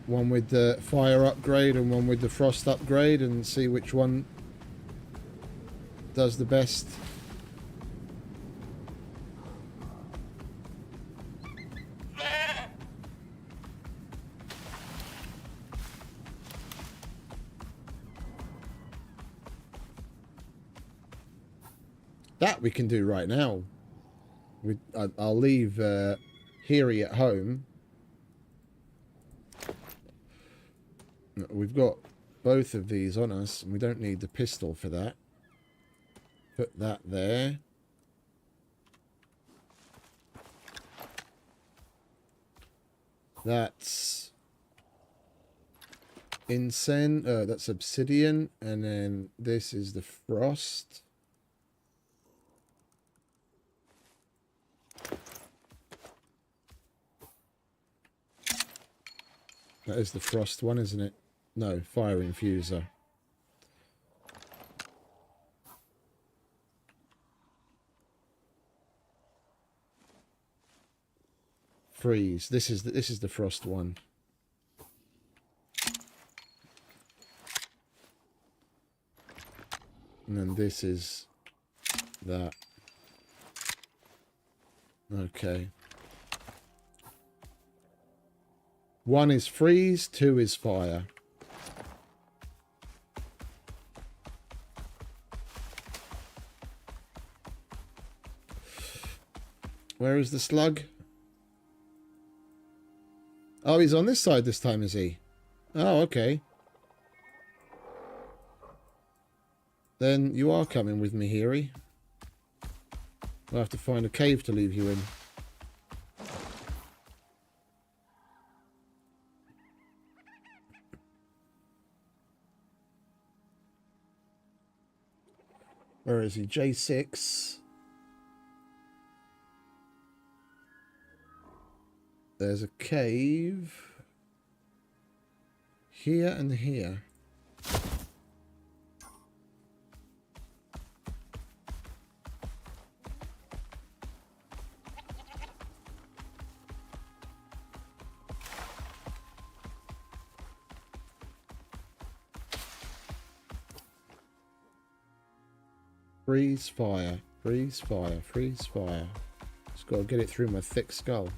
one with the fire upgrade and one with the frost upgrade, and see which one does the best. That we can do right now. I'll leave Heary at home. We've got both of these on us, and we don't need the pistol for that. Put that there. That's incense. That's obsidian, and then this is the frost. That is the frost one, isn't it? No, fire infuser. Freeze. This is the frost one. And then this is that. Okay. 1 is freeze, 2 is fire. Where is the slug? Oh, he's on this side this time, is he? Oh, okay. Then you are coming with me, Heary. I'll have to find a cave to leave you in. Where is he? J6. There's a cave here and here. Freeze fire, freeze fire, freeze fire. Just got to get it through my thick skull.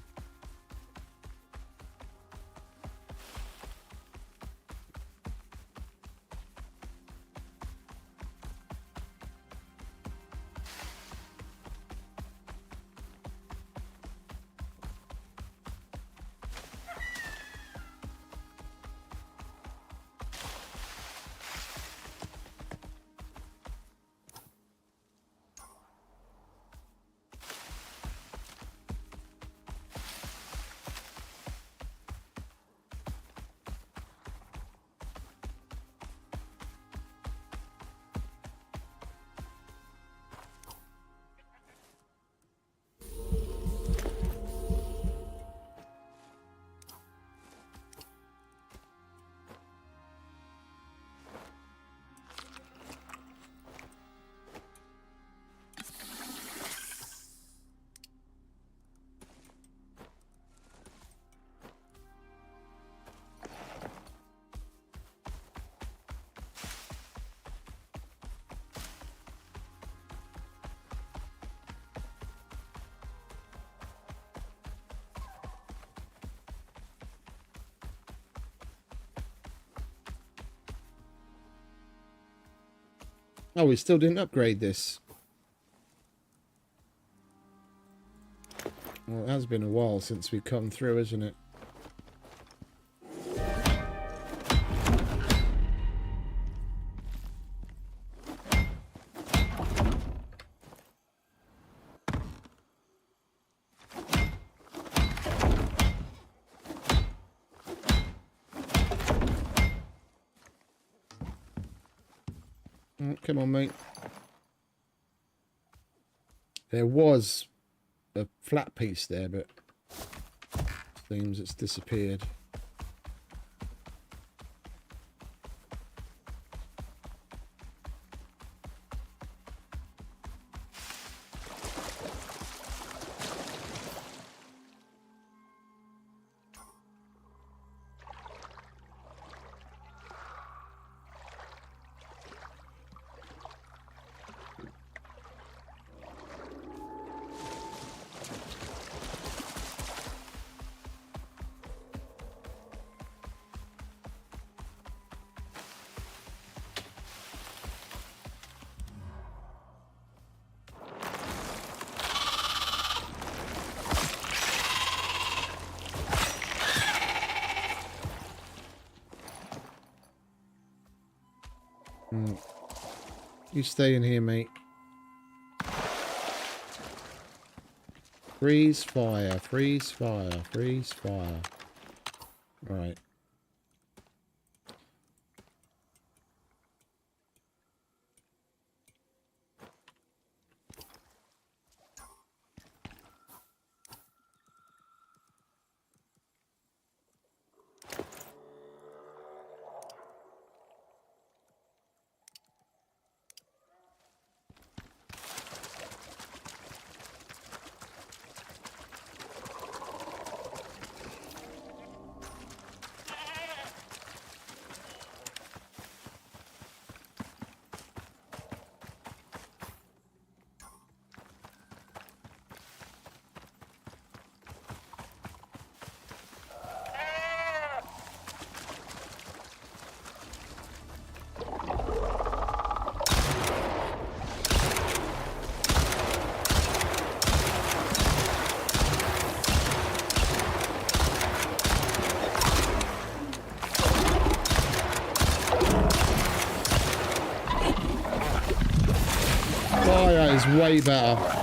Oh, we still didn't upgrade this. Well, it has been a while since we've come through, isn't it? Oh, come on, mate. There was a flat piece there, but seems it's disappeared. You stay in here, mate. Freeze fire, freeze fire, freeze fire. Right. is way better.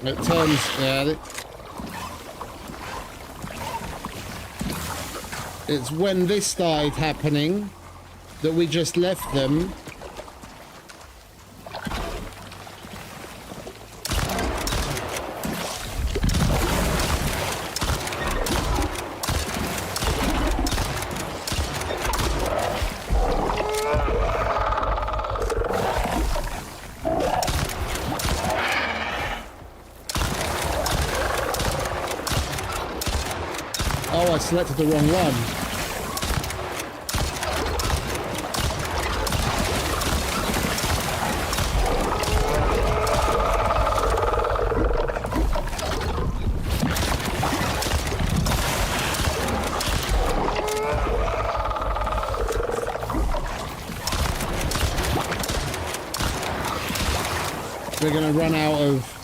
It turns, yeah. It's when this started happening that we just left them. Oh, I selected the wrong one. We're going to run out of...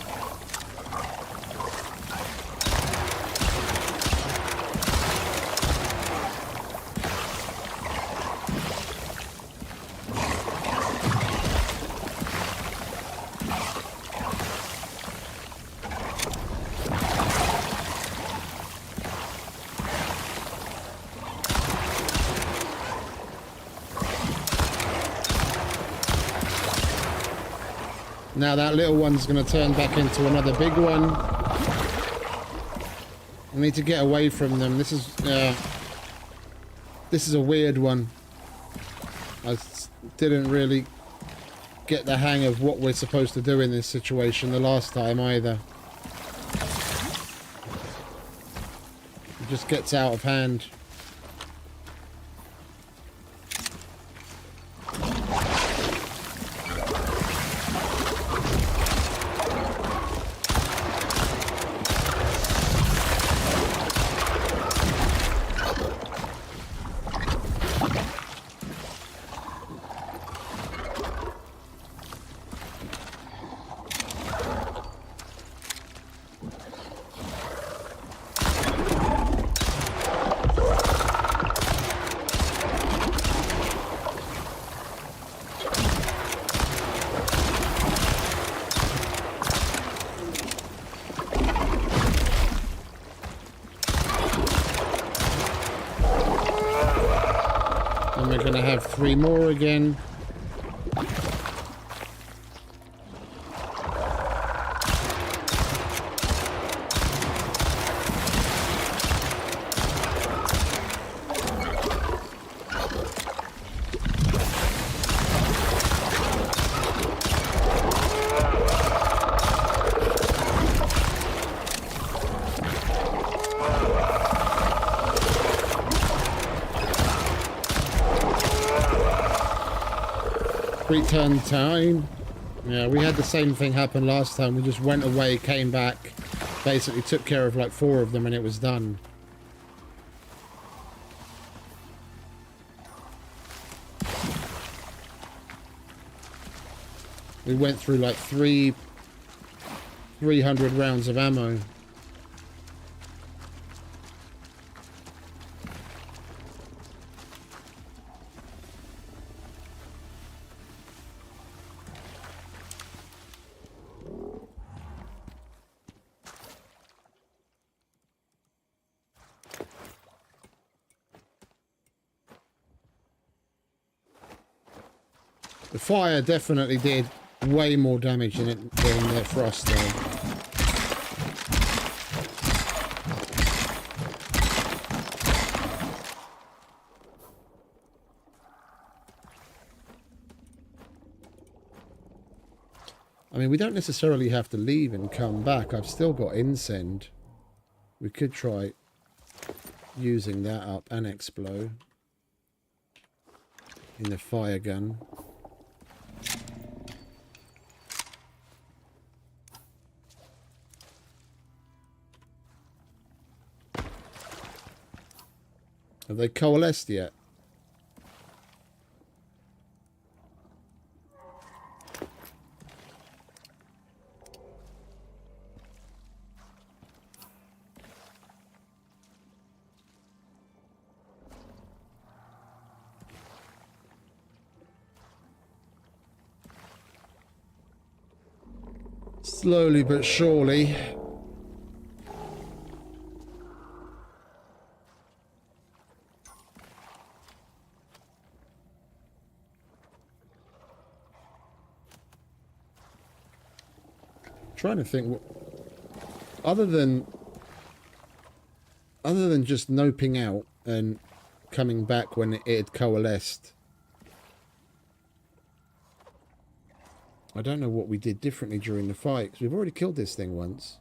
Now that little one's going to turn back into another big one. I need to get away from them. This is a weird one. I didn't really get the hang of what we're supposed to do in this situation the last time either. It just gets out of hand. And we're going to have 3 more again. Return time. Yeah, we had the same thing happen last time. We just went away, came back, basically took care of like 4 of them and it was done. We went through like 300 rounds of ammo. The fire definitely did way more damage than the frost though. I mean, we don't necessarily have to leave and come back. I've still got Incend. We could try using that up and explode in the fire gun. Have they coalesced yet? Slowly but surely. Trying to think what, other than just noping out and coming back when it had coalesced. I don't know what we did differently during the fight, because we've already killed this thing once.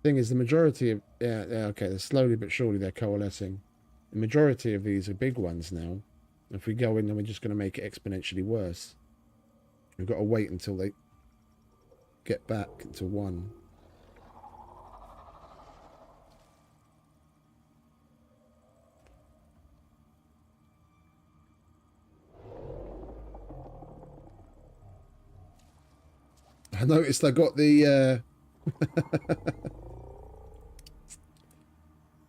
Thing is, the majority of okay, they're slowly but surely they're coalescing. The majority of these are big ones now. If we go in, then we're just going to make it exponentially worse. We've got to wait until they get back to 1. I noticed I got the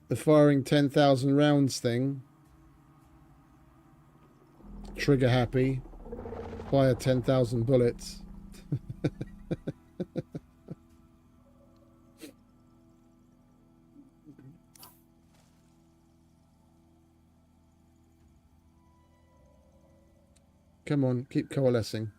the firing 10,000 rounds thing. Trigger happy. Fire 10,000 bullets. Come on, keep coalescing.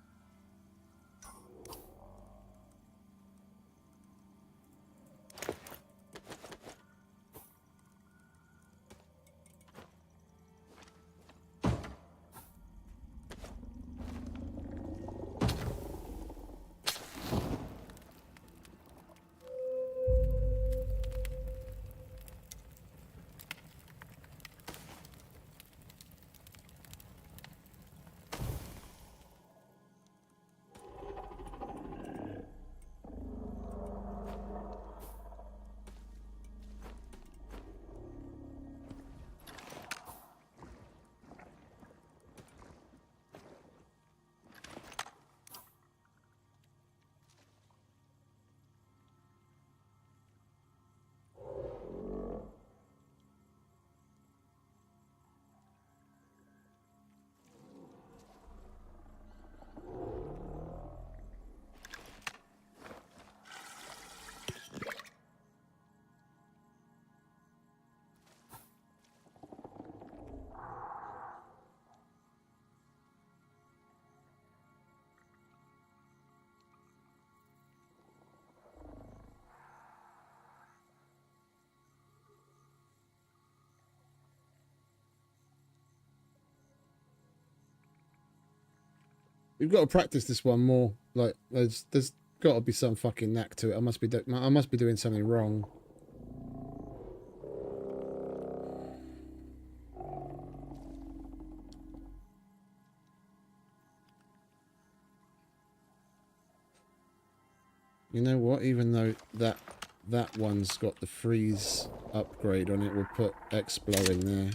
We've got to practice this one more. Like, there's got to be some fucking knack to it. I must be doing something wrong. You know what? Even though that one's got the freeze upgrade on it, we'll put Explo in there.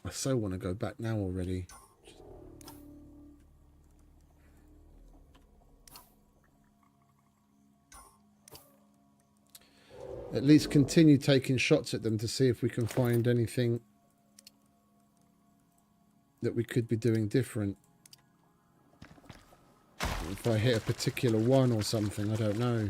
I so want to go back now already. At least continue taking shots at them to see if we can find anything that we could be doing different. If I hit a particular one or something, I don't know.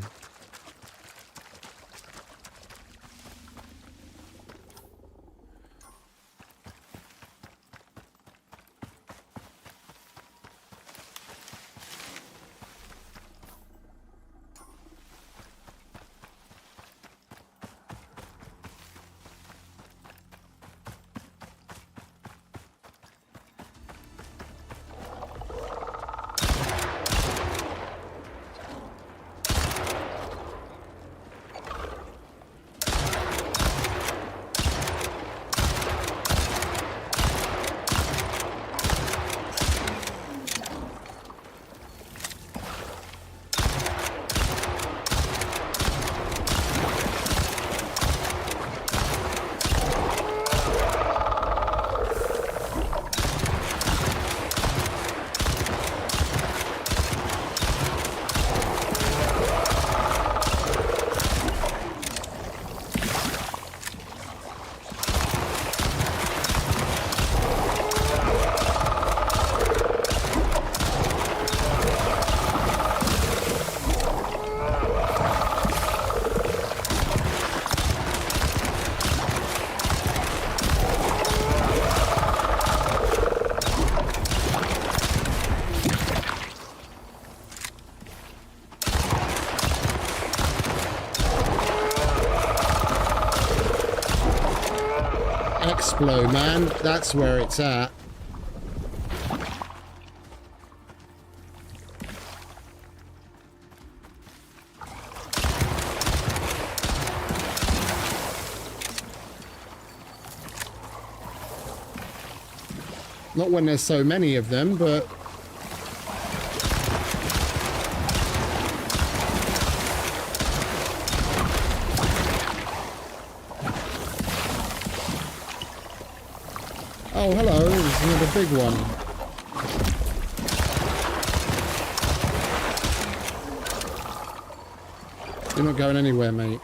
Explo, man, that's where it's at. Not when there's so many of them, but oh, hello, there's another big one. You're not going anywhere, mate.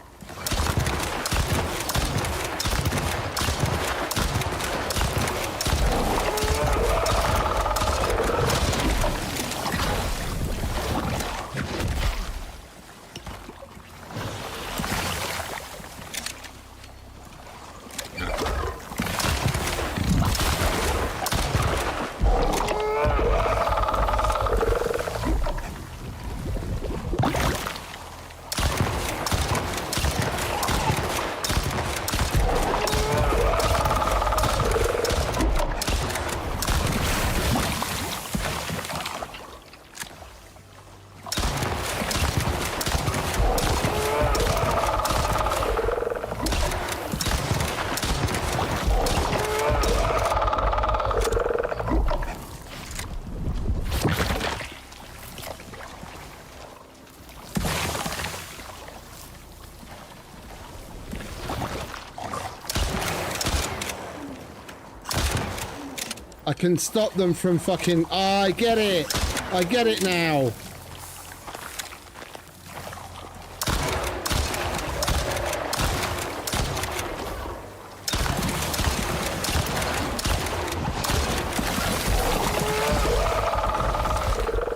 I can stop them from fucking... I get it! I get it now!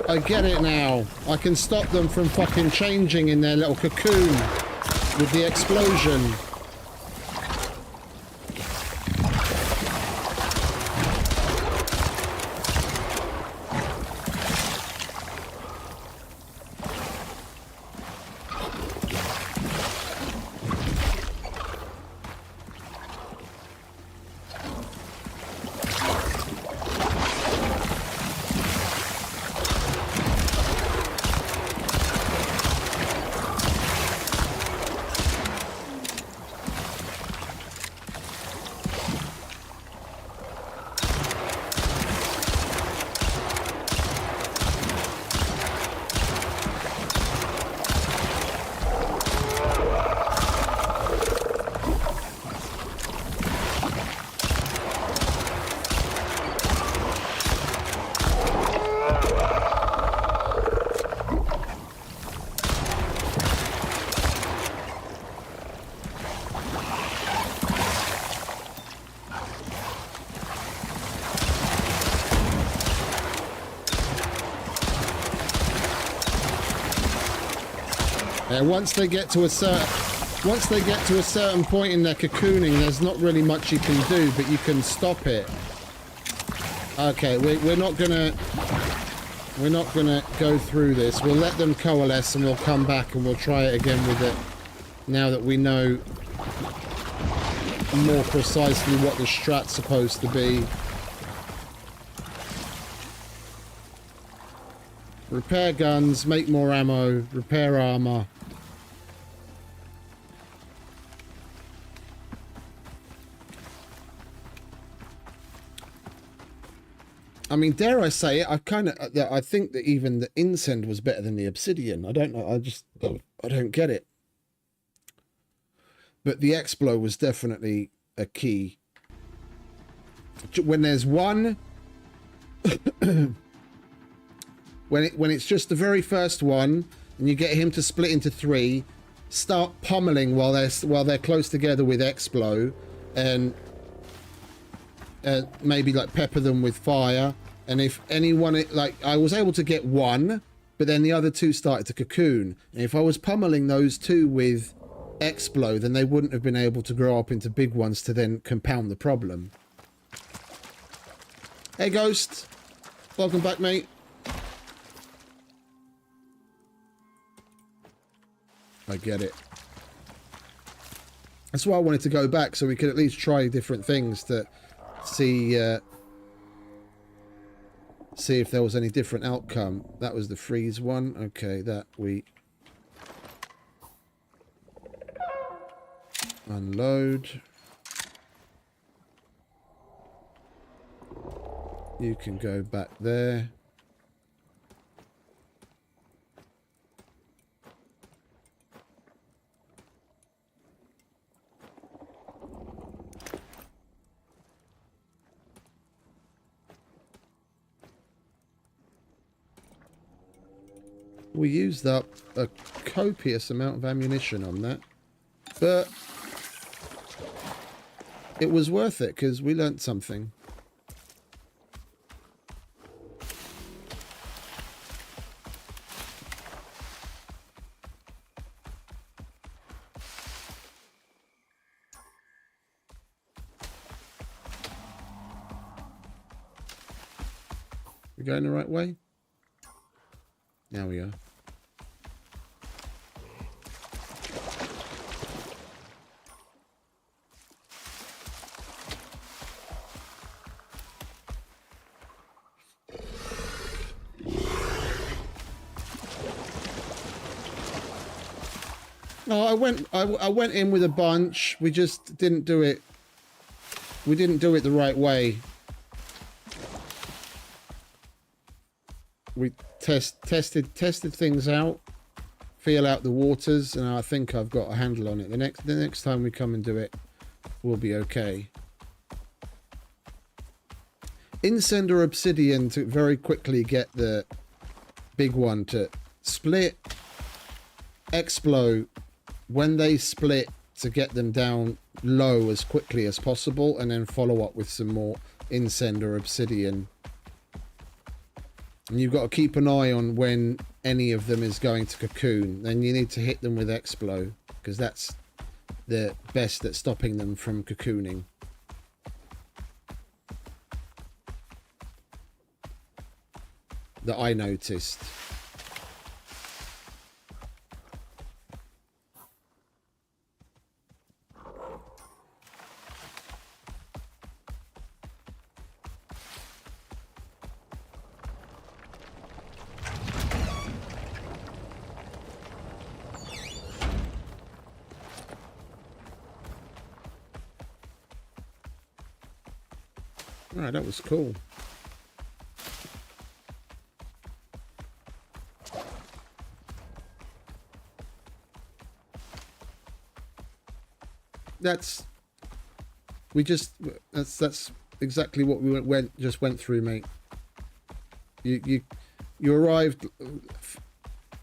I get it now. I can stop them from fucking changing in their little cocoon with the explosion. Once they get to a certain point in their cocooning, there's not really much you can do, but you can stop it. Okay, we're not gonna go through this. We'll let them coalesce and we'll come back and we'll try it again with it now that we know more precisely what the strat's supposed to be. Repair guns, make more ammo, repair armor. I mean, dare I say it, I think that even the Incend was better than the Obsidian. I don't know, I don't get it. But the Explo was definitely a key. When there's one, when it's just the very first one, and you get him to split into 3, start pummeling while they're close together with Explo, and maybe like pepper them with fire. And if anyone, like, I was able to get one, but then the other 2 started to cocoon. And if I was pummeling those 2 with Explo, then they wouldn't have been able to grow up into big ones to then compound the problem. Hey, Ghost. Welcome back, mate. I get it. That's why I wanted to go back, so we could at least try different things to see if there was any different outcome. That was the freeze one. Okay, that we unload. You can go back there. We used up a copious amount of ammunition on that, but it was worth it because we learnt something. We going the right way? Now we are. No, I went in with a bunch. We just didn't do it. We didn't do it the right way. We tested things out, feel out the waters, and I think I've got a handle on it. The next time we come and do it, we'll be okay. Incend or Obsidian to very quickly get the big one to split. Explo when they split to get them down low as quickly as possible, and then follow up with some more Incend or Obsidian. And you've got to keep an eye on when any of them is going to cocoon. Then you need to hit them with Explo, because that's the best at stopping them from cocooning. That I noticed. Alright, that was cool. That's exactly what we went through, mate. You arrived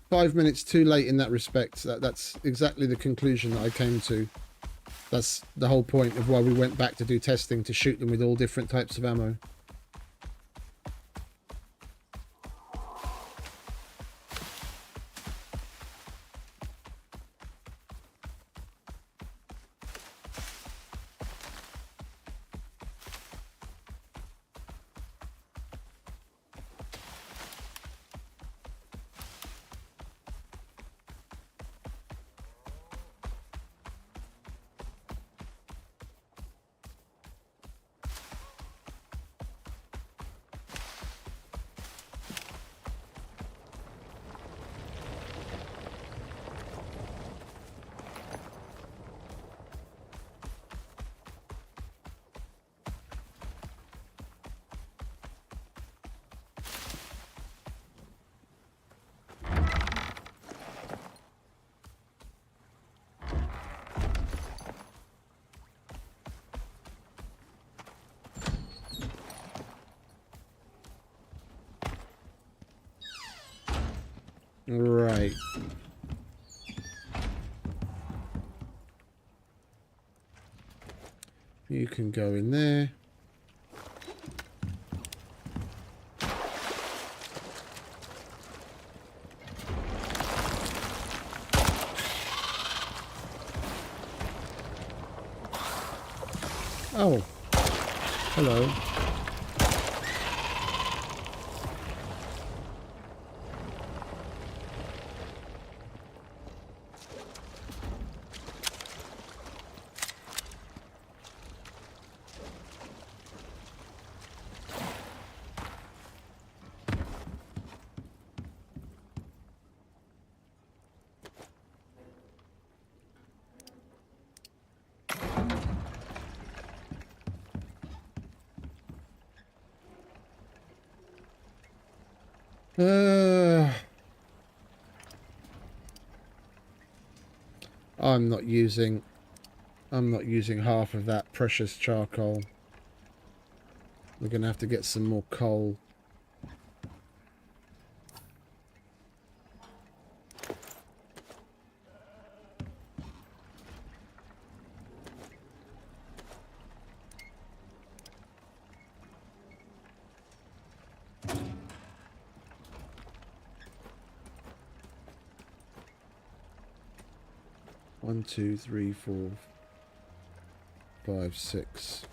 5 minutes too late in that respect. That's exactly the conclusion that I came to. That's the whole point of why we went back to do testing, to shoot them with all different types of ammo. Right. You can go in there. Oh, hello. I'm not using half of that precious charcoal. We're gonna have to get some more coal. One, two, three, 4, 5, 6.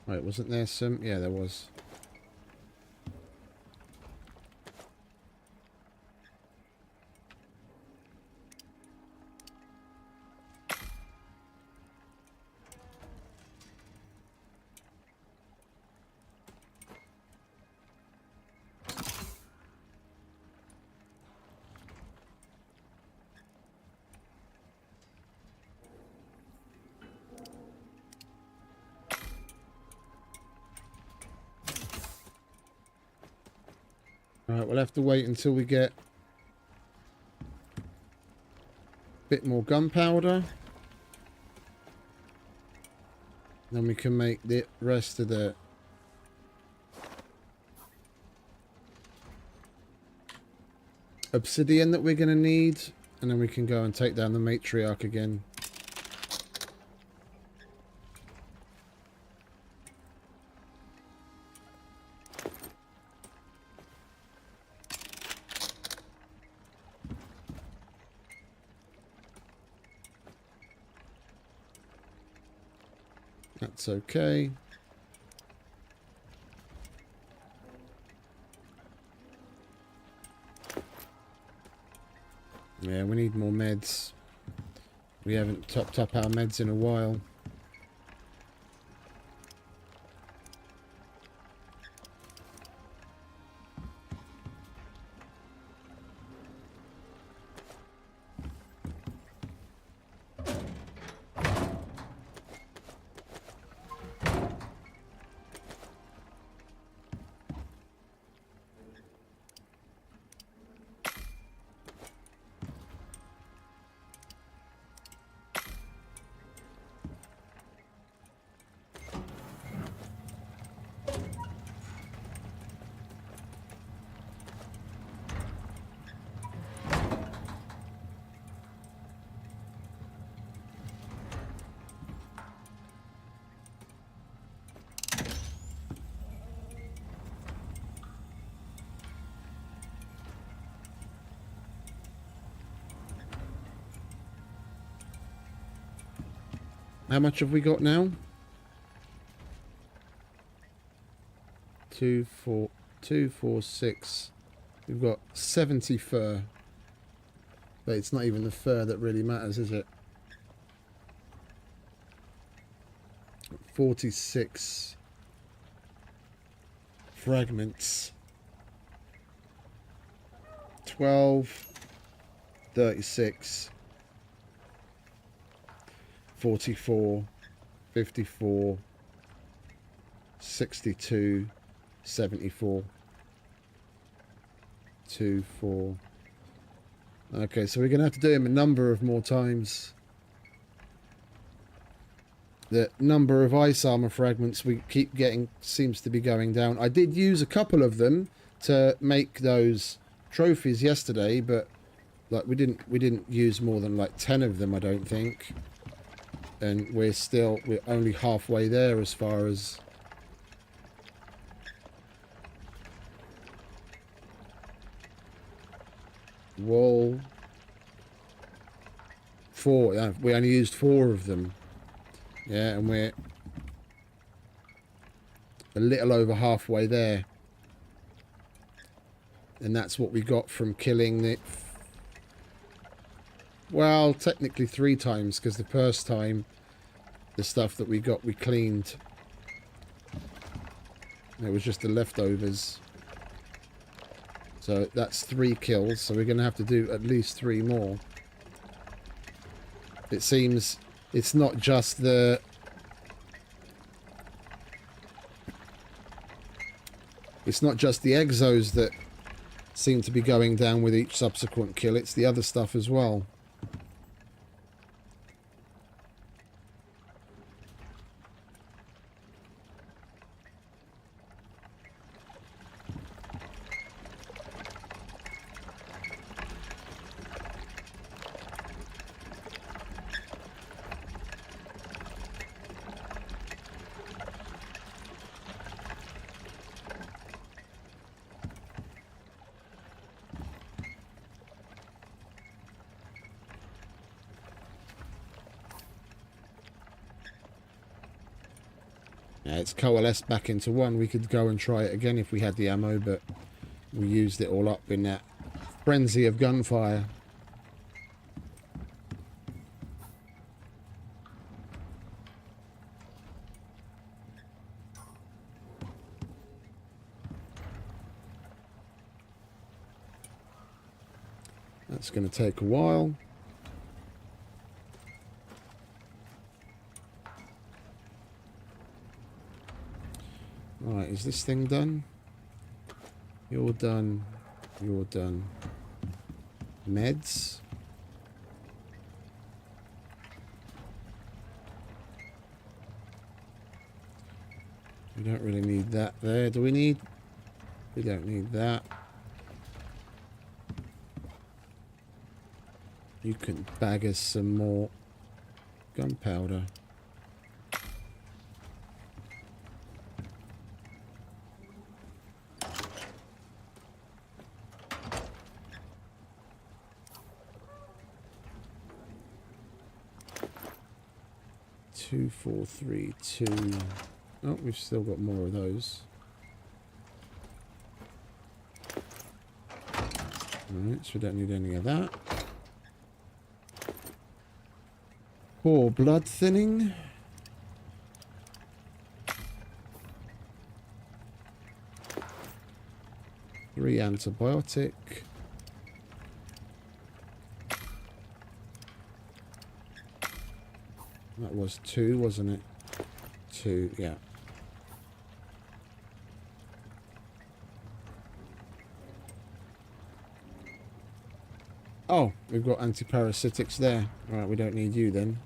Right, wasn't there some? Yeah, there was. Alright, we'll have to wait until we get a bit more gunpowder. Then we can make the rest of the obsidian that we're going to need. And then we can go and take down the Matriarch again. That's okay. Yeah, we need more meds. We haven't topped up our meds in a while. How much have we got now? 2, 4, 2, 4, 6. We've got 70 fur. But it's not even the fur that really matters, is it? 46 fragments. 12, 36, 44, 54, 62, 74, 2, 4. Okay, so we're going to have to do him a number of more times. The number of ice armor fragments we keep getting seems to be going down. I did use a couple of them to make those trophies yesterday, but like we didn't use more than like 10 of them, I don't think. And we're only halfway there as far as wool. 4. We only used 4 of them. Yeah, and we're a little over halfway there. And that's what we got from killing the... Well, technically 3 times, because the first time the stuff that we got, we cleaned. It was just the leftovers. So that's 3 kills, so we're going to have to do at least 3 more. It seems it's not just the... It's not just the exos that seem to be going down with each subsequent kill, it's the other stuff as well. It's coalesced back into one. We could go and try it again if we had the ammo, but we used it all up in that frenzy of gunfire. That's going to take a while. Right, is this thing done? You're done. You're done. Meds. We don't really need that there. Do we need? We don't need that. You can bag us some more gunpowder. Two, 4, 3, 2. Oh, we've still got more of those. Alright, so we don't need any of that. 4 blood thinning. 3 antibiotic. That was 2, wasn't it? 2, yeah. Oh, we've got antiparasitics there. Alright, we don't need you then.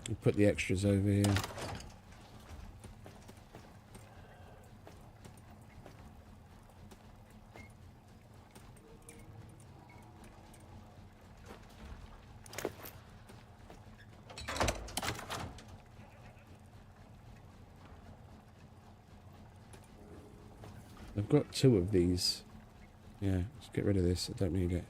We'll put the extras over here. I've got 2 of these. Yeah, let's get rid of this. I don't need it.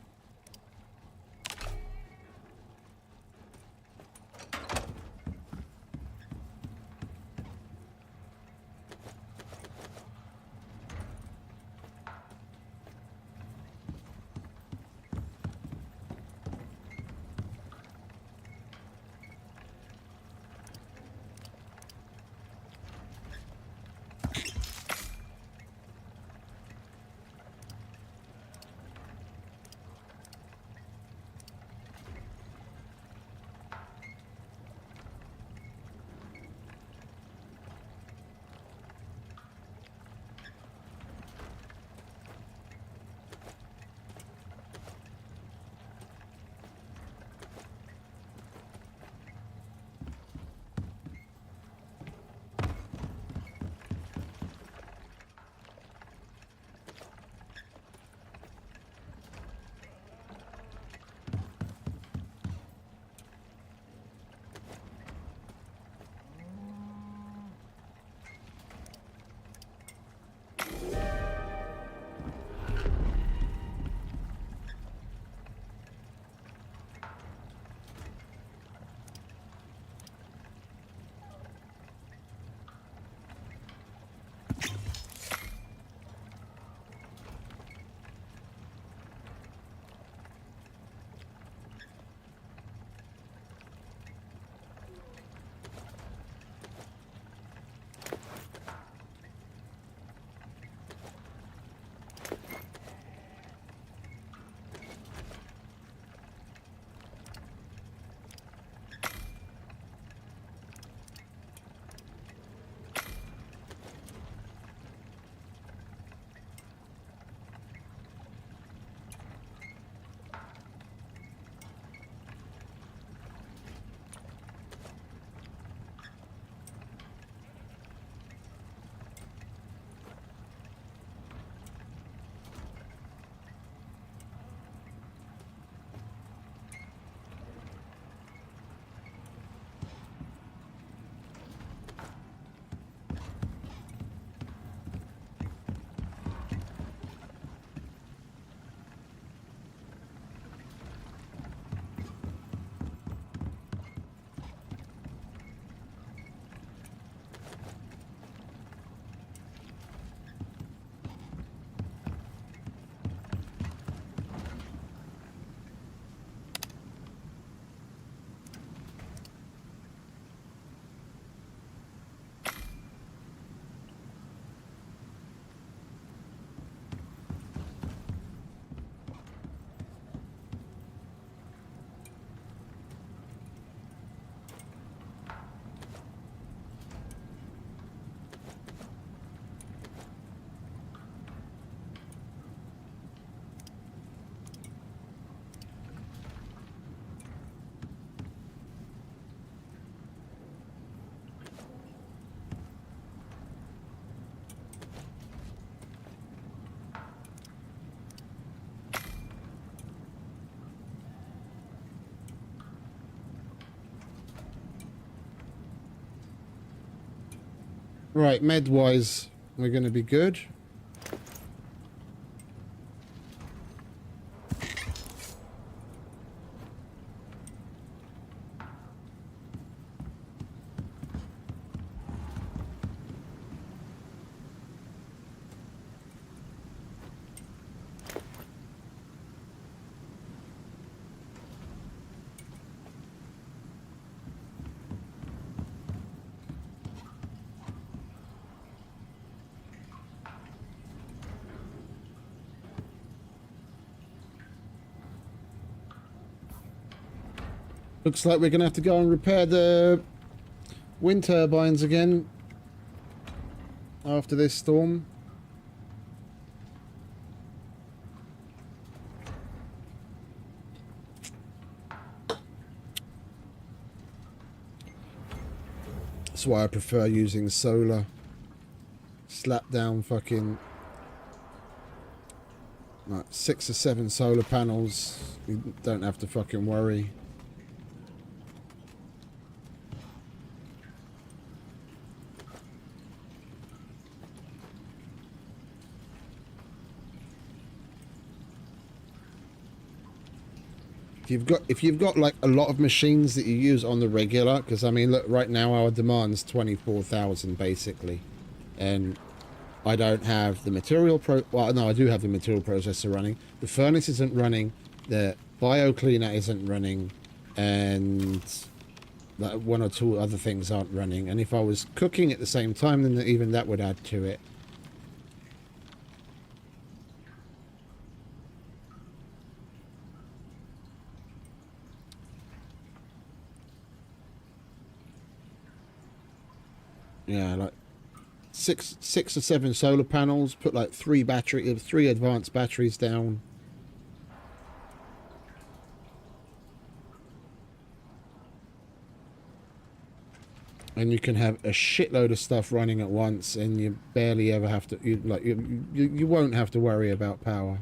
Right, med-wise, we're going to be good. Looks like we're going to have to go and repair the wind turbines again after this storm. That's why I prefer using solar. Slap down fucking like 6 or 7 solar panels. You don't have to fucking worry. If you've got like a lot of machines that you use on the regular, because I mean, look, right now our demand's 24,000 basically, and I don't have the well, no, I do have the material processor running. The furnace isn't running, the bio cleaner isn't running, and like 1 or 2 other things aren't running. And if I was cooking at the same time, then even that would add to it. Yeah, like 6 or 7 solar panels, put like 3 advanced batteries down. And you can have a shitload of stuff running at once, and you barely ever have to, you won't have to worry about power.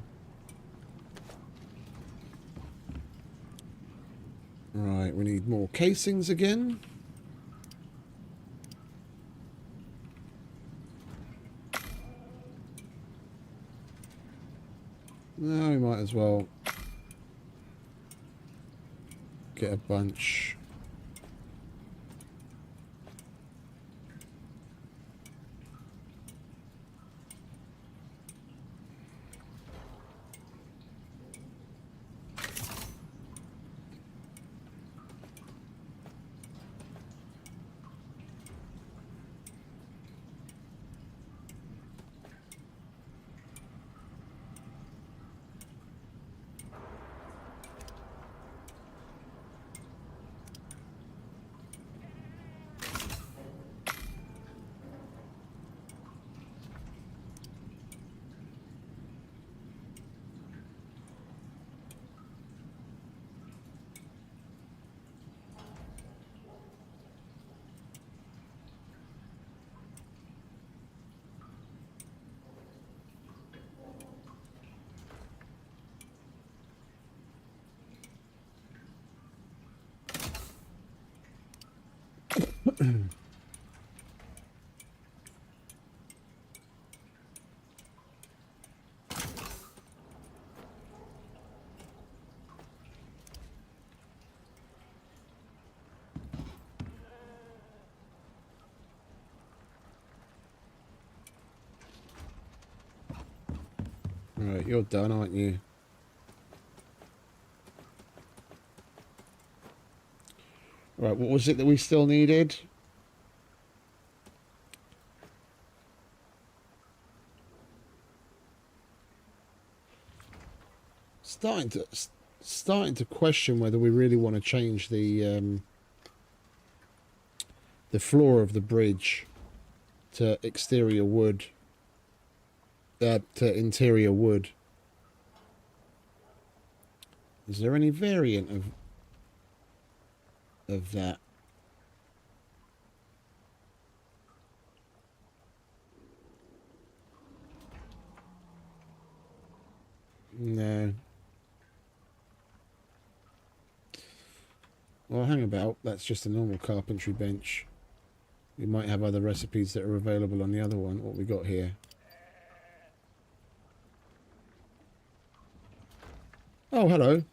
Right, we need more casings again. No, we might as well get a bunch. Right, you're done, aren't you? Right, what was it that we still needed? Starting to question whether we really want to change the floor of the bridge to exterior wood. To interior wood. Is there any variant of that? No. Well, hang about. That's just a normal carpentry bench. We might have other recipes that are available on the other one. What we got here? Oh, hello.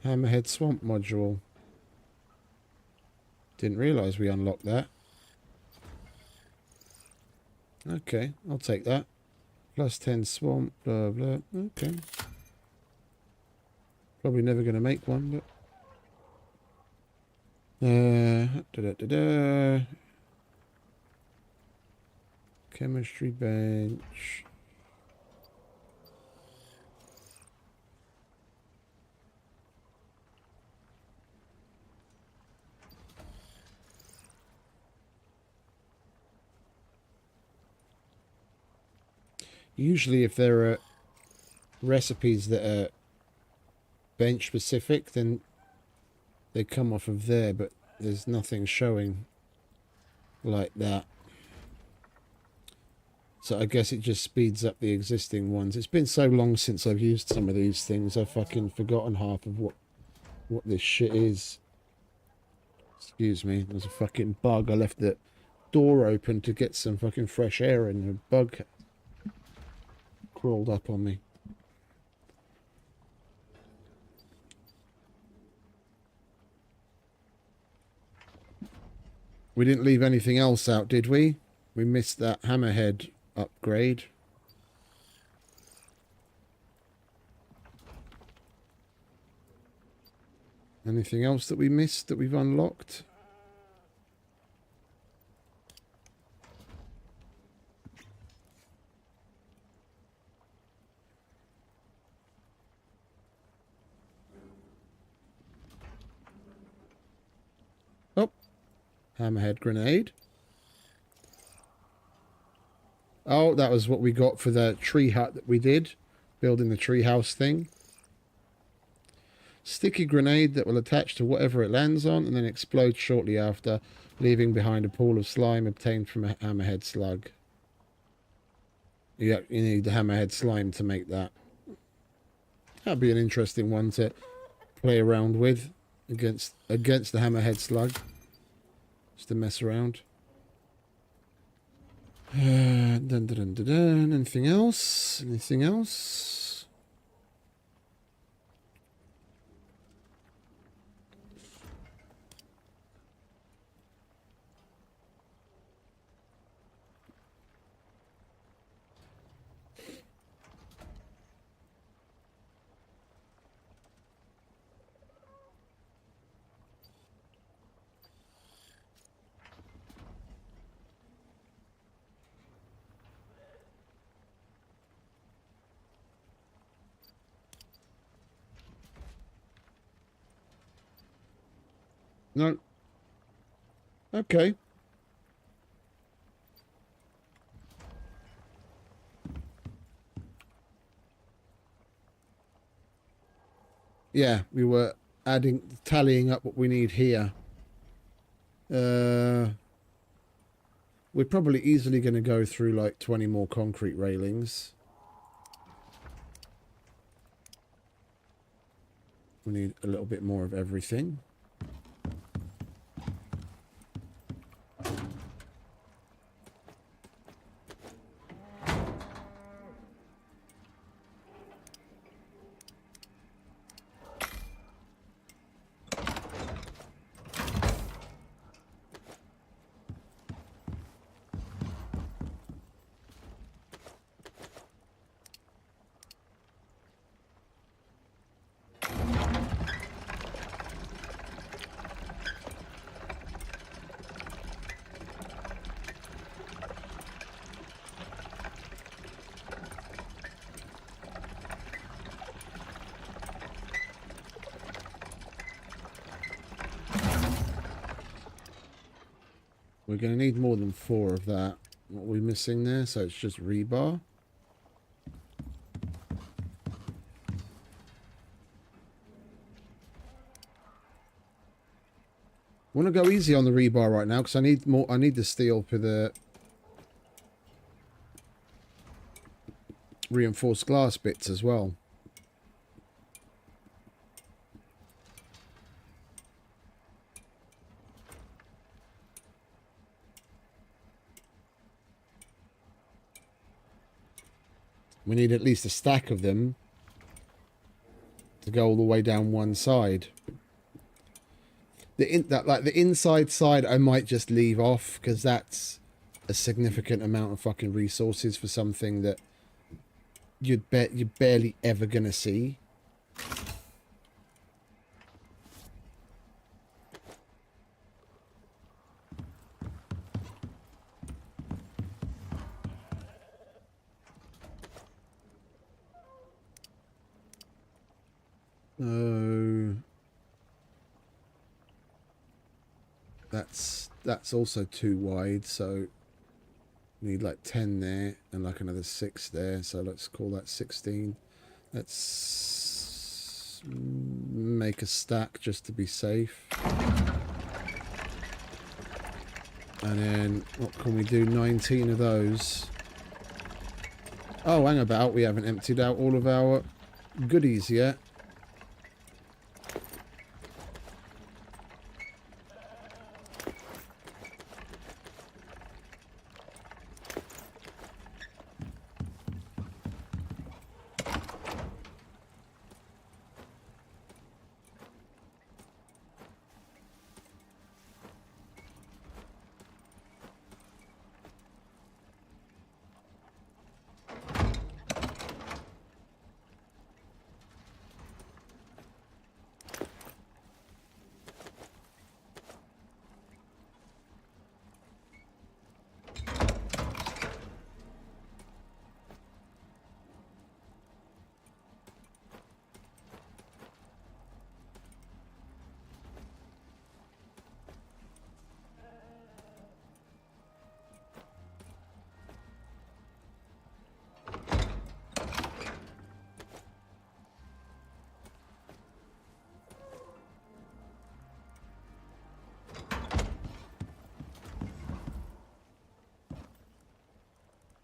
Hammerhead Swamp module. Didn't realise we unlocked that. Okay, I'll take that. Plus 10 swamp, blah, blah. Okay. Probably never going to make one, but... Chemistry bench. Usually if there are recipes that are bench specific, then they come off of there, but there's nothing showing like that. So I guess it just speeds up the existing ones. It's been so long since I've used some of these things, I've fucking forgotten half of what this shit is. Excuse me, there's a fucking bug. I left the door open to get some fucking fresh air and a bug crawled up on me. We didn't leave anything else out, did we? We missed that hammerhead upgrade. Anything else that we missed that we've unlocked? Oh, hammerhead grenade. Oh, that was what we got for the tree hut that we did, building the tree house thing. Sticky grenade that will attach to whatever it lands on and then explode shortly after, leaving behind a pool of slime obtained from a hammerhead slug. Yeah, you need the hammerhead slime to make that. That'd be an interesting one to play around with against the hammerhead slug. Just to mess around. Dun, dun, dun, dun, dun. Anything else? Anything else? No. Okay. Yeah, we were tallying up what we need here. We're probably easily going to go through like 20 more concrete railings. We need a little bit more of everything. We're going to need more than 4 of that. What are we missing there? So it's just rebar. I want to go easy on the rebar right now because I need more. I need the steel for the reinforced glass bits as well. We need at least a stack of them to go all the way down one side. The inside side I might just leave off, because that's a significant amount of fucking resources for something that you're barely ever gonna see. Oh, that's also too wide, so need like 10 there and like another 6 there, so let's call that 16. Let's make a stack just to be safe. And then what can we do? 19 of those. Oh, hang about, we haven't emptied out all of our goodies yet.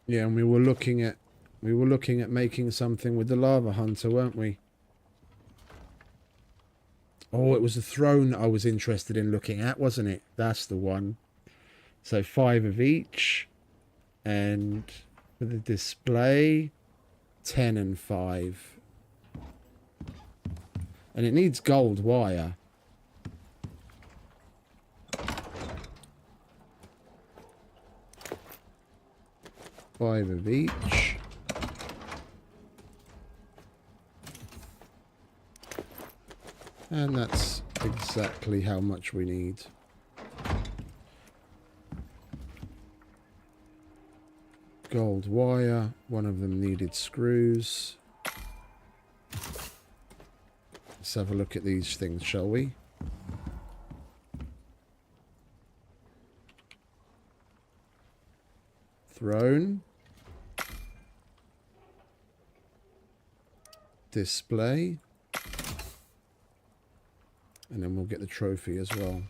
Yeah, and we were looking at making something with the lava hunter, weren't we? Oh, it was the throne I was interested in looking at, wasn't it? That's the one. So 5 of each, and for the display, 10 and 5. And it needs gold wire. Five of each. And that's exactly how much we need. Gold wire. One of them needed screws. Let's have a look at these things, shall we? Throne. Display. And then we'll get the trophy as well.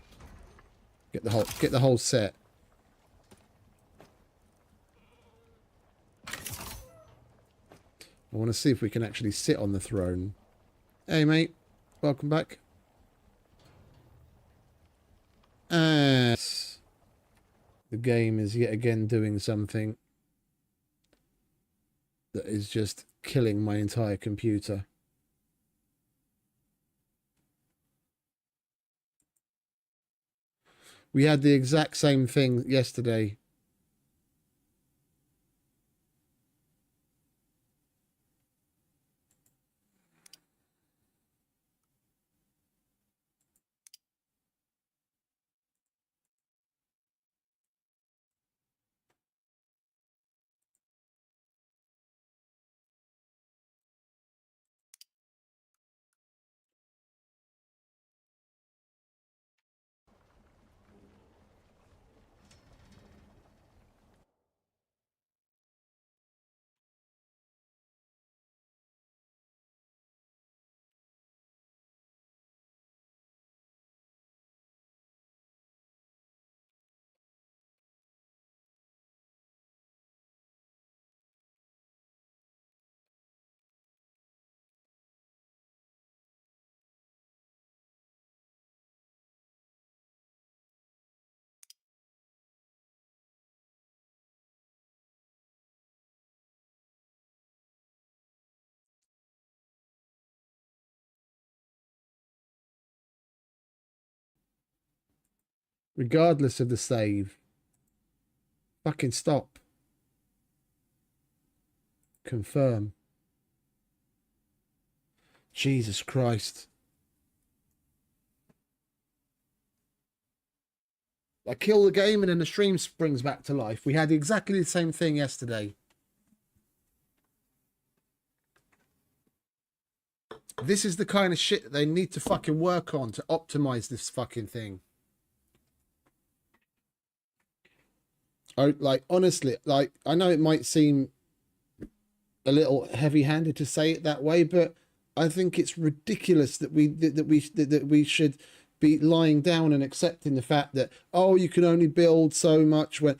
Get the whole set. I want to see if we can actually sit on the throne. Hey mate, welcome back. And the game is yet again doing something that is just killing my entire computer. We had the exact same thing yesterday. regardless of the save. Fucking stop. Confirm. Jesus Christ. I kill the game and then the stream springs back to life. We had exactly the same thing yesterday. This is the kind of shit that they need to fucking work on to optimize this fucking thing. Like, honestly, like, I know it might seem a little heavy-handed to say it that way, but I think it's ridiculous that we should be lying down and accepting the fact that, oh, you can only build so much when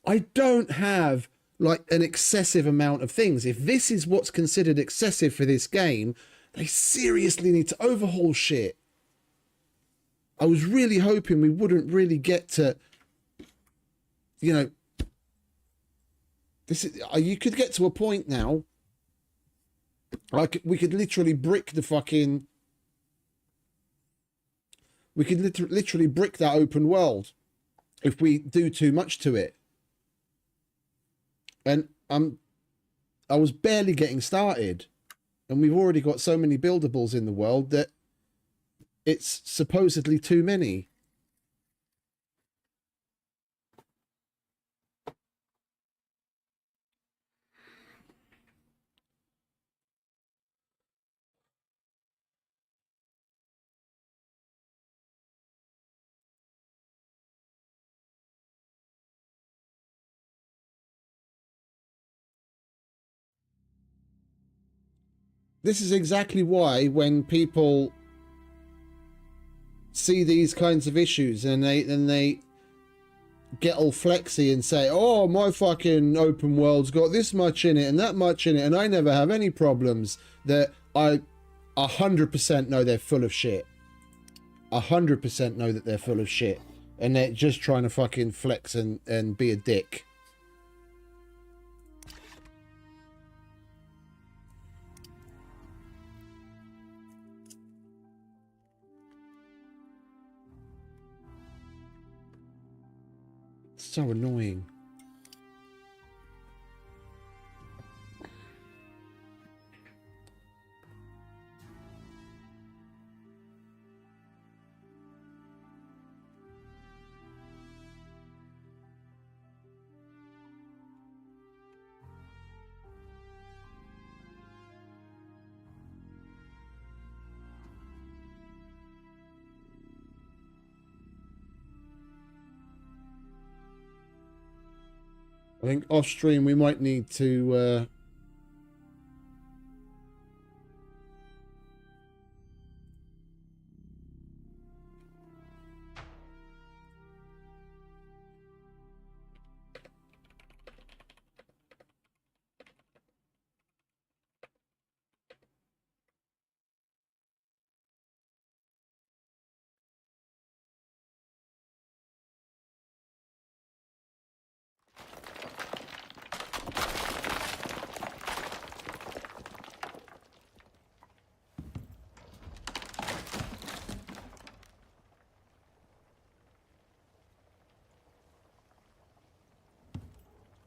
I don't have like an excessive amount of things. If this is what's considered excessive for this game, they seriously need to overhaul shit. I was really hoping we wouldn't really get to, you know, this is, you could get to a point now, like we could literally brick the fucking, we could literally brick that open world if we do too much to it. And I was barely getting started, and we've already got so many buildables in the world that it's supposedly too many. This is exactly why when people see these kinds of issues and they get all flexy and say, oh, my fucking open world's got this much in it and that much in it and I never have any problems, that I 100% know they're full of shit. 100% know that they're full of shit and they're just trying to fucking flex and be a dick. So annoying. I think off stream we might need to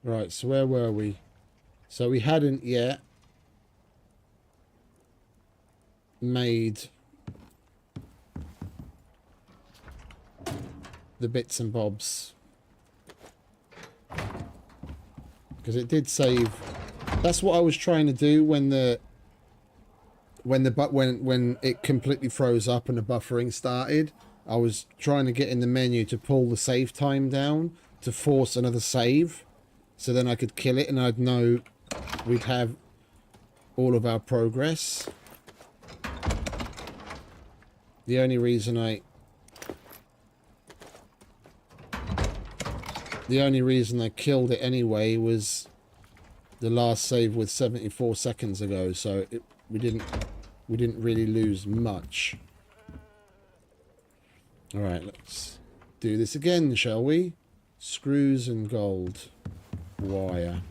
right, so where were we? So we hadn't yet made the bits and bobs, because it did save. That's what I was trying to do when it completely froze up and the buffering started. I was trying to get in the menu to pull the save time down to force another save, so then I could kill it and I'd know we'd have all of our progress. The only reason I killed it anyway was the last save was 74 seconds ago, so we didn't really lose much. All right, let's do this again, shall we? Screws and gold wire.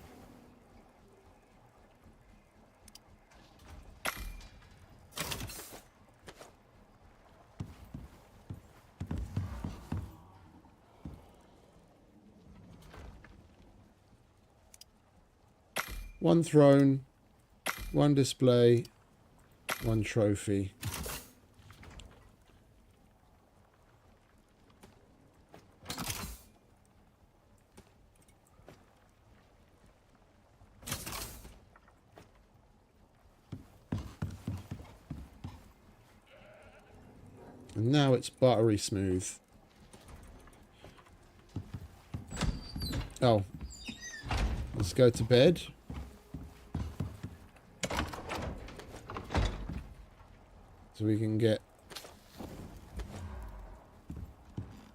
1 throne, 1 display, 1 trophy. And now it's buttery smooth. Oh. Let's go to bed. So we can get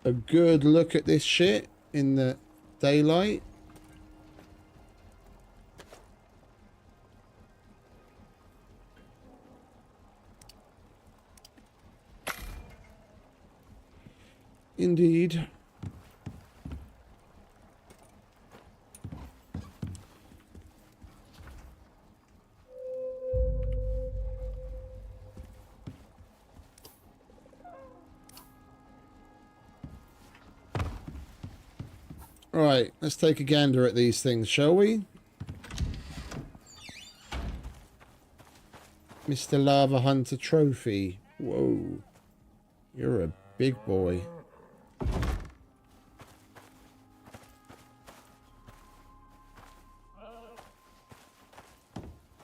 a good look at this shit in the daylight. Indeed. Right, let's take a gander at these things, shall we? Mr. Lava Hunter Trophy. Whoa. You're a big boy.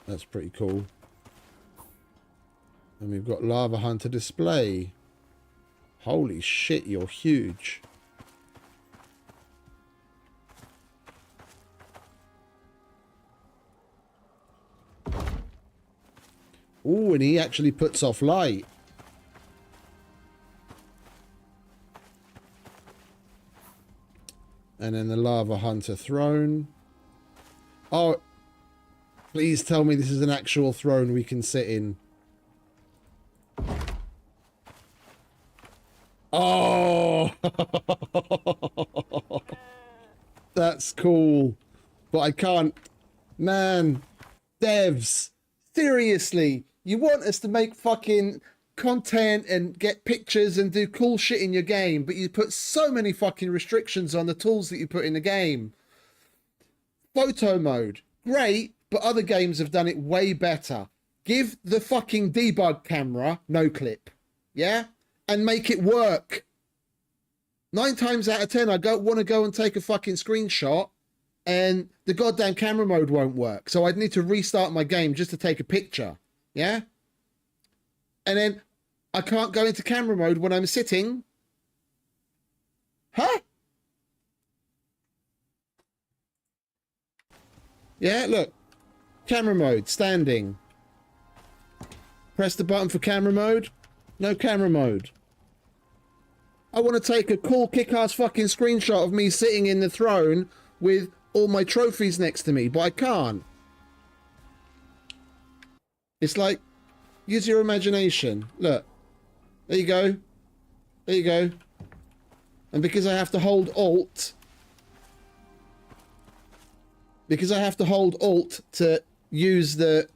That's pretty cool. And we've got Lava Hunter Display. Holy shit, you're huge. Ooh, and he actually puts off light. And then the Lava Hunter throne. Oh, please tell me this is an actual throne we can sit in. Oh! That's cool. But I can't. Man, devs, seriously, you want us to make fucking content and get pictures and do cool shit in your game, but you put so many fucking restrictions on the tools that you put in the game. Photo mode, great, but other games have done it way better. Give the fucking debug camera no clip, yeah, and make it work. 9 times out of 10, I want to go and take a fucking screenshot, and the goddamn camera mode won't work. So I'd need to restart my game just to take a picture, yeah. And then I can't go into camera mode when I'm sitting. Huh? Yeah, look. Camera mode, standing. Press the button for camera mode. No camera mode. I want to take a cool kick-ass fucking screenshot of me sitting in the throne with all my trophies next to me, but I can't. It's like, use your imagination. Look. There you go. There you go. And because I have to hold Alt... Because I have to hold Alt to use the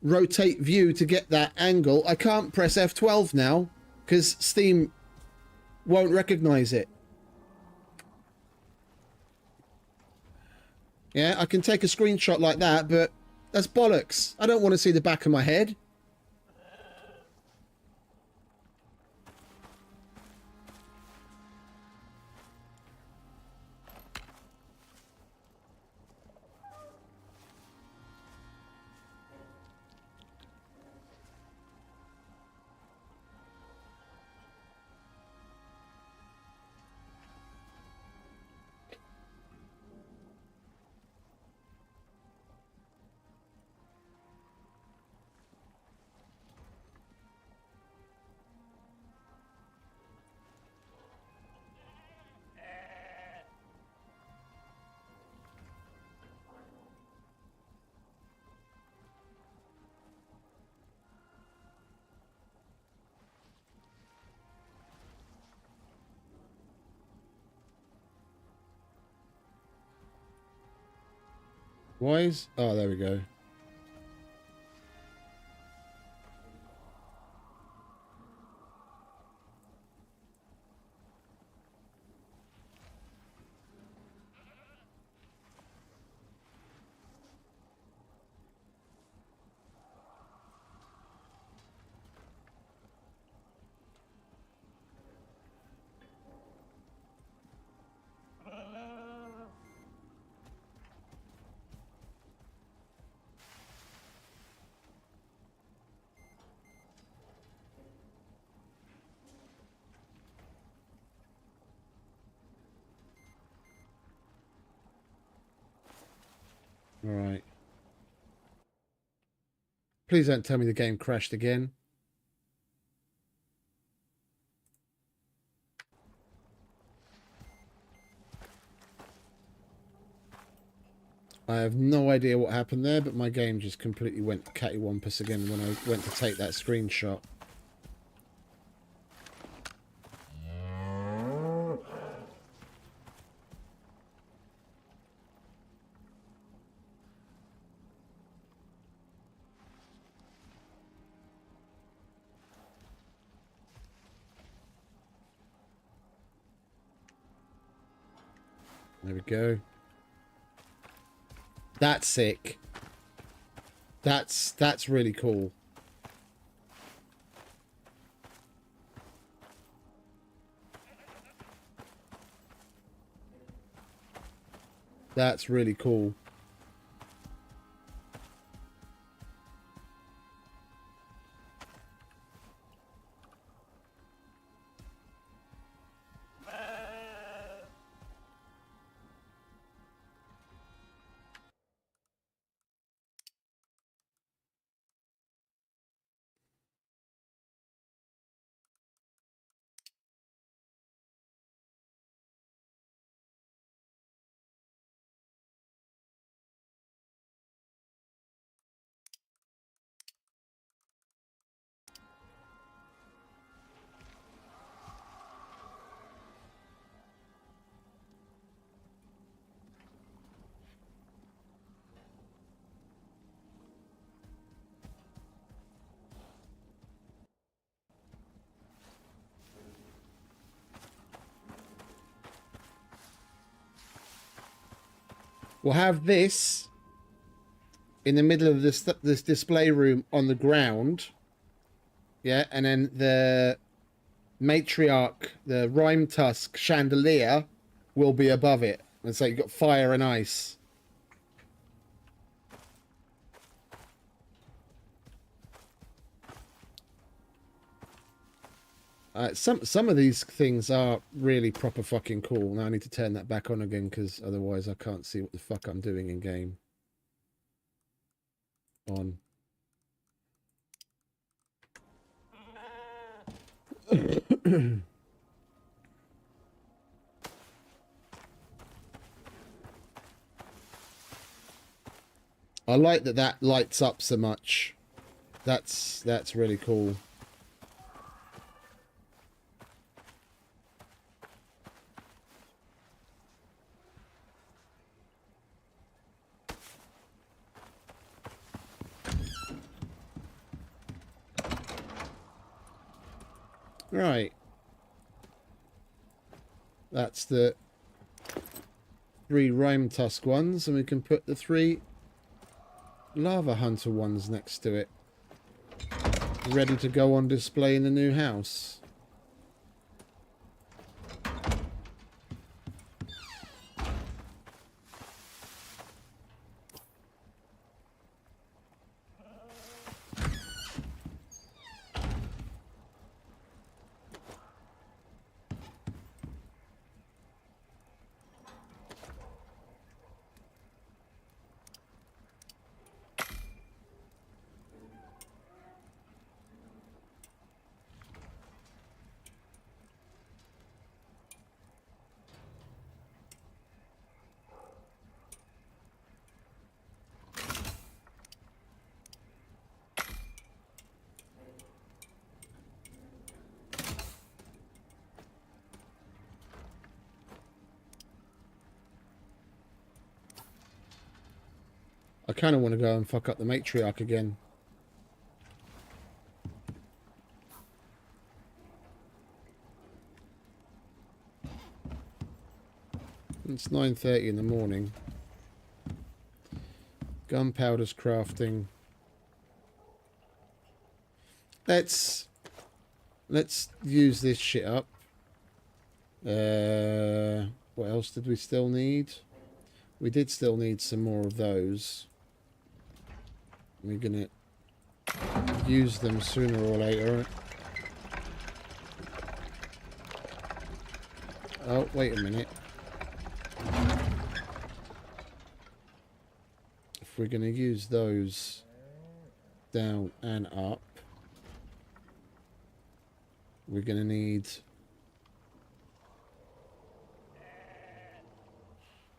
rotate view to get that angle, I can't press F12 now, because Steam won't recognize it. Yeah, I can take a screenshot like that, but that's bollocks. I don't want to see the back of my head. Why is... Oh, there we go. All right. Please don't tell me the game crashed again. I have no idea what happened there, but my game just completely went cattywampus again when I went to take that screenshot. There we go. That's sick. That's really cool. That's really cool. We'll have this in the middle of this display room on the ground. Yeah, and then the Matriarch, the Rime Tusk chandelier will be above it. And so you've got fire and ice. Some of these things are really proper fucking cool. Now I need to turn that back on again because otherwise I can't see what the fuck I'm doing in game. On. I like that lights up so much. That's really cool. Right. That's the 3 Rime Tusk ones, and we can put the 3 Lava Hunter ones next to it. Ready to go on display in the new house. I kind of want to go and fuck up the Matriarch again. It's 9:30 in the morning. Gunpowder's crafting. Let's use this shit up. What else did we still need? We did still need some more of those. We're gonna use them sooner or later. Oh, wait a minute. we're going to use those down and up, we're going to need...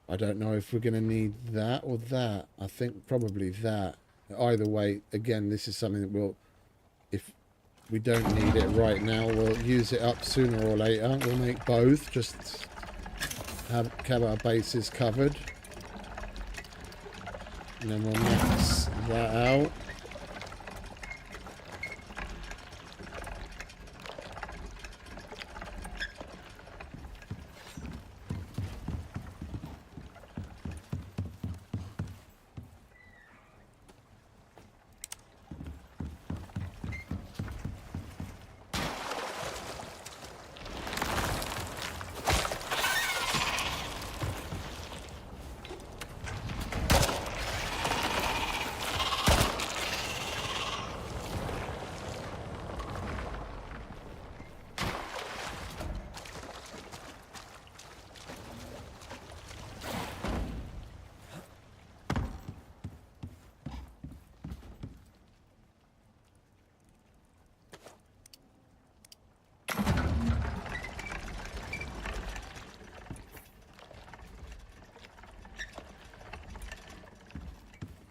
I don't know if we're going to need that or that. I think probably that. Either way, again, this is something that we'll... If we don't need it right now, we'll use it up sooner or later. We'll make both, just have our bases covered. And then we'll max that out.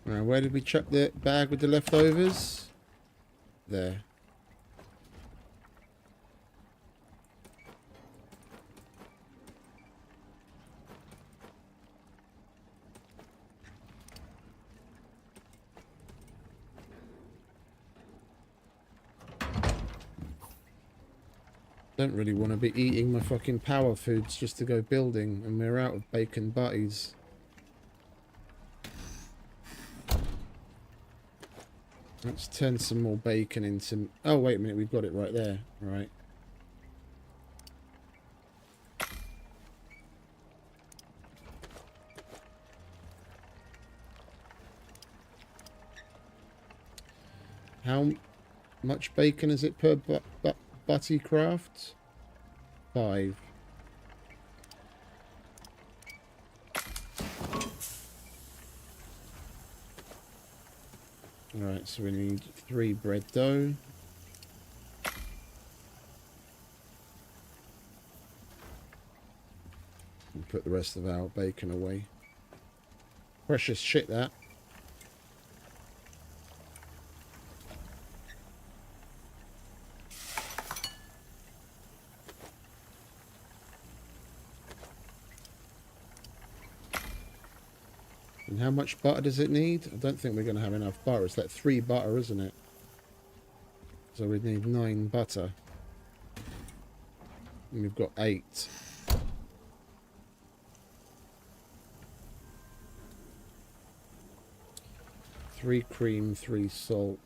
Now, where did we chuck the bag with the leftovers? There. Don't really want to be eating my fucking power foods just to go building, and we're out of bacon butties. Let's turn some more bacon into... Oh, wait a minute, we've got it right there. Right. How much bacon is it per butty craft? 5. Alright, so we need 3 bread dough. And put the rest of our bacon away. Precious shit, that. And how much butter does it need? I don't think we're going to have enough butter. It's like 3 butter, isn't it? So we need 9 butter. And we've got 8. Three cream, 3 salt.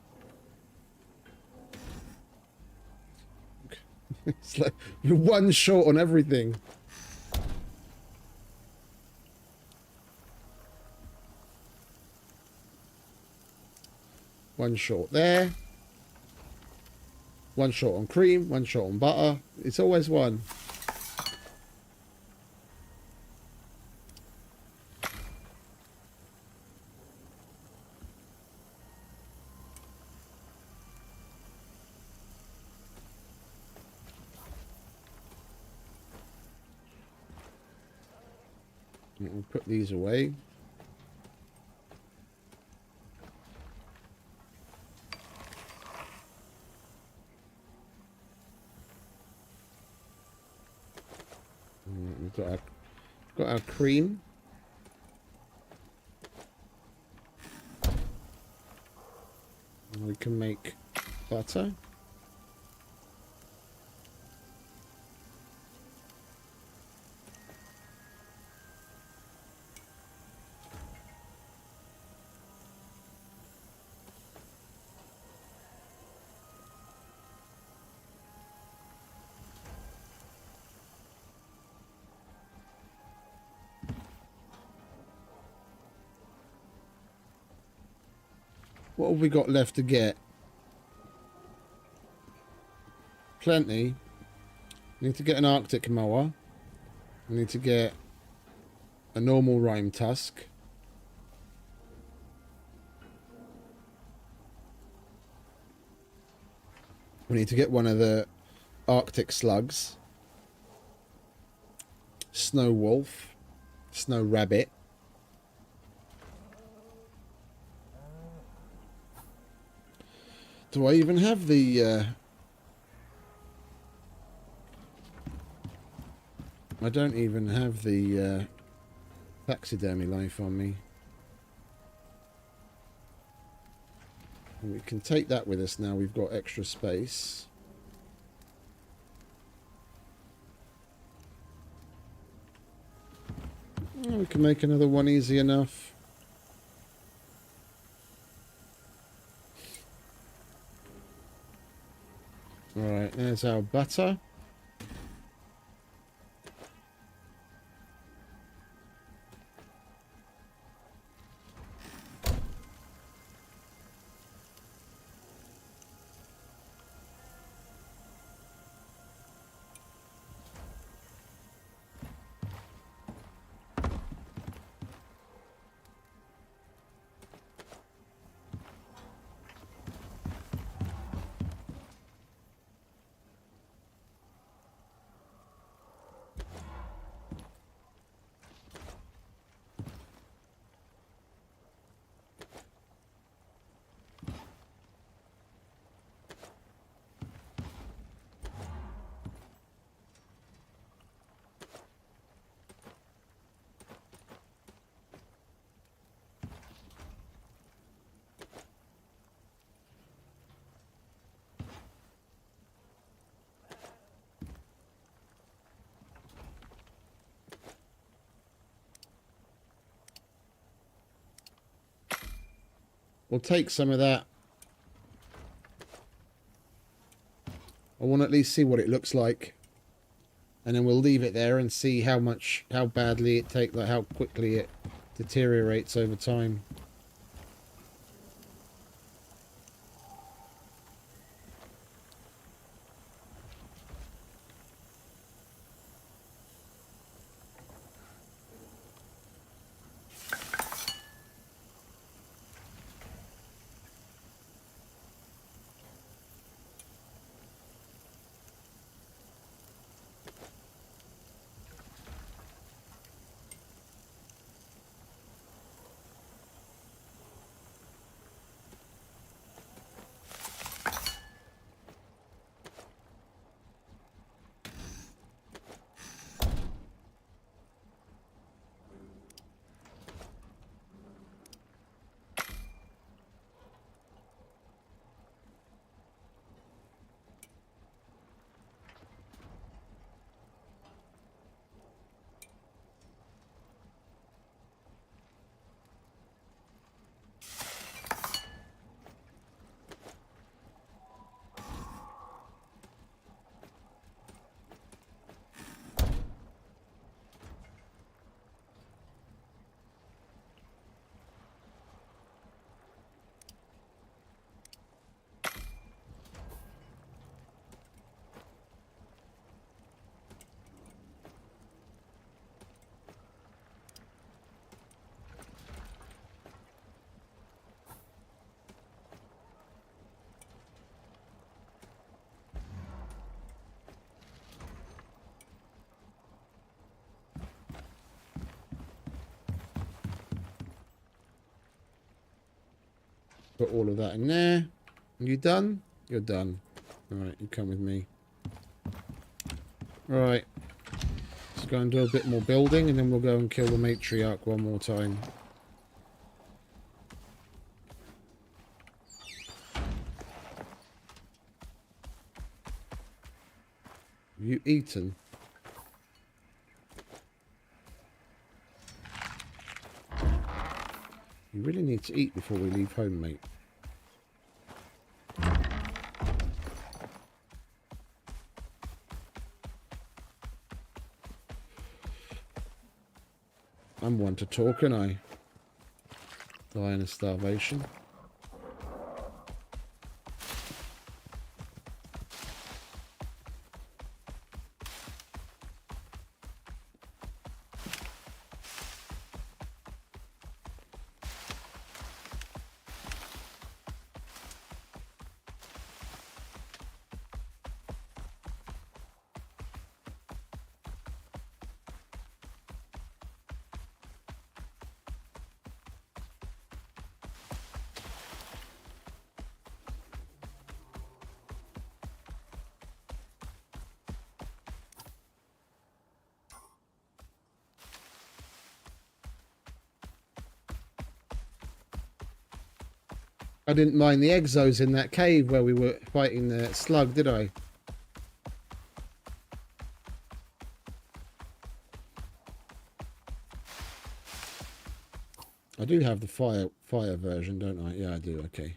It's like you're 1 short on everything. One short there. 1 short on cream, 1 short on butter. It's always 1. We'll put these away. We've got our cream. And we can make butter. What have we got left to get? Plenty. Need to get an Arctic mower. We need to get a normal rime tusk. We need to get one of the Arctic slugs. Snow wolf. Snow rabbit. Do I even have the... I don't even have the taxidermy life on me. And we can take that with us now. We've got extra space. Oh, we can make another one easy enough. Alright, there's our butter. We'll take some of that. I want to at least see what it looks like. And then we'll leave it there and see how badly it takes, like how quickly it deteriorates over time. Put all of that in there. Are you done? You're done. Alright, you come with me. Alright. Let's go and do a bit more building and then we'll go and kill the Matriarch one more time. Have you eaten? You really need to eat before we leave home, mate. I'm one to talk, and I dying of starvation. I didn't mind the exos in that cave where we were fighting the slug, did I? I do have the fire version, don't I? Yeah, I do. Okay.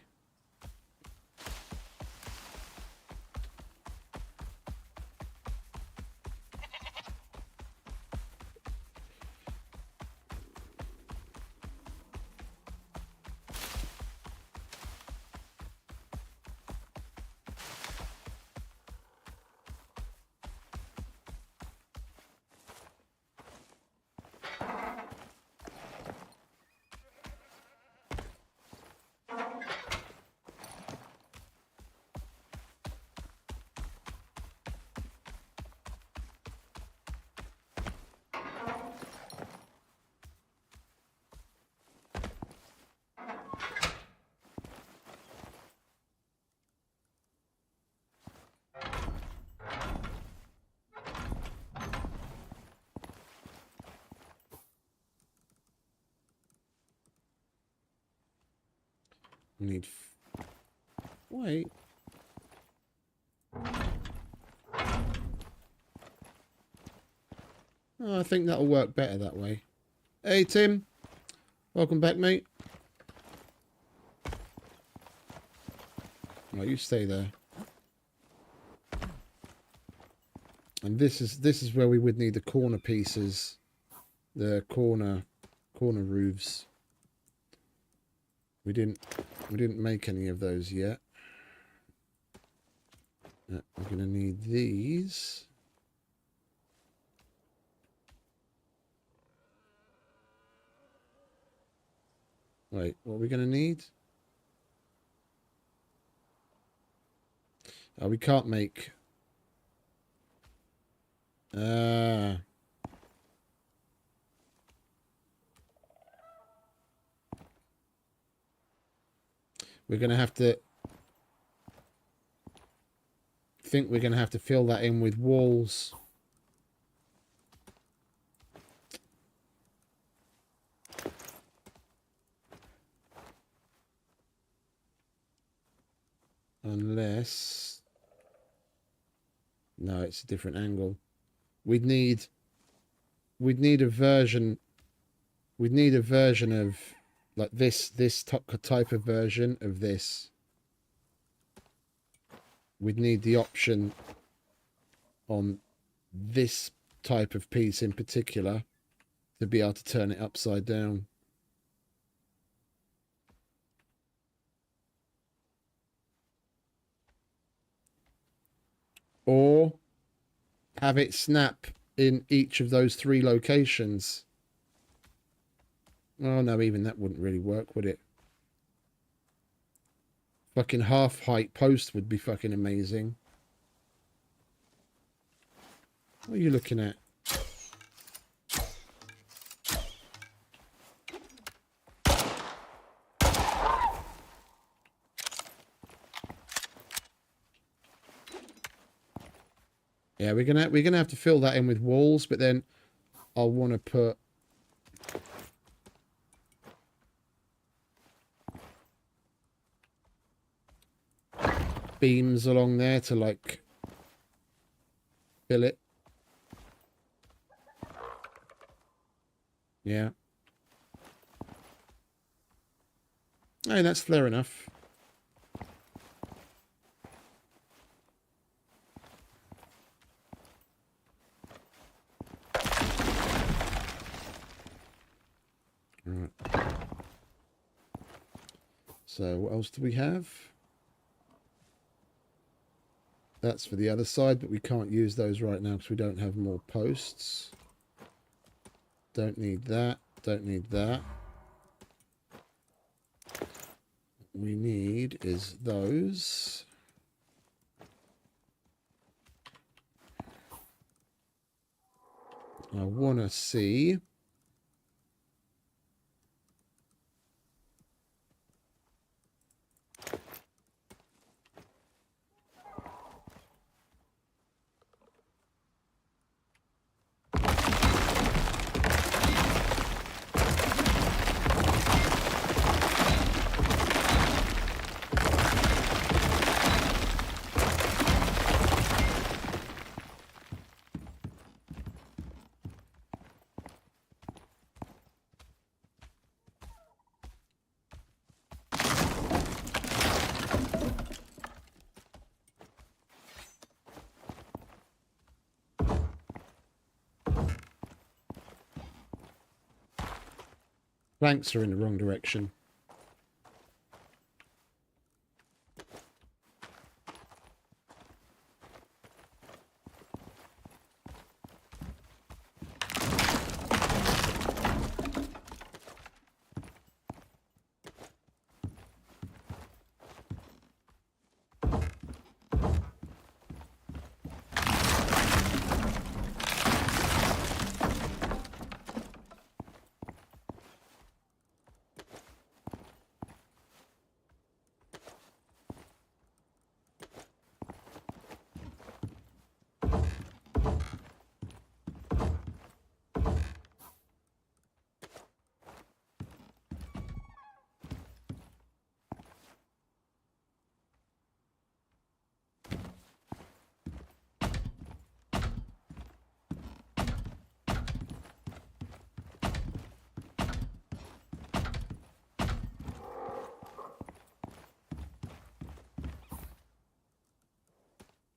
Need. Wait. Oh, I think that'll work better that way. Hey, Tim. Welcome back, mate. Right, you stay there. And this is where we would need the corner pieces, the corner roofs. We didn't make any of those yet. We're going to need these. Wait, what are we going to need? Oh, we can't make... We're going to have to... I think we're going to have to fill that in with walls. Unless... No, it's a different angle. We'd need a version... We'd need a version of... Like this type of version of this. We'd need the option on this type of piece in particular to be able to turn it upside down. Or have it snap in each of those 3 locations. Oh no, even that wouldn't really work, would it? Fucking half height post would be fucking amazing. What are you looking at? Yeah, we're gonna have to fill that in with walls, but then I'll want to put beams along there to like fill it. Yeah. Hey, that's fair enough. Right. So what else do we have? That's for the other side, but we can't use those right now because we don't have more posts. Don't need that. Don't need that. What we need is those. I want to see. Planks are in the wrong direction.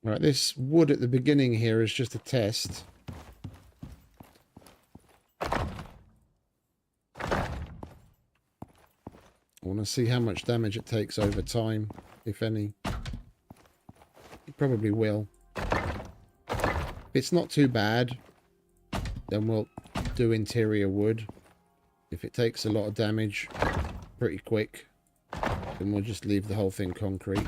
Right, this wood at the beginning here is just a test. I want to see how much damage it takes over time, if any. It probably will. If it's not too bad, then we'll do interior wood. If it takes a lot of damage pretty quick, then we'll just leave the whole thing concrete.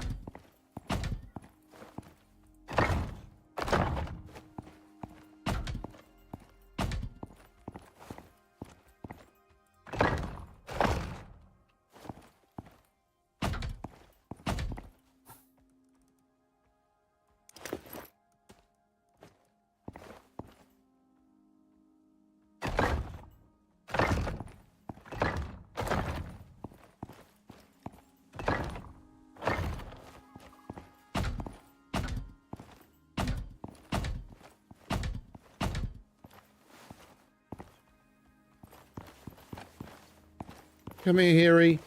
Come here, Harry.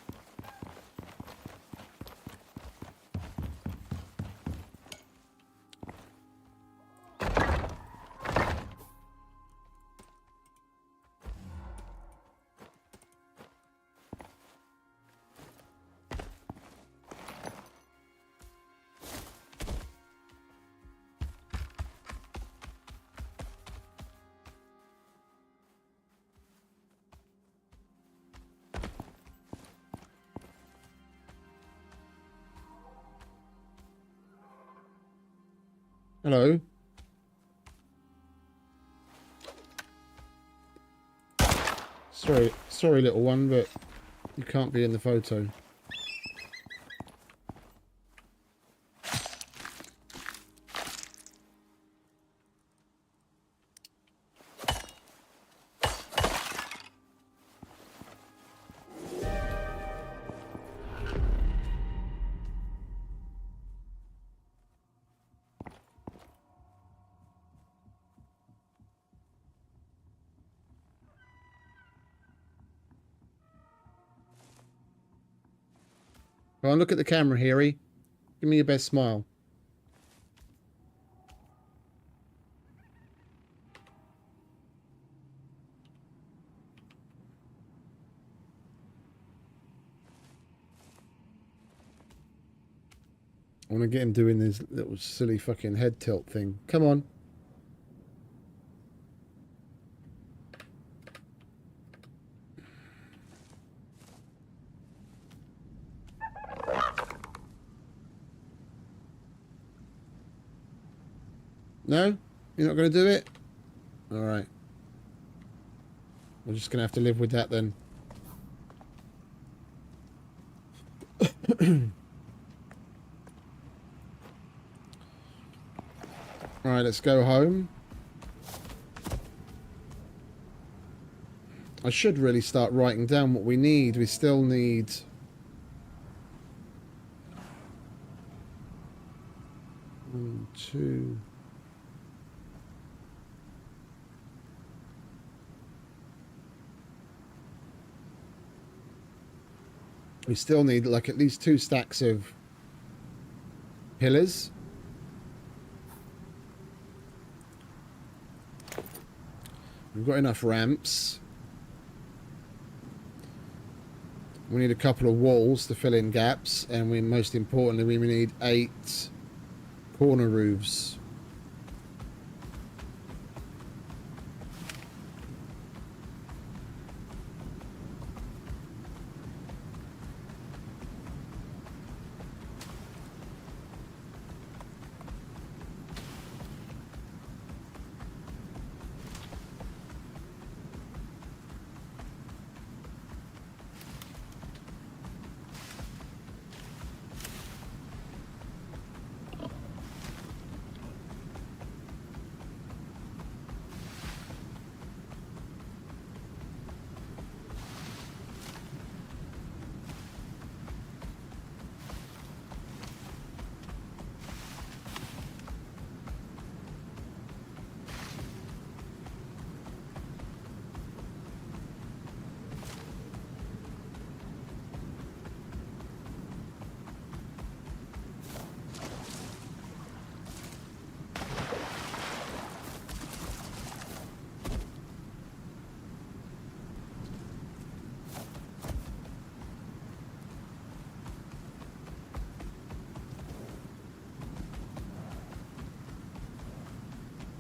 Hello. Sorry, little one, but you can't be in the photo. Go on, look at the camera, Harry. Give me your best smile. I want to get him doing this little silly fucking head tilt thing. Come on. No? You're not going to do it? Alright. We're just going to have to live with that then. Alright, let's go home. I should really start writing down what we need. We still need... One, two... We still need like at least 2 stacks of pillars. We've got enough ramps. We need a couple of walls to fill in gaps, and we most importantly we need 8 corner roofs.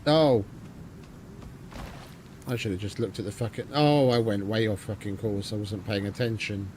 Oh. I should have just looked at the fucking... Oh, I went way off fucking course. I wasn't paying attention.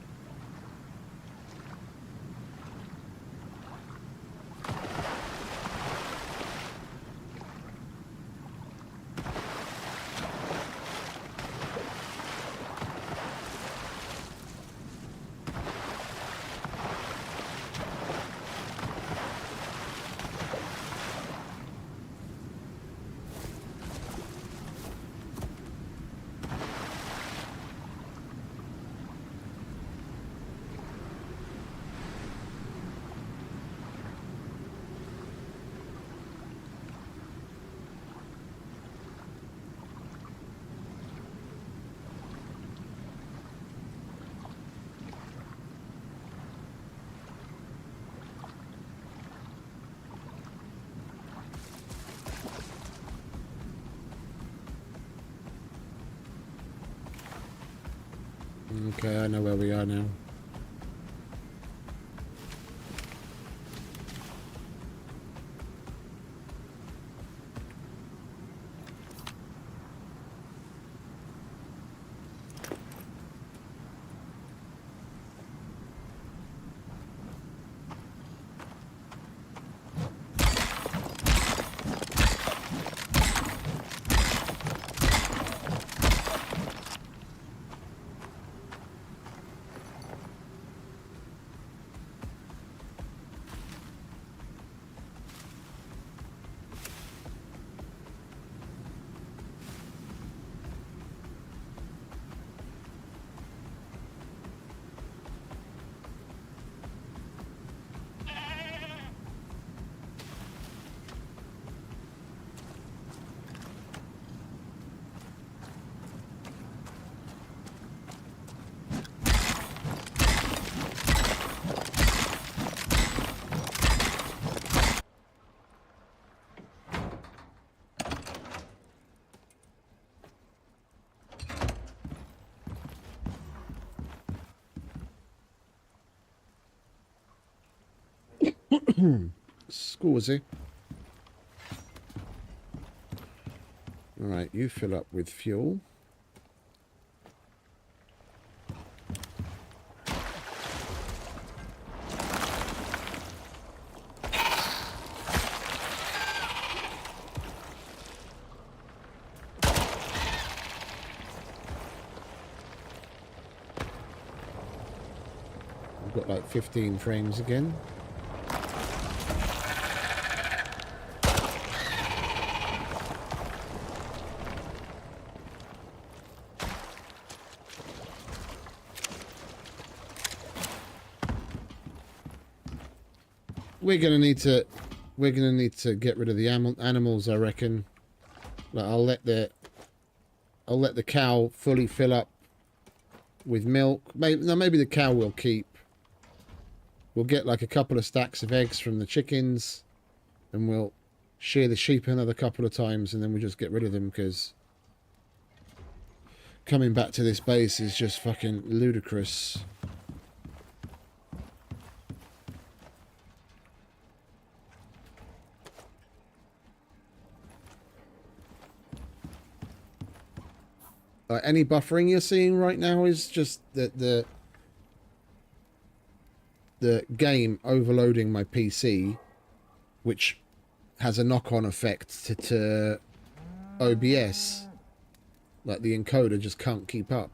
Okay, I know where we are now. Scusi. Alright, you fill up with fuel. We've got like 15 frames again. We're gonna need to get rid of the animals, I reckon. Like, I'll let the cow fully fill up with milk. Maybe the cow will keep. We'll get like a couple of stacks of eggs from the chickens, and we'll shear the sheep another couple of times, and then we'll just get rid of them, because coming back to this base is just fucking ludicrous. any buffering you're seeing right now is just the game overloading my PC, which has a knock-on effect to OBS. Like the encoder just can't keep up.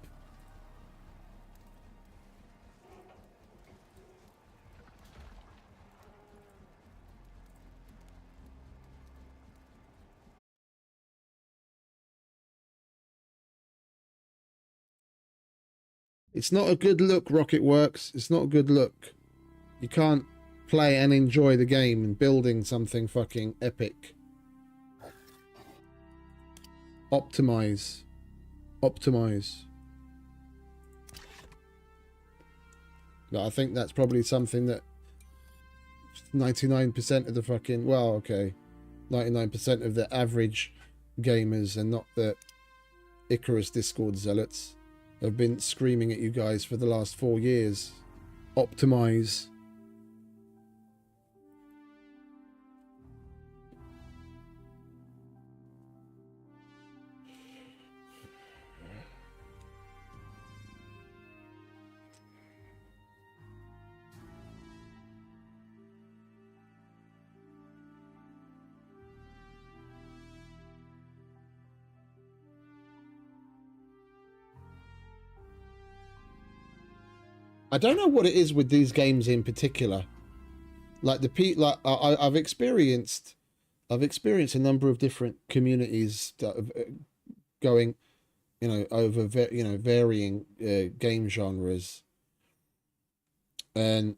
It's not a good look, Rocketworks. It's not a good look. You can't play and enjoy the game and building something fucking epic. Optimize. Optimize. I think that's probably something that 99% of the fucking... Well, okay. 99% of the average gamers and not the Icarus Discord zealots have been screaming at you guys for the last 4 years. Optimize. I don't know what it is with these games in particular. Like I've experienced a number of different communities that have, going, you know, over varying game genres, and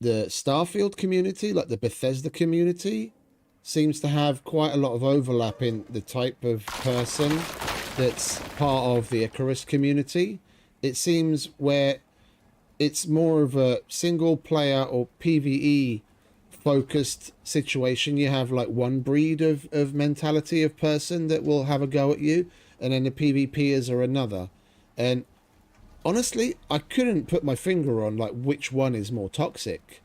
the Starfield community, like the Bethesda community, seems to have quite a lot of overlap in the type of person that's part of the Icarus community. It seems where it's more of a single player or PvE focused situation. You have like one breed of mentality of person that will have a go at you, and then the PvPers are another. And honestly, I couldn't put my finger on like which one is more toxic.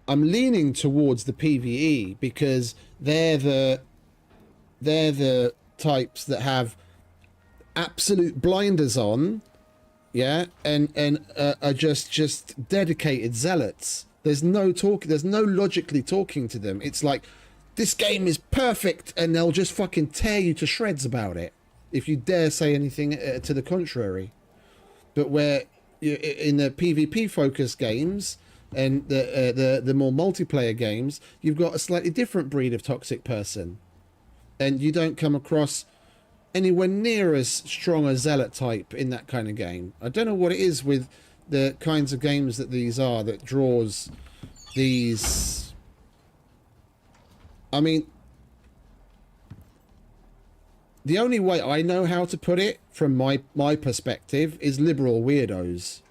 I'm leaning towards the PvE because they're the types that have absolute blinders on, yeah, and are just dedicated zealots. There's no logically talking to them. It's like, this game is perfect, and they'll just fucking tear you to shreds about it if you dare say anything to the contrary. But where in the PvP focused games and the more multiplayer games, you've got a slightly different breed of toxic person, and you don't come across anywhere near as strong a zealot type in that kind of game. I don't know what it is with the kinds of games that these are that draws these. I mean, the only way I know how to put it from my perspective is liberal weirdos.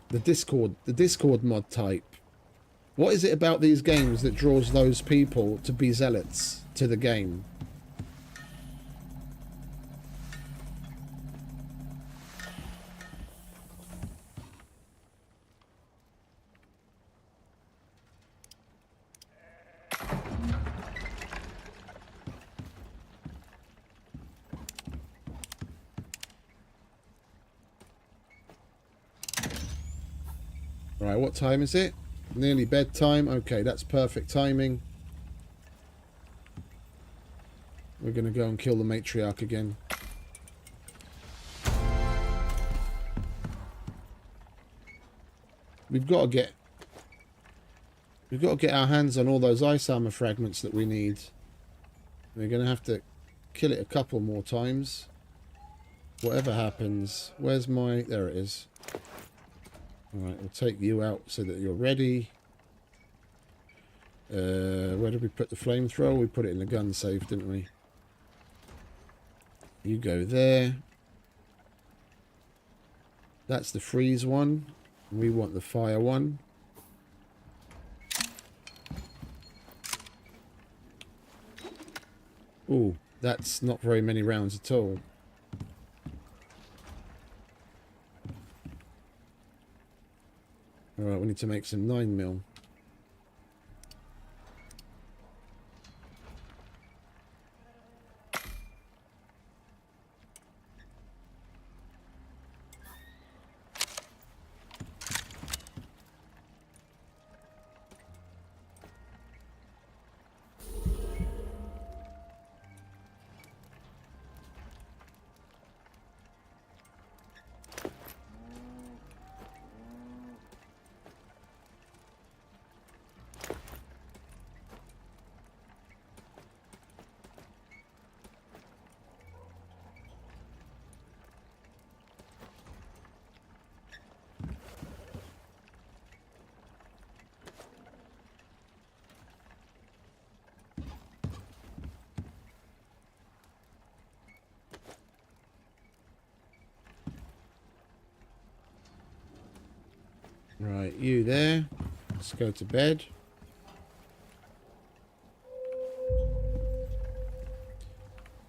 The Discord mod type. What is it about these games that draws those people to be zealots to the game? Right, what time is it? Nearly bedtime. Okay, that's perfect timing. We're going to go and kill the Matriarch again. We've got to get our hands on all those ice armor fragments that we need. We're going to have to kill it a couple more times. Whatever happens. Where's my... There it is. Alright, we'll take you out so that you're ready. Where did we put the flamethrower? We put it in the gun safe, didn't we? You go there. That's the freeze one. We want the fire one. Ooh, that's not very many rounds at all. Alright, we need to make some 9mm. Right, you there. Let's go to bed.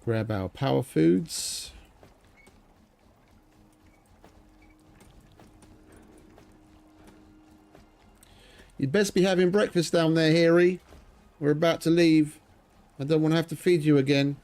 Grab our power foods. You'd best be having breakfast down there, Harry. We're about to leave. I don't want to have to feed you again.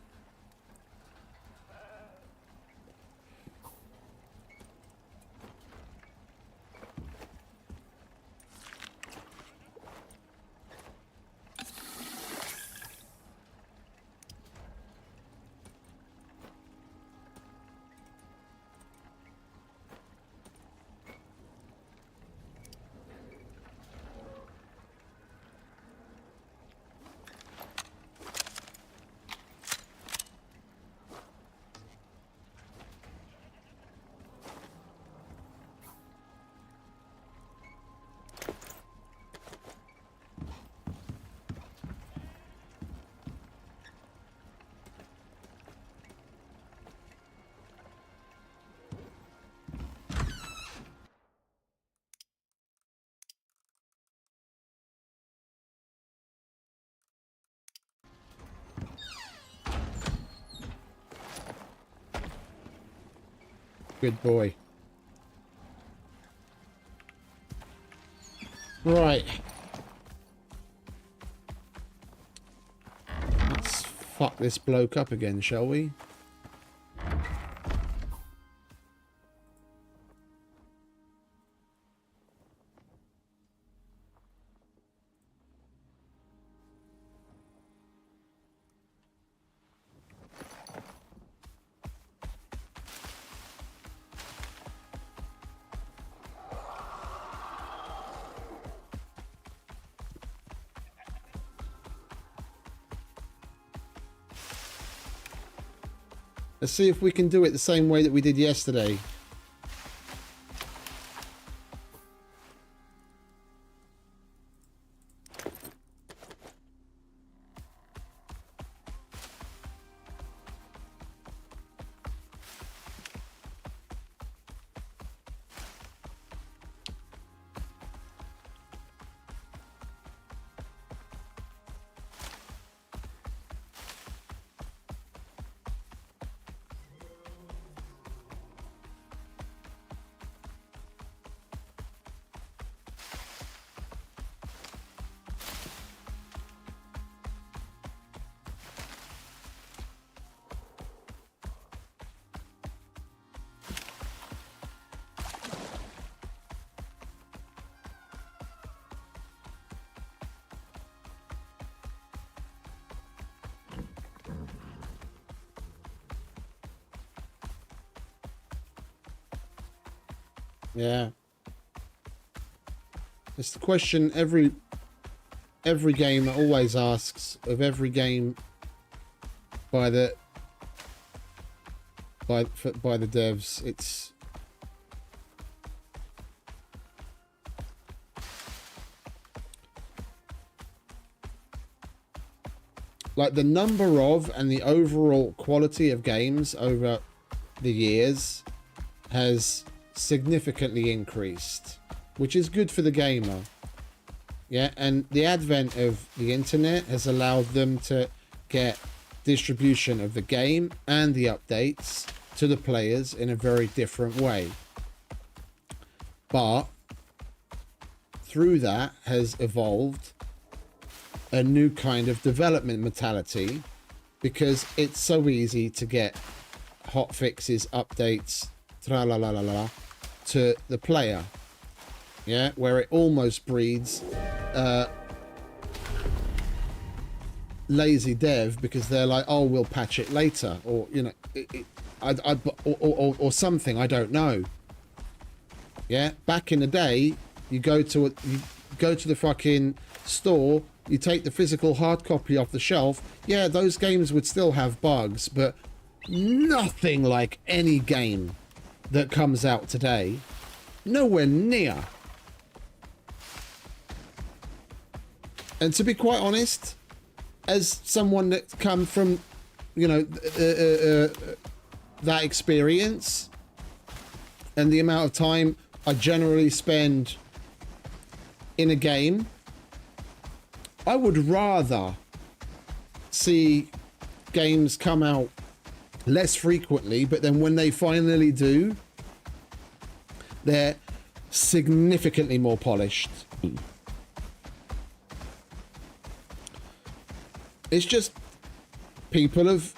Good boy. Right. Let's fuck this bloke up again, shall we? Let's see if we can do it the same way that we did yesterday. Yeah. It's the question every game always asks of every game by the devs. It's like the number of and the overall quality of games over the years has significantly increased, which is good for the gamer. Yeah, and the advent of the internet has allowed them to get distribution of the game and the updates to the players in a very different way. But through that has evolved a new kind of development mentality, because it's so easy to get hot fixes, updates, tra la la la la, to the player. Yeah, where it almost breeds lazy dev, because they're like, oh, we'll patch it later, or you know, or something, I don't know. Yeah, back in the day, you go to the fucking store, you take the physical hard copy off the shelf. Yeah, those games would still have bugs, but nothing like any game that comes out today. Nowhere near. And to be quite honest, as someone that's come from, you know, that experience, and the amount of time I generally spend in a game. I would rather see games come out less frequently, but then when they finally do, they're significantly more polished. It's just people have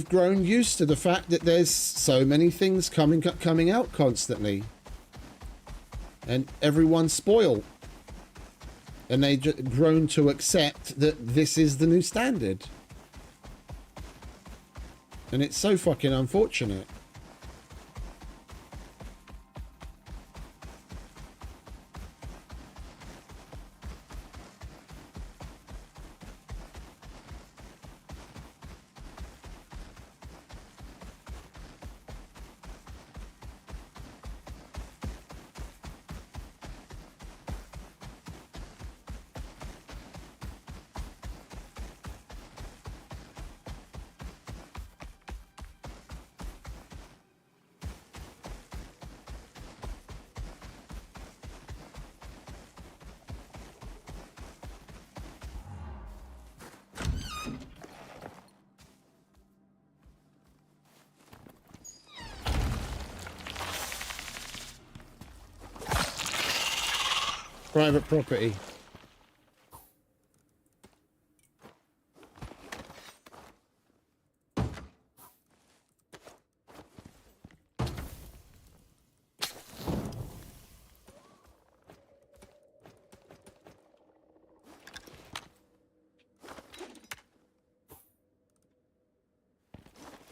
grown used to the fact that there's so many things coming out constantly, and everyone's spoiled, and they've just grown to accept that this is the new standard, and it's so fucking unfortunate. Private property.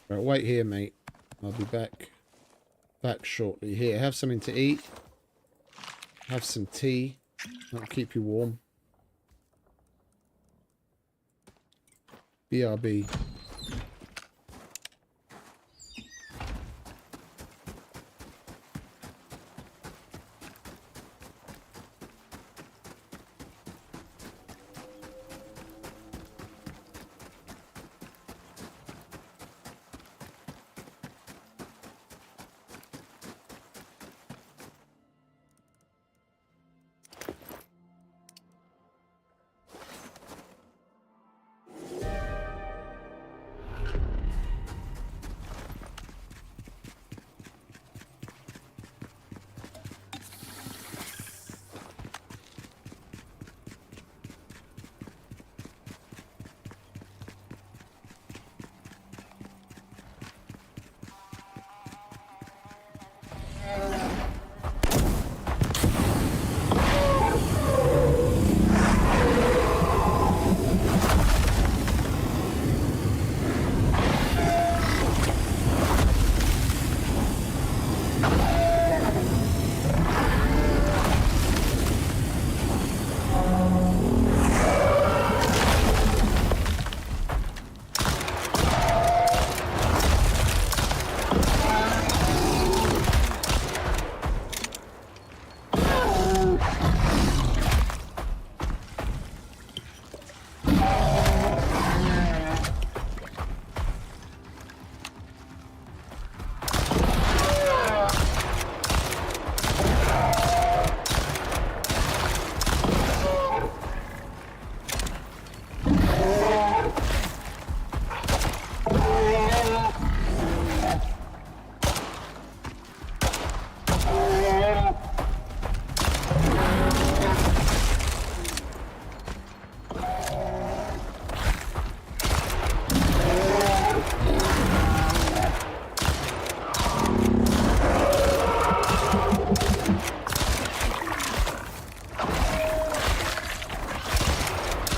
Right, wait here, mate. I'll be back shortly. Here, have something to eat. Have some tea. That'll keep you warm. BRB.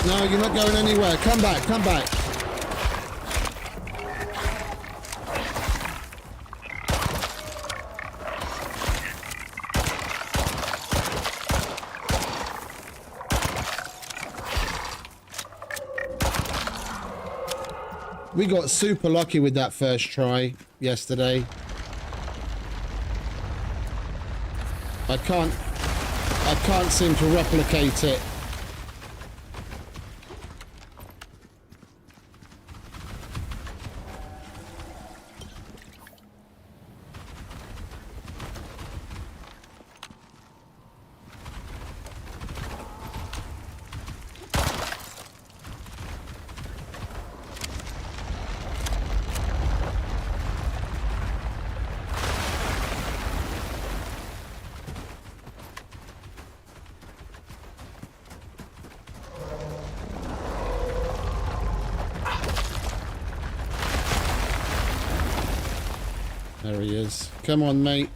No, you're not going anywhere. Come back, come back. We got super lucky with that first try yesterday. I can't seem to replicate it. There he is. Come on, mate.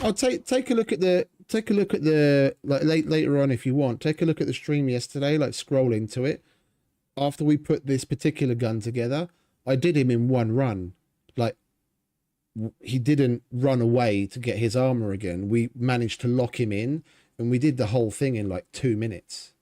I'll take a look at the like later on if you want. Take a look at the stream yesterday, like scroll into it. After we put this particular gun together, I did him in one run. Like, he didn't run away to get his armor again. We managed to lock him in, and we did the whole thing in like 2 minutes.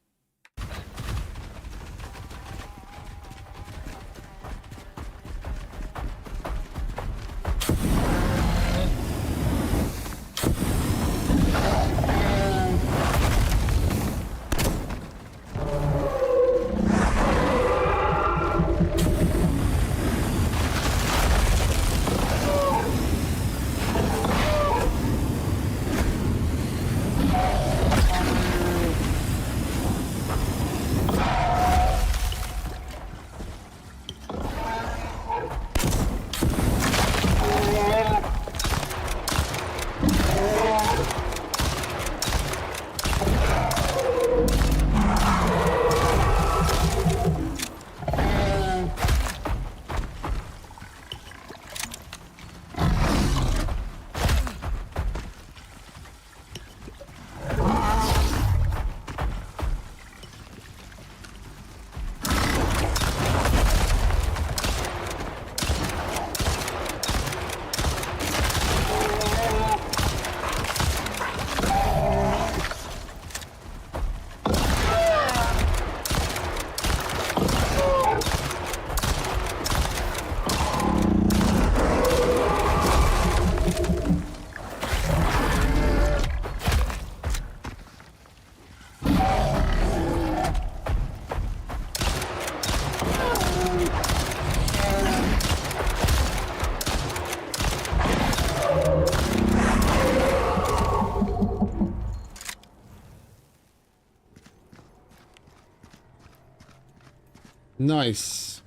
Nice.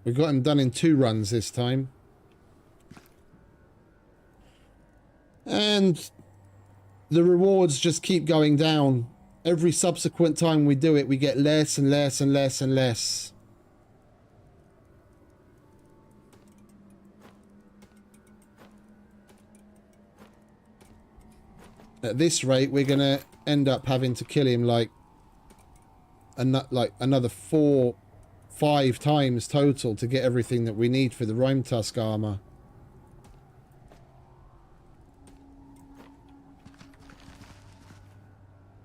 We got him done in 2 runs this time. And the rewards just keep going down. Every subsequent time we do it, we get less and less and less and less. At this rate, we're going to end up having to kill him like another 4-5 times total to get everything that we need for the Rime Tusk armor.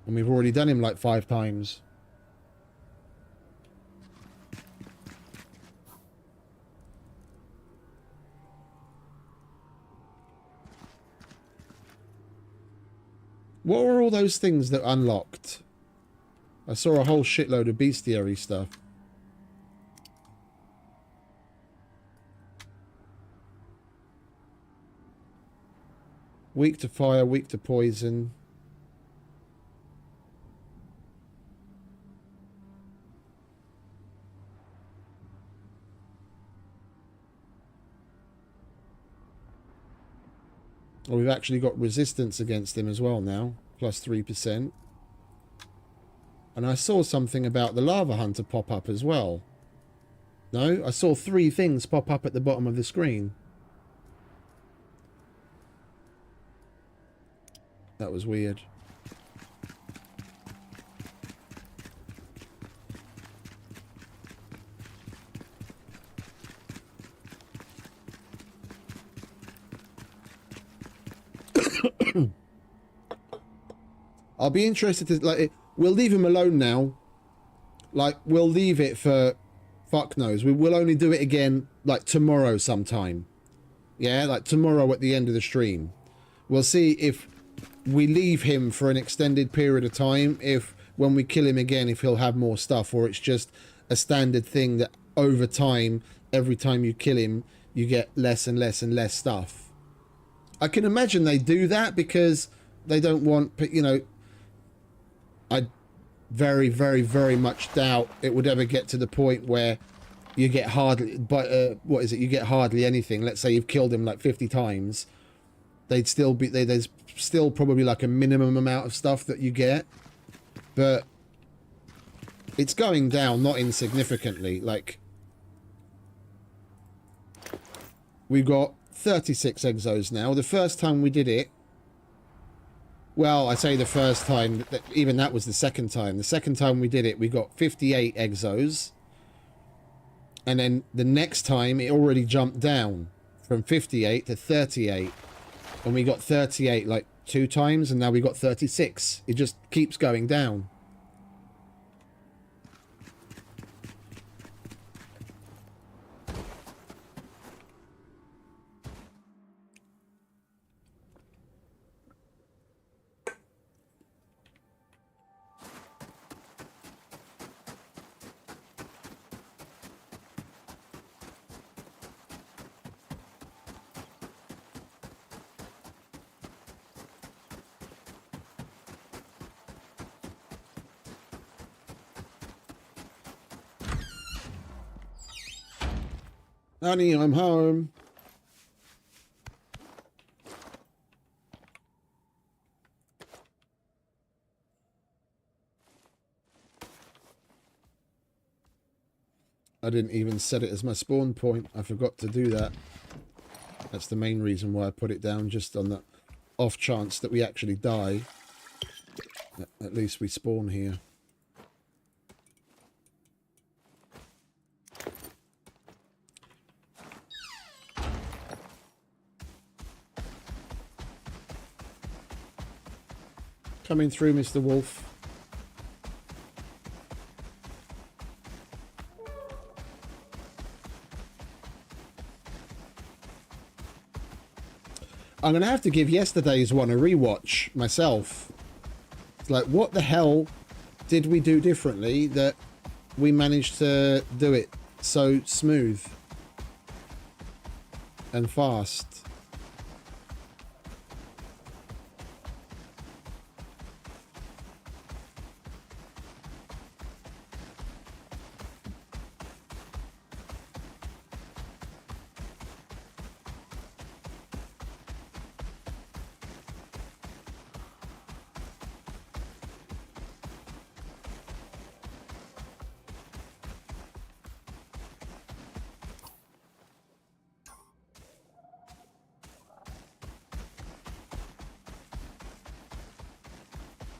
And we've already done him like 5 times. What were all those things that unlocked? I saw a whole shitload of bestiary stuff. Weak to fire, weak to poison. Well, we've actually got resistance against them as well now, plus 3%. And I saw something about the lava hunter pop up as well. No, I saw 3 things pop up at the bottom of the screen. That was weird. I'll be interested to, like, we'll leave him alone now. Like, we'll leave it for fuck knows. We will only do it again, like, tomorrow sometime. Yeah, like tomorrow at the end of the stream. We'll see if we leave him for an extended period of time, if when we kill him again, if he'll have more stuff, or it's just a standard thing that over time, every time you kill him, you get less and less and less stuff. I can imagine they do that because they don't want, you know, I very, very, very much doubt it would ever get to the point where you get hardly, but what is it? You get hardly anything. Let's say you've killed him like 50 times. They'd still be, there's still probably like a minimum amount of stuff that you get, but it's going down not insignificantly. Like, we've got 36 exos now. The first time we did it, well, I say the first time, even that was the second time. The second time we did it, we got 58 exos. And then the next time, it already jumped down from 58 to 38. And we got 38 like 2 times, and now we got 36. It just keeps going down. Honey, I'm home. I didn't even set it as my spawn point. I forgot to do that. That's the main reason why I put it down, just on the off chance that we actually die. At least we spawn here. Coming through, Mr. Wolf. I'm going to have to give yesterday's one a rewatch myself. It's like, what the hell did we do differently that we managed to do it so smooth and fast?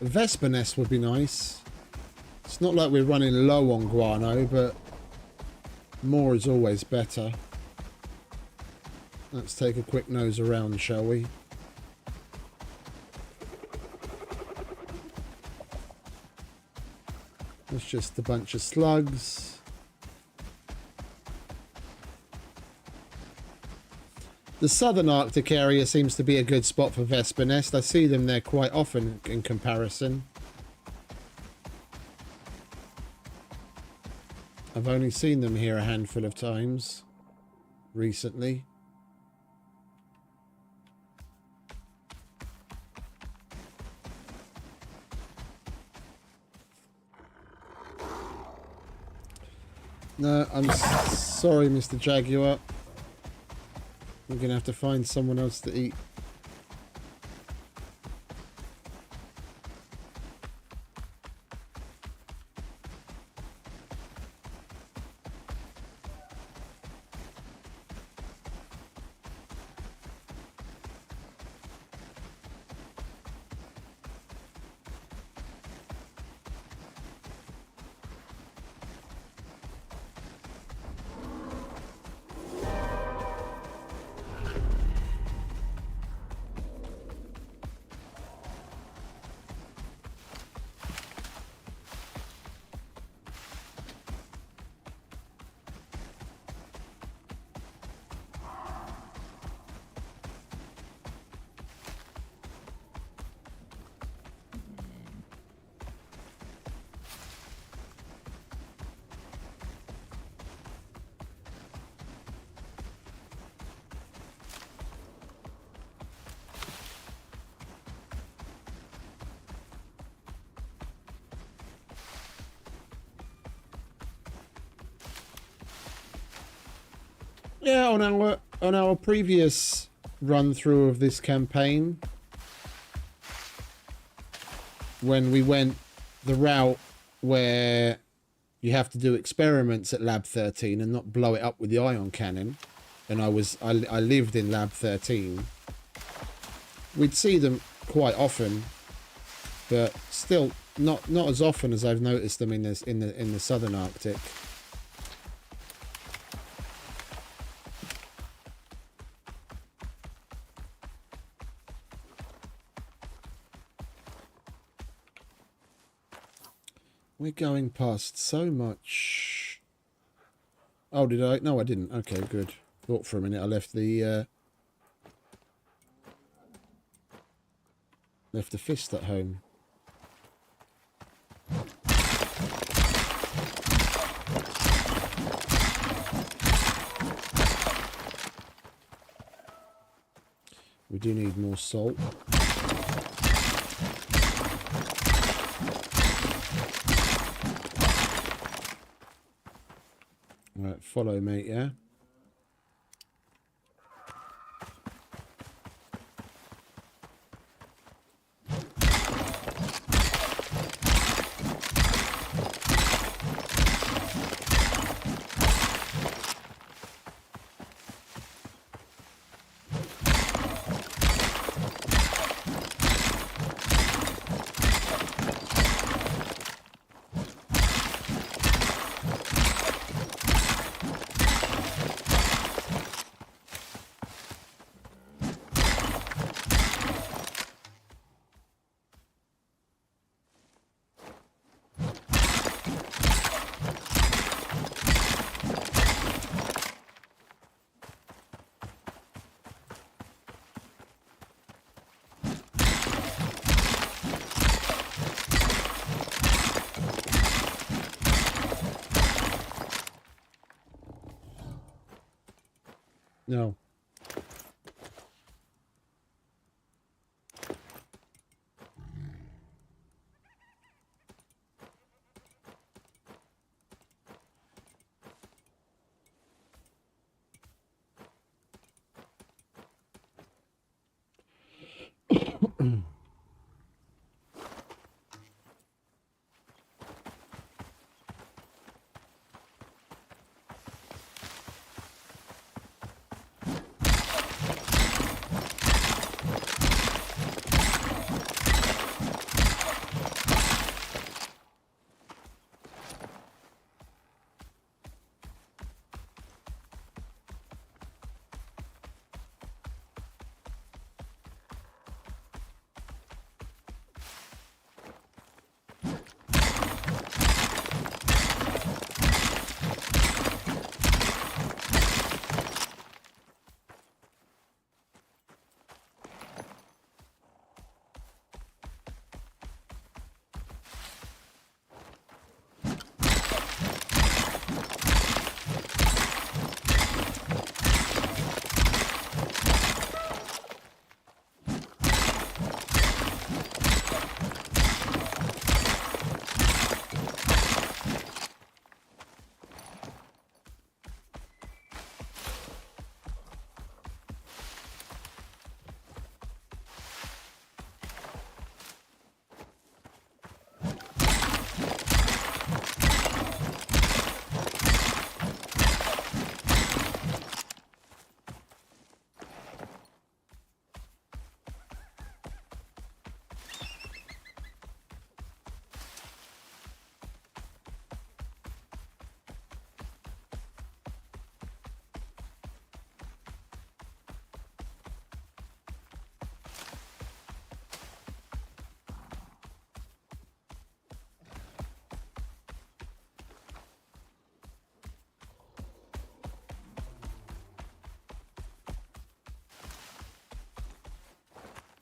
A Vesper nest would be nice. It's not like we're running low on guano, but more is always better. Let's take a quick nose around, shall we? It's just a bunch of slugs. The southern Arctic area seems to be a good spot for Vesper nest. I see them there quite often in comparison. I've only seen them here a handful of times recently. No, I'm sorry, Mr. Jaguar. We're going to have to find someone else to eat. Yeah, on our previous run through of this campaign, when we went the route where you have to do experiments at Lab 13 and not blow it up with the ion cannon, and I lived in Lab 13, we'd see them quite often, but still not as often as I've noticed them in the southern Arctic. We're going past so much. Oh, did I? No, I didn't. Okay, good. Thought for a minute I left the fist at home. We do need more salt. Right, follow, mate, yeah? No.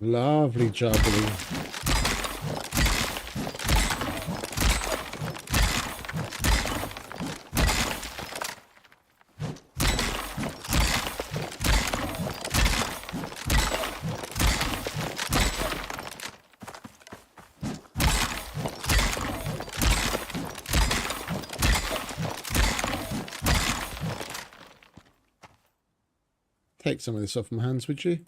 Lovely jubbly. Take some of this off my hands, would you?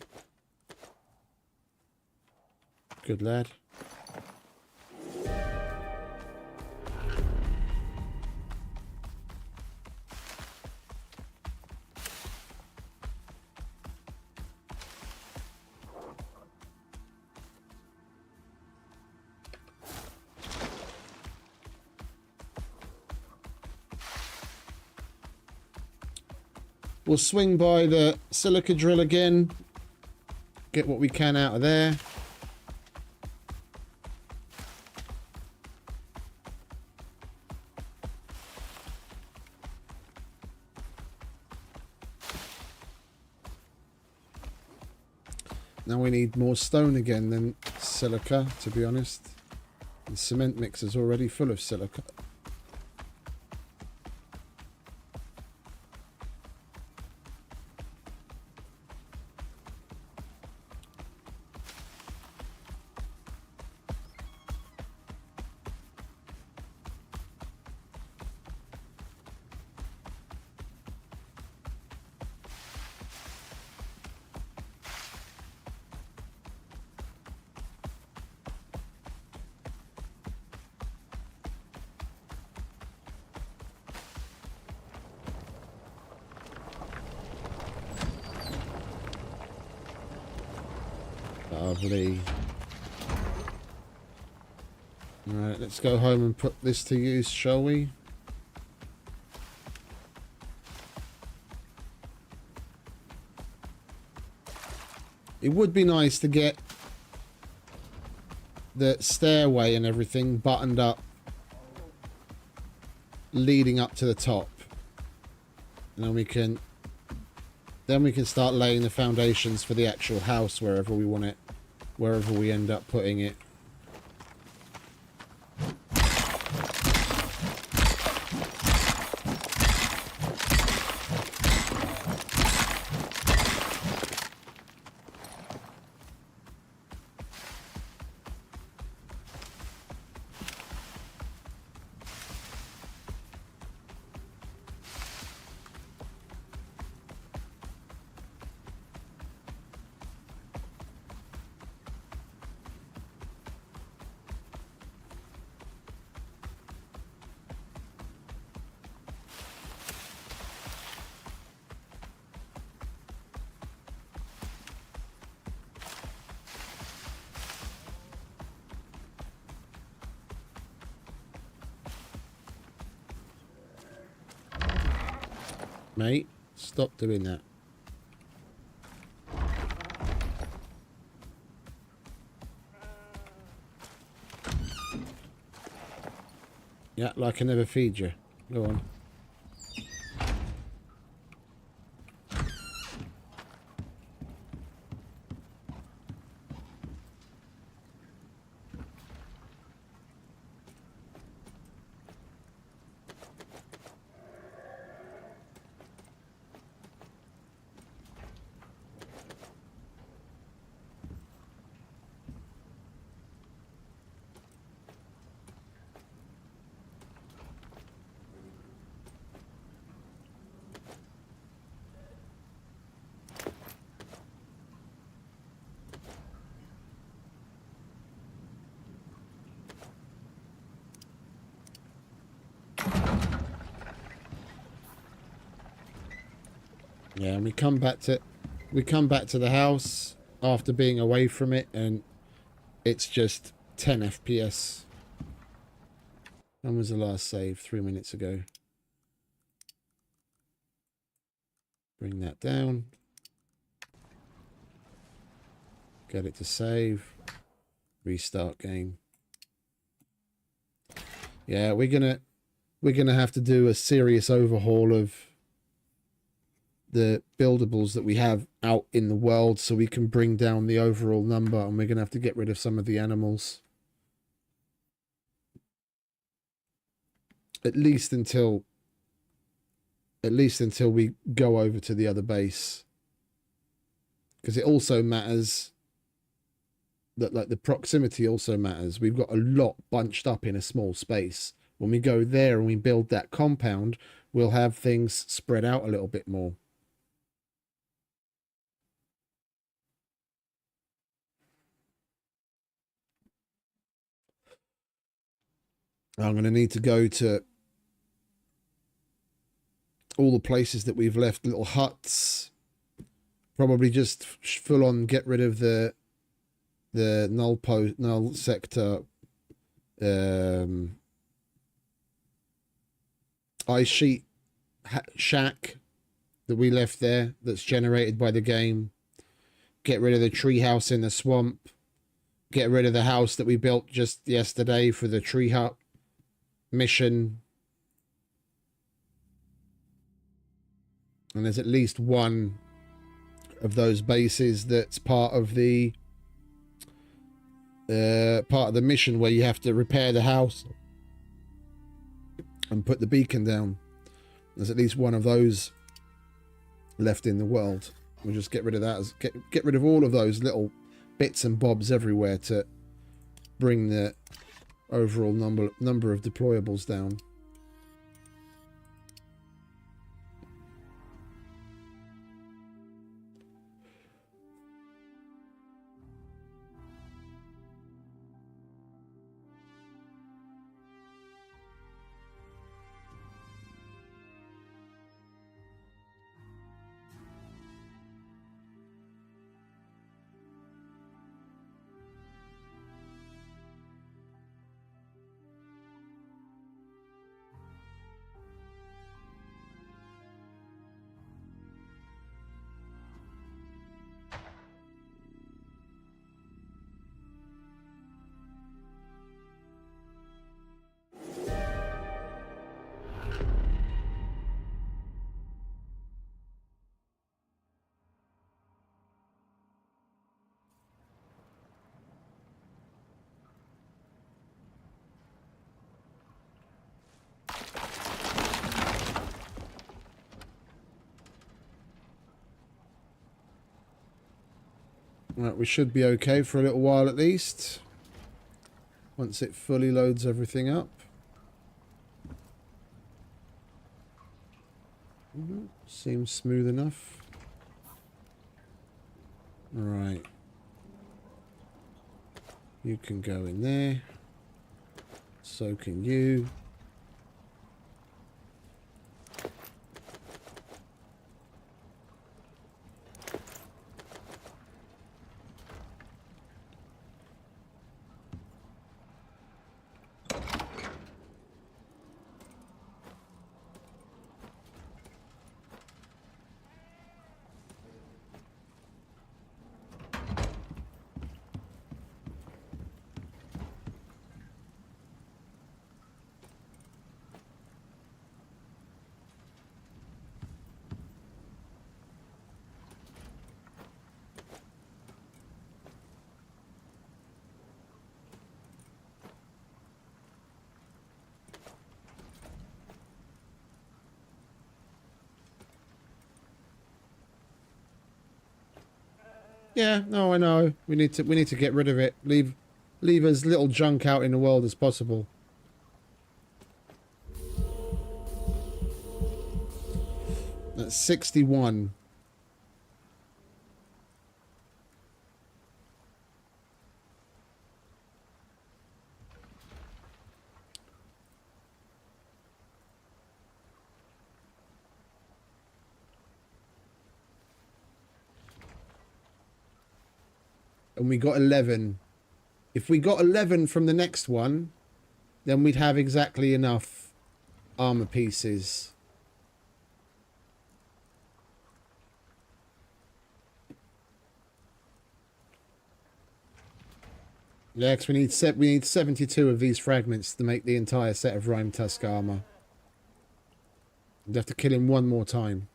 Good lad. We'll swing by the silica drill again. Get what we can out of there. Now we need more stone again than silica, to be honest. The cement mixer's already full of silica. Lovely. Alright, let's go home and put this to use, shall we? It would be nice to get the stairway and everything buttoned up leading up to the top. And then we can start laying the foundations for the actual house wherever we want it, wherever we end up putting it. Mate, stop doing that. Yeah, like I never feed you. Go on. Yeah, and we come back to the house after being away from it, and it's just 10 FPS. When was the last save? 3 minutes ago. Bring that down. Get it to save. Restart game. Yeah, we're gonna have to do a serious overhaul of the buildables that we have out in the world so we can bring down the overall number, and we're gonna have to get rid of some of the animals. At least until we go over to the other base. Because it also matters that, like, the proximity also matters. We've got a lot bunched up in a small space. When we go there and we build that compound, we'll have things spread out a little bit more. I'm going to need to go to all the places that we've left little huts. Probably just full on get rid of the null sector ice sheet shack that we left there that's generated by the game. Get rid of the tree house in the swamp. Get rid of the house that we built just yesterday for the tree hut mission. And there's at least one of those bases that's part of the mission where you have to repair the house and put the beacon down. There's at least one of those left in the world. We'll just get rid of that. Get rid of all of those little bits and bobs everywhere to bring the overall number of deployables down. Right, we should be okay for a little while at least. Once it fully loads everything up. Seems smooth enough. Right. You can go in there. So can you. Yeah, no, I know. We need to get rid of it. Leave as little junk out in the world as possible. That's 61. And we got 11. If we got 11 from the next one, then we'd have exactly enough armor pieces. Yeah, because we need 72 of these fragments to make the entire set of Rime Tusk armor. We'd have to kill him one more time.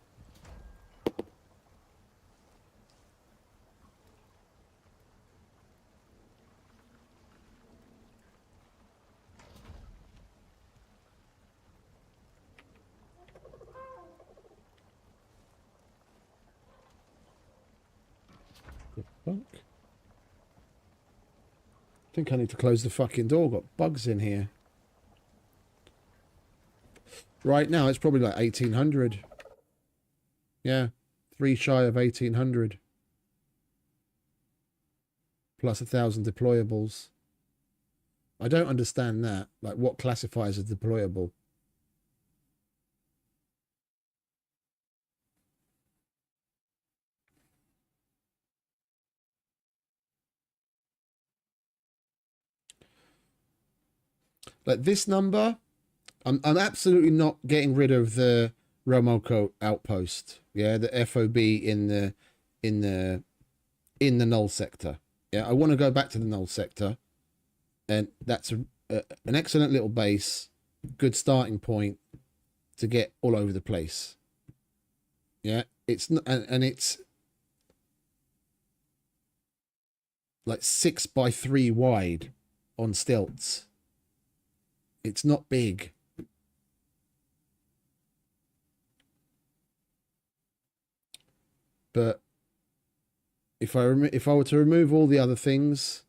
Fuck. I think I need to close the fucking door. Got bugs in here. Right now it's probably like 1800. Yeah, 3 shy of 1800. Plus 1,000 deployables. I don't understand that. Like, what classifies as deployable? Like this number, I'm absolutely not getting rid of the Romoko outpost. Yeah, the FOB in the null sector. Yeah, I want to go back to the null sector, and that's an excellent little base, good starting point to get all over the place. Yeah, it's not, and it's like 6x3 wide on stilts. It's not big. But if I were to remove all the other things,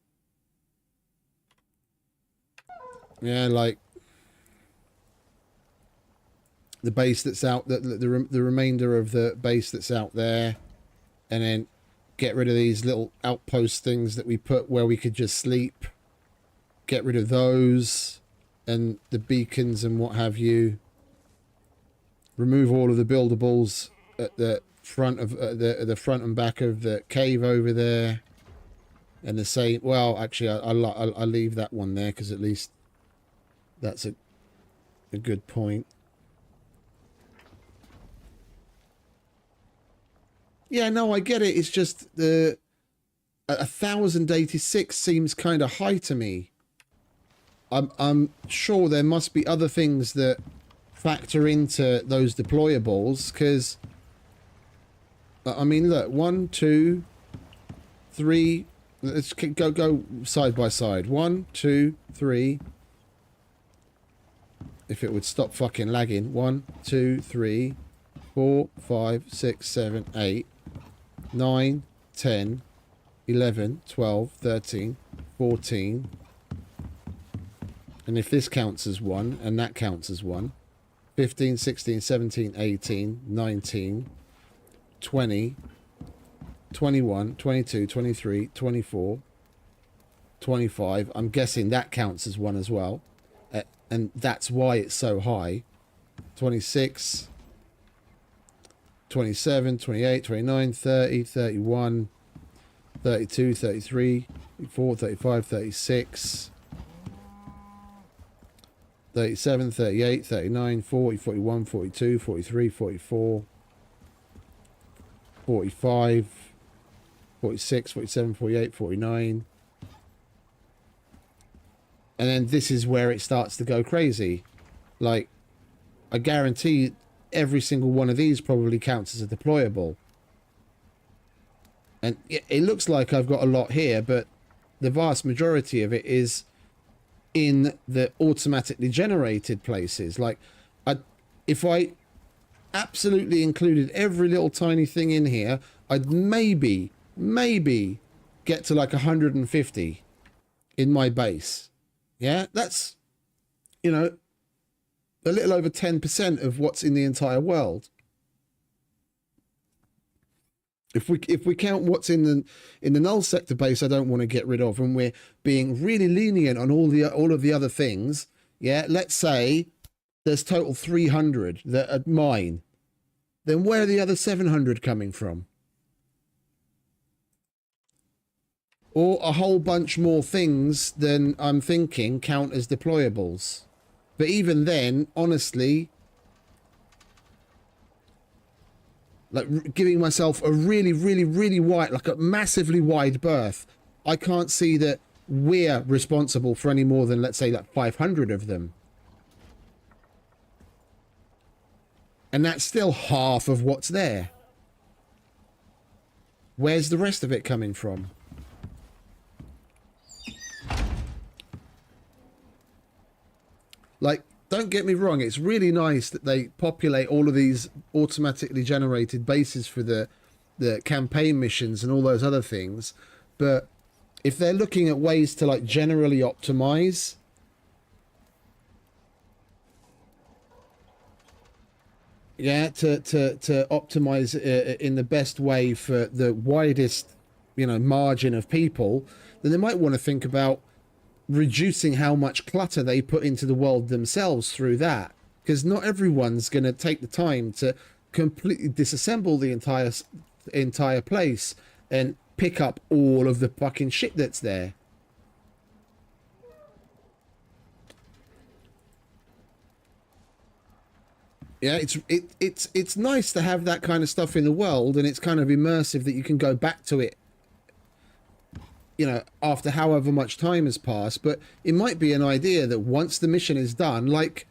yeah, like the base that's out, the remainder of the base that's out there, and then get rid of these little outpost things that we put where we could just sleep. Get rid of those and the beacons and what have you. Remove all of the buildables at the front of the front and back of the cave over there, and the same. Well, actually, I'll leave that one there because at least that's a good point. Yeah, no, I get it. It's just the 1086 seems kind of high to me. I'm sure there must be other things that factor into those deployables, because I mean, look, 1, 2, 3. Let's go side by side. 1, 2, 3. If it would stop fucking lagging. 1, 2, 3, 4, 5, 6, 7, 8, 9, 10, 11, 12, 13, 14. And if this counts as 1 and that counts as 1, 15, 16, 17, 18, 19, 20, 21, 22, 23, 24, 25. I'm guessing that counts as 1 as well. And that's why it's so high. 26, 27, 28, 29, 30, 31, 32, 33, 34, 35, 36, 37, 38, 39, 40, 41, 42, 43, 44, 45, 46, 47, 48, 49. And then this is where it starts to go crazy. Like, I guarantee every single one of these probably counts as a deployable. And it looks like I've got a lot here, but the vast majority of it is in the automatically generated places. Like, if I absolutely included every little tiny thing in here, I'd maybe get to like 150 in my base. Yeah, that's, you know, a little over 10% of what's in the entire world. If we count what's in the null sector base, I don't want to get rid of, and we're being really lenient on all of the other things. Yeah, let's say there's total 300 that are mine. Then where are the other 700 coming from? Or a whole bunch more things than I'm thinking count as deployables. But even then, honestly, like giving myself a really wide, like a massively wide berth, I can't see that we're responsible for any more than, let's say, like 500 of them. And that's still half of what's there. Where's the rest of it coming from? Like, don't get me wrong, it's really nice that they populate all of these automatically generated bases for the campaign missions and all those other things, but if they're looking at ways to like generally optimize, yeah, to optimize in the best way for the widest, you know, margin of people, then they might want to think about reducing how much clutter they put into the world themselves through that, because not everyone's going to take the time to completely disassemble the entire place and pick up all of the fucking shit that's there. Yeah, it's nice to have that kind of stuff in the world, and it's kind of immersive that you can go back to it, you know, after however much time has passed. But it might be an idea that once the mission is done, like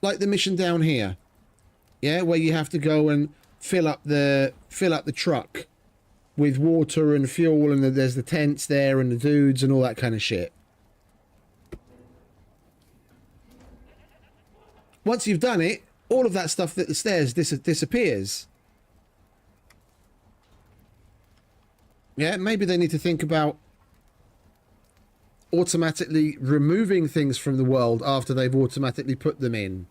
the mission down here, yeah, where you have to go and fill up the truck with water and fuel, and there's the tents there and the dudes and all that kind of shit. Once you've done it, all of that stuff at the stairs disappears. Yeah, maybe they need to think about automatically removing things from the world after they've automatically put them in,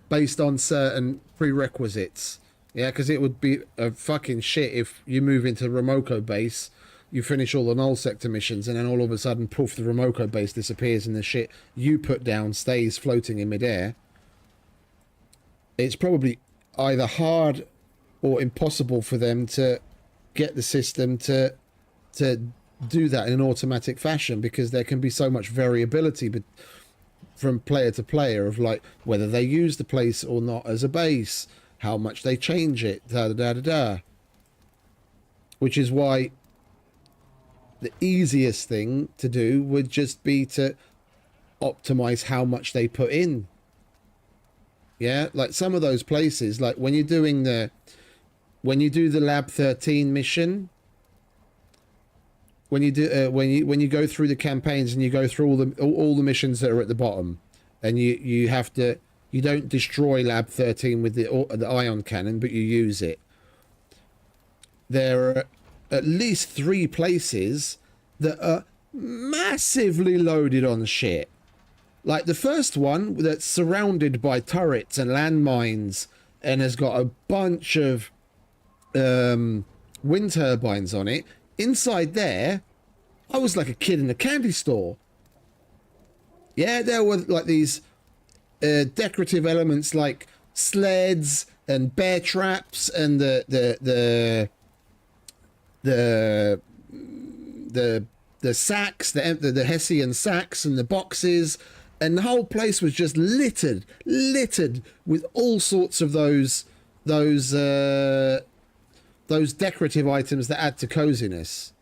based on certain prerequisites. Yeah, because it would be a fucking shit if you move into Romoko base, you finish all the null sector missions, and then all of a sudden, poof, the Romoko base disappears and the shit you put down stays floating in midair. It's probably either hard or impossible for them to get the system to do that in an automatic fashion, because there can be so much variability from player to player of like whether they use the place or not as a base, how much they change it, which is why the easiest thing to do would just be to optimize how much they put in. Yeah, like some of those places, like when you do the Lab 13 mission, when you go through the campaigns and you go through all the missions that are at the bottom, and you don't destroy Lab 13 with the ion cannon, but you use it. There are at least 3 places that are massively loaded on shit. Like the first one that's surrounded by turrets and landmines and has got a bunch of wind turbines on it. Inside there, I was like a kid in a candy store. Yeah, there were like these decorative elements like sleds and bear traps and the sacks, the Hessian sacks and the boxes. And the whole place was just littered with all sorts of those decorative items that add to coziness.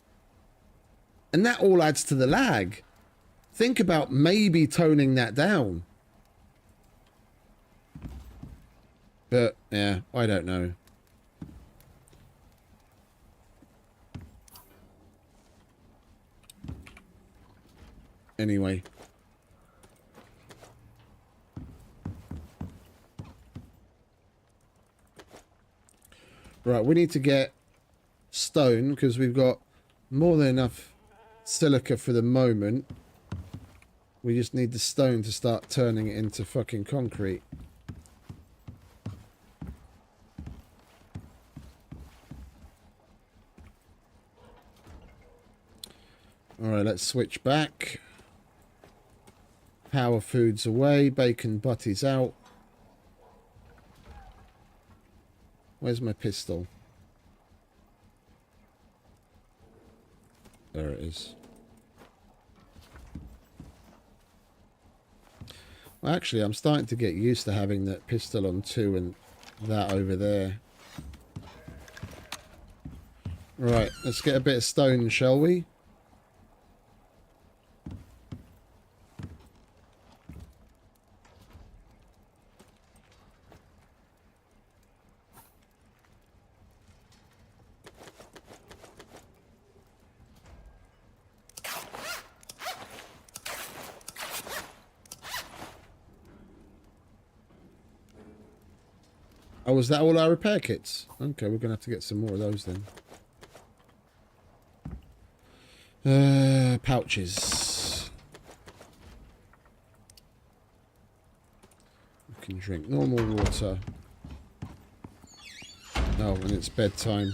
And that all adds to the lag. Think about maybe toning that down. But, yeah, I don't know. Anyway. Right, we need to get stone because we've got more than enough silica for the moment. We just need the stone to start turning it into fucking concrete. Alright, let's switch back. Power food's away, bacon butty's out. Where's my pistol? There it is. Well, actually, I'm starting to get used to having that pistol on 2 and that over there. Right, let's get a bit of stone, shall we? Oh, was that all our repair kits? Okay, we're going to have to get some more of those then. Pouches. We can drink normal water. Oh, and it's bedtime.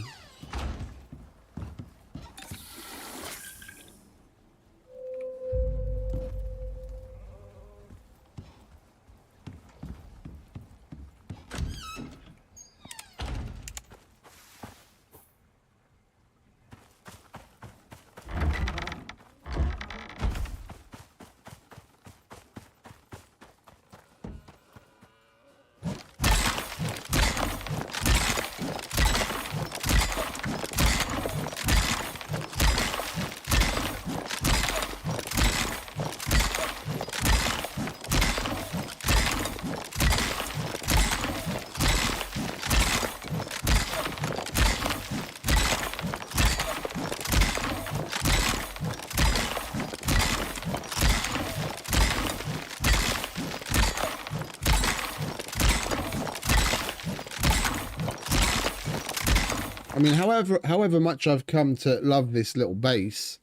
I mean, however much I've come to love this little base,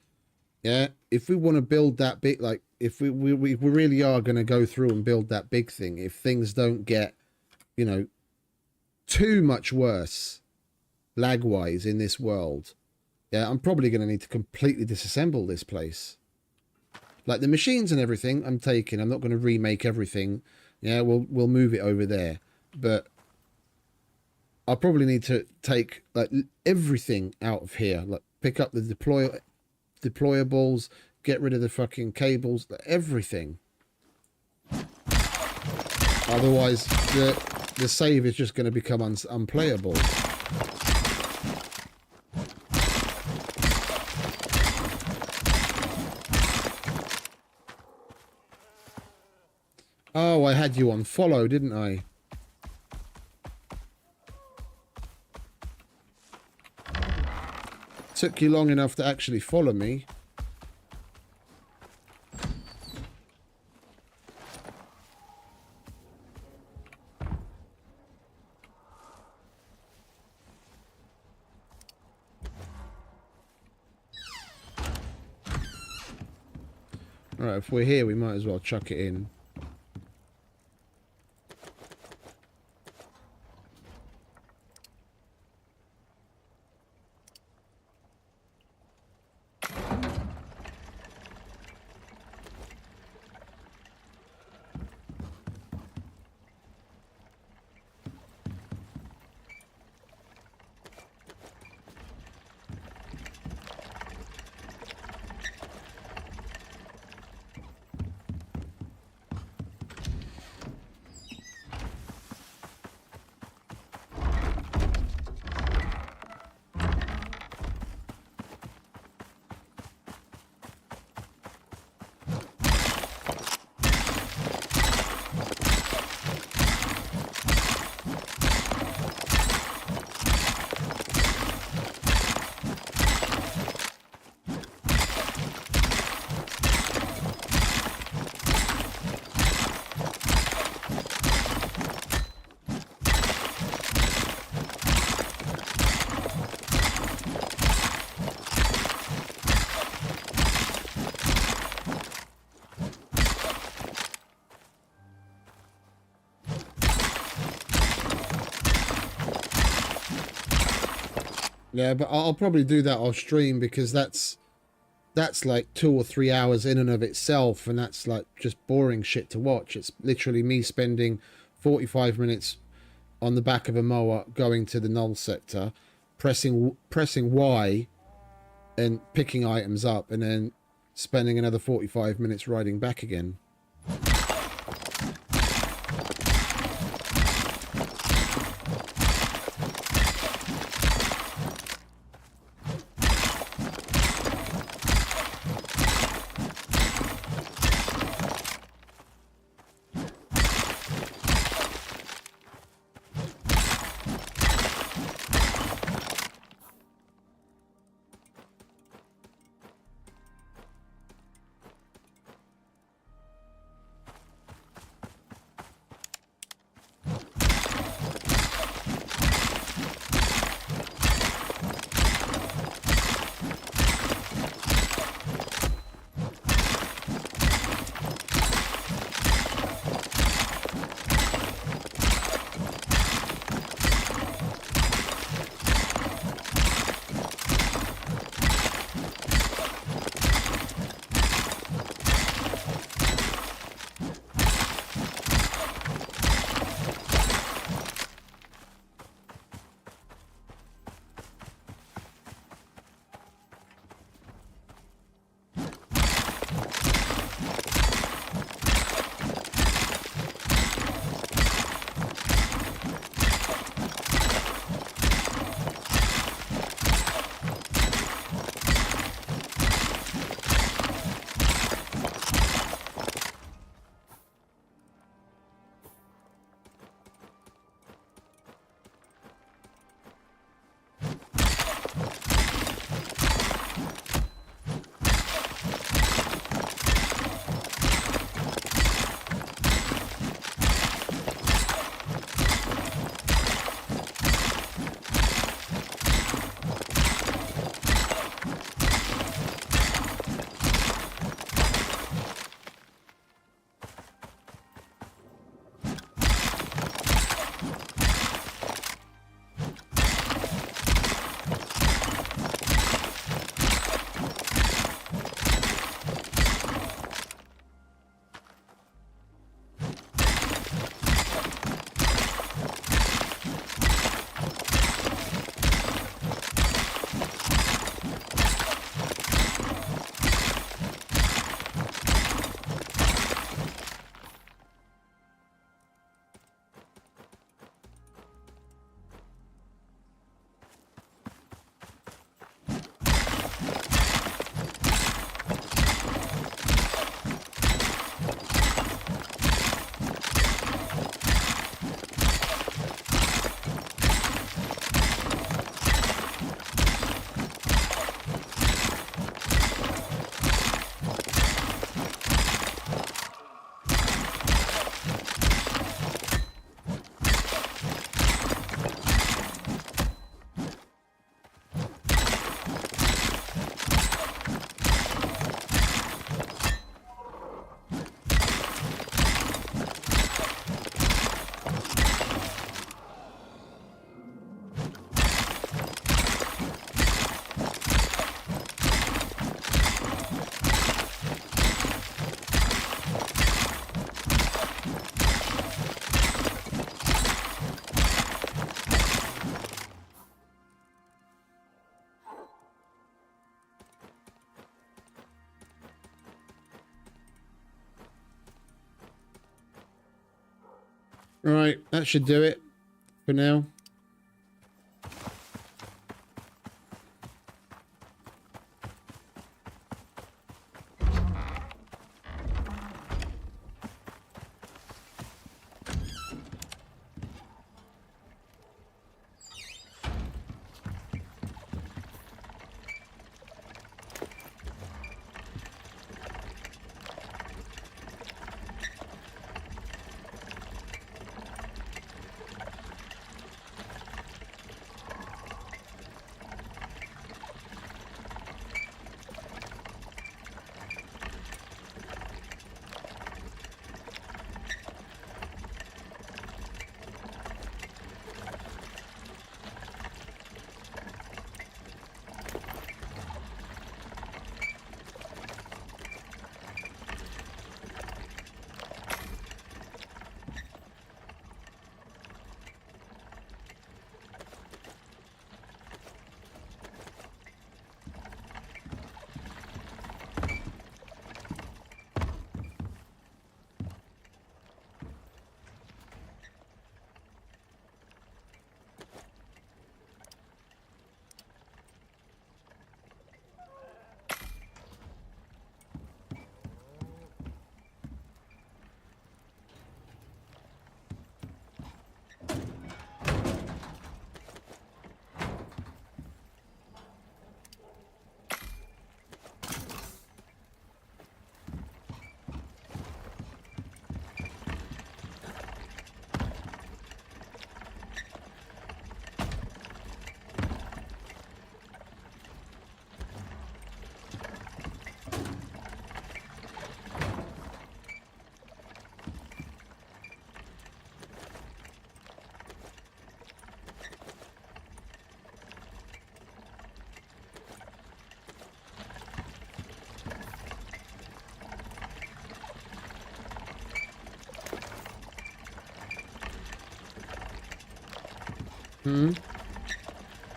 yeah, if we want to build that big, like, if we really are going to go through and build that big thing, if things don't get, you know, too much worse lag-wise in this world, yeah, I'm probably going to need to completely disassemble this place. Like, the machines and everything I'm taking, I'm not going to remake everything. Yeah, we'll move it over there. But I'll probably need to take, like, everything out of here. Like, pick up the deployables, get rid of the fucking cables, everything. Otherwise, the save is just going to become unplayable. Oh, I had you on follow, didn't I? Took you long enough to actually follow me. Alright, if we're here, we might as well chuck it in. Yeah, but I'll probably do that off stream because that's like 2 or 3 hours in and of itself, and that's like just boring shit to watch. It's literally me spending 45 minutes on the back of a mower going to the null sector, pressing Y and picking items up, and then spending another 45 minutes riding back again. Right, that should do it for now.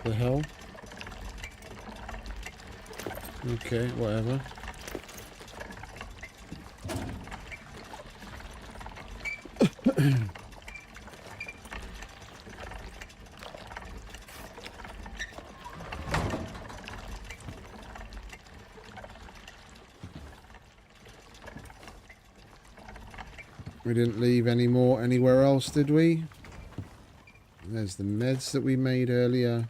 The hell? Okay, whatever. We didn't leave any more anywhere else, did we? There's the meds that we made earlier.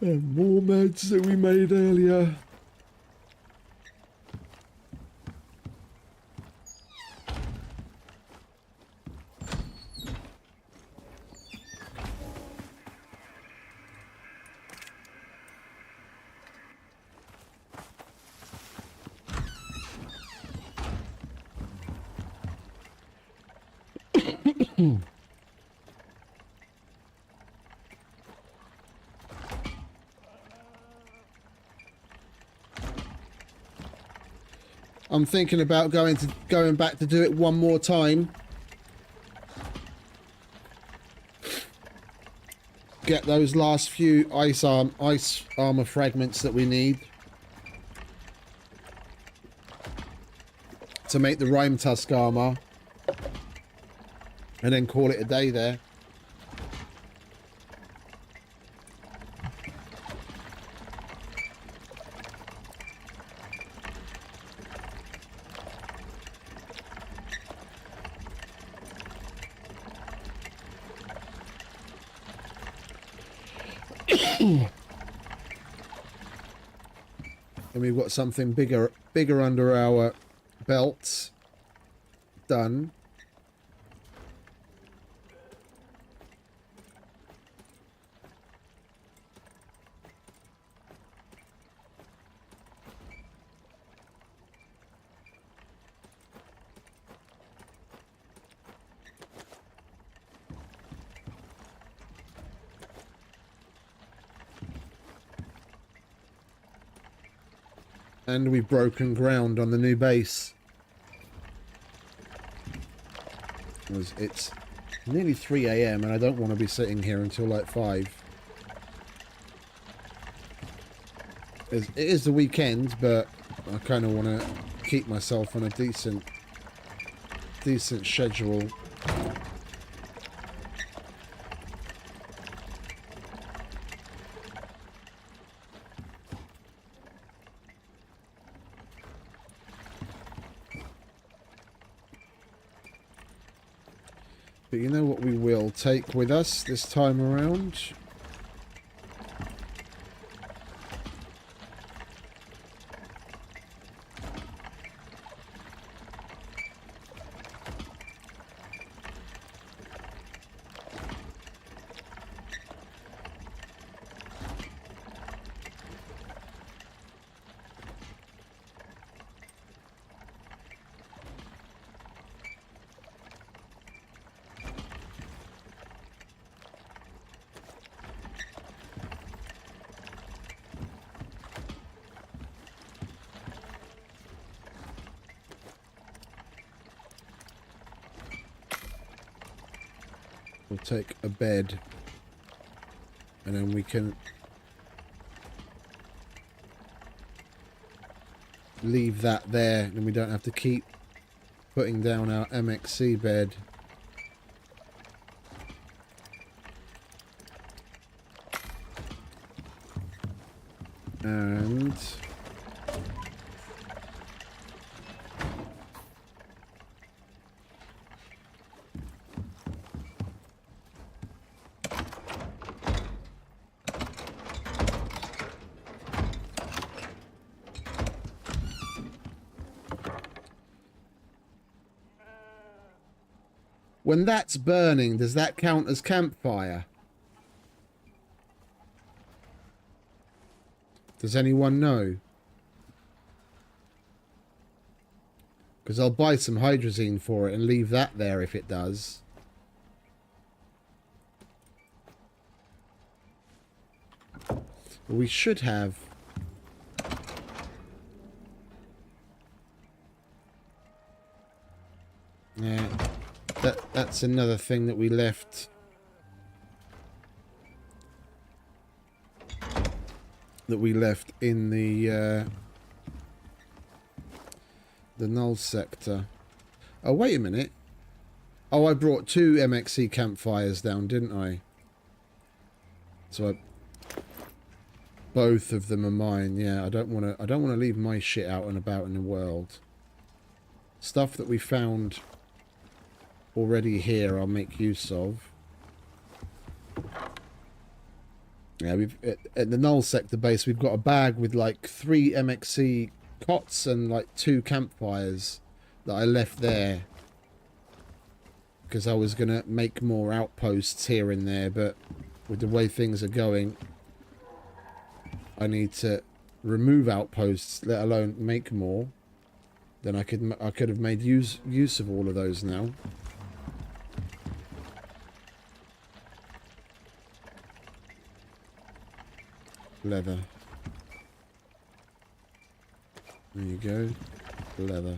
And more meds that we made earlier. I'm thinking about going back to do it one more time. Get those last few ice armor fragments that we need to make the Rime Tusk armor, and then call it a day there. And we've got something bigger under our belts. Done. And we've broken ground on the new base. It's Nearly 3 a.m. and I don't want to be sitting here until like 5. It is the weekend, but I kind of want to keep myself on a decent schedule. But you know what we will take with us this time around? We'll take a bed and then we can leave that there and we don't have to keep putting down our MXC bed. And when that's burning, does that count as campfire? Does anyone know? Because I'll buy some hydrazine for it and leave that there if it does. We should have... Yeah, that's another thing that we left. That we left in the null sector. Oh, wait a minute. Oh, I brought 2 MXC campfires down, didn't I? So both of them are mine. Yeah, I don't want to leave my shit out and about in the world. Stuff that we found already here, I'll make use of. Yeah, we've at the null sector base, we've got a bag with like 3 MXC cots and like 2 campfires that I left there because I was gonna make more outposts here and there, but with the way things are going, I need to remove outposts, let alone make more. Then I could have made use of all of those now. Leather. There you go. Leather.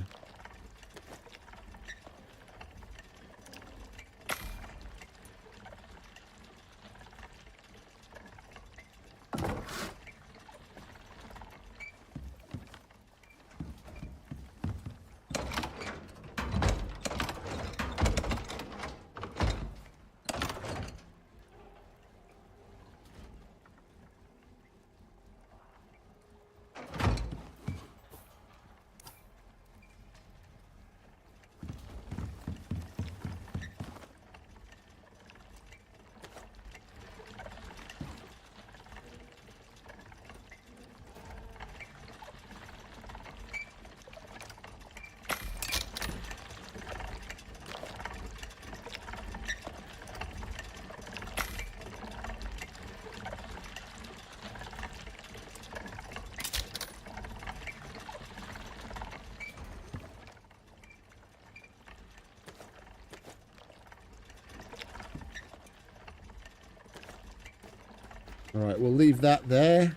Alright, we'll leave that there.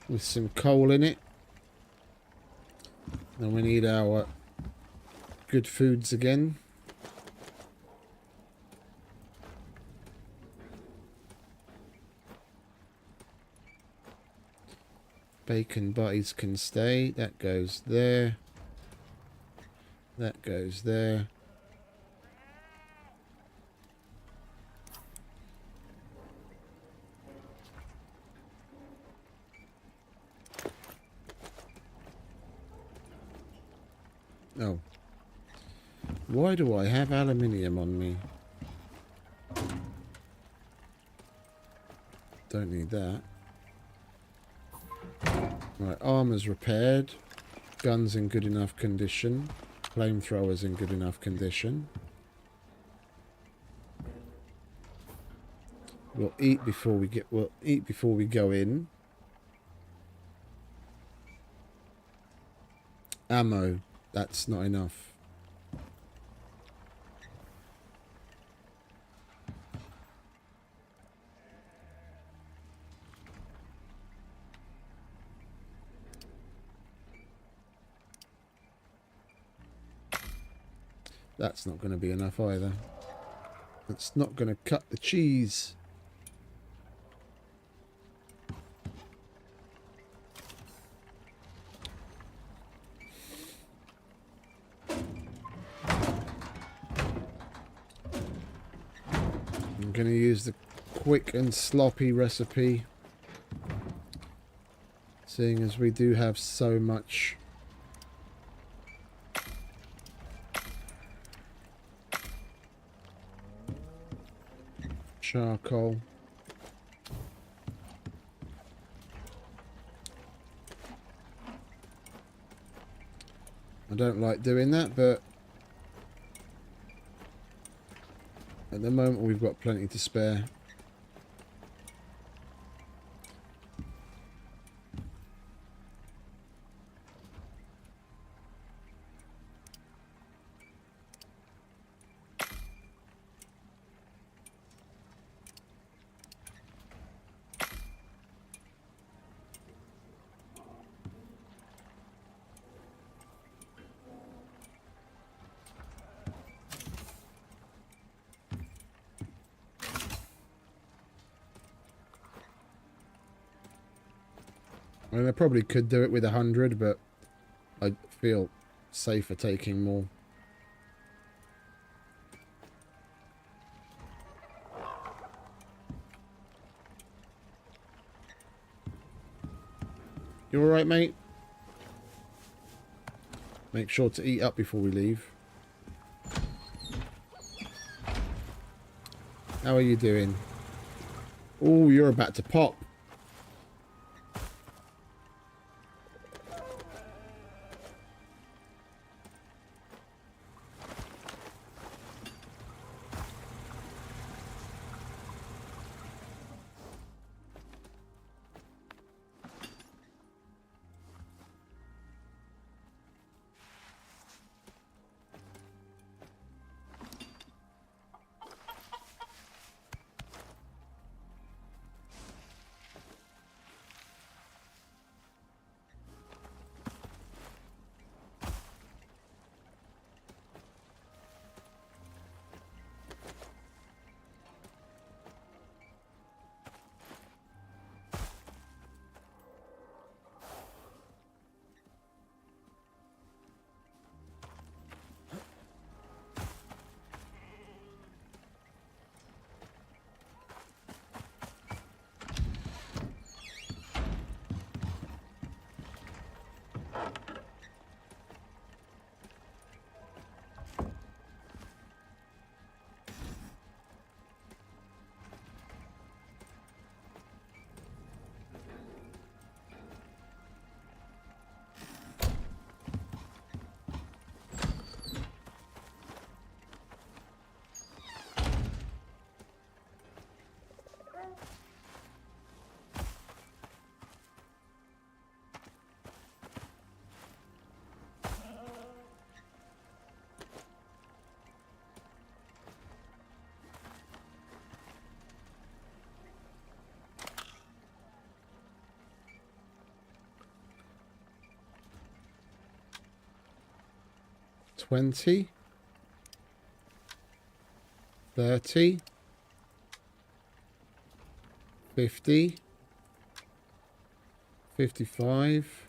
With some coal in it. And we need our good foods again. Bacon butties can stay. That goes there. That goes there. Oh. Why do I have aluminium on me? Don't need that. Right, armor's repaired. Guns in good enough condition. Flamethrowers in good enough condition. We'll eat before we go in. Ammo. That's not enough. That's not going to be enough either. It's not going to cut the cheese. I'm going to use the quick and sloppy recipe, seeing as we do have so much charcoal. I don't like doing that, but at the moment we've got plenty to spare. I mean, I probably could do it with 100, but I feel safer taking more. You alright, mate? Make sure to eat up before we leave. How are you doing? Oh, you're about to pop. 20, 30, 50, 55.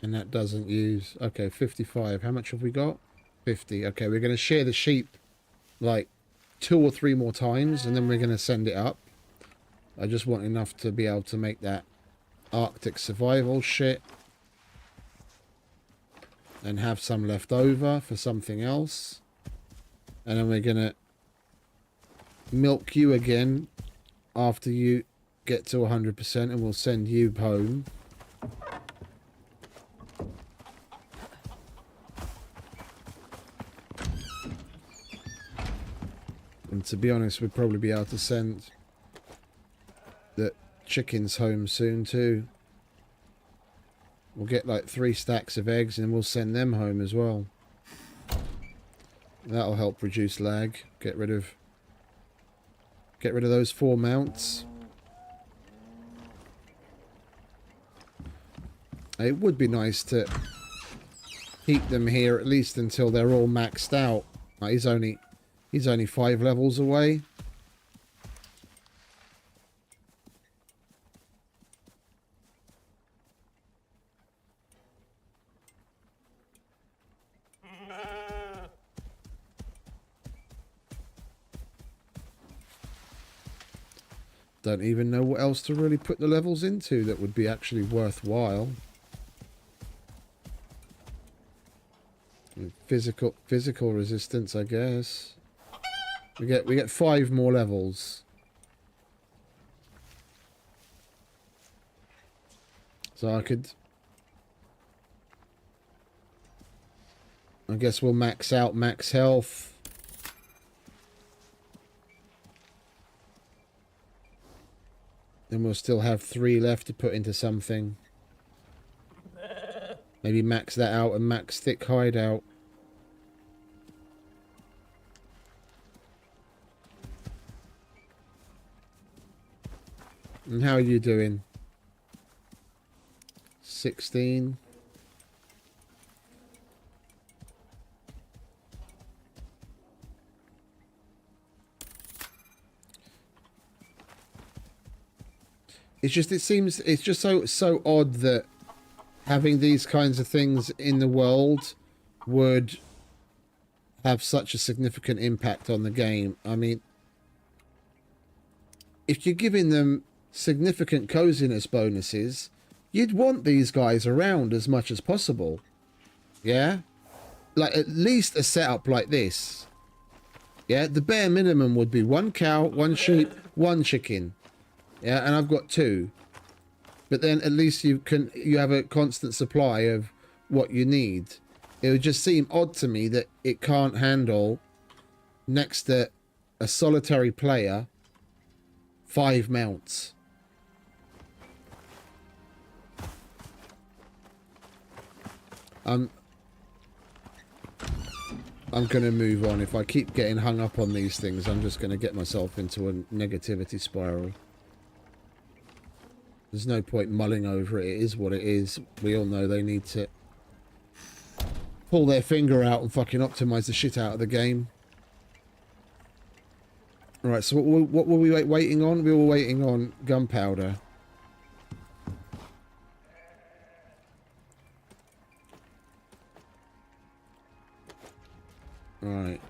And that doesn't use... Okay, 55. How much have we got? 50. Okay, we're going to share the sheep like 2 or 3 more times, and then we're going to send it up. I just want enough to be able to make that Arctic survival shit. And have some left over for something else. And then we're going to milk you again after you get to 100%, and we'll send you home. And to be honest, we'd probably be able to send the chickens home soon too. We'll get like 3 stacks of eggs and we'll send them home as well. That'll help reduce lag. Get rid of those 4 mounts. It would be nice to keep them here at least until they're all maxed out. He's only 5 levels away. Don't even know what else to really put the levels into that would be actually worthwhile. Physical resistance, I guess. We get 5 more levels. So I guess we'll max out max health. Then we'll still have 3 left to put into something. Maybe max that out and max thick hide out. And how are you doing? 16. It's just so odd that having these kinds of things in the world would have such a significant impact on the game. I mean, if you're giving them significant coziness bonuses, you'd want these guys around as much as possible. Yeah? Like, at least a setup like this. Yeah? The bare minimum would be 1 cow, 1 sheep, 1 chicken. Yeah, and I've got 2. But then at least you have a constant supply of what you need. It would just seem odd to me that it can't handle, next to a solitary player, 5 mounts. I'm going to move on. If I keep getting hung up on these things, I'm just going to get myself into a negativity spiral. There's no point mulling over it. It is what it is. We all know they need to pull their finger out and fucking optimize the shit out of the game. Alright, so what were we waiting on? We were waiting on gunpowder. Alright.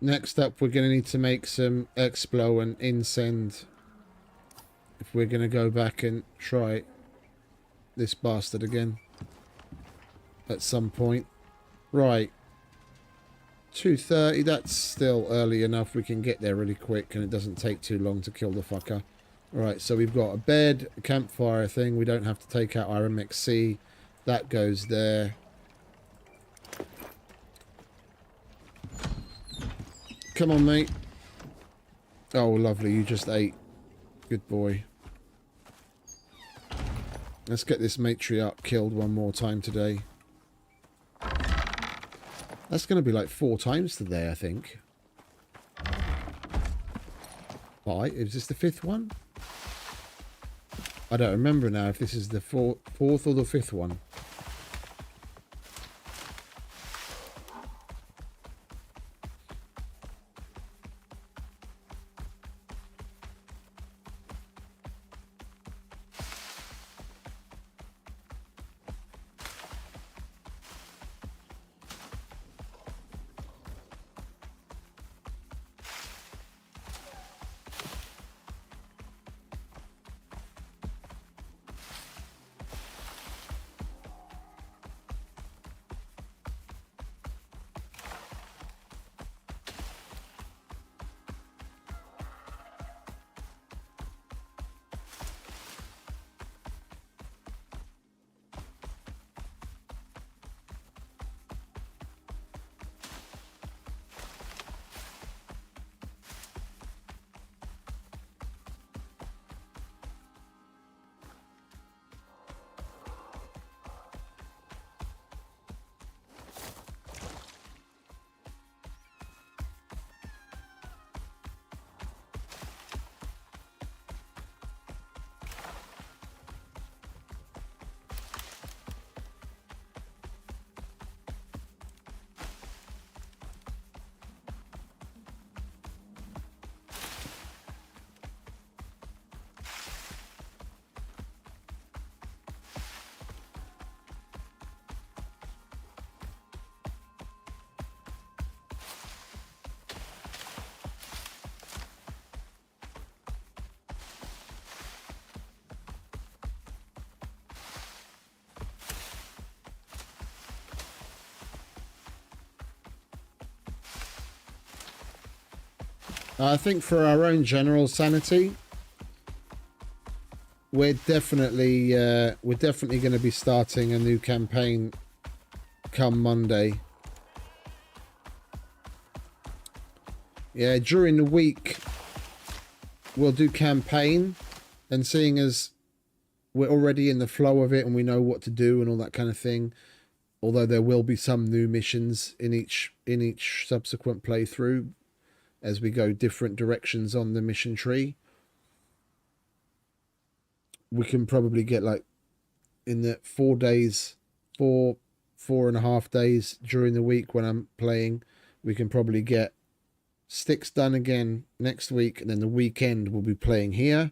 Next up, we're going to need to make some Explo and Incend if we're going to go back and try this bastard again at some point. Right. 2:30, that's still early enough. We can get there really quick and it doesn't take too long to kill the fucker. Alright, so we've got a bed, a campfire thing. We don't have to take out our MXC. That goes there. Come on, mate. Oh, lovely. You just ate. Good boy. Let's get this matriarch killed one more time today. That's going to be like 4 times today, I think. Why? Is this the 5th one? I don't remember now if this is the 4th or the 5th one. I think for our own general sanity, we're definitely going to be starting a new campaign come Monday. Yeah, during the week we'll do campaign, and seeing as we're already in the flow of it and we know what to do and all that kind of thing, although there will be some new missions in each subsequent playthrough as we go different directions on the mission tree. We can probably get like in the 4 days, 4.5 days during the week when I'm playing, we can probably get sticks done again next week, and then the weekend we'll be playing here,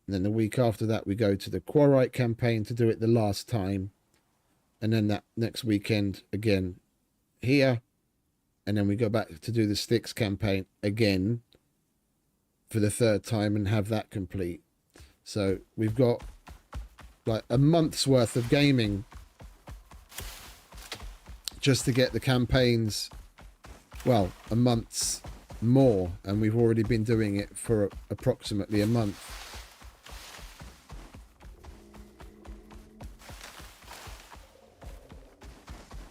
and then the week after that we go to the Quarite campaign to do it the last time, and then that next weekend again here, and then we go back to do the sticks campaign again for the 3rd time and have that complete. So we've got like a month's worth of gaming just to get the campaigns, well, a month's more, and we've already been doing it for approximately a month.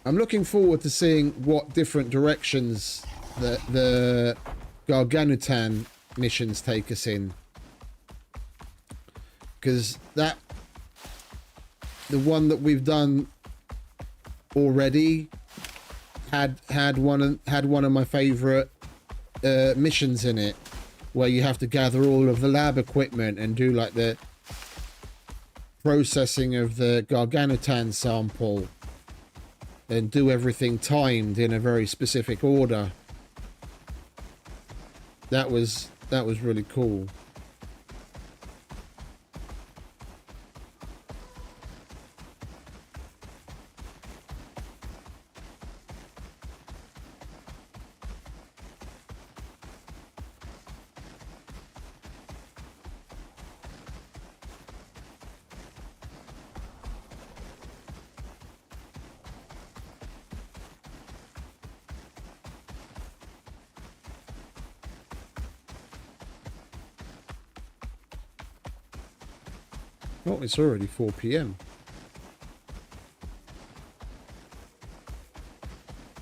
I'm looking forward to seeing what different directions the Garganutan missions take us in, because the one that we've done already had one of my favorite missions in it, where you have to gather all of the lab equipment and do like the processing of the Garganutan sample and do everything timed in a very specific order. That was really cool. Oh, it's already 4 p.m.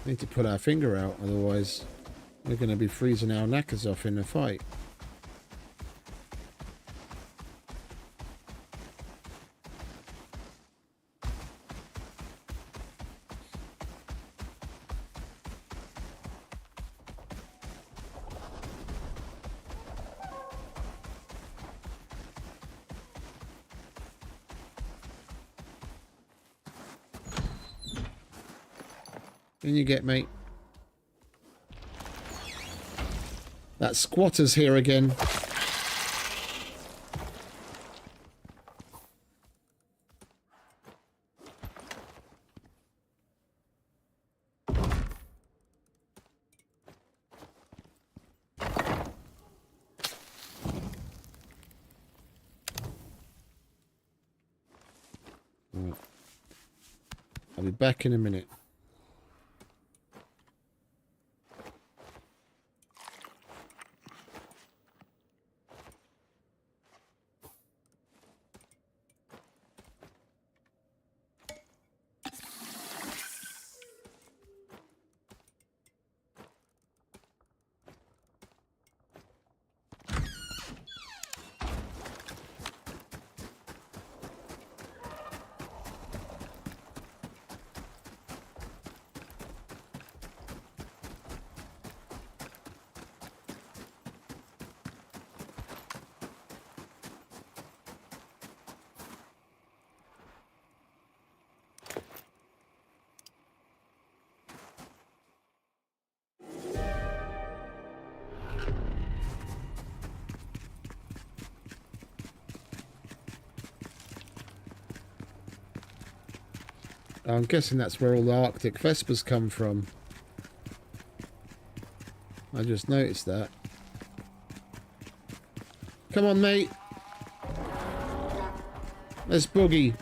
Need to put our finger out, otherwise we're going to be freezing our knackers off in the fight. In you get, mate. That squatter's here again. Right. I'll be back in a minute. I'm guessing that's where all the Arctic Vespers come from. I just noticed that. Come on, mate. Let's boogie.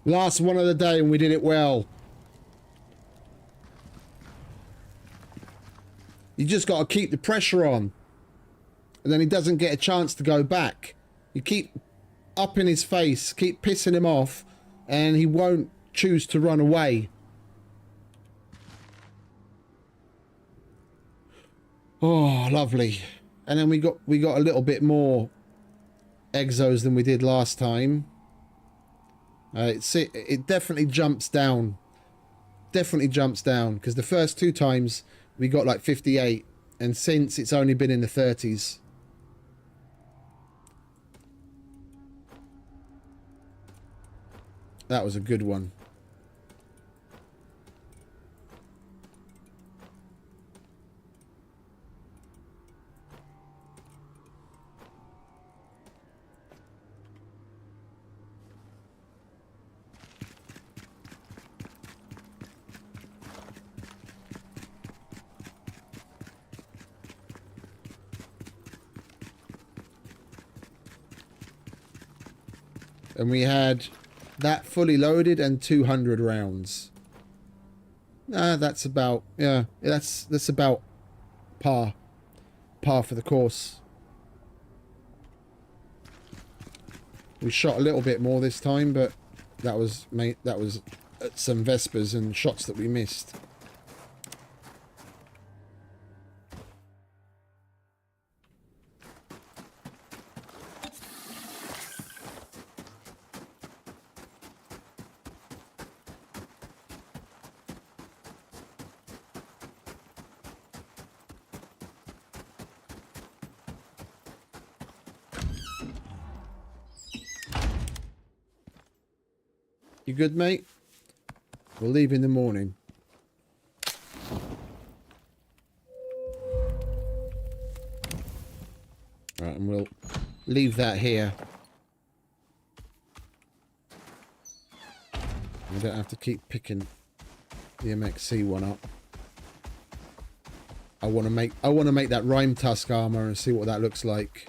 Last one of the day and we did it well. You just got to keep the pressure on. And then he doesn't get a chance to go back. You keep up in his face, keep pissing him off, and he won't choose to run away. Oh, lovely. And then we got a little bit more exos than we did last time. It definitely jumps down. Definitely jumps down, because the first 2 times we got like 58, and since it's only been in the 30s. That was a good one. And we had that fully loaded and 200 rounds. That's about, yeah, that's about par for the course. We shot a little bit more this time, but that was at some Vespers and shots that we missed. You good, mate? We'll leave in the morning. Right, and we'll leave that here. We don't have to keep picking the MXC one up. I want to make that Rime Tusk armor and see what that looks like.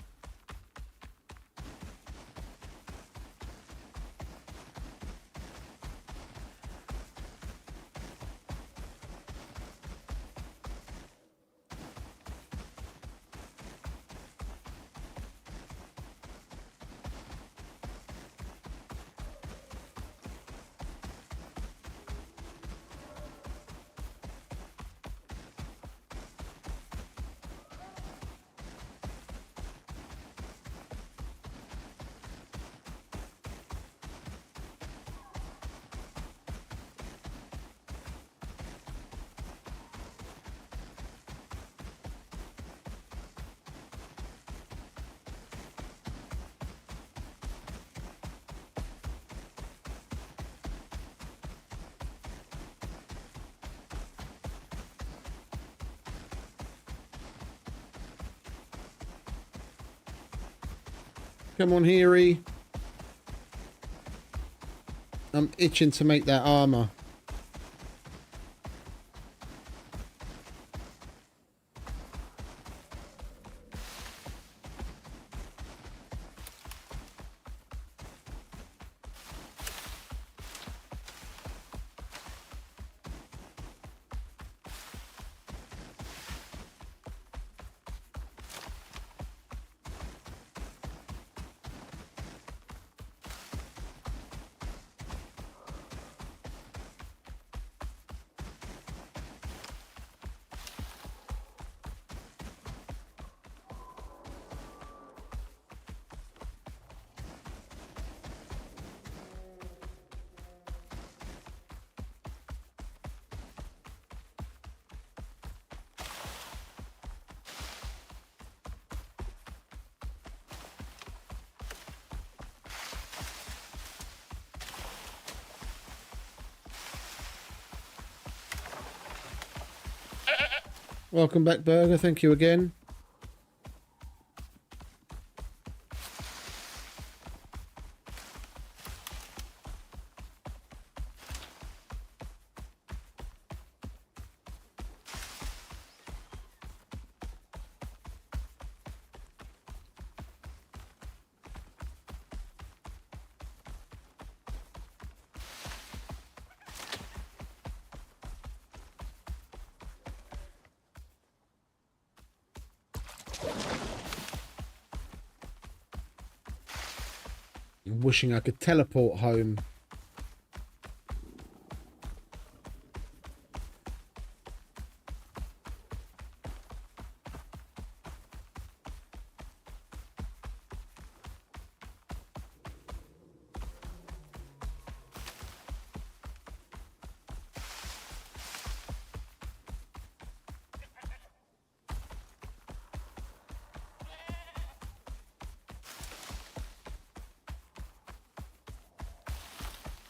Come on, Heary. I'm itching to make that armor. Welcome back, Burger. Thank you again. I'm wishing I could teleport home.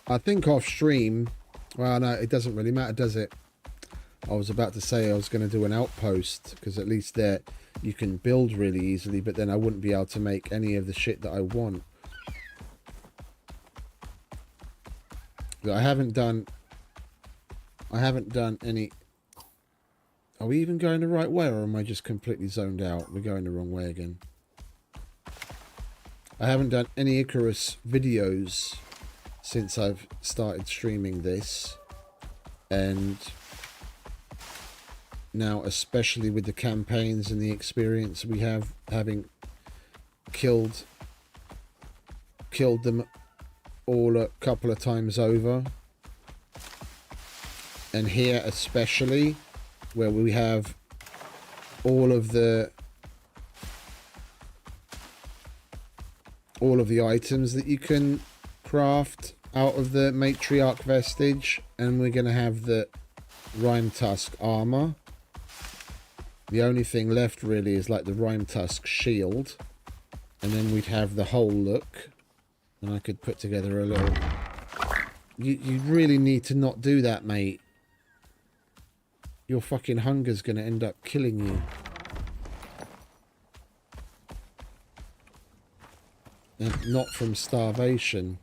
I think off stream, well, no, it doesn't really matter, does it? I was about to say I was going to do an outpost, because at least there you can build really easily, but then I wouldn't be able to make any of the shit that I want. I haven't done any. Are we even going the right way, or am I just completely zoned out? We're going the wrong way again. I haven't done any Icarus videos since I've started streaming this, and now especially with the campaigns and the experience we have, having killed them all a couple of times over, and here especially where we have all of the items that you can craft out of the Matriarch vestige, and we're going to have the Rime Tusk armor. The only thing left really is like the Rime Tusk shield, and then we'd have the whole look, and I could put together a little... You really need to not do that, mate. Your fucking hunger's going to end up killing you. And not from starvation.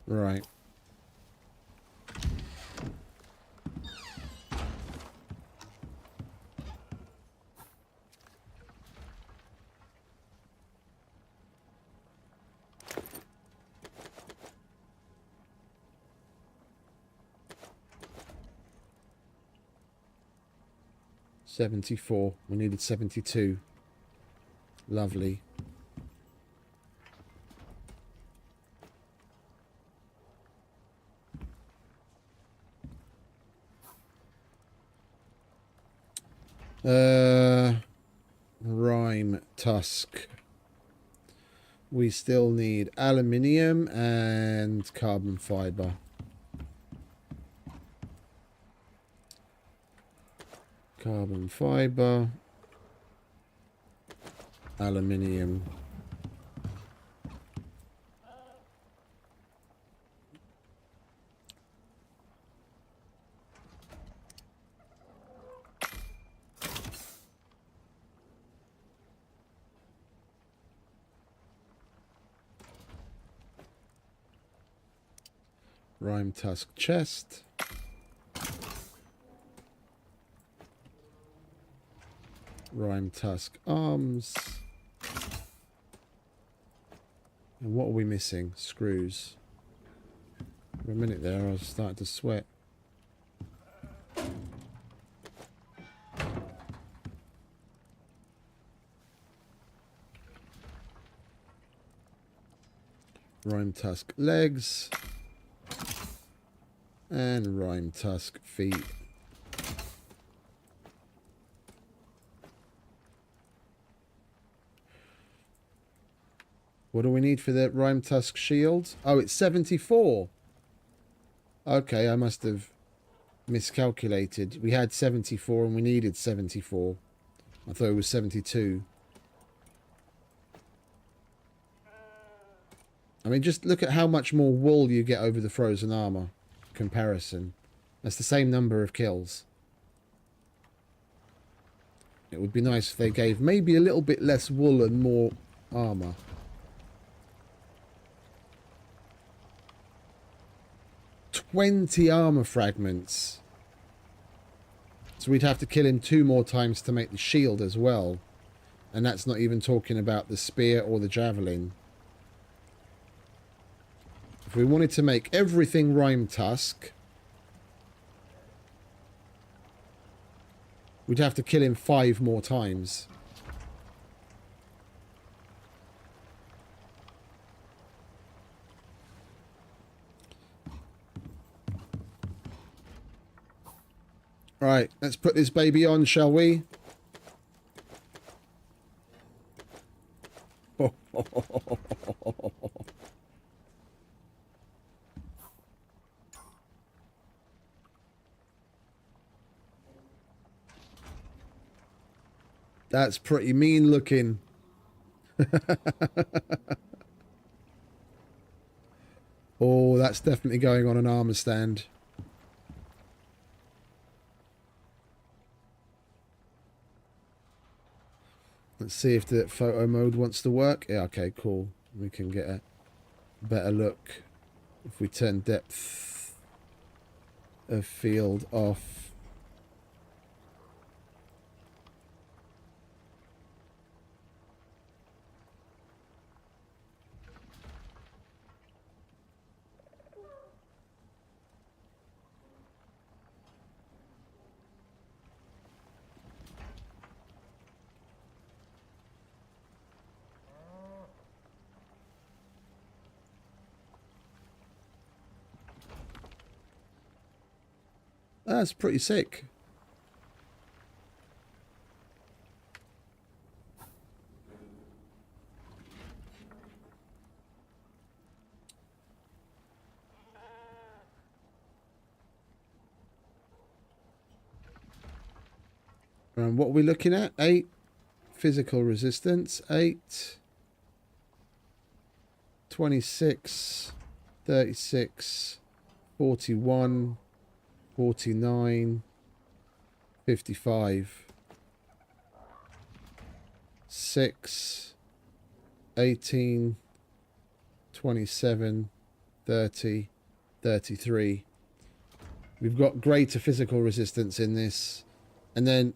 Right. $74. We needed $72. Lovely. Rime Tusk. We still need aluminium and carbon fiber. Carbon fiber, aluminium. Rime Tusk chest. Rime Tusk arms. And what are we missing? Screws. For a minute there, I was starting to sweat. Rime Tusk legs. And Rime Tusk feet. What do we need for the Rime Tusk shield? Oh, it's 74. Okay, I must have miscalculated. We had 74 and we needed 74. I thought it was 72. I mean, just look at how much more wool you get over the frozen armor comparison. That's the same number of kills. It would be nice if they gave maybe a little bit less wool and more armor. $20 armor fragments. So we'd have to kill him 2 more times to make the shield as well. And that's not even talking about the spear or the javelin. If we wanted to make everything Rime Tusk, we'd have to kill him 5 more times. Right, let's put this baby on, shall we? That's pretty mean looking. Oh, that's definitely going on an armor stand. Let's see if the photo mode wants to work. Yeah, okay, cool. We can get a better look if we turn depth of field off. That's pretty sick. And what are we looking at? 8 physical resistance, 8, 26, 36, 41, 49, 55, 6, 18, 27, 30, 33. We've got greater physical resistance in this. And then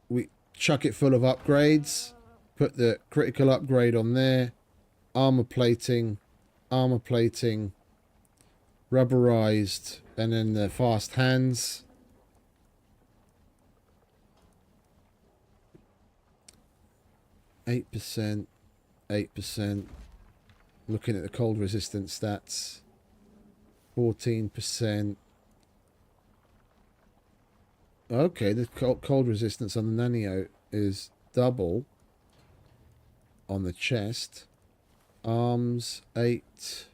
we chuck it full of upgrades. Put the critical upgrade on there. Armor plating, rubberized, and then the fast hands. Eight percent. Looking at the cold resistance stats, 14%. Okay, the cold resistance on the Nanio is double on the chest. Arms 8,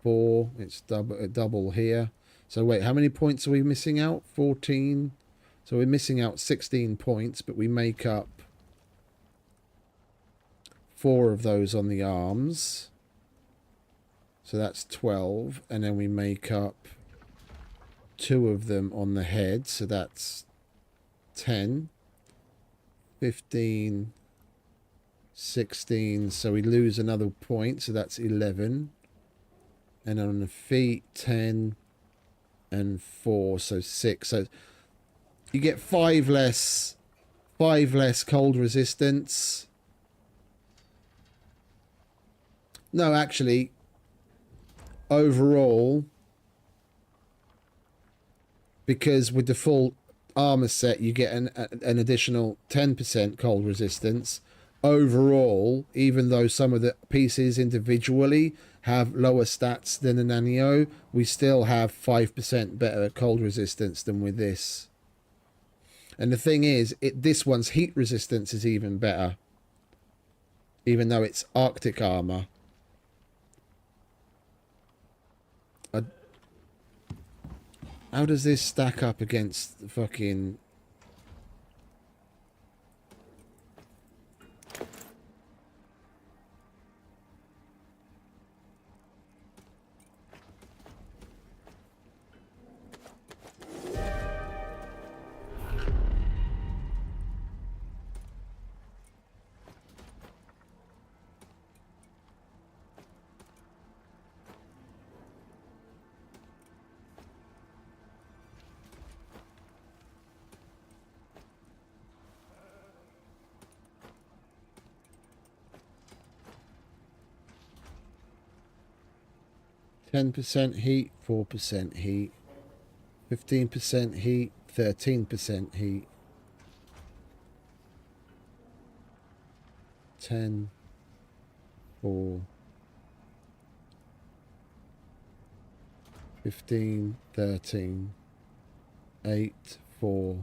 4. It's double here. So wait, how many points are we missing out? 14. So we're missing out 16 points, but we make up 4 of those on the arms. So that's 12. And then we make up 2 of them on the head. So that's 10. 15. 16. So we lose another point. So that's 11. And on the feet, 10 and 4. So 6. So you get 5 less cold resistance. No, actually, overall, because with the full armor set, you get an additional 10% cold resistance. Overall, even though some of the pieces individually have lower stats than the Nanio, we still have 5% better cold resistance than with this. And the thing is, this one's heat resistance is even better, even though it's Arctic armor. How does this stack up against the fucking... %, heat, 4% heat, 15% heat, 13% heat, 10, 4, 15, 13, 8, 4,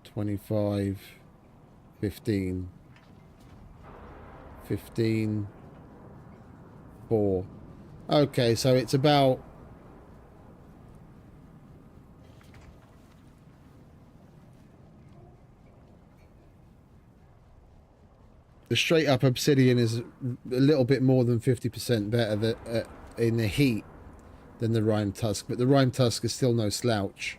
25, 15, 15, 4. Okay, so it's about... The straight up obsidian is a little bit more than 50% better in the heat than the rime tusk, but the rime tusk is still no slouch.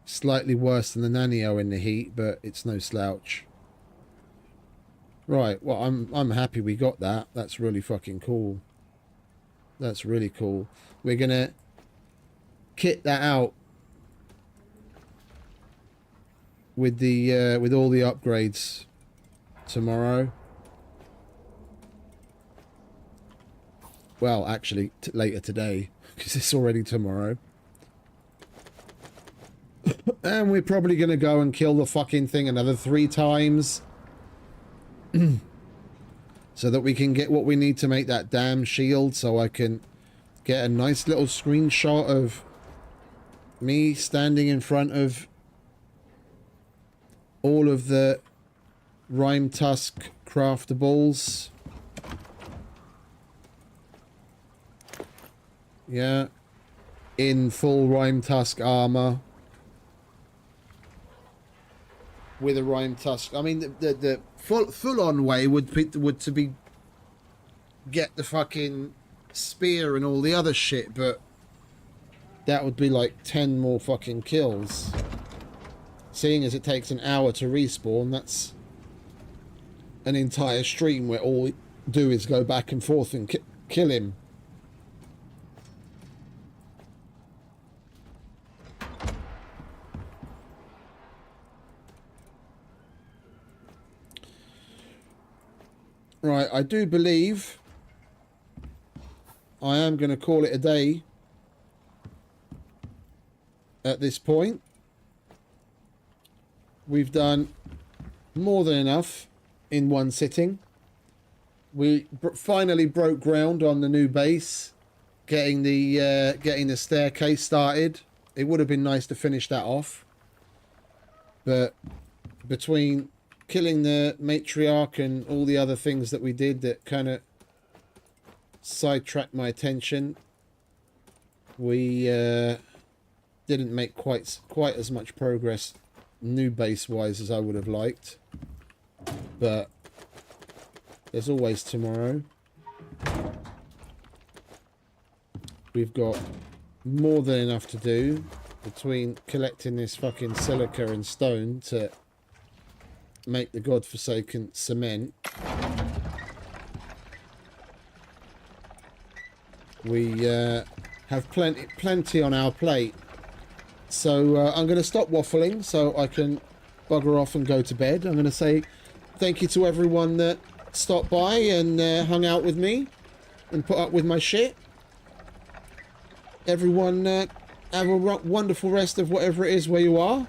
Slightly worse than the nanio in the heat, but it's no slouch. Right, well, I'm happy we got that. That's really fucking cool. That's really cool. We're gonna kit that out with the with all the upgrades tomorrow. Well, actually, later today, because it's already tomorrow. And we're probably going to go and kill the fucking thing another 3 times. So that we can get what we need to make that damn shield. So I can get a nice little screenshot of me standing in front of all of the rime tusk craftables. Yeah. In full rime tusk armor. With a rime tusk. I mean, the full on way would to be get the fucking spear and all the other shit, but that would be like 10 more fucking kills. Seeing as it takes an hour to respawn, that's an entire stream where all we do is go back and forth and kill him. Right, I do believe I am going to call it a day at this point. We've done more than enough in one sitting. We finally broke ground on the new base, getting the staircase started. It would have been nice to finish that off, but between killing the Matriarch and all the other things that we did that kind of sidetracked my attention, we didn't make quite as much progress new base wise as I would have liked, but there's always tomorrow. We've got more than enough to do between collecting this fucking silica and stone to make the godforsaken cement. We have plenty on our plate. So I'm going to stop waffling so I can bugger off and go to bed. I'm going to say thank you to everyone that stopped by and hung out with me and put up with my shit. Everyone have a wonderful rest of whatever it is where you are.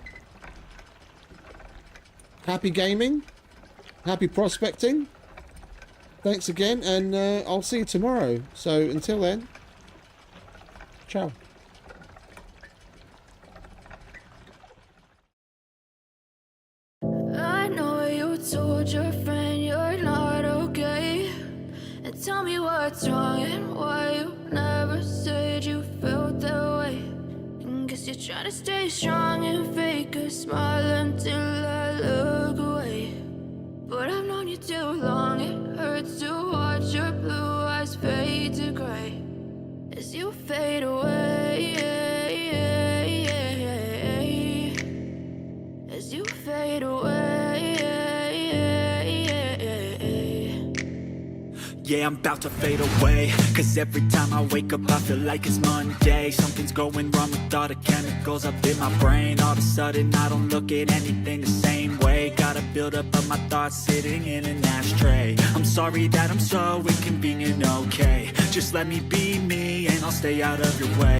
Happy gaming. Happy prospecting. Thanks again, and I'll see you tomorrow. So until then, ciao. I know you told your friend you're not okay, and tell me what's wrong and why you never said you felt that way. And guess you're trying to stay strong and fake a smile until I look away. But I've known you too long, it hurts to watch your blue eyes fade to gray as you fade away, as you fade away. Yeah, I'm about to fade away, cause every time I wake up I feel like it's Monday. Something's going wrong with all the chemicals up in my brain. All of a sudden I don't look at anything the same way. Gotta build up of my thoughts sitting in an ashtray. I'm sorry that I'm so inconvenient, okay. Just let me be me and I'll stay out of your way.